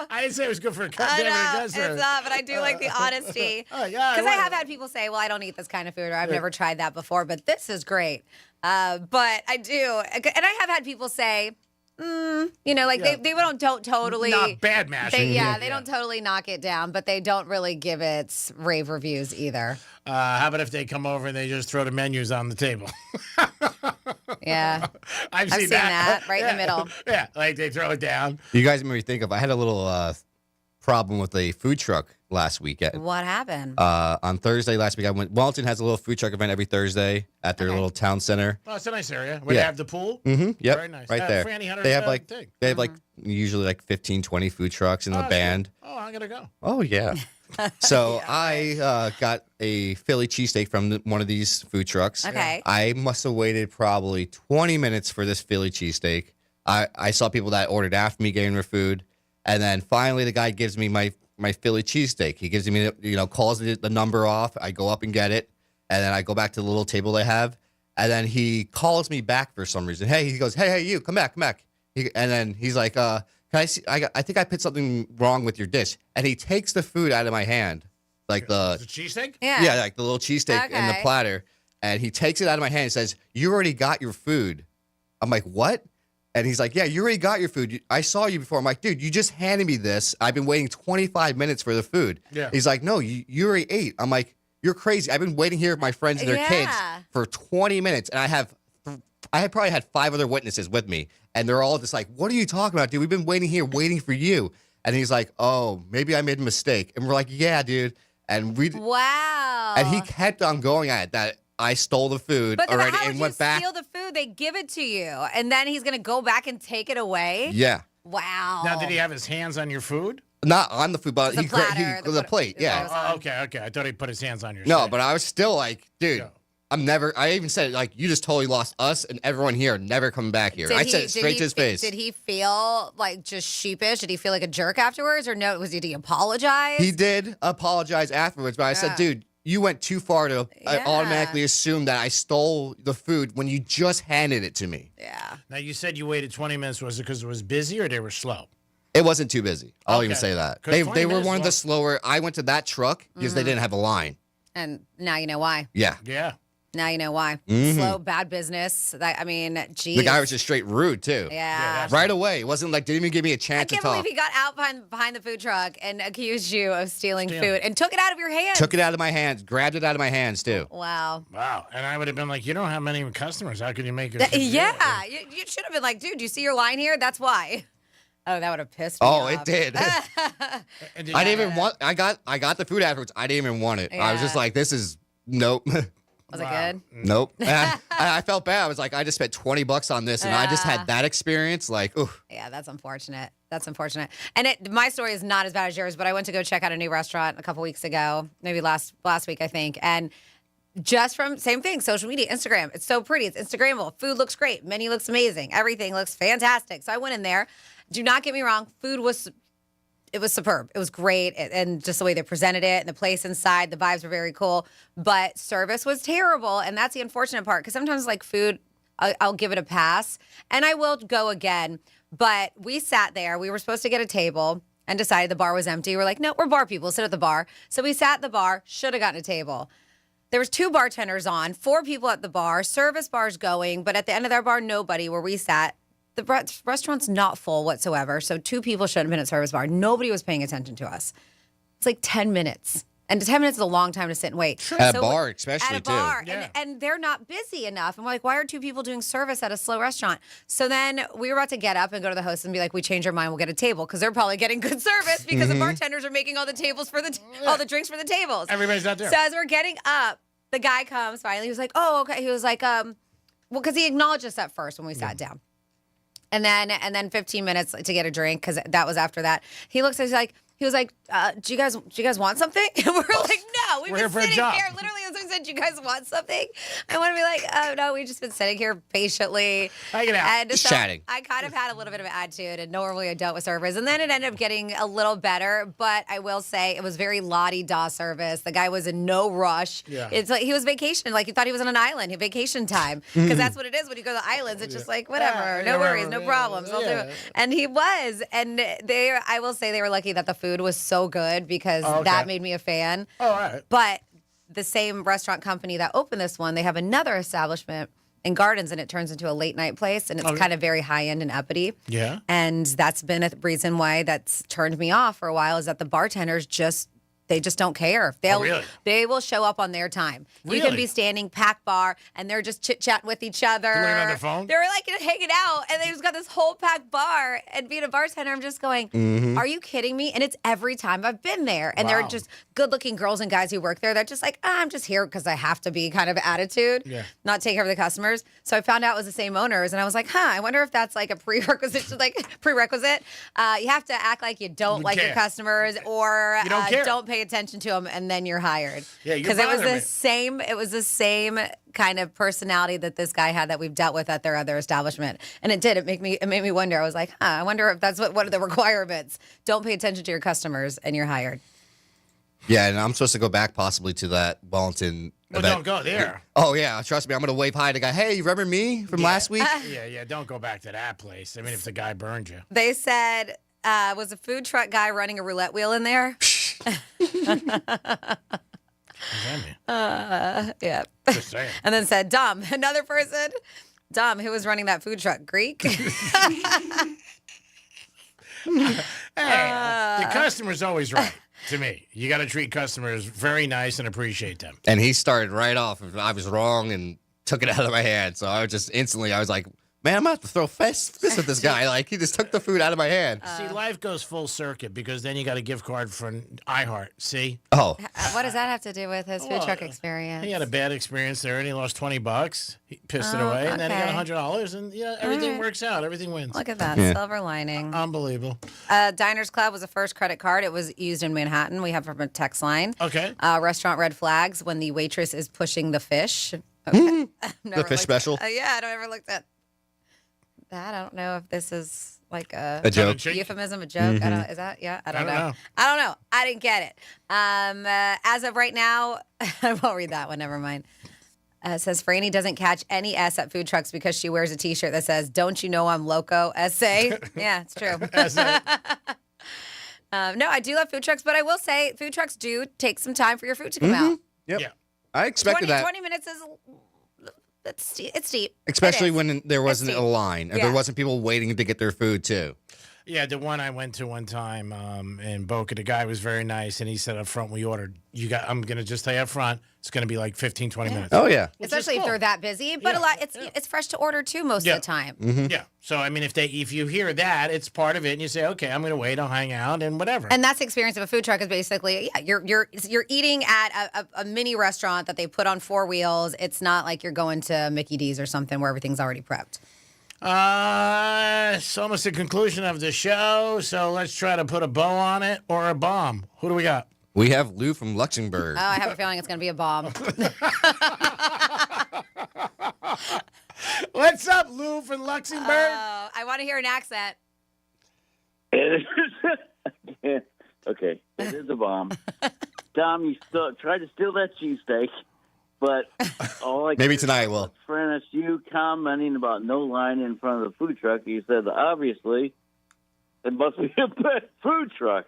I didn't say it was good for a cut. I know, it's not, but I do like the honesty. Because I have had people say, well, I don't eat this kind of food, or I've never tried that before, but this is great. But I do. And I have had people say, they don't totally not bad mashing. They don't totally knock it down, but they don't really give it rave reviews either. How about if they come over and they just throw the menus on the table? Yeah, I've seen that right in the middle. Yeah, like they throw it down. You guys made me think of. I had a little problem with a food truck last weekend. What happened? On Thursday last week, I went. Wellington has a little food truck event every Thursday at their little town center. Oh, it's a nice area. Where they have the pool? Yep. Very nice. Right there. They have like usually like 15, 20 food trucks in the band. Cool. Oh, I'm gonna go. Oh yeah. So I got a Philly cheesesteak from one of these food trucks. Okay. I must have waited probably 20 minutes for this Philly cheesesteak. I saw people that ordered after me getting their food. And then finally the guy gives me my Philly cheesesteak. He gives me, calls the number off. I go up and get it. And then I go back to the little table they have. And then he calls me back for some reason. He goes, hey, you, come back. And then he's like, can I see? I think I put something wrong with your dish. And he takes the food out of my hand. Like the cheesesteak? Yeah, like the little cheesesteak in the platter. And he takes it out of my hand and says, you already got your food. I'm like, what? And he's like, yeah, you already got your food. I saw you before. I'm like, dude, you just handed me this. I've been waiting 25 minutes for the food. Yeah. He's like, no, you already ate. I'm like, you're crazy. I've been waiting here with my friends and their kids for 20 minutes, and I have I had probably had 5 other witnesses with me, and they're all just like, "What are you talking about, dude? We've been waiting here, waiting for you." And he's like, "Oh, maybe I made a mistake." And we're like, "Yeah, dude." And Wow. and he kept on going at it, that I stole the food But already how and would went you back. steal the food? They give it to you, and then he's gonna go back and take it away. Yeah, Wow. Now, did he have his hands on your food? not on the food, but The platter, the plate. Yeah. Oh, okay. I thought he put his hands on your No, steak. but I was still like, dude. I even said, like, you just totally lost us and everyone here, never coming back here. I said it straight to his face. Did he feel like just sheepish? Did he feel like a jerk afterwards, or no? Did he apologize? He did apologize afterwards, but I said, dude, you went too far to automatically assume that I stole the food when you just handed it to me. Yeah. Now, you said you waited 20 minutes. Was it because it was busy or they were slow? It wasn't too busy. I'll even Okay. say that. 'Cause They 20 were minutes one of the is slower. I went to that truck because they didn't have a line. And now you know why. Yeah. Yeah. Now you know why. Mhm. Slow, bad business. I mean, geez. The guy was just straight rude, too. Yeah. Right away. It wasn't like, didn't even give me a chance I can't to talk. believe he got out behind the food truck and accused you of stealing food and took it out of your hands. Took it out of my hands, grabbed it out of my hands, too. Wow. Wow. And I would have been like, you don't have many customers. How could you make it? Yeah. You should have been like, dude, you see your line here? That's why. Oh, that would have pissed me Oh, off. it did. I didn't even want. I got the food afterwards. I didn't even want it. I was just Yeah. like, this is nope. Was it good? Nope. And I felt bad. I was like, I just spent $20 on this, and I just had that experience. Like, ooh. Yeah, that's unfortunate. That's unfortunate. And my story is not as bad as yours, but I went to go check out a new restaurant a couple weeks ago, maybe last week, I think. And just from same thing, social media, Instagram. It's so pretty. It's Instagrammable. Food looks great. Menu looks amazing. Everything looks fantastic. So I went in there. Do not get me wrong. Food was superb. It was great. And just the way they presented it and the place inside, the vibes were very cool. But service was terrible. And that's the unfortunate part. Because sometimes like food, I'll give it a pass. And I will go again. But we sat there. We were supposed to get a table and decided the bar was empty. We're like, no, we're bar people. Sit at the bar. So we sat at the bar. Should have gotten a table. There was 2 bartenders on, 4 people at the bar, service bars going. But at the end of their bar, nobody where we sat. The restaurant's not full whatsoever, so 2 people shouldn't have been at service bar. Nobody was paying attention to us. It's like 10 minutes. And 10 minutes is a long time to sit and wait. At a bar, especially, at a bar. too. And they're not busy enough. And we're like, why are 2 people doing service at a slow restaurant? So then we were about to get up and go to the host and be like, we changed our mind, we'll get a table. Because they're probably getting good service because the bartenders are making all the tables for all the drinks for the tables. Everybody's not there. So as we're getting up, the guy comes finally. He was like, oh, okay. He was like, well, because he acknowledged us at first when we sat down. And then 15 minutes to get a drink, because that was after that. He looks at us he was like, do you guys want something? And we're like, no, we've been sitting here. Literally, as I said, do you guys want something? I want to be like, oh no, we've just been sitting here patiently. And Just so chatting. I kind of had a little bit of an attitude, and normally I dealt with service. And then it ended up getting a little better, but I will say it was very la-di-da service. The guy was in no rush. Yeah. It's like he was vacationing, like he thought he was on an island, vacation time. Because that's what it is when you go to the islands. It's just like, whatever, no worries, no problems. I'll do it. And he was. And I will say they were lucky that the food was so good, because that made me a fan. All right. But the same restaurant company that opened this one, they have another establishment in Gardens, and it turns into a late night place, and it's kind of very high end and uppity. Yeah. And that's been a reason why that's turned me off for a while, is that the bartenders just don't care. They will show up on their time. You can Really? be standing packed bar, and they're just chit-chatting with each other. They're looking on their phone? They're like hanging out, and they just got this whole packed bar. And being a bartender, I'm just going, are you kidding me? And it's every time I've been there. And they're just good-looking girls and guys who work there. They're just like, I'm just here because I have to be kind of attitude, not take care of the customers. So I found out it was the same owners, and I was like, I wonder if that's like a prerequisite. You have to act like you don't like your customers, or You don't care. don't pay attention to them, and then you're hired. Yeah, you're because it was bothering the me. same. It was the same kind of personality that this guy had that we've dealt with at their other establishment, and it did. It made me wonder. I was like, I wonder if that's what are the requirements? Don't pay attention to your customers, and you're hired. Yeah, and I'm supposed to go back possibly to that Wellington Well, event. don't go there. Oh yeah, trust me. I'm gonna wave hi to the guy. Hey, you remember me from last week? Yeah, don't go back to that place. I mean, if the guy burned you. They said, was a food truck guy running a roulette wheel in there? Yeah. Just saying. And then said, Dom, another person. Dom, who was running that food truck? Greek? Hey, the customer's always right. To me, you got to treat customers very nice and appreciate them. And he started right off. If I was wrong, and took it out of my hand. So I was just instantly, I was like, man, I'm going to have to throw fists at this guy. Like, he just took the food out of my hand. See, life goes full circuit because then you got a gift card for iHeart. See? Oh. What does that have to do with his food truck experience? He had a bad experience there, and he lost $20. He pissed it away, and then he got $100, and everything works out. Everything wins. Look at that. Silver lining. Unbelievable. Diners Club was the first credit card. It was used in Manhattan. We have from a text line. Okay. Restaurant red flags when the waitress is pushing the fish. Okay. The fish special? Yeah, I don't ever looked at that. I don't know if this is like a joke, euphemism, a joke. Mm-hmm. Is that? Yeah, I don't know. I don't know. I didn't get it. As of right now, I won't read that one. Never mind. It says Franny doesn't catch any S at food trucks because she wears a T-shirt that says "Don't you know I'm loco?" SA. Yeah, it's true. No, I do love food trucks, but I will say food trucks do take some time for your food to come out. Yep. Yeah. I expected 20 minutes is it's steep. Especially when there wasn't a line. And Yeah. there wasn't people waiting to get their food, too. Yeah, the one I went to one time in Boca, the guy was very nice, and he said up front, we ordered, I'm going to just tell you up front, it's going to be like 15, 20 minutes. Oh, yeah. Especially if they're that busy, but a lot it's fresh to order too most of the time. Yeah. So I mean, if you hear that, it's part of it, and you say, okay, I'm going to wait, I'll hang out, and whatever. And that's the experience of a food truck is basically, you're eating at a mini restaurant that they put on 4 wheels. It's not like you're going to Mickey D's or something where everything's already prepped. It's almost the conclusion of the show, so let's try to put a bow on it or a bomb. Who do we got? We have Lou from Luxembourg. Oh, I have a feeling it's going to be a bomb. What's up, Lou from Luxembourg? I want to hear an accent. Okay, it is a bomb. Dom, you tried to steal that cheesesteak, but all I Maybe tonight will. Friend, it's you commenting about no line in front of the food truck. You said, obviously, it must be a bad food truck.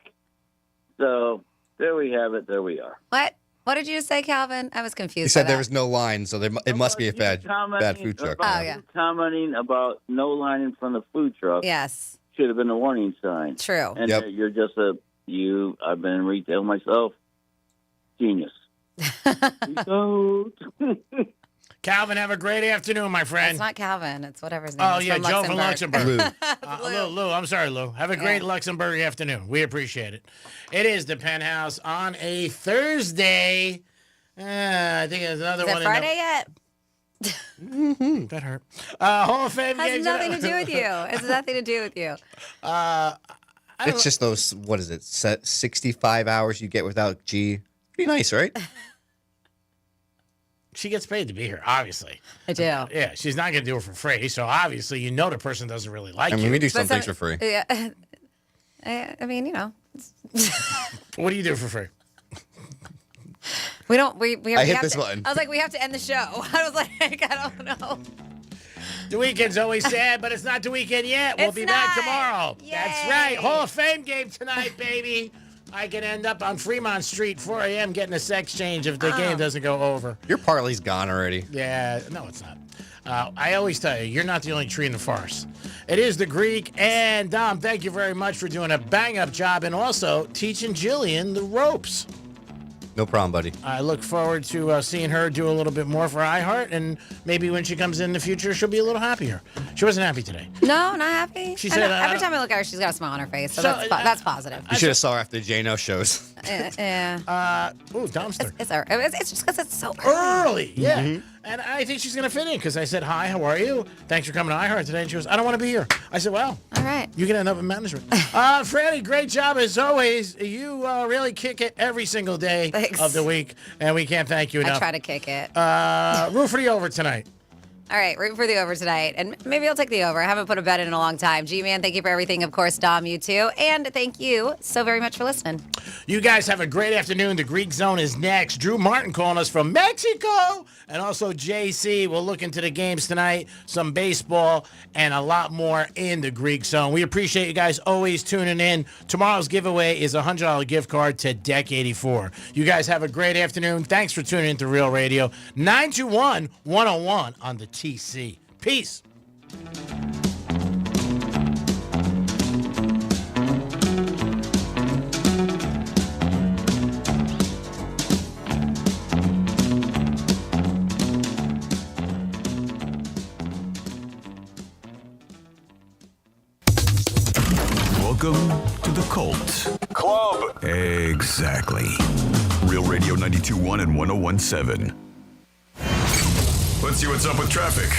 So there we have it. There we are. What? What did you just say, Calvin? I was confused. He said by there that. was no line, so it must be a bad food truck. Oh, yeah. Commenting about no line in front of the food truck. Yes. Should have been a warning sign. True. And you're just I've been in retail myself. Genius. Calvin, have a great afternoon, my friend. It's not Calvin. It's whatever his name is. Oh, yeah, Joe from Luxembourg. Lou. Lou, I'm sorry, Lou. Have a great Luxembourg afternoon. We appreciate it. It is the Penthouse on a Thursday. I think there's another Is one. it Friday yet? That hurt. Hall of Fame Has games. nothing to do with you. It has nothing to do with you. It's just those, 65 hours you get without G. Pretty nice, right? She gets paid to be here, obviously. I do. Yeah, she's not going to do it for free. So obviously, the person doesn't really like you. I mean, we do some things for free. Yeah. I mean, What do you do for free? We don't. We I hit have this to, button. I was like, we have to end the show. I was like, I don't know. The weekend's always sad, but it's not the weekend yet. We'll be back tomorrow. That's right. Hall of Fame game tonight, baby. I could end up on Fremont Street, 4 a.m., getting a sex change if the game doesn't go over. Your parlay's gone already. Yeah, no, it's not. I always tell you, you're not the only tree in the forest. It is the Greek. And Dom, thank you very much for doing a bang-up job and also teaching Jillian the ropes. No problem, buddy. I look forward to seeing her do a little bit more for iHeart, and maybe when she comes in the future, she'll be a little happier. She wasn't happy today. No, not happy. She I said, know, every time I look at her, she's got a smile on her face, so that's positive. You should have saw her after the J-No shows. Yeah. Ooh, Dumpster. It's just because it's so early. Yeah. Mm-hmm. And I think she's going to fit in because I said, hi, how are you? Thanks for coming to iHeart today. And she goes, I don't want to be here. I said, well, all right. You can end up in management. Franny, great job as always. You really kick it every single day of the week, and we can't thank you enough. I try to kick it. Root for the over tonight. All right, root for the over tonight. And maybe I'll take the over. I haven't put a bet in a long time. G-Man, thank you for everything. Of course, Dom, you too. And thank you so very much for listening. You guys have a great afternoon. The Greek Zone is next. Drew Martin calling us from Mexico. And also JC. We'll look into the games tonight, some baseball, and a lot more in the Greek Zone. We appreciate you guys always tuning in. Tomorrow's giveaway is a $100 gift card to Deck 84. You guys have a great afternoon. Thanks for tuning into Real Radio 921-101 on the TC. Peace. Welcome to the Cult Club. Exactly. Real Radio 92.1 and 101.7. Let's see what's up with traffic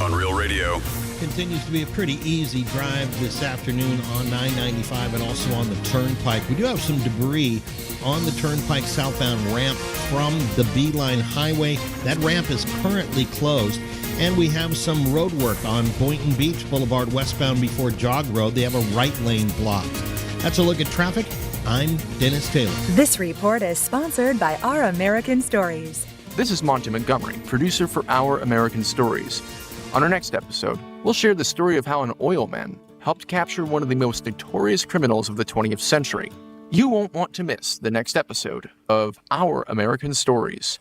on Real Radio. Continues to be a pretty easy drive this afternoon on 995 and also on the Turnpike. We do have some debris on the Turnpike southbound ramp from the Beeline Highway. That ramp is currently closed. And we have some road work on Boynton Beach Boulevard westbound before Jog Road. They have a right lane blocked. That's a look at traffic. I'm Dennis Taylor. This report is sponsored by Our American Stories. This is Monty Montgomery, producer for Our American Stories. On our next episode, we'll share the story of how an oil man helped capture one of the most notorious criminals of the 20th century. You won't want to miss the next episode of Our American Stories.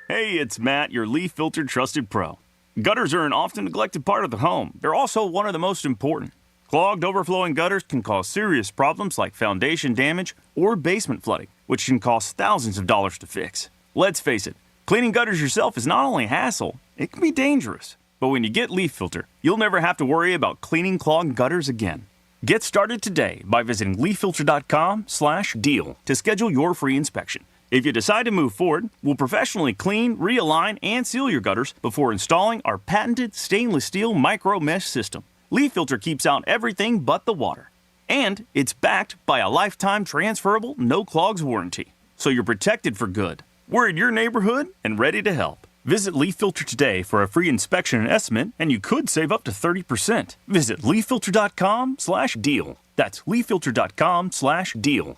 Hey, it's Matt, your leaf filter trusted pro. Gutters are an often neglected part of the home. They're also one of the most important. Clogged, overflowing gutters can cause serious problems like foundation damage or basement flooding, which can cost thousands of dollars to fix. Let's face it, cleaning gutters yourself is not only a hassle, it can be dangerous. But when you get Leaf Filter, you'll never have to worry about cleaning clogged gutters again. Get started today by visiting leaffilter.com/deal to schedule your free inspection. If you decide to move forward, we'll professionally clean, realign, and seal your gutters before installing our patented stainless steel micro mesh system. Leaf Filter keeps out everything but the water. And it's backed by a lifetime transferable no clogs warranty. So you're protected for good. We're in your neighborhood and ready to help. Visit Leaf Filter today for a free inspection and estimate, and you could save up to 30%. Visit leaffilter.com/deal. That's leaffilter.com/deal.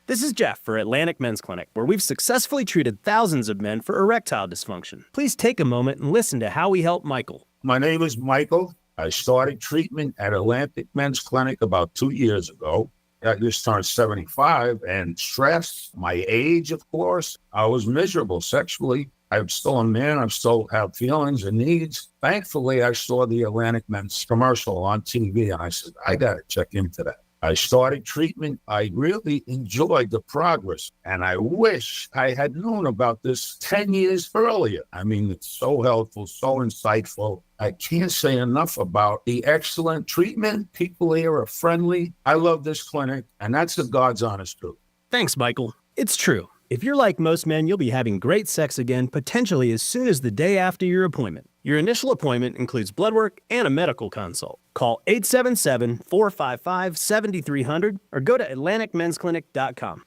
This is Jeff for Atlantic Men's Clinic, where we've successfully treated thousands of men for erectile dysfunction. Please take a moment and listen to how we help Michael. My name is Michael. I started treatment at Atlantic Men's Clinic about 2 years ago. I just turned 75 and stressed, my age, of course. I was miserable sexually. I'm still a man. I still have feelings and needs. Thankfully, I saw the Atlantic Men's commercial on TV, and I said, I got to check into that. I started treatment. I really enjoyed the progress, and I wish I had known about this 10 years earlier. I mean, it's so helpful, so insightful. I can't say enough about the excellent treatment. People here are friendly. I love this clinic, and that's the God's honest truth. Thanks, Michael. It's true. If you're like most men, you'll be having great sex again potentially as soon as the day after your appointment. Your initial appointment includes blood work and a medical consult. Call 877-455-7300 or go to AtlanticMen'sClinic.com.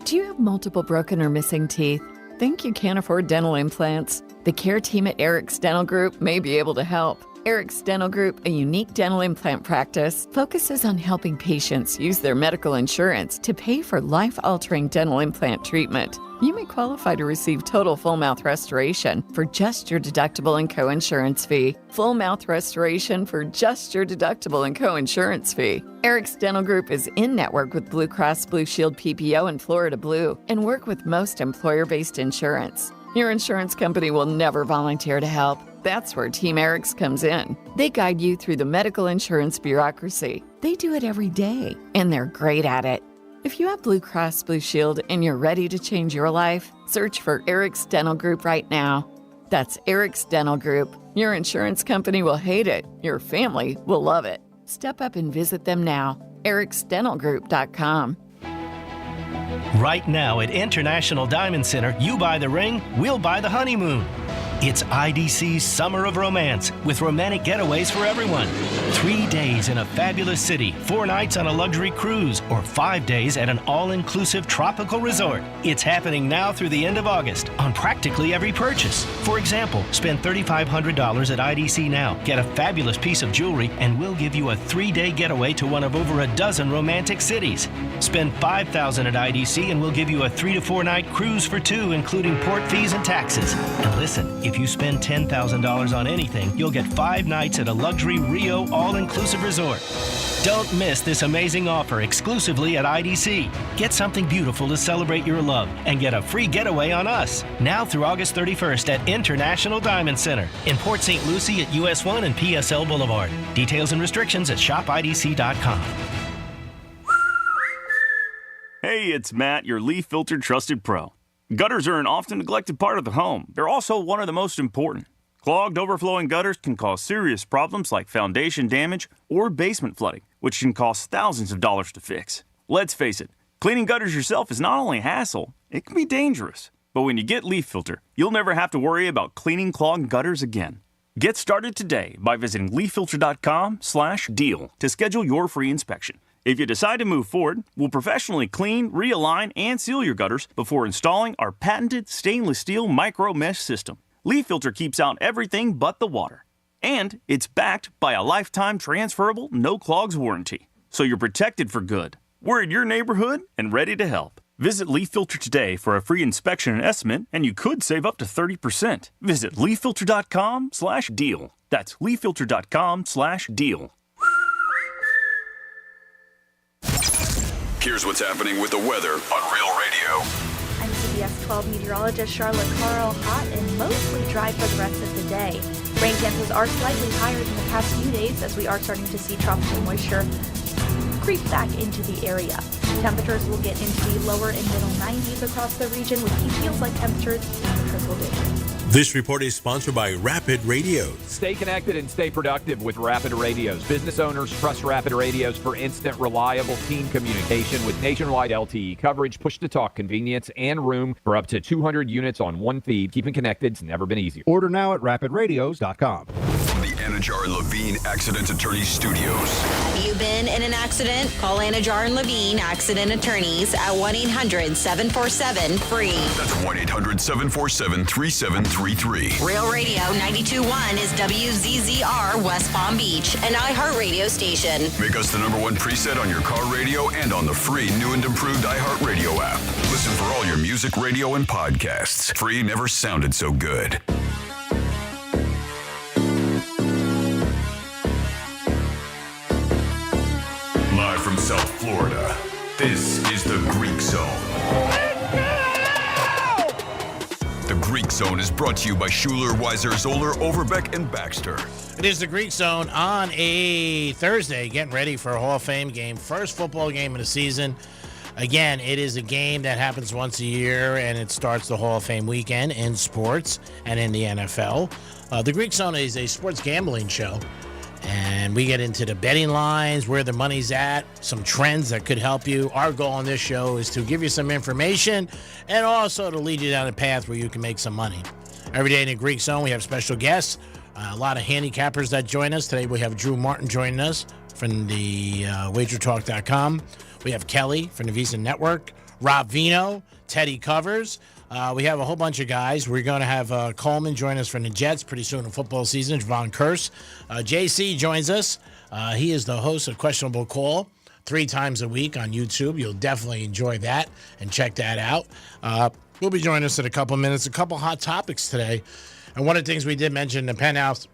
Do you have multiple broken or missing teeth? Think you can't afford dental implants? The care team at Eric's Dental Group may be able to help. Eric's Dental Group, a unique dental implant practice, focuses on helping patients use their medical insurance to pay for life-altering dental implant treatment. You may qualify to receive total full mouth restoration for just your deductible and co-insurance fee. Full mouth restoration for just your deductible and co-insurance fee. Eric's Dental Group is in-network with Blue Cross Blue Shield PPO and Florida Blue and work with most employer-based insurance. Your insurance company will never volunteer to help. That's where Team Eric's comes in. They guide you through the medical insurance bureaucracy. They do it every day, and they're great at it. If you have Blue Cross Blue Shield and you're ready to change your life, search for Eric's Dental Group right now. That's Eric's Dental Group. Your insurance company will hate it. Your family will love it. Step up and visit them now. ericsdentalgroup.com. Right now at International Diamond Center, you buy the ring, we'll buy the honeymoon. It's IDC's Summer of Romance with romantic getaways for everyone. 3 days in a fabulous city, 4 nights on a luxury cruise, or 5 days at an all-inclusive tropical resort. It's happening now through the end of August on practically every purchase. For example, spend $3,500 at IDC now, get a fabulous piece of jewelry, and we'll give you a 3-day getaway to one of over a dozen romantic cities. Spend $5,000 at IDC and we'll give you a 3 to 4 night cruise for 2, including port fees and taxes. And listen, if you spend $10,000 on anything, you'll get 5 nights at a luxury Rio all-inclusive resort. Don't miss this amazing offer exclusively at IDC. Get something beautiful to celebrate your love and get a free getaway on us. Now through August 31st at International Diamond Center in Port St. Lucie at US 1 and PSL Boulevard. Details and restrictions at shopidc.com. Hey, it's Matt, your leaf filter trusted pro. Gutters are an often neglected part of the home. They're also one of the most important. Clogged, overflowing gutters can cause serious problems like foundation damage or basement flooding, which can cost thousands of dollars to fix. Let's face it, cleaning gutters yourself is not only a hassle, it can be dangerous. But when you get Leaf Filter, you'll never have to worry about cleaning clogged gutters again. Get started today by visiting leaffilter.com/deal to schedule your free inspection. If you decide to move forward, we'll professionally clean, realign, and seal your gutters before installing our patented stainless steel micro mesh system. Leaf Filter keeps out everything but the water. And it's backed by a lifetime transferable no clogs warranty. So you're protected for good. We're in your neighborhood and ready to help. Visit Leaf Filter today for a free inspection and estimate, and you could save up to 30%. Visit leaffilter.com/deal. That's leaffilter.com/deal. Here's what's happening with the weather on Real Radio. I'm CBS 12 meteorologist Charlotte Carl. Hot and mostly dry for the rest of the day. Rain chances are slightly higher than the past few days as we are starting to see tropical moisture creep back into the area. Temperatures will get into the lower and middle 90s across the region with heat feels like temperatures in the triple digits. This report is sponsored by Rapid Radios. Stay connected and stay productive with Rapid Radios. Business owners trust Rapid Radios for instant, reliable team communication with nationwide LTE coverage, push-to-talk convenience, and room for up to 200 units on one feed. Keeping connected's never been easier. Order now at rapidradios.com. From the Anajar and Levine Accident Attorneys Studios. You've been in an accident? Call Anajar and Levine Accident Attorneys at 1-800-747-FREE. That's 1-800-747-3733. Real Radio 92.1 is WZZR West Palm Beach, an iHeartRadio station. Make us the #1 preset on your car radio and on the free new and improved iHeartRadio app. Listen for all your music, radio, and podcasts. Free never sounded so good. Live from South Florida, this is the Greek Zone. The Greek Zone is brought to you by Schuler, Weiser, Zoller, Overbeck, and Baxter. It is the Greek Zone on a Thursday, getting ready for a Hall of Fame game. First football game of the season. Again, it is a game that happens once a year, and it starts the Hall of Fame weekend in sports and in the NFL. The Greek Zone is a sports gambling show, and we get into the betting lines, where the money's at, some trends that could help you. Our goal on this show is to give you some information and also to lead you down a path where you can make some money. Every day in the Greek Zone, we have special guests, a lot of handicappers that join us. Today we have Drew Martin joining us from the wagertalk.com. We have Kelly from the Visa Network, Rob Vino, Teddy Covers. We have a whole bunch of guys. We're going to have Coleman join us from the Jets pretty soon in football season, Javon Curse. JC joins us. He is the host of Questionable Call 3 times a week on YouTube. You'll definitely enjoy that and check that out. We'll be joining us in a couple minutes. A couple hot topics today. And one of the things we did mention, the Penthouse,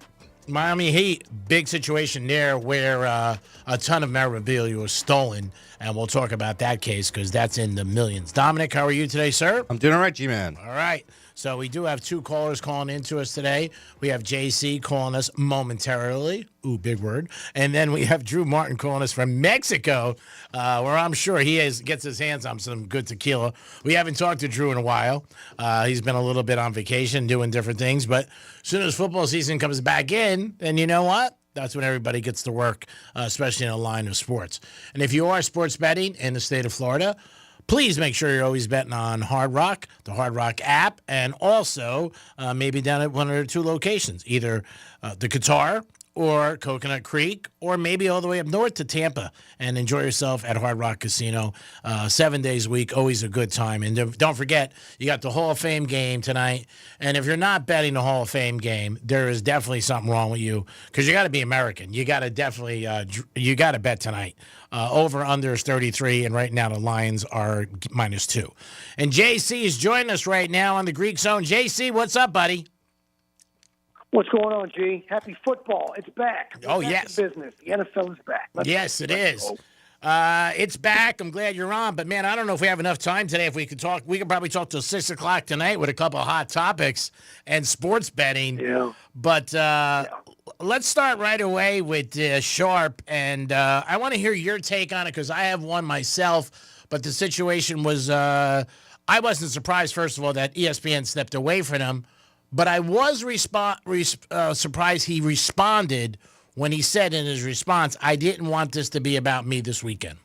Miami Heat, big situation there where a ton of memorabilia was stolen. And we'll talk about that case because that's in the millions. Dominic, how are you today, sir? I'm doing all right, G-Man. All right. So we do have 2 callers calling into us today. We have JC calling us momentarily. Ooh, big word. And then we have Drew Martin calling us from Mexico, where I'm sure he gets his hands on some good tequila. We haven't talked to Drew in a while. He's been a little bit on vacation doing different things. But as soon as football season comes back in, then you know what? That's when everybody gets to work, especially in a line of sports. And if you are sports betting in the state of Florida, please make sure you're always betting on Hard Rock, the Hard Rock app, and also maybe down at one or 2 locations, either the Qatar or Coconut Creek, or maybe all the way up north to Tampa, and enjoy yourself at Hard Rock Casino 7 days a week. Always a good time. And don't forget, you got the Hall of Fame game tonight. And if you're not betting the Hall of Fame game, there is definitely something wrong with you, because you got to be American. You got to definitely you got to bet tonight. Over under is 33, and right now the Lions are -2. And JC is joining us right now on the Greek Zone. JC, what's up, buddy? What's going on, G? Happy football. It's back. Oh, back yes. to business. The NFL is back. Yes, it is. It's back. I'm glad you're on. But, man, I don't know if we have enough time today. If we could talk, we could probably talk till 6 o'clock tonight with a couple of hot topics and sports betting. Yeah. But let's start right away with Sharp. And I want to hear your take on it because I have one myself. But the situation was I wasn't surprised, first of all, that ESPN stepped away from him. But I was surprised he responded when he said in his response, I didn't want this to be about me this weekend.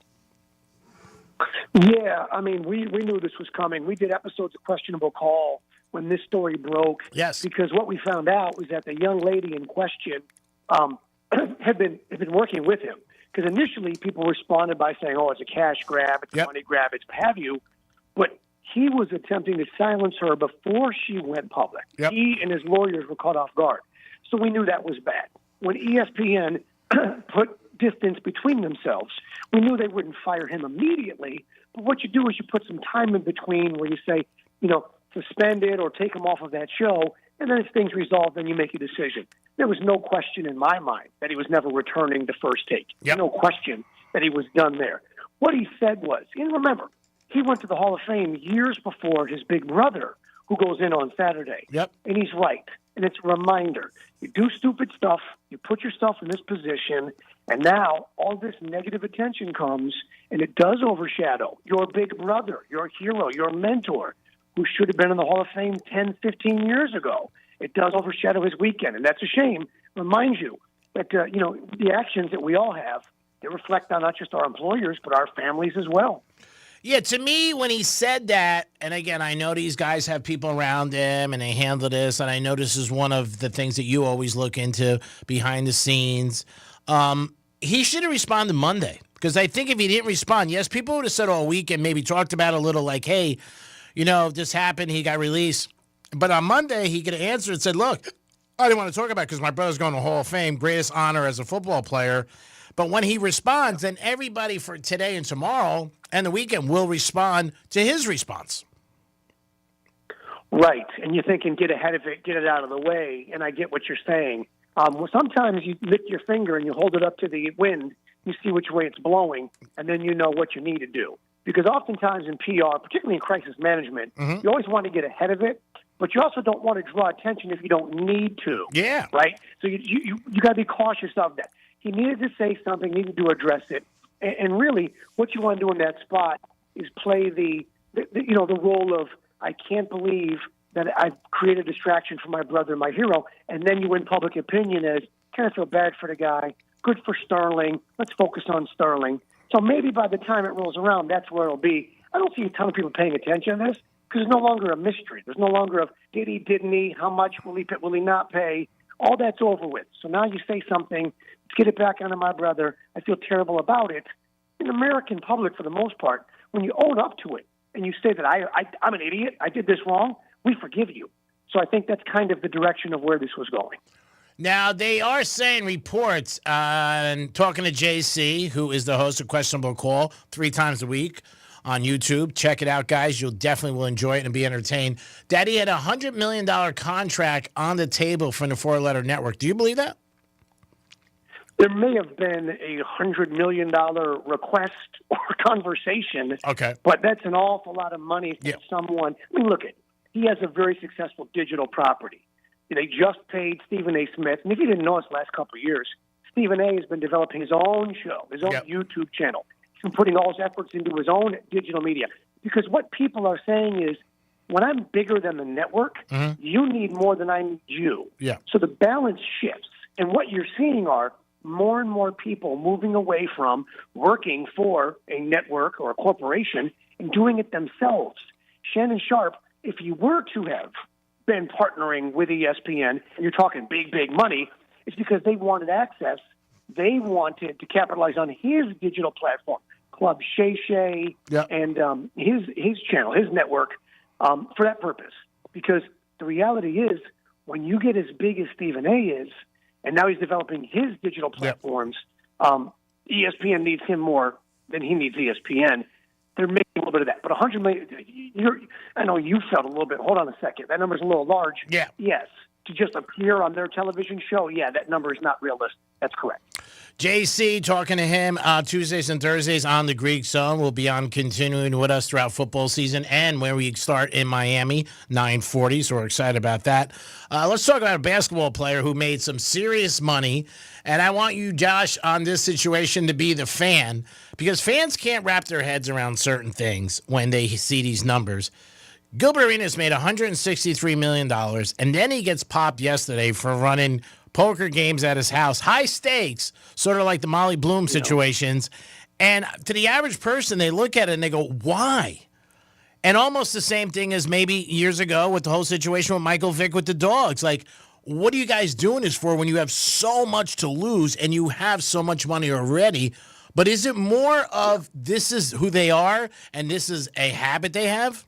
Yeah, I mean, we knew this was coming. We did episodes of Questionable Call when this story broke. Yes. Because what we found out was that the young lady in question had been working with him. Because initially people responded by saying, oh, it's a cash grab, it's a money grab, it's what have you. But he was attempting to silence her before she went public. Yep. He and his lawyers were caught off guard. So we knew that was bad. When ESPN put distance between themselves, we knew they wouldn't fire him immediately. But what you do is you put some time in between where you say, suspend it or take him off of that show, and then as things resolve, then you make a decision. There was no question in my mind that he was never returning to First Take. Yep. No question that he was done there. What he said was, and remember, he went to the Hall of Fame years before his big brother, who goes in on Saturday. Yep. And he's right. And it's a reminder. You do stupid stuff, you put yourself in this position, and now all this negative attention comes, and it does overshadow your big brother, your hero, your mentor, who should have been in the Hall of Fame 10, 15 years ago. It does overshadow his weekend, and that's a shame. Reminds you that, the actions that we all have, they reflect on not just our employers, but our families as well. Yeah, to me, when he said that, and again, I know these guys have people around them and they handle this, and I know this is one of the things that you always look into behind the scenes. He should have responded Monday, because I think if he didn't respond, yes, people would have said all week and maybe talked about it a little like, hey, this happened, he got released. But on Monday, he could have answered and said, look, I didn't want to talk about it because my brother's going to Hall of Fame, greatest honor as a football player. But when he responds, then everybody for today and tomorrow and the weekend will respond to his response. Right. And you're thinking, get ahead of it, get it out of the way. And I get what you're saying. Sometimes you lift your finger and you hold it up to the wind, you see which way it's blowing, and then you know what you need to do. Because oftentimes in PR, particularly in crisis management, you always want to get ahead of it, but you also don't want to draw attention if you don't need to. Yeah. Right? So you got to be cautious of that. He needed to say something, needed to address it. And really, what you want to do in that spot is play the role of, I can't believe that I've created a distraction for my brother, my hero, and then you win public opinion as, kind of feel bad for the guy, good for Sterling, let's focus on Sterling. So maybe by the time it rolls around, that's where it'll be. I don't see a ton of people paying attention to this because there's no longer a mystery. There's no longer a did he, didn't he, how much will he not pay? All that's over with. So now you say something, let's get it back onto my brother. I feel terrible about it. In the American public, for the most part, when you own up to it and you say that I'm an idiot, I did this wrong, we forgive you. So I think that's kind of the direction of where this was going. Now, they are saying reports, and talking to JC, who is the host of Questionable Call 3 times a week on YouTube. Check it out, guys. You'll definitely will enjoy it and be entertained. That he had a $100 million contract on the table from the 4-letter network. Do you believe that? There may have been a $100 million request or conversation. Okay. But that's an awful lot of money for someone. I mean, look, he has a very successful digital property. They just paid Stephen A. Smith. And if you didn't know us the last couple of years, Stephen A. has been developing his own show, his own YouTube channel. He's been putting all his efforts into his own digital media. Because what people are saying is, when I'm bigger than the network, you need more than I need you. Yeah. So the balance shifts. And what you're seeing are more and more people moving away from working for a network or a corporation and doing it themselves. Shannon Sharp, if you were to have been partnering with ESPN, and you're talking big, big money, it's because they wanted access. They wanted to capitalize on his digital platform, Club Shay Shay, and his channel, his network, for that purpose. Because the reality is, when you get as big as Stephen A. is, and now he's developing his digital platforms, ESPN needs him more than he needs ESPN. They're making a little bit of that. But $100 million, I know you felt a little bit, hold on a second, that number's a little large. Yeah. Yes. To just appear on their television show, that number is not realistic. That's correct. JC, talking to him Tuesdays and Thursdays on the Greek Zone. Will be on continuing with us throughout football season and when we start in Miami, 9:40. So we're excited about that. Let's talk about a basketball player who made some serious money. And I want you, Josh, on this situation to be the fan, because fans can't wrap their heads around certain things when they see these numbers. Gilbert Arenas made $163 million, and then he gets popped yesterday for running poker games at his house. High stakes, sort of like the Molly Bloom situations. And to the average person, they look at it and they go, why? And almost the same thing as maybe years ago with the whole situation with Michael Vick with the dogs. Like, what are you guys doing this for when you have so much to lose and you have so much money already? But is it more of this is who they are and this is a habit they have?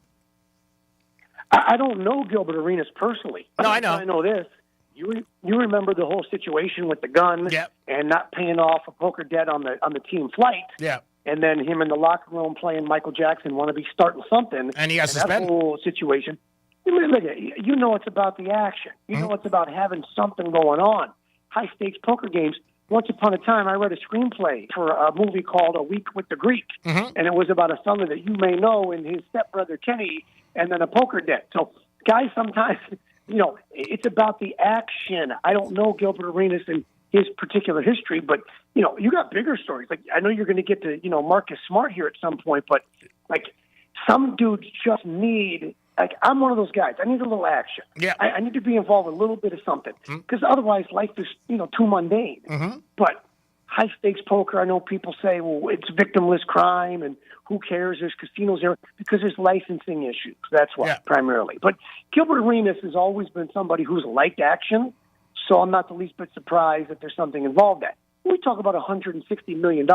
I don't know Gilbert Arenas personally. No, I know. I know this. You remember the whole situation with the gun and not paying off a poker debt on the team flight. Yeah. And then him in the locker room playing Michael Jackson, want to be starting something. And he got suspended. That whole situation. Look, you know it's about the action. You know it's about having something going on. High-stakes poker games. Once upon a time, I read a screenplay for a movie called A Week with the Greek. And it was about a fella that you may know and his stepbrother Kenny and then a poker debt. So guys sometimes, it's about the action. I don't know Gilbert Arenas and his particular history, but, you got bigger stories. Like, I know you're going to get to, Marcus Smart here at some point, but, like, some dudes just need, like, I'm one of those guys. I need a little action. Yeah. I need to be involved in a little bit of something because otherwise life is, too mundane. But high-stakes poker, I know people say, well, it's victimless crime and who cares? There's casinos there because there's licensing issues. That's why, primarily. But Gilbert Arenas has always been somebody who's liked action, so I'm not the least bit surprised that there's something involved in that. When we talk about $160 million,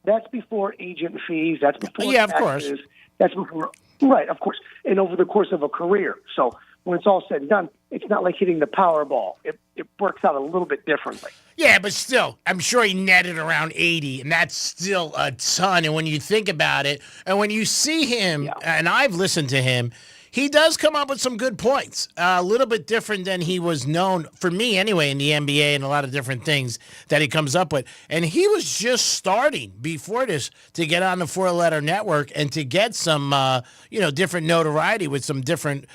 that's before agent fees, that's before taxes, of course. That's before, right, of course, and over the course of a career. So when it's all said and done, it's not like hitting the Powerball. It works out a little bit differently. Yeah, but still, I'm sure he netted around 80, and that's still a ton. And when you think about it, and when you see him, and I've listened to him, he does come up with some good points. A little bit different than he was known, for me anyway, in the NBA and a lot of different things that he comes up with. And he was just starting before this to get on the four-letter network and to get some, different notoriety with some different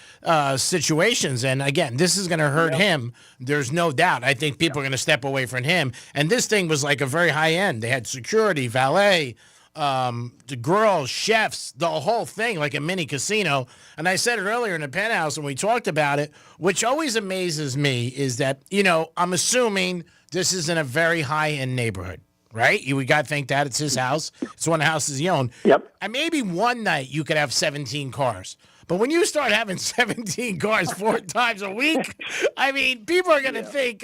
situations. And again, this is going to hurt him. There's no doubt. I think people are going to step away from him. And this thing was like a very high end. They had security, valet, the girls, chefs, the whole thing, like a mini casino. And I said it earlier in the Penthouse when we talked about it, which always amazes me is that, I'm assuming this is in a very high-end neighborhood, right? We got to think that it's his house. It's one of the houses he owned. Yep. And maybe one night you could have 17 cars. But when you start having 17 cars 4 times a week, I mean, people are going to think,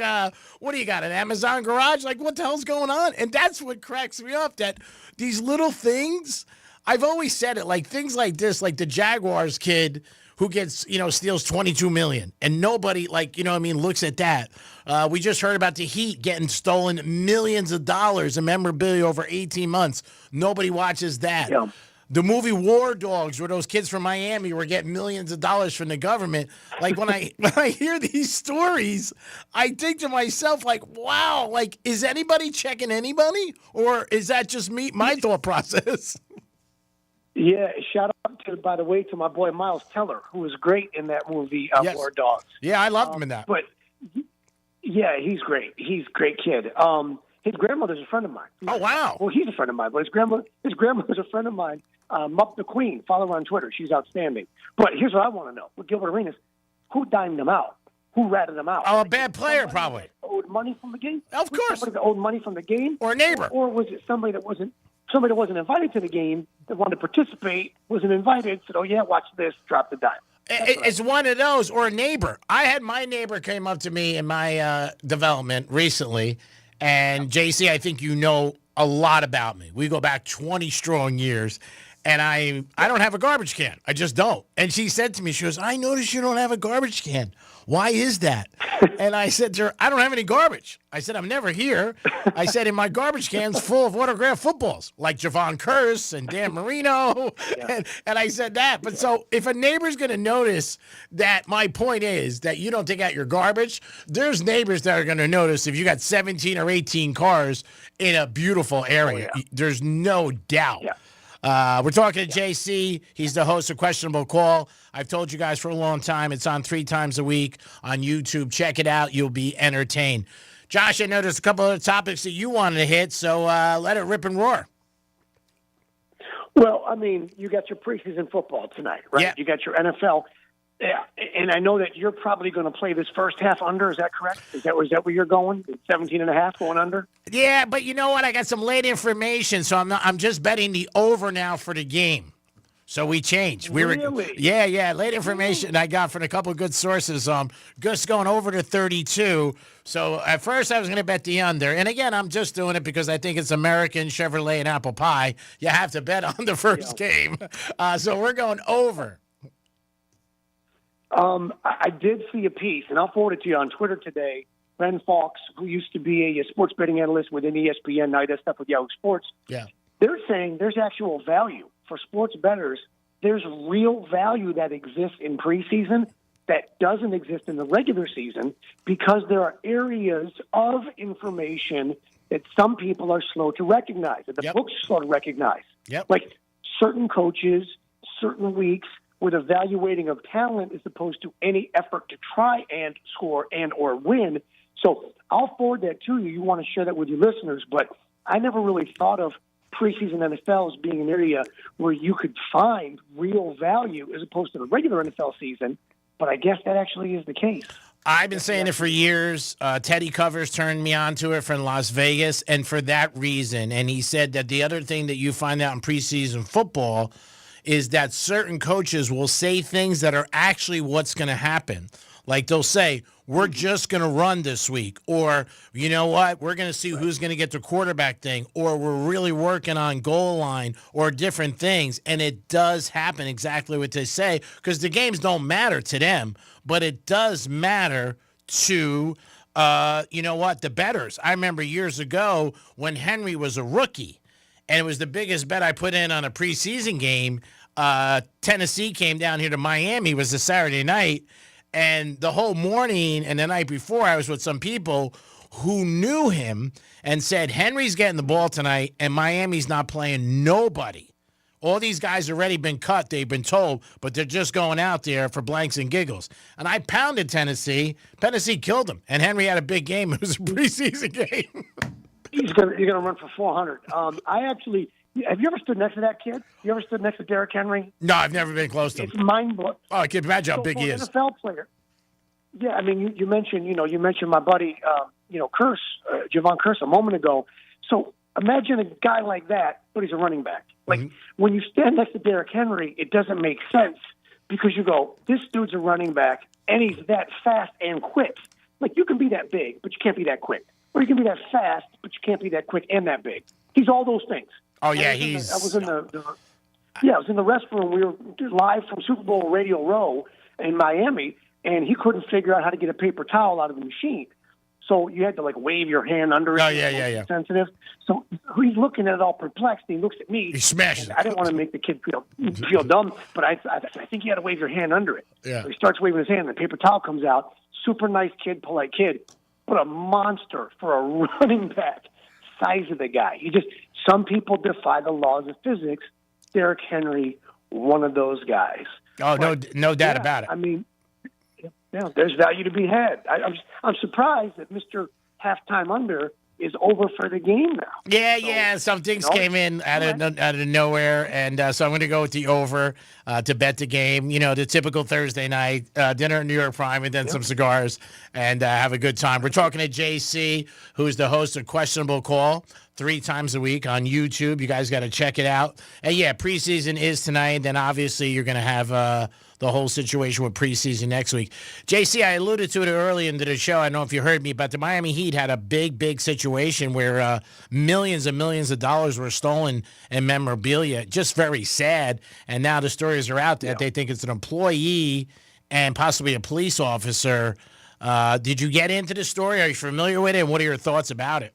what do you got, an Amazon garage? Like, what the hell's going on? And that's what cracks me up, that these little things, I've always said it, like things like this, like the Jaguars kid who gets, steals $22 million. And nobody, looks at that. We just heard about the Heat getting stolen millions of dollars in memorabilia over 18 months. Nobody watches that. Yeah. The movie War Dogs, where those kids from Miami were getting millions of dollars from the government. Like when I hear these stories, I think to myself, like, wow, like, is anybody checking anybody? Or is that just my thought process? Yeah, shout out by the way, to my boy Miles Teller, who was great in that movie, War Dogs. Yeah, I loved him in that. But yeah, he's great. He's a great kid. His grandmother's a friend of mine. Oh, wow. Well, he's a friend of mine, but his grandmother's a friend of mine. Mup the Queen. Follow her on Twitter. She's outstanding. But here's what I want to know. With Gilbert Arenas, who dimed him out? Who ratted him out? Oh, a bad player, probably. Owed money from the game? Of course. Somebody that owed money from the game? Or a neighbor. Or was it somebody that wasn't invited to the game, that wanted to participate, wasn't invited, said, oh, yeah, watch this, drop the dime. It's one of those, or a neighbor. I had my neighbor came up to me in my development recently, and JC, I think you know a lot about me. We go back 20 strong years, and I don't have a garbage can. I just don't. And she said to me, she goes, I noticed you don't have a garbage can. Why is that? And I said to her, I don't have any garbage. I said, I'm never here. I said, in my garbage can's full of autographed footballs, like Javon Curse and Dan Marino. Yeah. And I said that. But so if a neighbor's going to notice that my point is that you don't take out your garbage, there's neighbors that are going to notice if you got 17 or 18 cars in a beautiful area. Oh, yeah. There's no doubt. Yeah. We're talking to JC. He's the host of Questionable Call. I've told you guys for a long time. It's on 3 times a week on YouTube. Check it out. You'll be entertained. Josh, I know there's a couple other topics that you wanted to hit, so let it rip and roar. Well, I mean, you got your preseason football tonight, right? Yeah. You got your NFL. Yeah, and I know that you're probably going to play this first half under. Is that correct? Is that where you're going? 17.5 going under? Yeah, but you know what? I got some late information, so I'm just betting the over now for the game. So we changed. Really? Yeah. Late information I got from a couple of good sources. Just going over to 32. So at first I was going to bet the under, and again I'm just doing it because I think it's American Chevrolet and apple pie. You have to bet on the first game. So we're going over. I did see a piece, and I'll forward it to you on Twitter today. Ren Fox, who used to be a sports betting analyst within ESPN, now he does stuff with Yahoo Sports. Yeah. They're saying there's actual value for sports bettors. There's real value that exists in preseason that doesn't exist in the regular season because there are areas of information that some people are slow to recognize, that the books are slow to recognize. Yep. Like certain coaches, certain weeks, with evaluating of talent as opposed to any effort to try and score and or win. So I'll forward that to you. You want to share that with your listeners, but I never really thought of preseason NFL as being an area where you could find real value as opposed to the regular NFL season, but I guess that actually is the case. I've been saying it for years. Teddy Covers turned me on to it from Las Vegas, and for that reason. And he said that the other thing that you find out in preseason football is that certain coaches will say things that are actually what's going to happen. Like they'll say, we're just going to run this week. Or, you know what, we're going to see who's going to get the quarterback thing. Or we're really working on goal line or different things. And it does happen exactly what they say because the games don't matter to them. But it does matter to, you know what, the bettors. I remember years ago when Henry was a rookie. And it was the biggest bet I put in on a preseason game. Tennessee came down here to Miami. It was a Saturday night. And the whole morning and the night before, I was with some people who knew him and said, Henry's getting the ball tonight, and Miami's not playing nobody. All these guys already been cut, they've been told, but they're just going out there for blanks and giggles. And I pounded Tennessee. Tennessee killed him. And Henry had a big game. It was a preseason game. He's gonna run for 400. Have you ever stood next to that kid? You ever stood next to Derrick Henry? No, I've never been close to him. It's mind-blowing. Oh, I can imagine how big he is. NFL player. Yeah, I mean, you mentioned my buddy, Javon Curse a moment ago. So imagine a guy like that, but he's a running back. Like when you stand next to Derrick Henry, it doesn't make sense because you go, this dude's a running back and he's that fast and quick. Like you can be that big, but you can't be that quick. Or you can be that fast, but you can't be that quick and that big. He's all those things. Oh yeah, I was in the restroom. We were live from Super Bowl Radio Row in Miami, and he couldn't figure out how to get a paper towel out of the machine. So you had to like wave your hand under it. Oh yeah. Sensitive. So he's looking at it all perplexed. And he looks at me. He smashes it. I didn't want to make the kid feel dumb, but I think you had to wave your hand under it. Yeah. So he starts waving his hand. And the paper towel comes out. Super nice kid, polite kid, but a monster for a running back. Size of the guy. Some people defy the laws of physics. Derrick Henry, one of those guys. Oh, no doubt about it. I mean, there's value to be had. I'm surprised that Mr. Halftime Under is over for the game now. Yeah. Some things came in out of nowhere, and so I'm going to go with the over to bet the game. You know, the typical Thursday night dinner at New York Prime, and then some cigars, and have a good time. We're talking to JC, who's the host of Questionable Call 3 times a week on YouTube. You guys got to check it out. And yeah, preseason is tonight. Then obviously you're going to have the whole situation with preseason next week. JC, I alluded to it early into the show. I don't know if you heard me, but the Miami Heat had a big situation where millions and millions of dollars were stolen in memorabilia. Just very sad. And now the stories are out that they think it's an employee and possibly a police officer. Did you get into the story? Are you familiar with it? And what are your thoughts about it?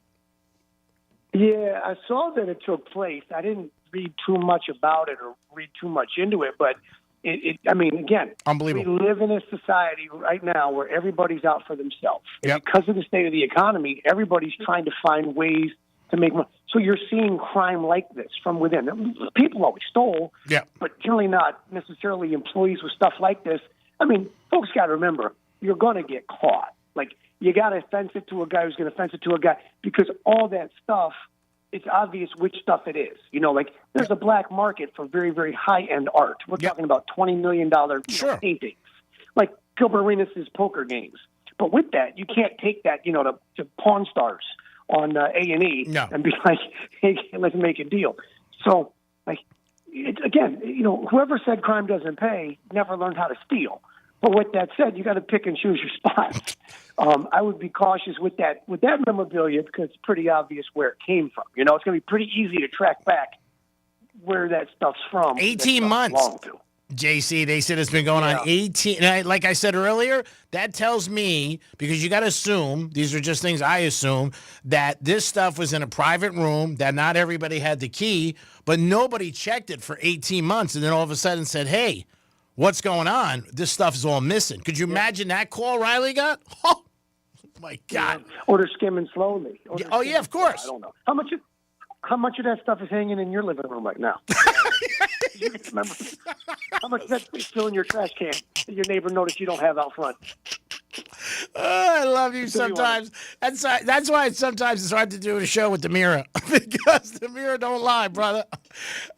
Yeah, I saw that it took place. I didn't read too much about it or read too much into it, but again, unbelievable. We live in a society right now where everybody's out for themselves. Yep. Because of the state of the economy, everybody's trying to find ways to make money. So you're seeing crime like this from within. People always stole, but generally not necessarily employees with stuff like this. I mean, folks got to remember, you're going to get caught. Like, you got to fence it to a guy who's going to fence it to a guy because all that stuff it's obvious which stuff it is. Like there's a black market for very, very high-end art. We're talking about $20 million paintings, like Gilbert Arenas' poker games. But with that, you can't take that, to Pawn Stars on A&E and be like, hey, let's make a deal. So, whoever said crime doesn't pay never learned how to steal. But with that said, you got to pick and choose your spots. I would be cautious with that memorabilia because it's pretty obvious where it came from. It's going to be pretty easy to track back where that stuff's from. 18 months. JC, they said it's been going on 18. And like I said earlier, that tells me, because you got to assume, these are just things I assume, that this stuff was in a private room, that not everybody had the key, but nobody checked it for 18 months. And then all of a sudden said, hey, what's going on? This stuff is all missing. Could you imagine that call Riley got? Oh, my God. Or they're skimming slowly. Yeah, of course. I don't know. How much of that stuff is hanging in your living room right now? You can remember how much of that's still in your trash can that your neighbor noticed you don't have out front? I love you sometimes. That's why sometimes it's hard to do a show with the mirror because the mirror don't lie, brother.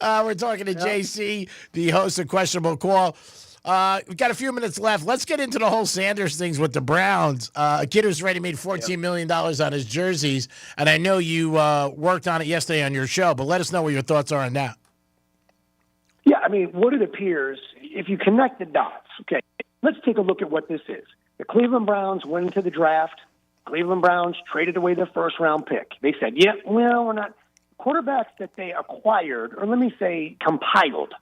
We're talking to JC, the host of Questionable Call. We've got a few minutes left. Let's get into the whole Sanders things with the Browns. A kid who's already made $14 million on his jerseys, and I know you worked on it yesterday on your show, but let us know what your thoughts are on that. Yeah, I mean, what it appears, if you connect the dots, okay, let's take a look at what this is. The Cleveland Browns went into the draft. Cleveland Browns traded away their first-round pick. They said, we're not. Quarterbacks that they acquired, or let me say compiled,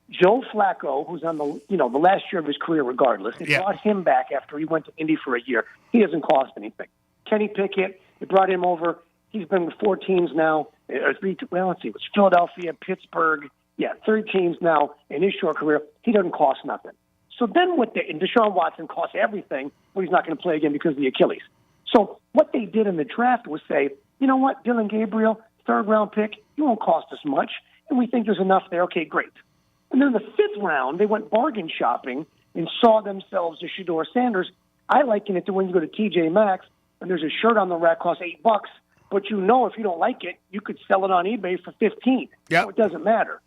Joe Flacco, who's on the last year of his career regardless, they brought him back after he went to Indy for a year. He doesn't cost anything. Kenny Pickett, they brought him over. He's been with 4 teams now. Let's see, it was Philadelphia, Pittsburgh. 3 teams now in his short career. He doesn't cost nothing. So then and Deshaun Watson costs everything, but he's not going to play again because of the Achilles. So what they did in the draft was say, you know what, Dylan Gabriel, 3rd-round pick, he won't cost us much, and we think there's enough there. Okay, great. And then in the 5th round, they went bargain shopping and saw themselves as Shedeur Sanders. I liken it to when you go to TJ Maxx and there's a shirt on the rack costs $8, but if you don't like it, you could sell it on eBay for $15. So it doesn't matter.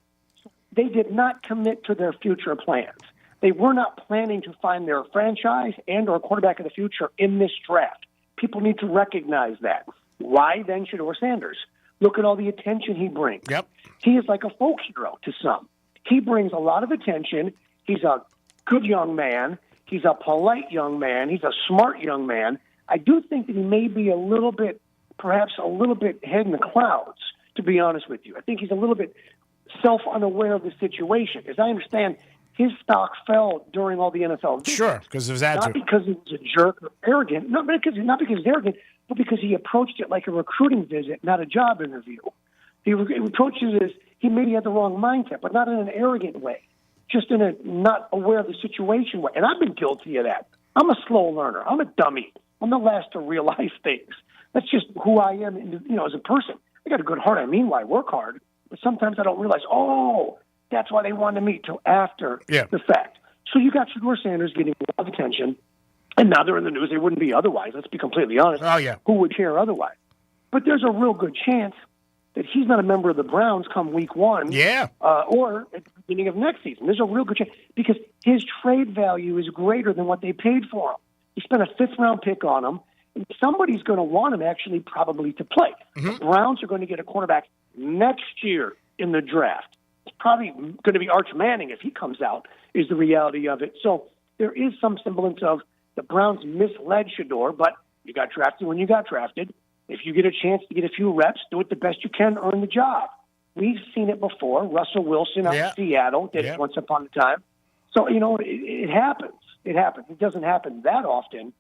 They did not commit to their future plans. They were not planning to find their franchise and or quarterback of the future in this draft. People need to recognize that. Why then Shedeur Sanders? Look at all the attention he brings. He is like a folk hero to some. He brings a lot of attention. He's a good young man. He's a polite young man. He's a smart young man. I do think that he may be perhaps a little bit head in the clouds, to be honest with you. I think he's a little bit self-unaware of the situation. As I understand, his stock fell during all the NFL visits. Sure, because of his attitude. Not because he was a jerk or arrogant. Not because he's arrogant, but because he approached it like a recruiting visit, not a job interview. He approached it as he maybe had the wrong mindset, but not in an arrogant way, just in a not aware of the situation way. And I've been guilty of that. I'm a slow learner. I'm a dummy. I'm the last to realize things. That's just who I am, as a person. I got a good heart. I mean, I work hard. But sometimes I don't realize, that's why they wanted me till after the fact. So you got Shedeur Sanders getting a lot of attention, and now they're in the news. They wouldn't be otherwise. Let's be completely honest. Oh, yeah. Who would care otherwise? But there's a real good chance that he's not a member of the Browns come week 1 or at the beginning of next season. There's a real good chance because his trade value is greater than what they paid for him. You spent a 5th-round pick on him, and somebody's going to want him actually probably to play. The Browns are going to get a quarterback next year in the draft. It's probably going to be Arch Manning if he comes out, is the reality of it. So there is some semblance of the Browns misled Shedeur, but you got drafted when you got drafted. If you get a chance to get a few reps, do it the best you can, earn the job. We've seen it before. Russell Wilson out of Seattle did it once upon a time. So, it happens. It happens. It doesn't happen that often,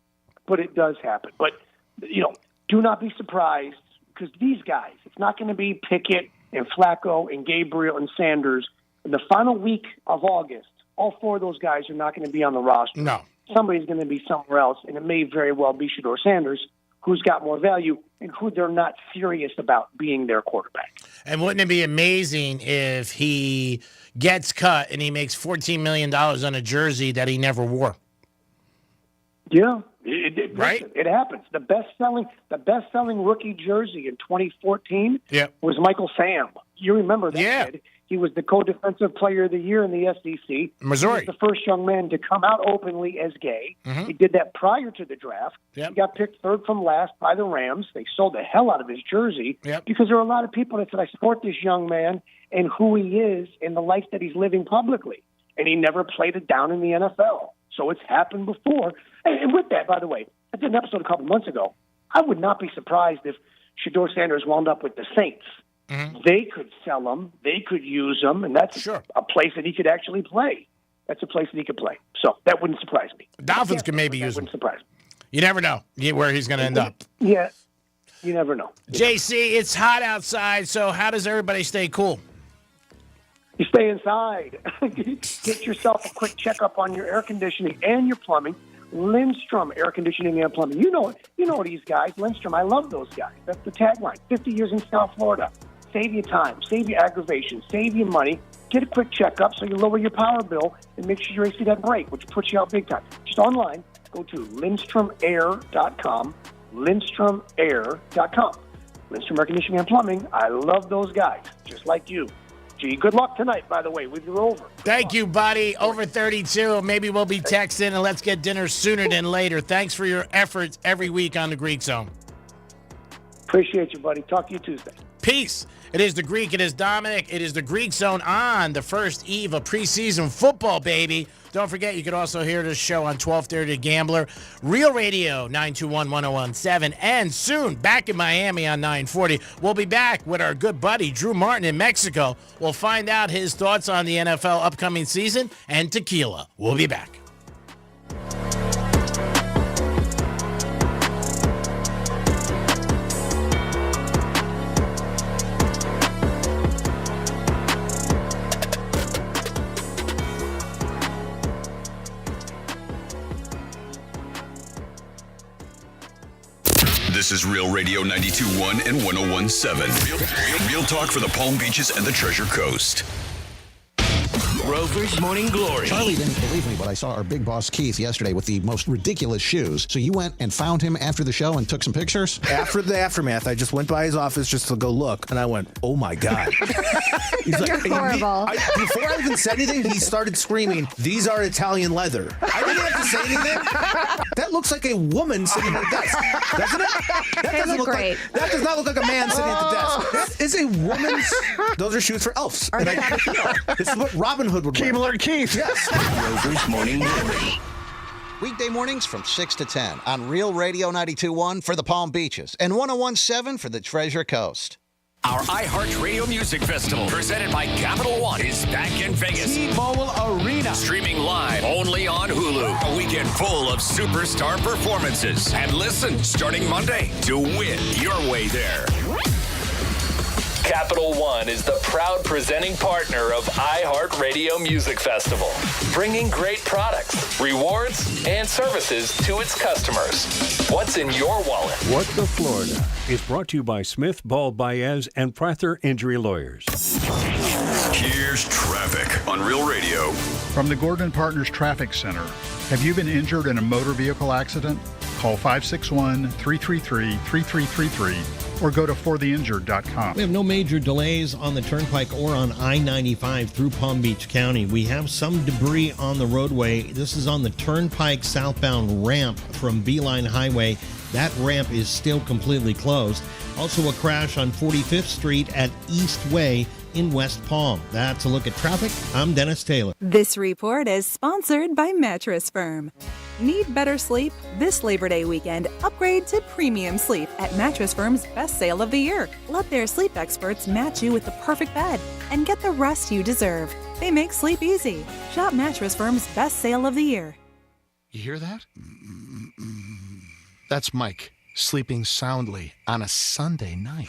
but it does happen. But, do not be surprised because these guys, it's not going to be Pickett and Flacco and Gabriel and Sanders. In the final week of August, all 4 of those guys are not going to be on the roster. No. Somebody's going to be somewhere else, and it may very well be Shedeur Sanders, who's got more value and who they're not serious about being their quarterback. And wouldn't it be amazing if he gets cut and he makes $14 million on a jersey that he never wore? Yeah. Right? Listen, it happens. The best-selling rookie jersey in 2014 was Michael Sam. You remember that kid? He was the co-defensive player of the year in the SEC. Missouri. He was the first young man to come out openly as gay. Mm-hmm. He did that prior to the draft. He got picked third from last by the Rams. They sold the hell out of his jersey because there were a lot of people that said, I support this young man and who he is and the life that he's living publicly. And he never played it down in the NFL. So it's happened before. And with that, by the way, I did an episode a couple months ago. I would not be surprised if Shedeur Sanders wound up with the Saints. Mm-hmm. They could sell him. They could use him. And that's a place that he could actually play. That's a place that he could play. So that wouldn't surprise me. Dolphins could maybe use him. Wouldn't surprise me. You never know where he's going to end up. Yeah, you never know. JC, it's hot outside, so how does everybody stay cool? You stay inside. Get yourself a quick checkup on your air conditioning and your plumbing. Lindstrom Air Conditioning and Plumbing. You know these guys. Lindstrom, I love those guys. That's the tagline. 50 years in South Florida. Save you time, save you aggravation, save you money. Get a quick checkup so you lower your power bill and make sure your AC doesn't break, which puts you out big time. Just online, go to LindstromAir.com. LindstromAir.com. Lindstrom Air Conditioning and Plumbing. I love those guys, just like you. Gee, good luck tonight, by the way, with your over. Thank you, buddy. Over 32. Maybe we'll be texting and let's get dinner sooner than later. Thanks for your efforts every week on the Greek Zone. Appreciate you, buddy. Talk to you Tuesday. Peace. It is the Greek. It is Dominic. It is the Greek Zone on the first eve of preseason football, baby. Don't forget, you can also hear this show on 1230 Gambler, Real Radio 921-1017, and soon back in Miami on 940. We'll be back with our good buddy Drew Martin in Mexico. We'll find out his thoughts on the NFL upcoming season and tequila. We'll be back. This is Real Radio 92.1 and 101.7. Real talk for the Palm Beaches and the Treasure Coast. Rover's Morning Glory. Charlie didn't believe me, but I saw our big boss Keith yesterday with the most ridiculous shoes. So you went and found him after the show and took some pictures? After the aftermath, I just went by his office just to go look, and I went, oh my God. He's like, You're horrible. Before I even said anything, he started screaming, these are Italian leather. I didn't have to say anything. That looks like a woman sitting at a desk, doesn't it? That doesn't look great. That does not look like a man sitting at the desk. That is a woman's. Those are shoes for elves. And this is what Robin Hood would wear. Keebler Keith. Yes. Rover's Morning Glory. Weekday mornings from 6 to 10 on Real Radio 92.1 for the Palm Beaches and 101.7 for the Treasure Coast. Our iHeartRadio Music Festival, presented by Capital One, is back in Vegas. T-Mobile Arena. Streaming live only on Hulu. A weekend full of superstar performances. And listen, starting Monday, to win your way there. Capital One is the proud presenting partner of iHeartRadio Music Festival, bringing great products, rewards, and services to its customers. What's in your wallet? What the Florida is brought to you by Smith, Ball, Baez, and Prather Injury Lawyers. Here's traffic on Real Radio. From the Gordon Partners Traffic Center. Have you been injured in a motor vehicle accident? Call 561-333-3333 or go to fortheinjured.com. We have no major delays on the Turnpike or on I-95 through Palm Beach County. We have some debris on the roadway. This is on the Turnpike southbound ramp from Beeline Highway. That ramp is still completely closed. Also a crash on 45th Street at East Way in West Palm. That's a look at traffic. I'm Dennis Taylor. This report is sponsored by Mattress Firm. Need better sleep? This Labor Day weekend, upgrade to premium sleep at Mattress Firm's best sale of the year. Let their sleep experts match you with the perfect bed and get the rest you deserve. They make sleep easy. Shop Mattress Firm's best sale of the year. You hear that? That's Mike sleeping soundly on a Sunday night.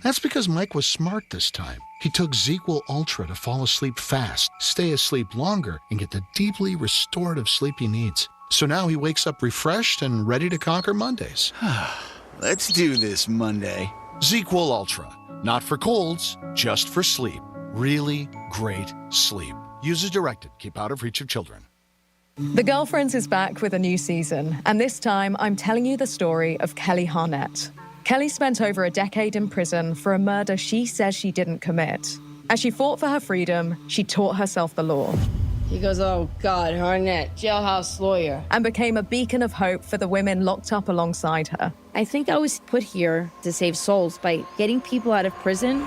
That's because Mike was smart this time. He took ZzzQuil Ultra to fall asleep fast, stay asleep longer, and get the deeply restorative sleep he needs. So now he wakes up refreshed and ready to conquer Mondays. Let's do this Monday. ZzzQuil Ultra. Not for colds, just for sleep. Really great sleep. Use as directed. Keep out of reach of children. The Girlfriends is back with a new season, and this time I'm telling you the story of Kelly Harnett. Kelly spent over a decade in prison for a murder she says she didn't commit. As she fought for her freedom, she taught herself the law. He goes, oh God, Harnett, jailhouse lawyer. And became a beacon of hope for the women locked up alongside her. I think I was put here to save souls by getting people out of prison.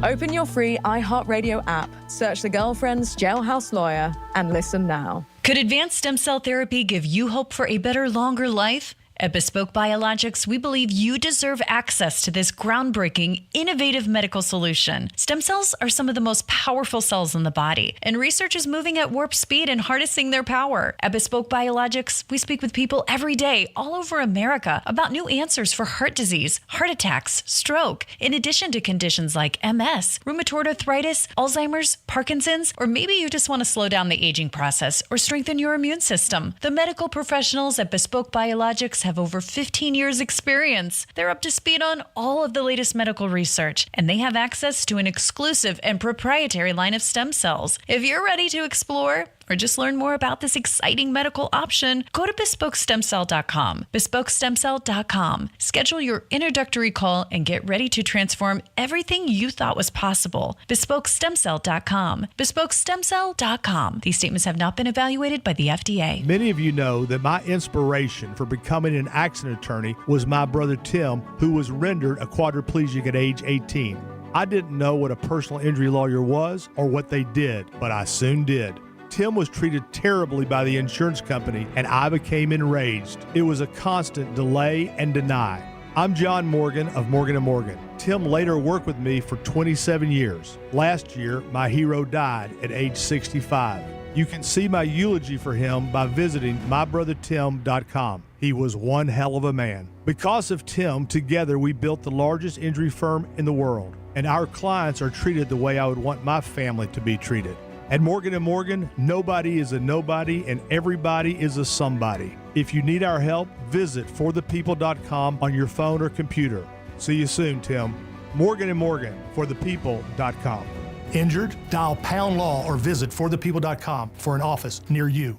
Open your free iHeartRadio app, search The Girlfriends Jailhouse Lawyer, and listen now. Could advanced stem cell therapy give you hope for a better, longer life? At Bespoke Biologics, we believe you deserve access to this groundbreaking, innovative medical solution. Stem cells are some of the most powerful cells in the body, and research is moving at warp speed and harnessing their power. At Bespoke Biologics, we speak with people every day all over America about new answers for heart disease, heart attacks, stroke, in addition to conditions like MS, rheumatoid arthritis, Alzheimer's, Parkinson's, or maybe you just want to slow down the aging process or strengthen your immune system. The medical professionals at Bespoke Biologics have over 15 years experience. They're up to speed on all of the latest medical research, and they have access to an exclusive and proprietary line of stem cells. If you're ready to explore or just learn more about this exciting medical option, go to BespokeStemCell.com. BespokeStemCell.com. Schedule your introductory call and get ready to transform everything you thought was possible. BespokeStemCell.com. BespokeStemCell.com. These statements have not been evaluated by the FDA. Many of you know that my inspiration for becoming an accident attorney was my brother Tim, who was rendered a quadriplegic at age 18. I didn't know what a personal injury lawyer was or what they did, but I soon did. Tim was treated terribly by the insurance company, and I became enraged. It was a constant delay and deny. I'm John Morgan of Morgan & Morgan. Tim later worked with me for 27 years. Last year, my hero died at age 65. You can see my eulogy for him by visiting mybrothertim.com. He was one hell of a man. Because of Tim, together we built the largest injury firm in the world, and our clients are treated the way I would want my family to be treated. At Morgan & Morgan, nobody is a nobody and everybody is a somebody. If you need our help, visit forthepeople.com on your phone or computer. See you soon, Tim. Morgan & Morgan, forthepeople.com. Injured? Dial pound law or visit forthepeople.com for an office near you.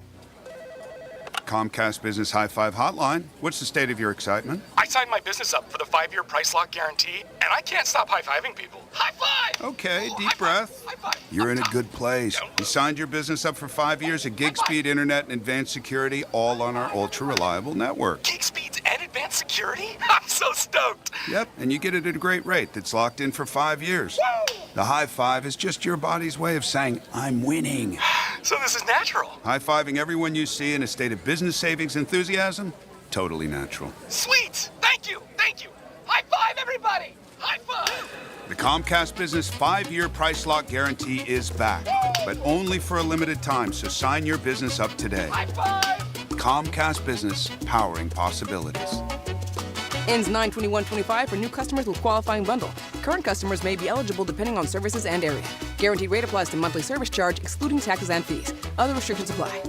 Comcast Business High Five Hotline. What's the state of your excitement? I signed my business up for the 5-year price lock guarantee, and I can't stop high-fiving people. High five! Okay, deep breath. High five. You're in a good place. You signed your business up for 5 years of gig speed internet and advanced security, all on our ultra-reliable network. Gig speeds and advanced security? I'm so stoked. Yep, and you get it at a great rate that's locked in for 5 years. Woo! The high five is just your body's way of saying, I'm winning. So this is natural. High-fiving everyone you see in a state of business savings enthusiasm? Totally natural. Sweet! Thank you! Thank you! High five, everybody! High five! The Comcast Business 5-year price lock guarantee is back, but only for a limited time, so sign your business up today. High five! Comcast Business, powering possibilities. Ends 9/21/25 for new customers with qualifying bundle. Current customers may be eligible depending on services and area. Guaranteed rate applies to monthly service charge, excluding taxes and fees. Other restrictions apply.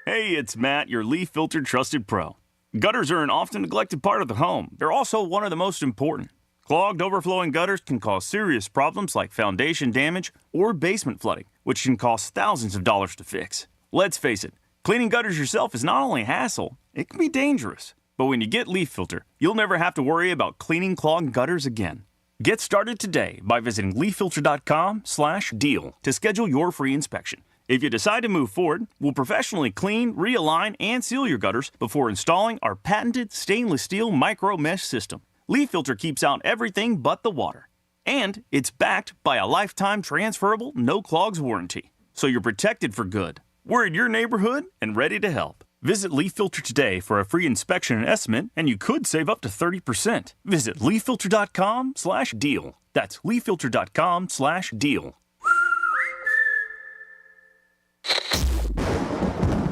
Hey, it's Matt, your leaf filter trusted pro. Gutters are an often neglected part of the home. They're also one of the most important. Clogged, overflowing gutters can cause serious problems like foundation damage or basement flooding, which can cost thousands of dollars to fix. Let's face it, cleaning gutters yourself is not only a hassle, it can be dangerous. But when you get Leaf Filter, you'll never have to worry about cleaning clogged gutters again. Get started today by visiting leaffilter.com/deal to schedule your free inspection. If you decide to move forward, we'll professionally clean, realign, and seal your gutters before installing our patented stainless steel micro mesh system. Leaf Filter keeps out everything but the water. And it's backed by a lifetime transferable no clogs warranty. So you're protected for good. We're in your neighborhood and ready to help. Visit Leaf Filter today for a free inspection and estimate, and you could save up to 30%. Visit leaffilter.com/deal. That's leaffilter.com/deal.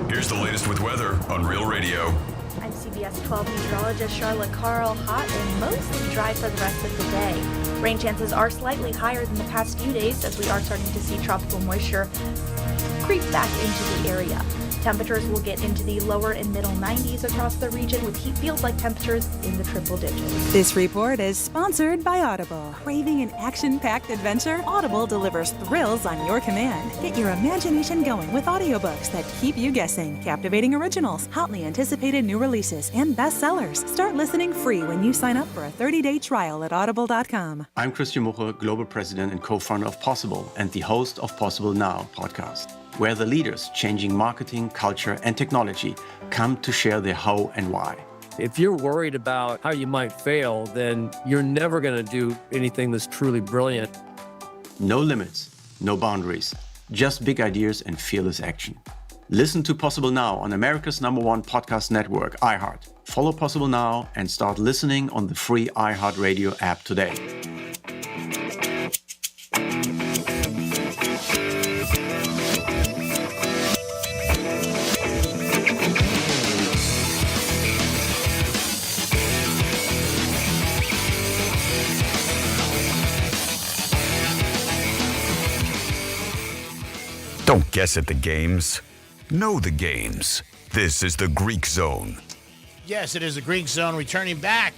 Here's the latest with weather on Real Radio. I'm CBS 12 meteorologist Charlotte Carl. Hot and mostly dry for the rest of the day. Rain chances are slightly higher than the past few days as we are starting to see tropical moisture creep back into the area. Temperatures will get into the lower and middle 90s across the region with heat feels-like temperatures in the triple digits. This report is sponsored by Audible. Craving an action-packed adventure? Audible delivers thrills on your command. Get your imagination going with audiobooks that keep you guessing. Captivating originals, hotly anticipated new releases, and bestsellers. Start listening free when you sign up for a 30-day trial at audible.com. I'm Christian Muche, Global President and co-founder of Possible and the host of Possible Now podcast, where the leaders changing marketing, culture, and technology come to share their how and why. If you're worried about how you might fail, then you're never going to do anything that's truly brilliant. No limits, no boundaries, just big ideas and fearless action. Listen to Possible Now on America's #1 podcast network, iHeart. Follow Possible Now and start listening on the free iHeartRadio app today. Don't guess at the games. Know the games. This is the Greek Zone. Yes, it is the Greek Zone returning back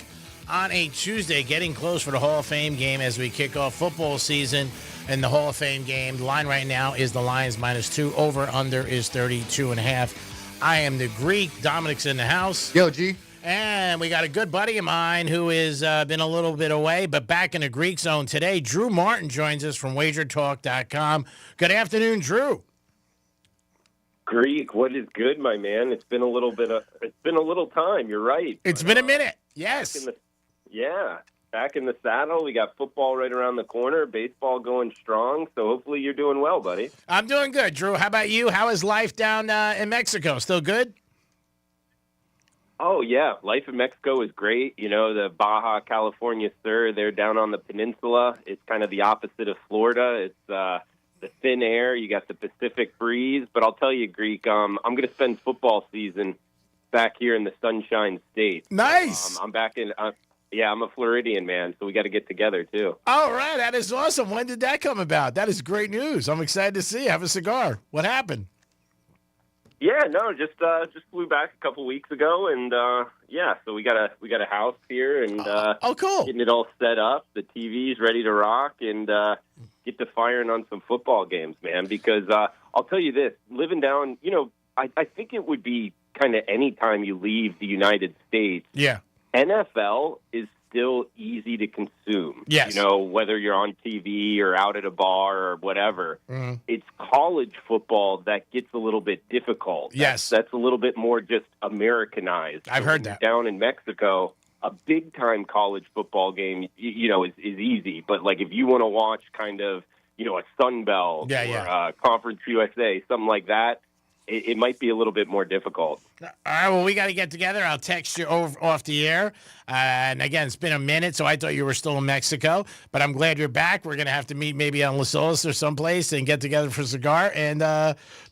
on a Tuesday, getting close for the Hall of Fame game as we kick off football season in the Hall of Fame game. The line right now is the Lions -2. Over under is 32.5. I am the Greek. Dominic's in the house. Yo, G. And we got a good buddy of mine who has been a little bit away, but back in the Greek Zone today. Drew Martin joins us from wagertalk.com. Good afternoon, Drew. Greek, what is good, my man? It's been a little time. You're right. It's been a minute. Yes. Back in the saddle. We got football right around the corner, baseball going strong. So hopefully you're doing well, buddy. I'm doing good, Drew. How about you? How is life down in Mexico? Still good? Oh, yeah. Life in Mexico is great. You know, the Baja California Sur, they're down on the peninsula. It's kind of the opposite of Florida. It's the thin air. You got the Pacific breeze. But I'll tell you, Greek, I'm going to spend football season back here in the Sunshine State. Nice. I'm back in I'm a Floridian, man, so we got to get together, too. All right. That is awesome. When did that come about? That is great news. I'm excited to see you. Have a cigar. What happened? Yeah, no, just flew back a couple weeks ago, and so we got a house here, and cool, getting it all set up. The TV's ready to rock, and get to firing on some football games, man. Because I'll tell you this: living down, I think it would be kind of any time you leave the United States. Yeah, NFL is still easy to consume. Yes. Whether you're on TV or out at a bar or whatever. Mm-hmm. It's college football that gets a little bit difficult. Yes. That's a little bit more just Americanized. I've heard that. Down in Mexico, a big-time college football game, is easy. But, like, if you want to watch kind of, a Sun Belt or Conference USA, something like that, it might be a little bit more difficult. All right, well, we got to get together. I'll text you off the air. And again, it's been a minute, so I thought you were still in Mexico. But I'm glad you're back. We're going to have to meet maybe on Las Olas or someplace and get together for a cigar and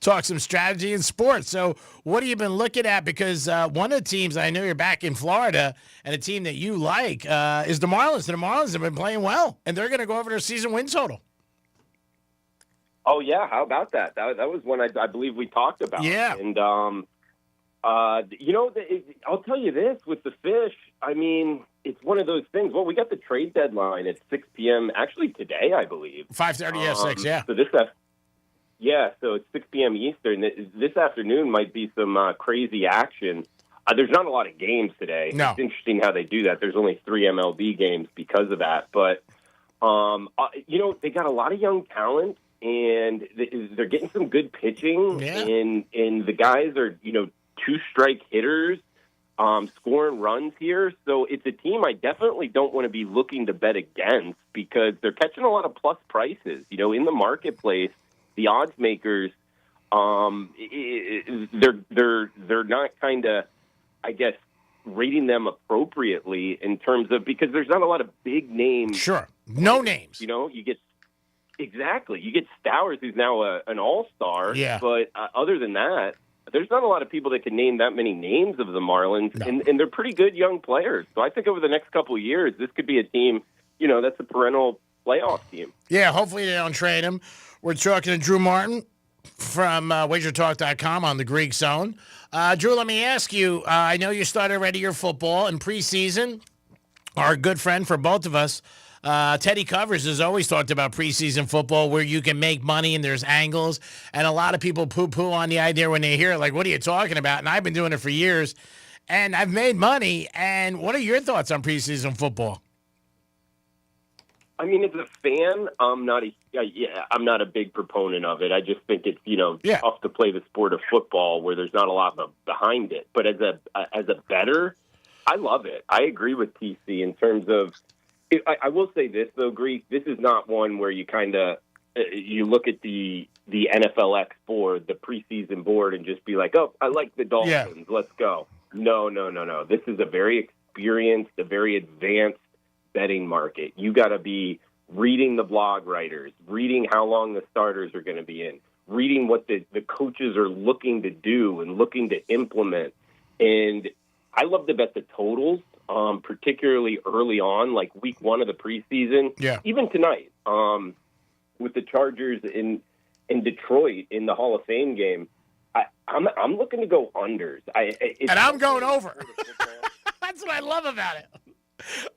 talk some strategy and sports. So what have you been looking at? Because one of the teams, I know you're back in Florida, and a team that you like is the Marlins. And the Marlins have been playing well, and they're going to go over their season win total. Oh, yeah. How about that? That was one I believe we talked about. Yeah. And, I'll tell you this, with the Fish, I mean, it's one of those things. Well, we got the trade deadline at 6 p.m. actually today, I believe. 5:30, 6, yeah. So so it's 6 p.m. Eastern. This afternoon might be some crazy action. There's not a lot of games today. No. It's interesting how they do that. There's only 3 MLB games because of that. But, they got a lot of young talent. And they're getting some good pitching, and the guys are, 2-strike hitters, scoring runs here. So it's a team I definitely don't want to be looking to bet against because they're catching a lot of plus prices. In the marketplace, the odds makers, they're not kind of, I guess, rating them appropriately in terms of because there's not a lot of big names. Sure, no names. You get. Exactly. You get Stowers, who's now an all-star. Yeah. But other than that, there's not a lot of people that can name that many names of the Marlins, and they're pretty good young players. So I think over the next couple of years, this could be a team, that's a perennial playoff team. Yeah, hopefully they don't trade him. We're talking to Drew Martin from WagerTalk.com on the Greek Zone. Drew, let me ask you, I know you started already your football in preseason. Our good friend for both of us, Teddy Covers, has always talked about preseason football where you can make money and there's angles. And a lot of people poo-poo on the idea when they hear it, like, what are you talking about? And I've been doing it for years, and I've made money. And what are your thoughts on preseason football? I mean, as a fan, I'm not a big proponent of it. I just think it's tough to play the sport of football where there's not a lot behind it. But as a bettor, I love it. I agree with TC in terms of. I will say this though, Greek. This is not one where you kind of you look at the NFLX board, the preseason board, and just be like, oh, I like the Dolphins. Let's go. No. This is a very experienced, a very advanced betting market. You got to be reading the blog writers, reading how long the starters are going to be in, reading what the coaches are looking to do and looking to implement. And I love to bet the totals, particularly early on, like week 1 of the preseason. Yeah. Even tonight, with the Chargers in Detroit in the Hall of Fame game, I'm looking to go unders. And I'm going over. That's what I love about it.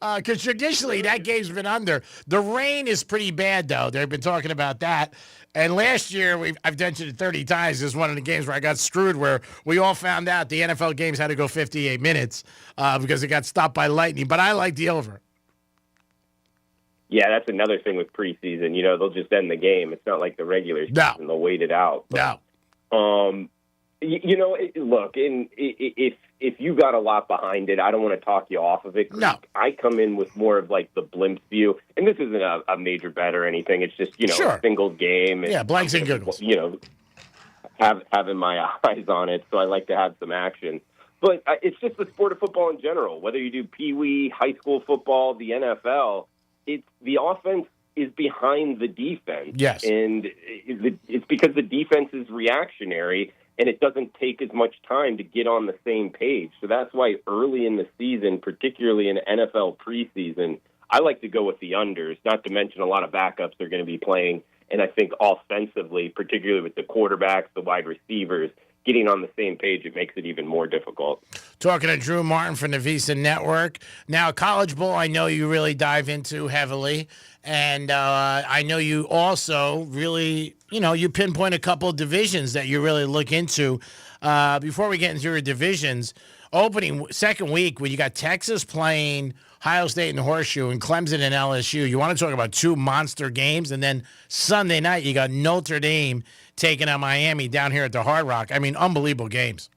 Because traditionally that game's been under. The rain is pretty bad, though. They've been talking about that. And last year, I've mentioned it 30 times, is one of the games where I got screwed, where we all found out the NFL games had to go 58 minutes because it got stopped by lightning. But I like the over. Yeah, that's another thing with preseason. They'll just end the game. It's not like the regular season. They'll wait it out. But, look, if you got a lot behind it, I don't want to talk you off of it. No. I come in with more of like the blimp view, and this isn't a major bet or anything. It's just, a single game. Yeah, blanks and giggles. Having my eyes on it, so I like to have some action. But it's just the sport of football in general. Whether you do Pee-wee, high school football, the NFL, the offense is behind the defense. Yes. And it's because the defense is reactionary, and it doesn't take as much time to get on the same page. So that's why early in the season, particularly in NFL preseason, I like to go with the unders, not to mention a lot of backups are going to be playing. And I think offensively, particularly with the quarterbacks, the wide receivers, getting on the same page, it makes it even more difficult. Talking to Drew Martin from the Visa Network. Now, College Bowl, I know you really dive into heavily. And I know you also really, you pinpoint a couple of divisions that you really look into. Before we get into your divisions, second week, when you got Texas playing Ohio State and Horseshoe and Clemson and LSU, you want to talk about 2 monster games. And then Sunday night, you got Notre Dame taking on Miami down here at the Hard Rock. I mean, unbelievable games.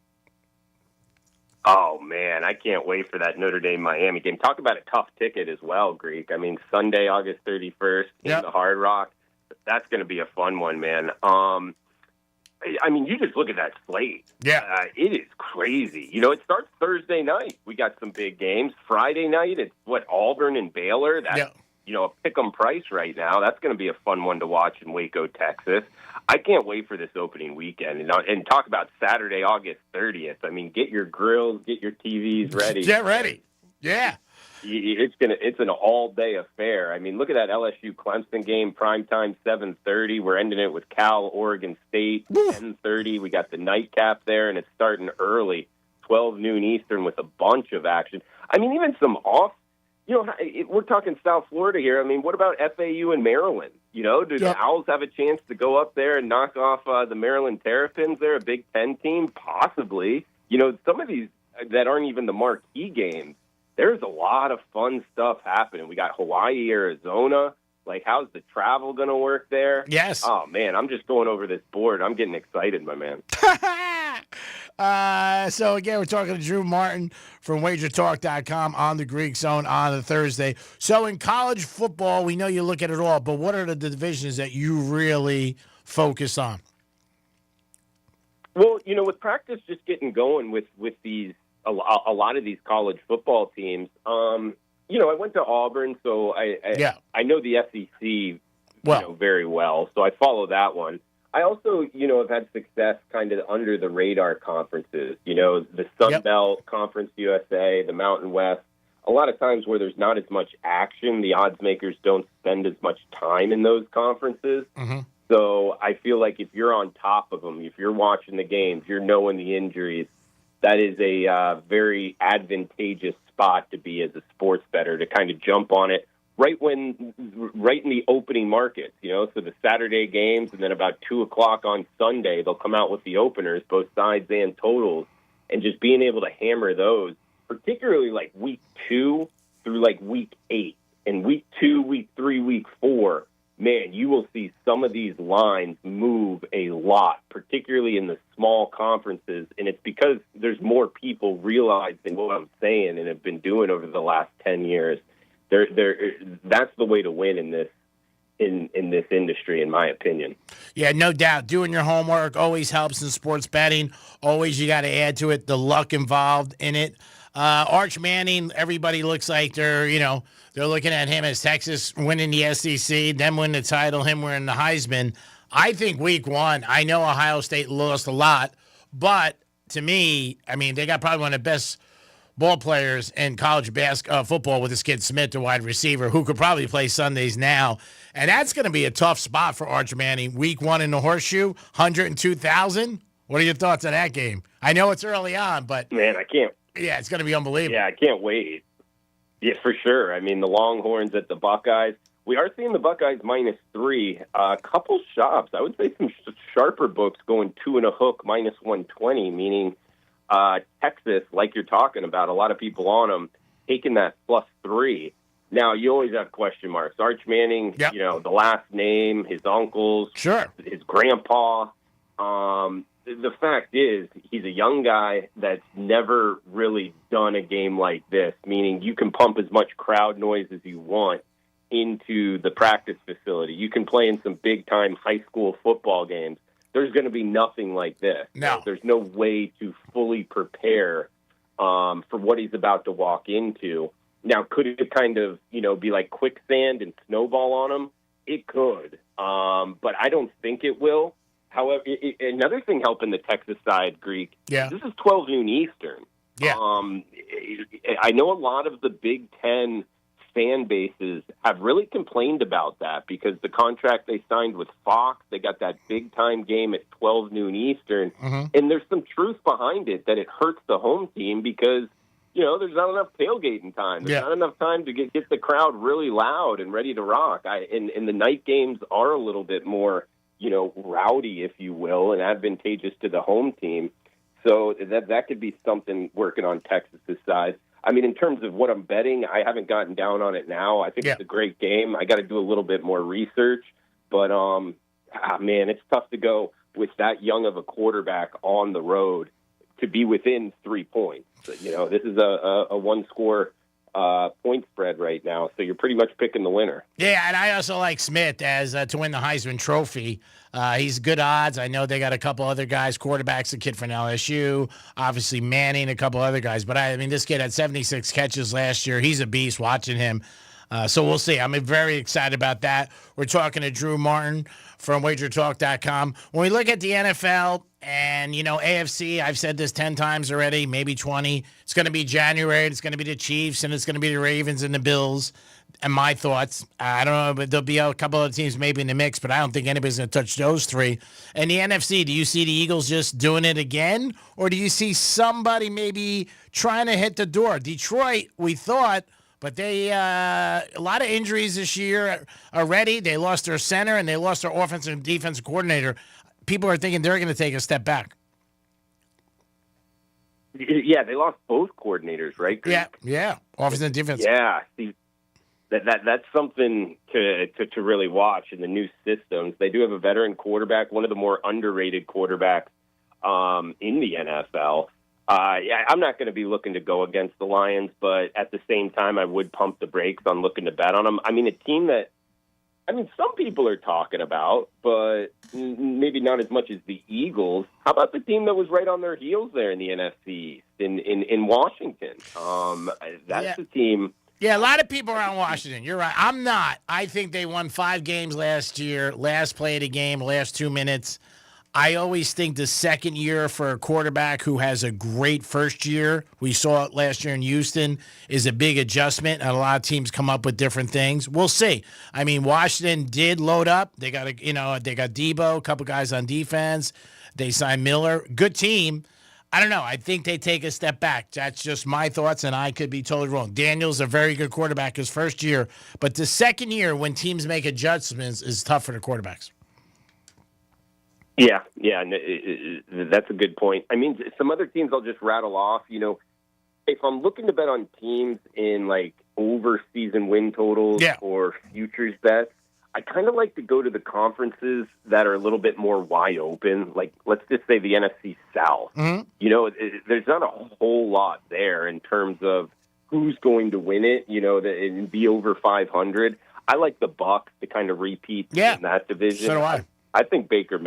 Oh, man, I can't wait for that Notre Dame-Miami game. Talk about a tough ticket as well, Greek. I mean, Sunday, August 31st in the Hard Rock. That's going to be a fun one, man. I mean, you just look at that slate. Yeah. It is crazy. It starts Thursday night. We got some big games. Friday night, it's, Auburn and Baylor? That's, a pick-em price right now. That's going to be a fun one to watch in Waco, Texas. I can't wait for this opening weekend. And talk about Saturday, August 30th. I mean, get your grills, get your TVs ready. Get ready. Yeah. It's an all-day affair. I mean, look at that LSU Clemson game, primetime 7:30. We're ending it with Cal, Oregon State, 10:30. We got the nightcap there, and it's starting early, 12 noon Eastern, with a bunch of action. I mean, even some off. We're talking South Florida here. I mean, what about FAU and Maryland? Do the Owls have a chance to go up there and knock off the Maryland Terrapins? They're a Big Ten team, possibly. Some of these that aren't even the marquee games. There's a lot of fun stuff happening. We got Hawaii, Arizona. Like, how's the travel going to work there? Yes. Oh, man, I'm just going over this board. I'm getting excited, my man. So, again, we're talking to Drew Martin from WagerTalk.com on the Greek Zone on a Thursday. So, in college football, we know you look at it all, but what are the divisions that you really focus on? Well, with practice just getting going with these, a lot of these college football teams, I went to Auburn, so I know the SEC very well, so I follow that one. I also, have had success kind of under the radar conferences, the Sun Belt, Conference USA, the Mountain West. A lot of times where there's not as much action, the odds makers don't spend as much time in those conferences. Mm-hmm. So I feel like if you're on top of them, if you're watching the games, you're knowing the injuries, that is a very advantageous spot to be as a sports bettor, to kind of jump on it right in the opening markets, so the Saturday games, and then about 2:00 on Sunday, they'll come out with the openers, both sides and totals, and just being able to hammer those, particularly like week 2 through like week 8, and week 2, week 3, week 4, man, you will see some of these lines move a lot, particularly in the small conferences, and it's because there's more people realizing what I'm saying and have been doing over the last 10 years. That's the way to win in this industry, in my opinion. Yeah, no doubt. Doing your homework always helps in sports betting. Always, you got to add to it the luck involved in it. Arch Manning, everybody looks like they're looking at him as Texas winning the SEC, them win the title, him winning the Heisman. I think week 1, I know Ohio State lost a lot, but to me, they got probably one of the best ball players in college football with this kid Smith, the wide receiver, who could probably play Sundays now. And that's going to be a tough spot for Arch Manning. Week 1 in the Horseshoe, 102,000. What are your thoughts on that game? I know it's early on, but man, I can't. Yeah, it's going to be unbelievable. Yeah, I can't wait. Yeah, for sure. The Longhorns at the Buckeyes. We are seeing the Buckeyes -3. A couple shops. I would say some sharper books going 2 and a hook -120, meaning Texas, like you're talking about, a lot of people on them taking that +3. Now, you always have question marks. Arch Manning, yep. The last name, his uncles, sure, his grandpa. The fact is, he's a young guy that's never really done a game like this, meaning you can pump as much crowd noise as you want into the practice facility. You can play in some big-time high school football games. There's going to be nothing like this. No. There's no way to fully prepare for what he's about to walk into. Now, could it kind of, be like quicksand and snowball on him? It could, but I don't think it will. However, another thing helping the Texas side, Greek, this is 12 noon Eastern. Yeah. I know a lot of the Big Ten fan bases have really complained about that because the contract they signed with Fox, they got that big-time game at 12 noon Eastern, and there's some truth behind it that it hurts the home team because, there's not enough tailgating time. There's not enough time to get the crowd really loud and ready to rock. And the night games are a little bit more rowdy, if you will, and advantageous to the home team. So that could be something working on Texas's side. In terms of what I'm betting, I haven't gotten down on it now. I think it's a great game. I got to do a little bit more research. But, man, it's tough to go with that young of a quarterback on the road to be within 3 points. This is a one-score point spread right now, so you're pretty much picking the winner. Yeah, and I also like Smith as to win the Heisman Trophy. He's good odds. I know they got a couple other guys, quarterbacks, a kid from LSU, obviously Manning, a couple other guys. But, this kid had 76 catches last year. He's a beast watching him. So we'll see. I'm very excited about that. We're talking to Drew Martin from WagerTalk.com. When we look at the NFL and, AFC, I've said this 10 times already, maybe 20. It's going to be January. It's going to be the Chiefs, and it's going to be the Ravens and the Bills. And my thoughts, I don't know, but there'll be a couple of teams maybe in the mix, but I don't think anybody's going to touch those 3. And the NFC, do you see the Eagles just doing it again? Or do you see somebody maybe trying to hit the door? Detroit, we thought, but they a lot of injuries this year already. They lost their center and they lost their offensive and defensive coordinator. People are thinking they're going to take a step back. Yeah, they lost both coordinators, right? Yeah, offense and defense. Yeah, see, that's something to really watch in the new systems. They do have a veteran quarterback, one of the more underrated quarterbacks in the NFL. I'm not going to be looking to go against the Lions, but at the same time, I would pump the brakes on looking to bet on them. A team that, some people are talking about, but maybe not as much as the Eagles. How about the team that was right on their heels there in the NFC in Washington? That's the team. Yeah, a lot of people are on Washington. You're right. I'm not. I think they won 5 games last year, last play of the game, last 2 minutes. I always think the second year for a quarterback who has a great first year, we saw it last year in Houston, is a big adjustment, and a lot of teams come up with different things. We'll see. I mean, Washington did load up. They got they got Debo, a couple guys on defense. They signed Miller. Good team. I don't know. I think they take a step back. That's just my thoughts, and I could be totally wrong. Daniel's a very good quarterback his first year, but the second year when teams make adjustments is tough for the quarterbacks. Yeah, that's a good point. I mean, some other teams I'll just rattle off. If I'm looking to bet on teams in like over season win totals or futures bets, I kind of like to go to the conferences that are a little bit more wide open. Like, let's just say the NFC South. Mm-hmm. There's not a whole lot there in terms of who's going to win it. And be over 500. I like the Bucks to kind of repeat in that division. So do I. I think Baker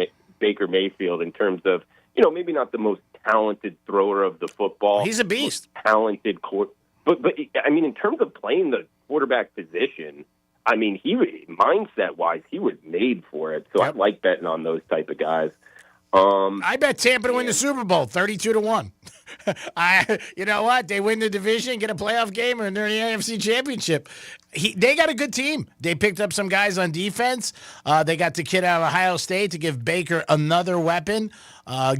Mayfield, in terms of, maybe not the most talented thrower of the football. He's a beast. Talented but I mean, in terms of playing the quarterback position, I mean, mindset-wise, he was made for it. So I like betting on those type of guys. I bet Tampa to win the Super Bowl, 32-1. You know what? They win the division, get a playoff game, and they're in the NFC Championship. They got a good team. They picked up some guys on defense. They got the kid out of Ohio State to give Baker another weapon.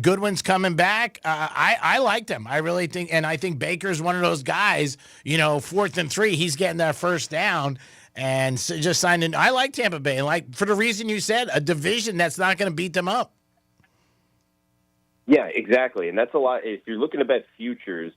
Goodwin's coming back. I like them. I really think, and I think Baker's one of those guys, 4th and 3, he's getting that first down. And just signed in. I like Tampa Bay. And like for the reason you said, a division that's not going to beat them up. Yeah, exactly. And that's a lot. If you're looking to bet futures,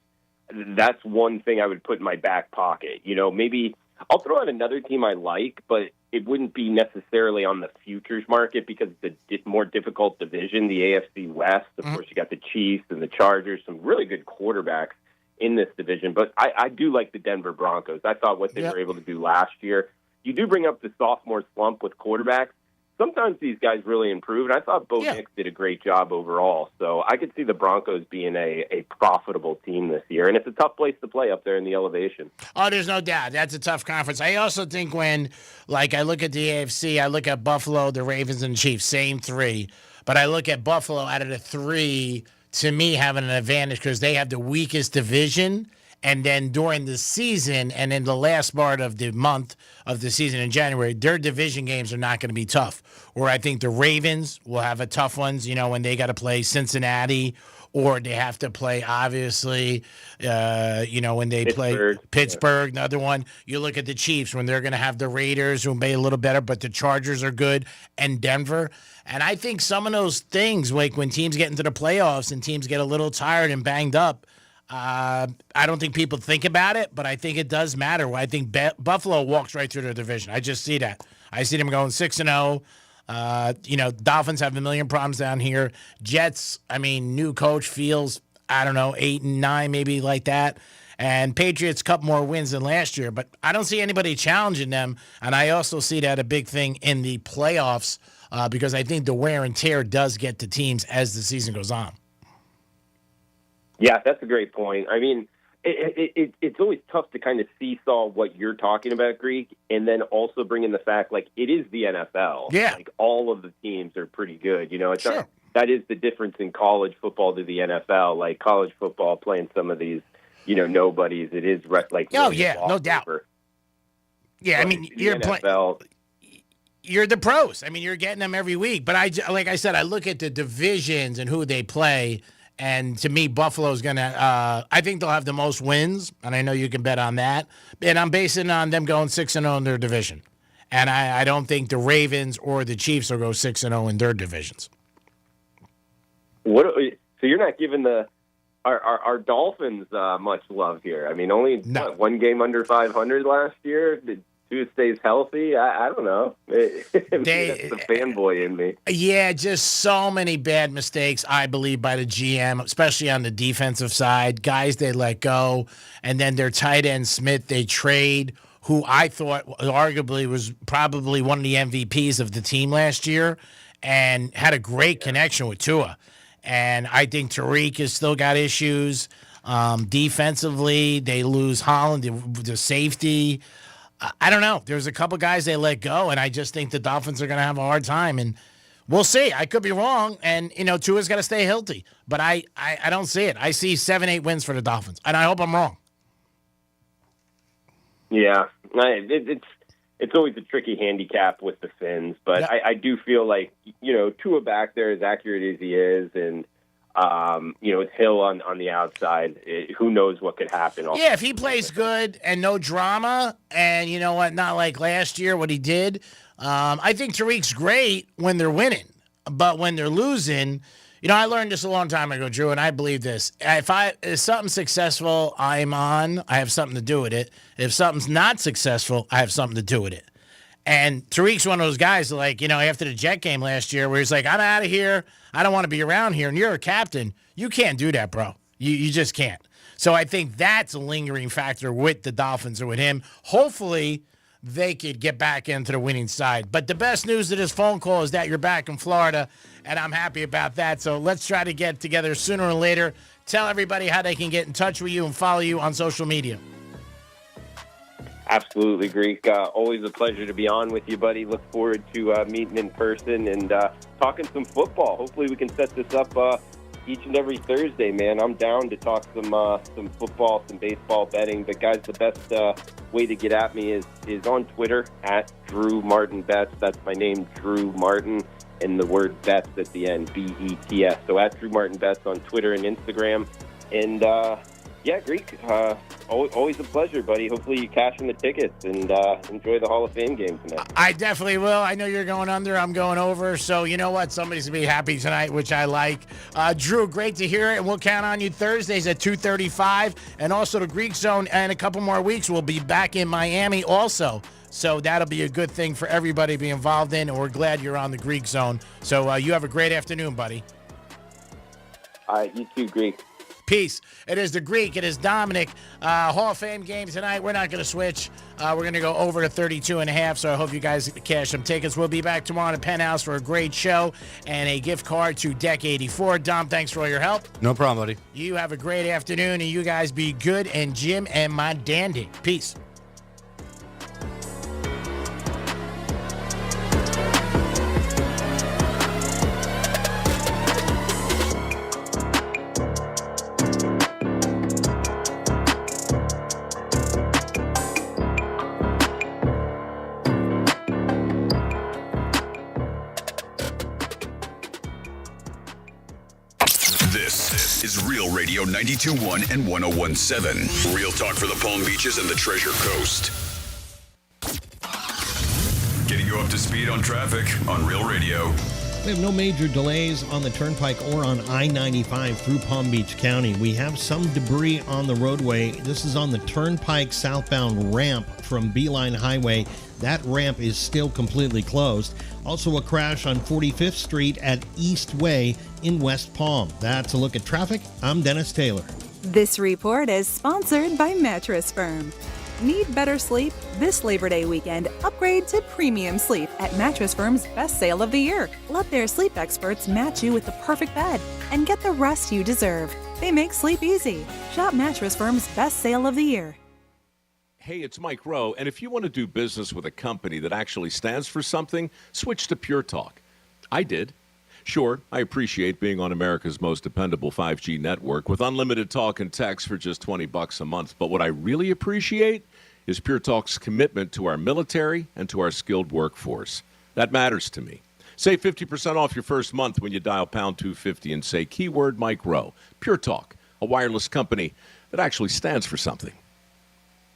that's one thing I would put in my back pocket. Maybe I'll throw out another team I like, but it wouldn't be necessarily on the futures market because it's a more difficult division, the AFC West. Of course, you got the Chiefs and the Chargers, some really good quarterbacks in this division. But I do like the Denver Broncos. I thought what they were able to do last year. You do bring up the sophomore slump with quarterbacks. Sometimes these guys really improve, and I thought Bo Nix did a great job overall. So I could see the Broncos being a profitable team this year, and it's a tough place to play up there in the elevation. Oh, there's no doubt. That's a tough conference. I also think when, I look at the AFC, I look at Buffalo, the Ravens, and the Chiefs, same 3. But I look at Buffalo out of the 3, to me, having an advantage because they have the weakest division. And then during the season and in the last part of the month of the season in January, their division games are not going to be tough. Where I think the Ravens will have a tough ones, when they got to play Cincinnati or they have to play, obviously, when they play Pittsburgh, another one. You look at the Chiefs when they're going to have the Raiders who may be a little better, but the Chargers are good, and Denver. And I think some of those things, like when teams get into the playoffs and teams get a little tired and banged up, I don't think people think about it, but I think it does matter. I think Buffalo walks right through their division. I just see that. I see them going 6-0. Dolphins have a million problems down here. Jets, new coach feels, 8-9, maybe like that. And Patriots, a couple more wins than last year, but I don't see anybody challenging them. And I also see that a big thing in the playoffs because I think the wear and tear does get to teams as the season goes on. Yeah, that's a great point. I mean, it's always tough to kind of seesaw what you're talking about, Greek, and then also bring in the fact, it is the NFL. Yeah. All of the teams are pretty good. It's not, that is the difference in college football to the NFL. Like, college football playing some of these, nobodies, it is no doubt. Yeah, but you're playing. You're the pros. You're getting them every week. But like I said, I look at the divisions and who they play. And to me, Buffalo's going to I think they'll have the most wins, and I know you can bet on that. And I'm basing it on them going 6-0 in their division. And I don't think the Ravens or the Chiefs will go 6-0 in their divisions. So you're not giving our Dolphins much love here. Only one game under 500 last year. Did Tua stays healthy? I don't know. That's the fanboy in me. Yeah, just so many bad mistakes, I believe, by the GM, especially on the defensive side. Guys they let go, and then their tight end Smith they trade, who I thought arguably was probably one of the MVPs of the team last year, and had a great connection with Tua. And I think Tariq has still got issues. Defensively, they lose Holland, the safety. I don't know. There's a couple guys they let go, and I just think the Dolphins are going to have a hard time. And We'll see. I could be wrong, and Tua's got to stay healthy. But I don't see it. I see 7-8 wins for the Dolphins, and I hope I'm wrong. Yeah, it's always a tricky handicap with the Finns, but Yeah. I do feel like Tua back there, as accurate as he is, and it's Hill on the outside. Who knows what could happen? Yeah, if he plays good and no drama, and you know what, not like last year what he did. I think Tariq's great when they're winning, but when they're losing, I learned this a long time ago, Drew, and I believe this. If something's successful, I'm on. I have something to do with it. If something's not successful, I have something to do with it. And Tariq's one of those guys that, after the Jet game last year, where he's like, I'm out of here. I don't want to be around here. And you're a captain. You can't do that, bro. You just can't. So I think that's a lingering factor with the Dolphins or with him. Hopefully, they could get back into the winning side. But the best news of this phone call is that you're back in Florida, and I'm happy about that. So let's try to get together sooner or later. Tell everybody how they can get in touch with you and follow you on social media. Absolutely, Greek. Always a pleasure to be on with you, buddy. Look forward to meeting in person and talking some football. Hopefully we can set this up each and every Thursday, man. I'm down to talk some football, some baseball betting. But, guys, the best way to get at me is on Twitter, at Drew Martin Betts. That's my name, Drew Martin, and the word Betts at the end, B-E-T-S. So at Drew Martin Betts on Twitter and Instagram. And, Greek, always a pleasure, buddy. Hopefully you cash in the tickets and enjoy the Hall of Fame game tonight. I definitely will. I know you're going under. I'm going over. So you know what? Somebody's going to be happy tonight, which I like. Drew, great to hear it. And we'll count on you Thursdays at 2:35. And also the Greek Zone. And a couple more weeks, we'll be back in Miami also. So that'll be a good thing for everybody to be involved in. And we're glad you're on the Greek Zone. So you have a great afternoon, buddy. All right, you too, Greek. Peace. It is the Greek. It is Dominic. Hall of Fame game tonight. We're not going to switch. We're going to go over to 32.5, so I hope you guys cash some tickets. We'll be back tomorrow at Penthouse for a great show and a gift card to Deck 84. Dom, thanks for all your help. No problem, buddy. You have a great afternoon, and you guys be good. And Jim and my dandy. Peace. This is Real Radio 92.1 and 101.7. Real talk for the Palm Beaches and the Treasure Coast. Getting you up to speed on traffic on Real Radio. We have no major delays on the Turnpike or on I-95 through Palm Beach County. We have some debris on the roadway. This is on the Turnpike southbound ramp from Beeline Highway. That ramp is still completely closed. Also a crash on 45th Street at East Way in West Palm. That's a look at traffic. I'm Dennis Taylor. This report is sponsored by Mattress Firm. Need better sleep? This Labor Day weekend, upgrade to premium sleep at Mattress Firm's best sale of the year. Let their sleep experts match you with the perfect bed and get the rest you deserve. They make sleep easy. Shop Mattress Firm's best sale of the year. Hey, it's Mike Rowe, and if you want to do business with a company that actually stands for something, switch to Pure Talk. I did. Sure, I appreciate being on America's most dependable 5G network with unlimited talk and text for just $20 a month. But what I really appreciate is Pure Talk's commitment to our military and to our skilled workforce. That matters to me. Save 50% off your first month when you dial pound 250 and say keyword Mike Rowe. Pure Talk, a wireless company that actually stands for something.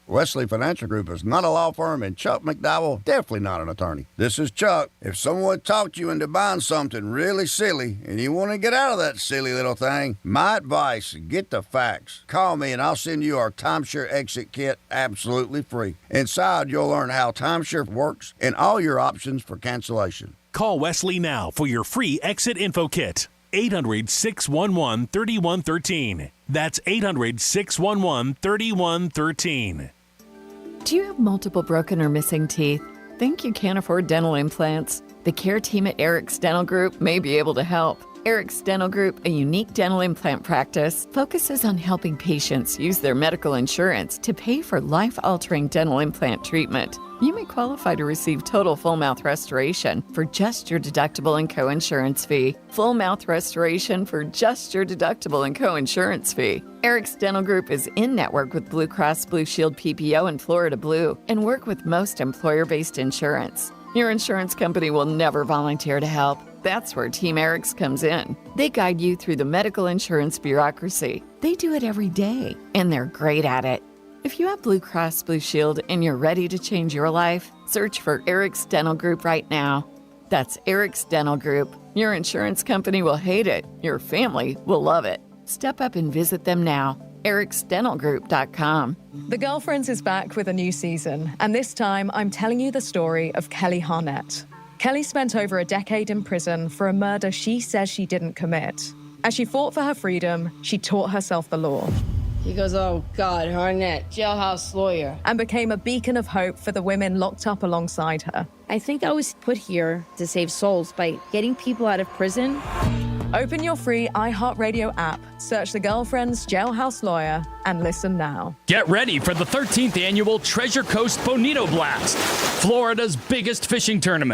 Wesley Financial Group is not a law firm, and Chuck McDowell definitely not an attorney. This is Chuck. If someone talked you into buying something really silly and you want to get out of that silly little thing, my advice, get the facts. Call me and I'll send you our timeshare exit kit absolutely free. Inside, you'll learn how timeshare works and all your options for cancellation. Call Wesley now for your free exit info kit. 800-611-3113. That's 800-611-3113. Do you have multiple broken or missing teeth? Think you can't afford dental implants? The care team at Eric's Dental Group may be able to help. Eric's Dental Group, a unique dental implant practice, focuses on helping patients use their medical insurance to pay for life-altering dental implant treatment. You may qualify to receive total full mouth restoration for just your deductible and co-insurance fee. Full mouth restoration for just your deductible and co-insurance fee. Eric's Dental Group is in network with Blue Cross Blue Shield PPO and Florida Blue and work with most employer-based insurance. Your insurance company will never volunteer to help. That's where Team Eric's comes in. They guide you through the medical insurance bureaucracy. They do it every day, and they're great at it. If you have Blue Cross Blue Shield and you're ready to change your life, search for Eric's Dental Group right now. That's Eric's Dental Group. Your insurance company will hate it. Your family will love it. Step up and visit them now. ericsdentalgroup.com. The Girlfriends is back with a new season, and this time I'm telling you the story of Kelly Harnett. Kelly spent over a decade in prison for a murder she says she didn't commit. As she fought for her freedom, she taught herself the law. He goes, oh God, Harnett, jailhouse lawyer. And became a beacon of hope for the women locked up alongside her. I think I was put here to save souls by getting people out of prison. Open your free iHeartRadio app, search The Girlfriends Jailhouse Lawyer, and listen now. Get ready for the 13th annual Treasure Coast Bonito Blast, Florida's biggest fishing tournament.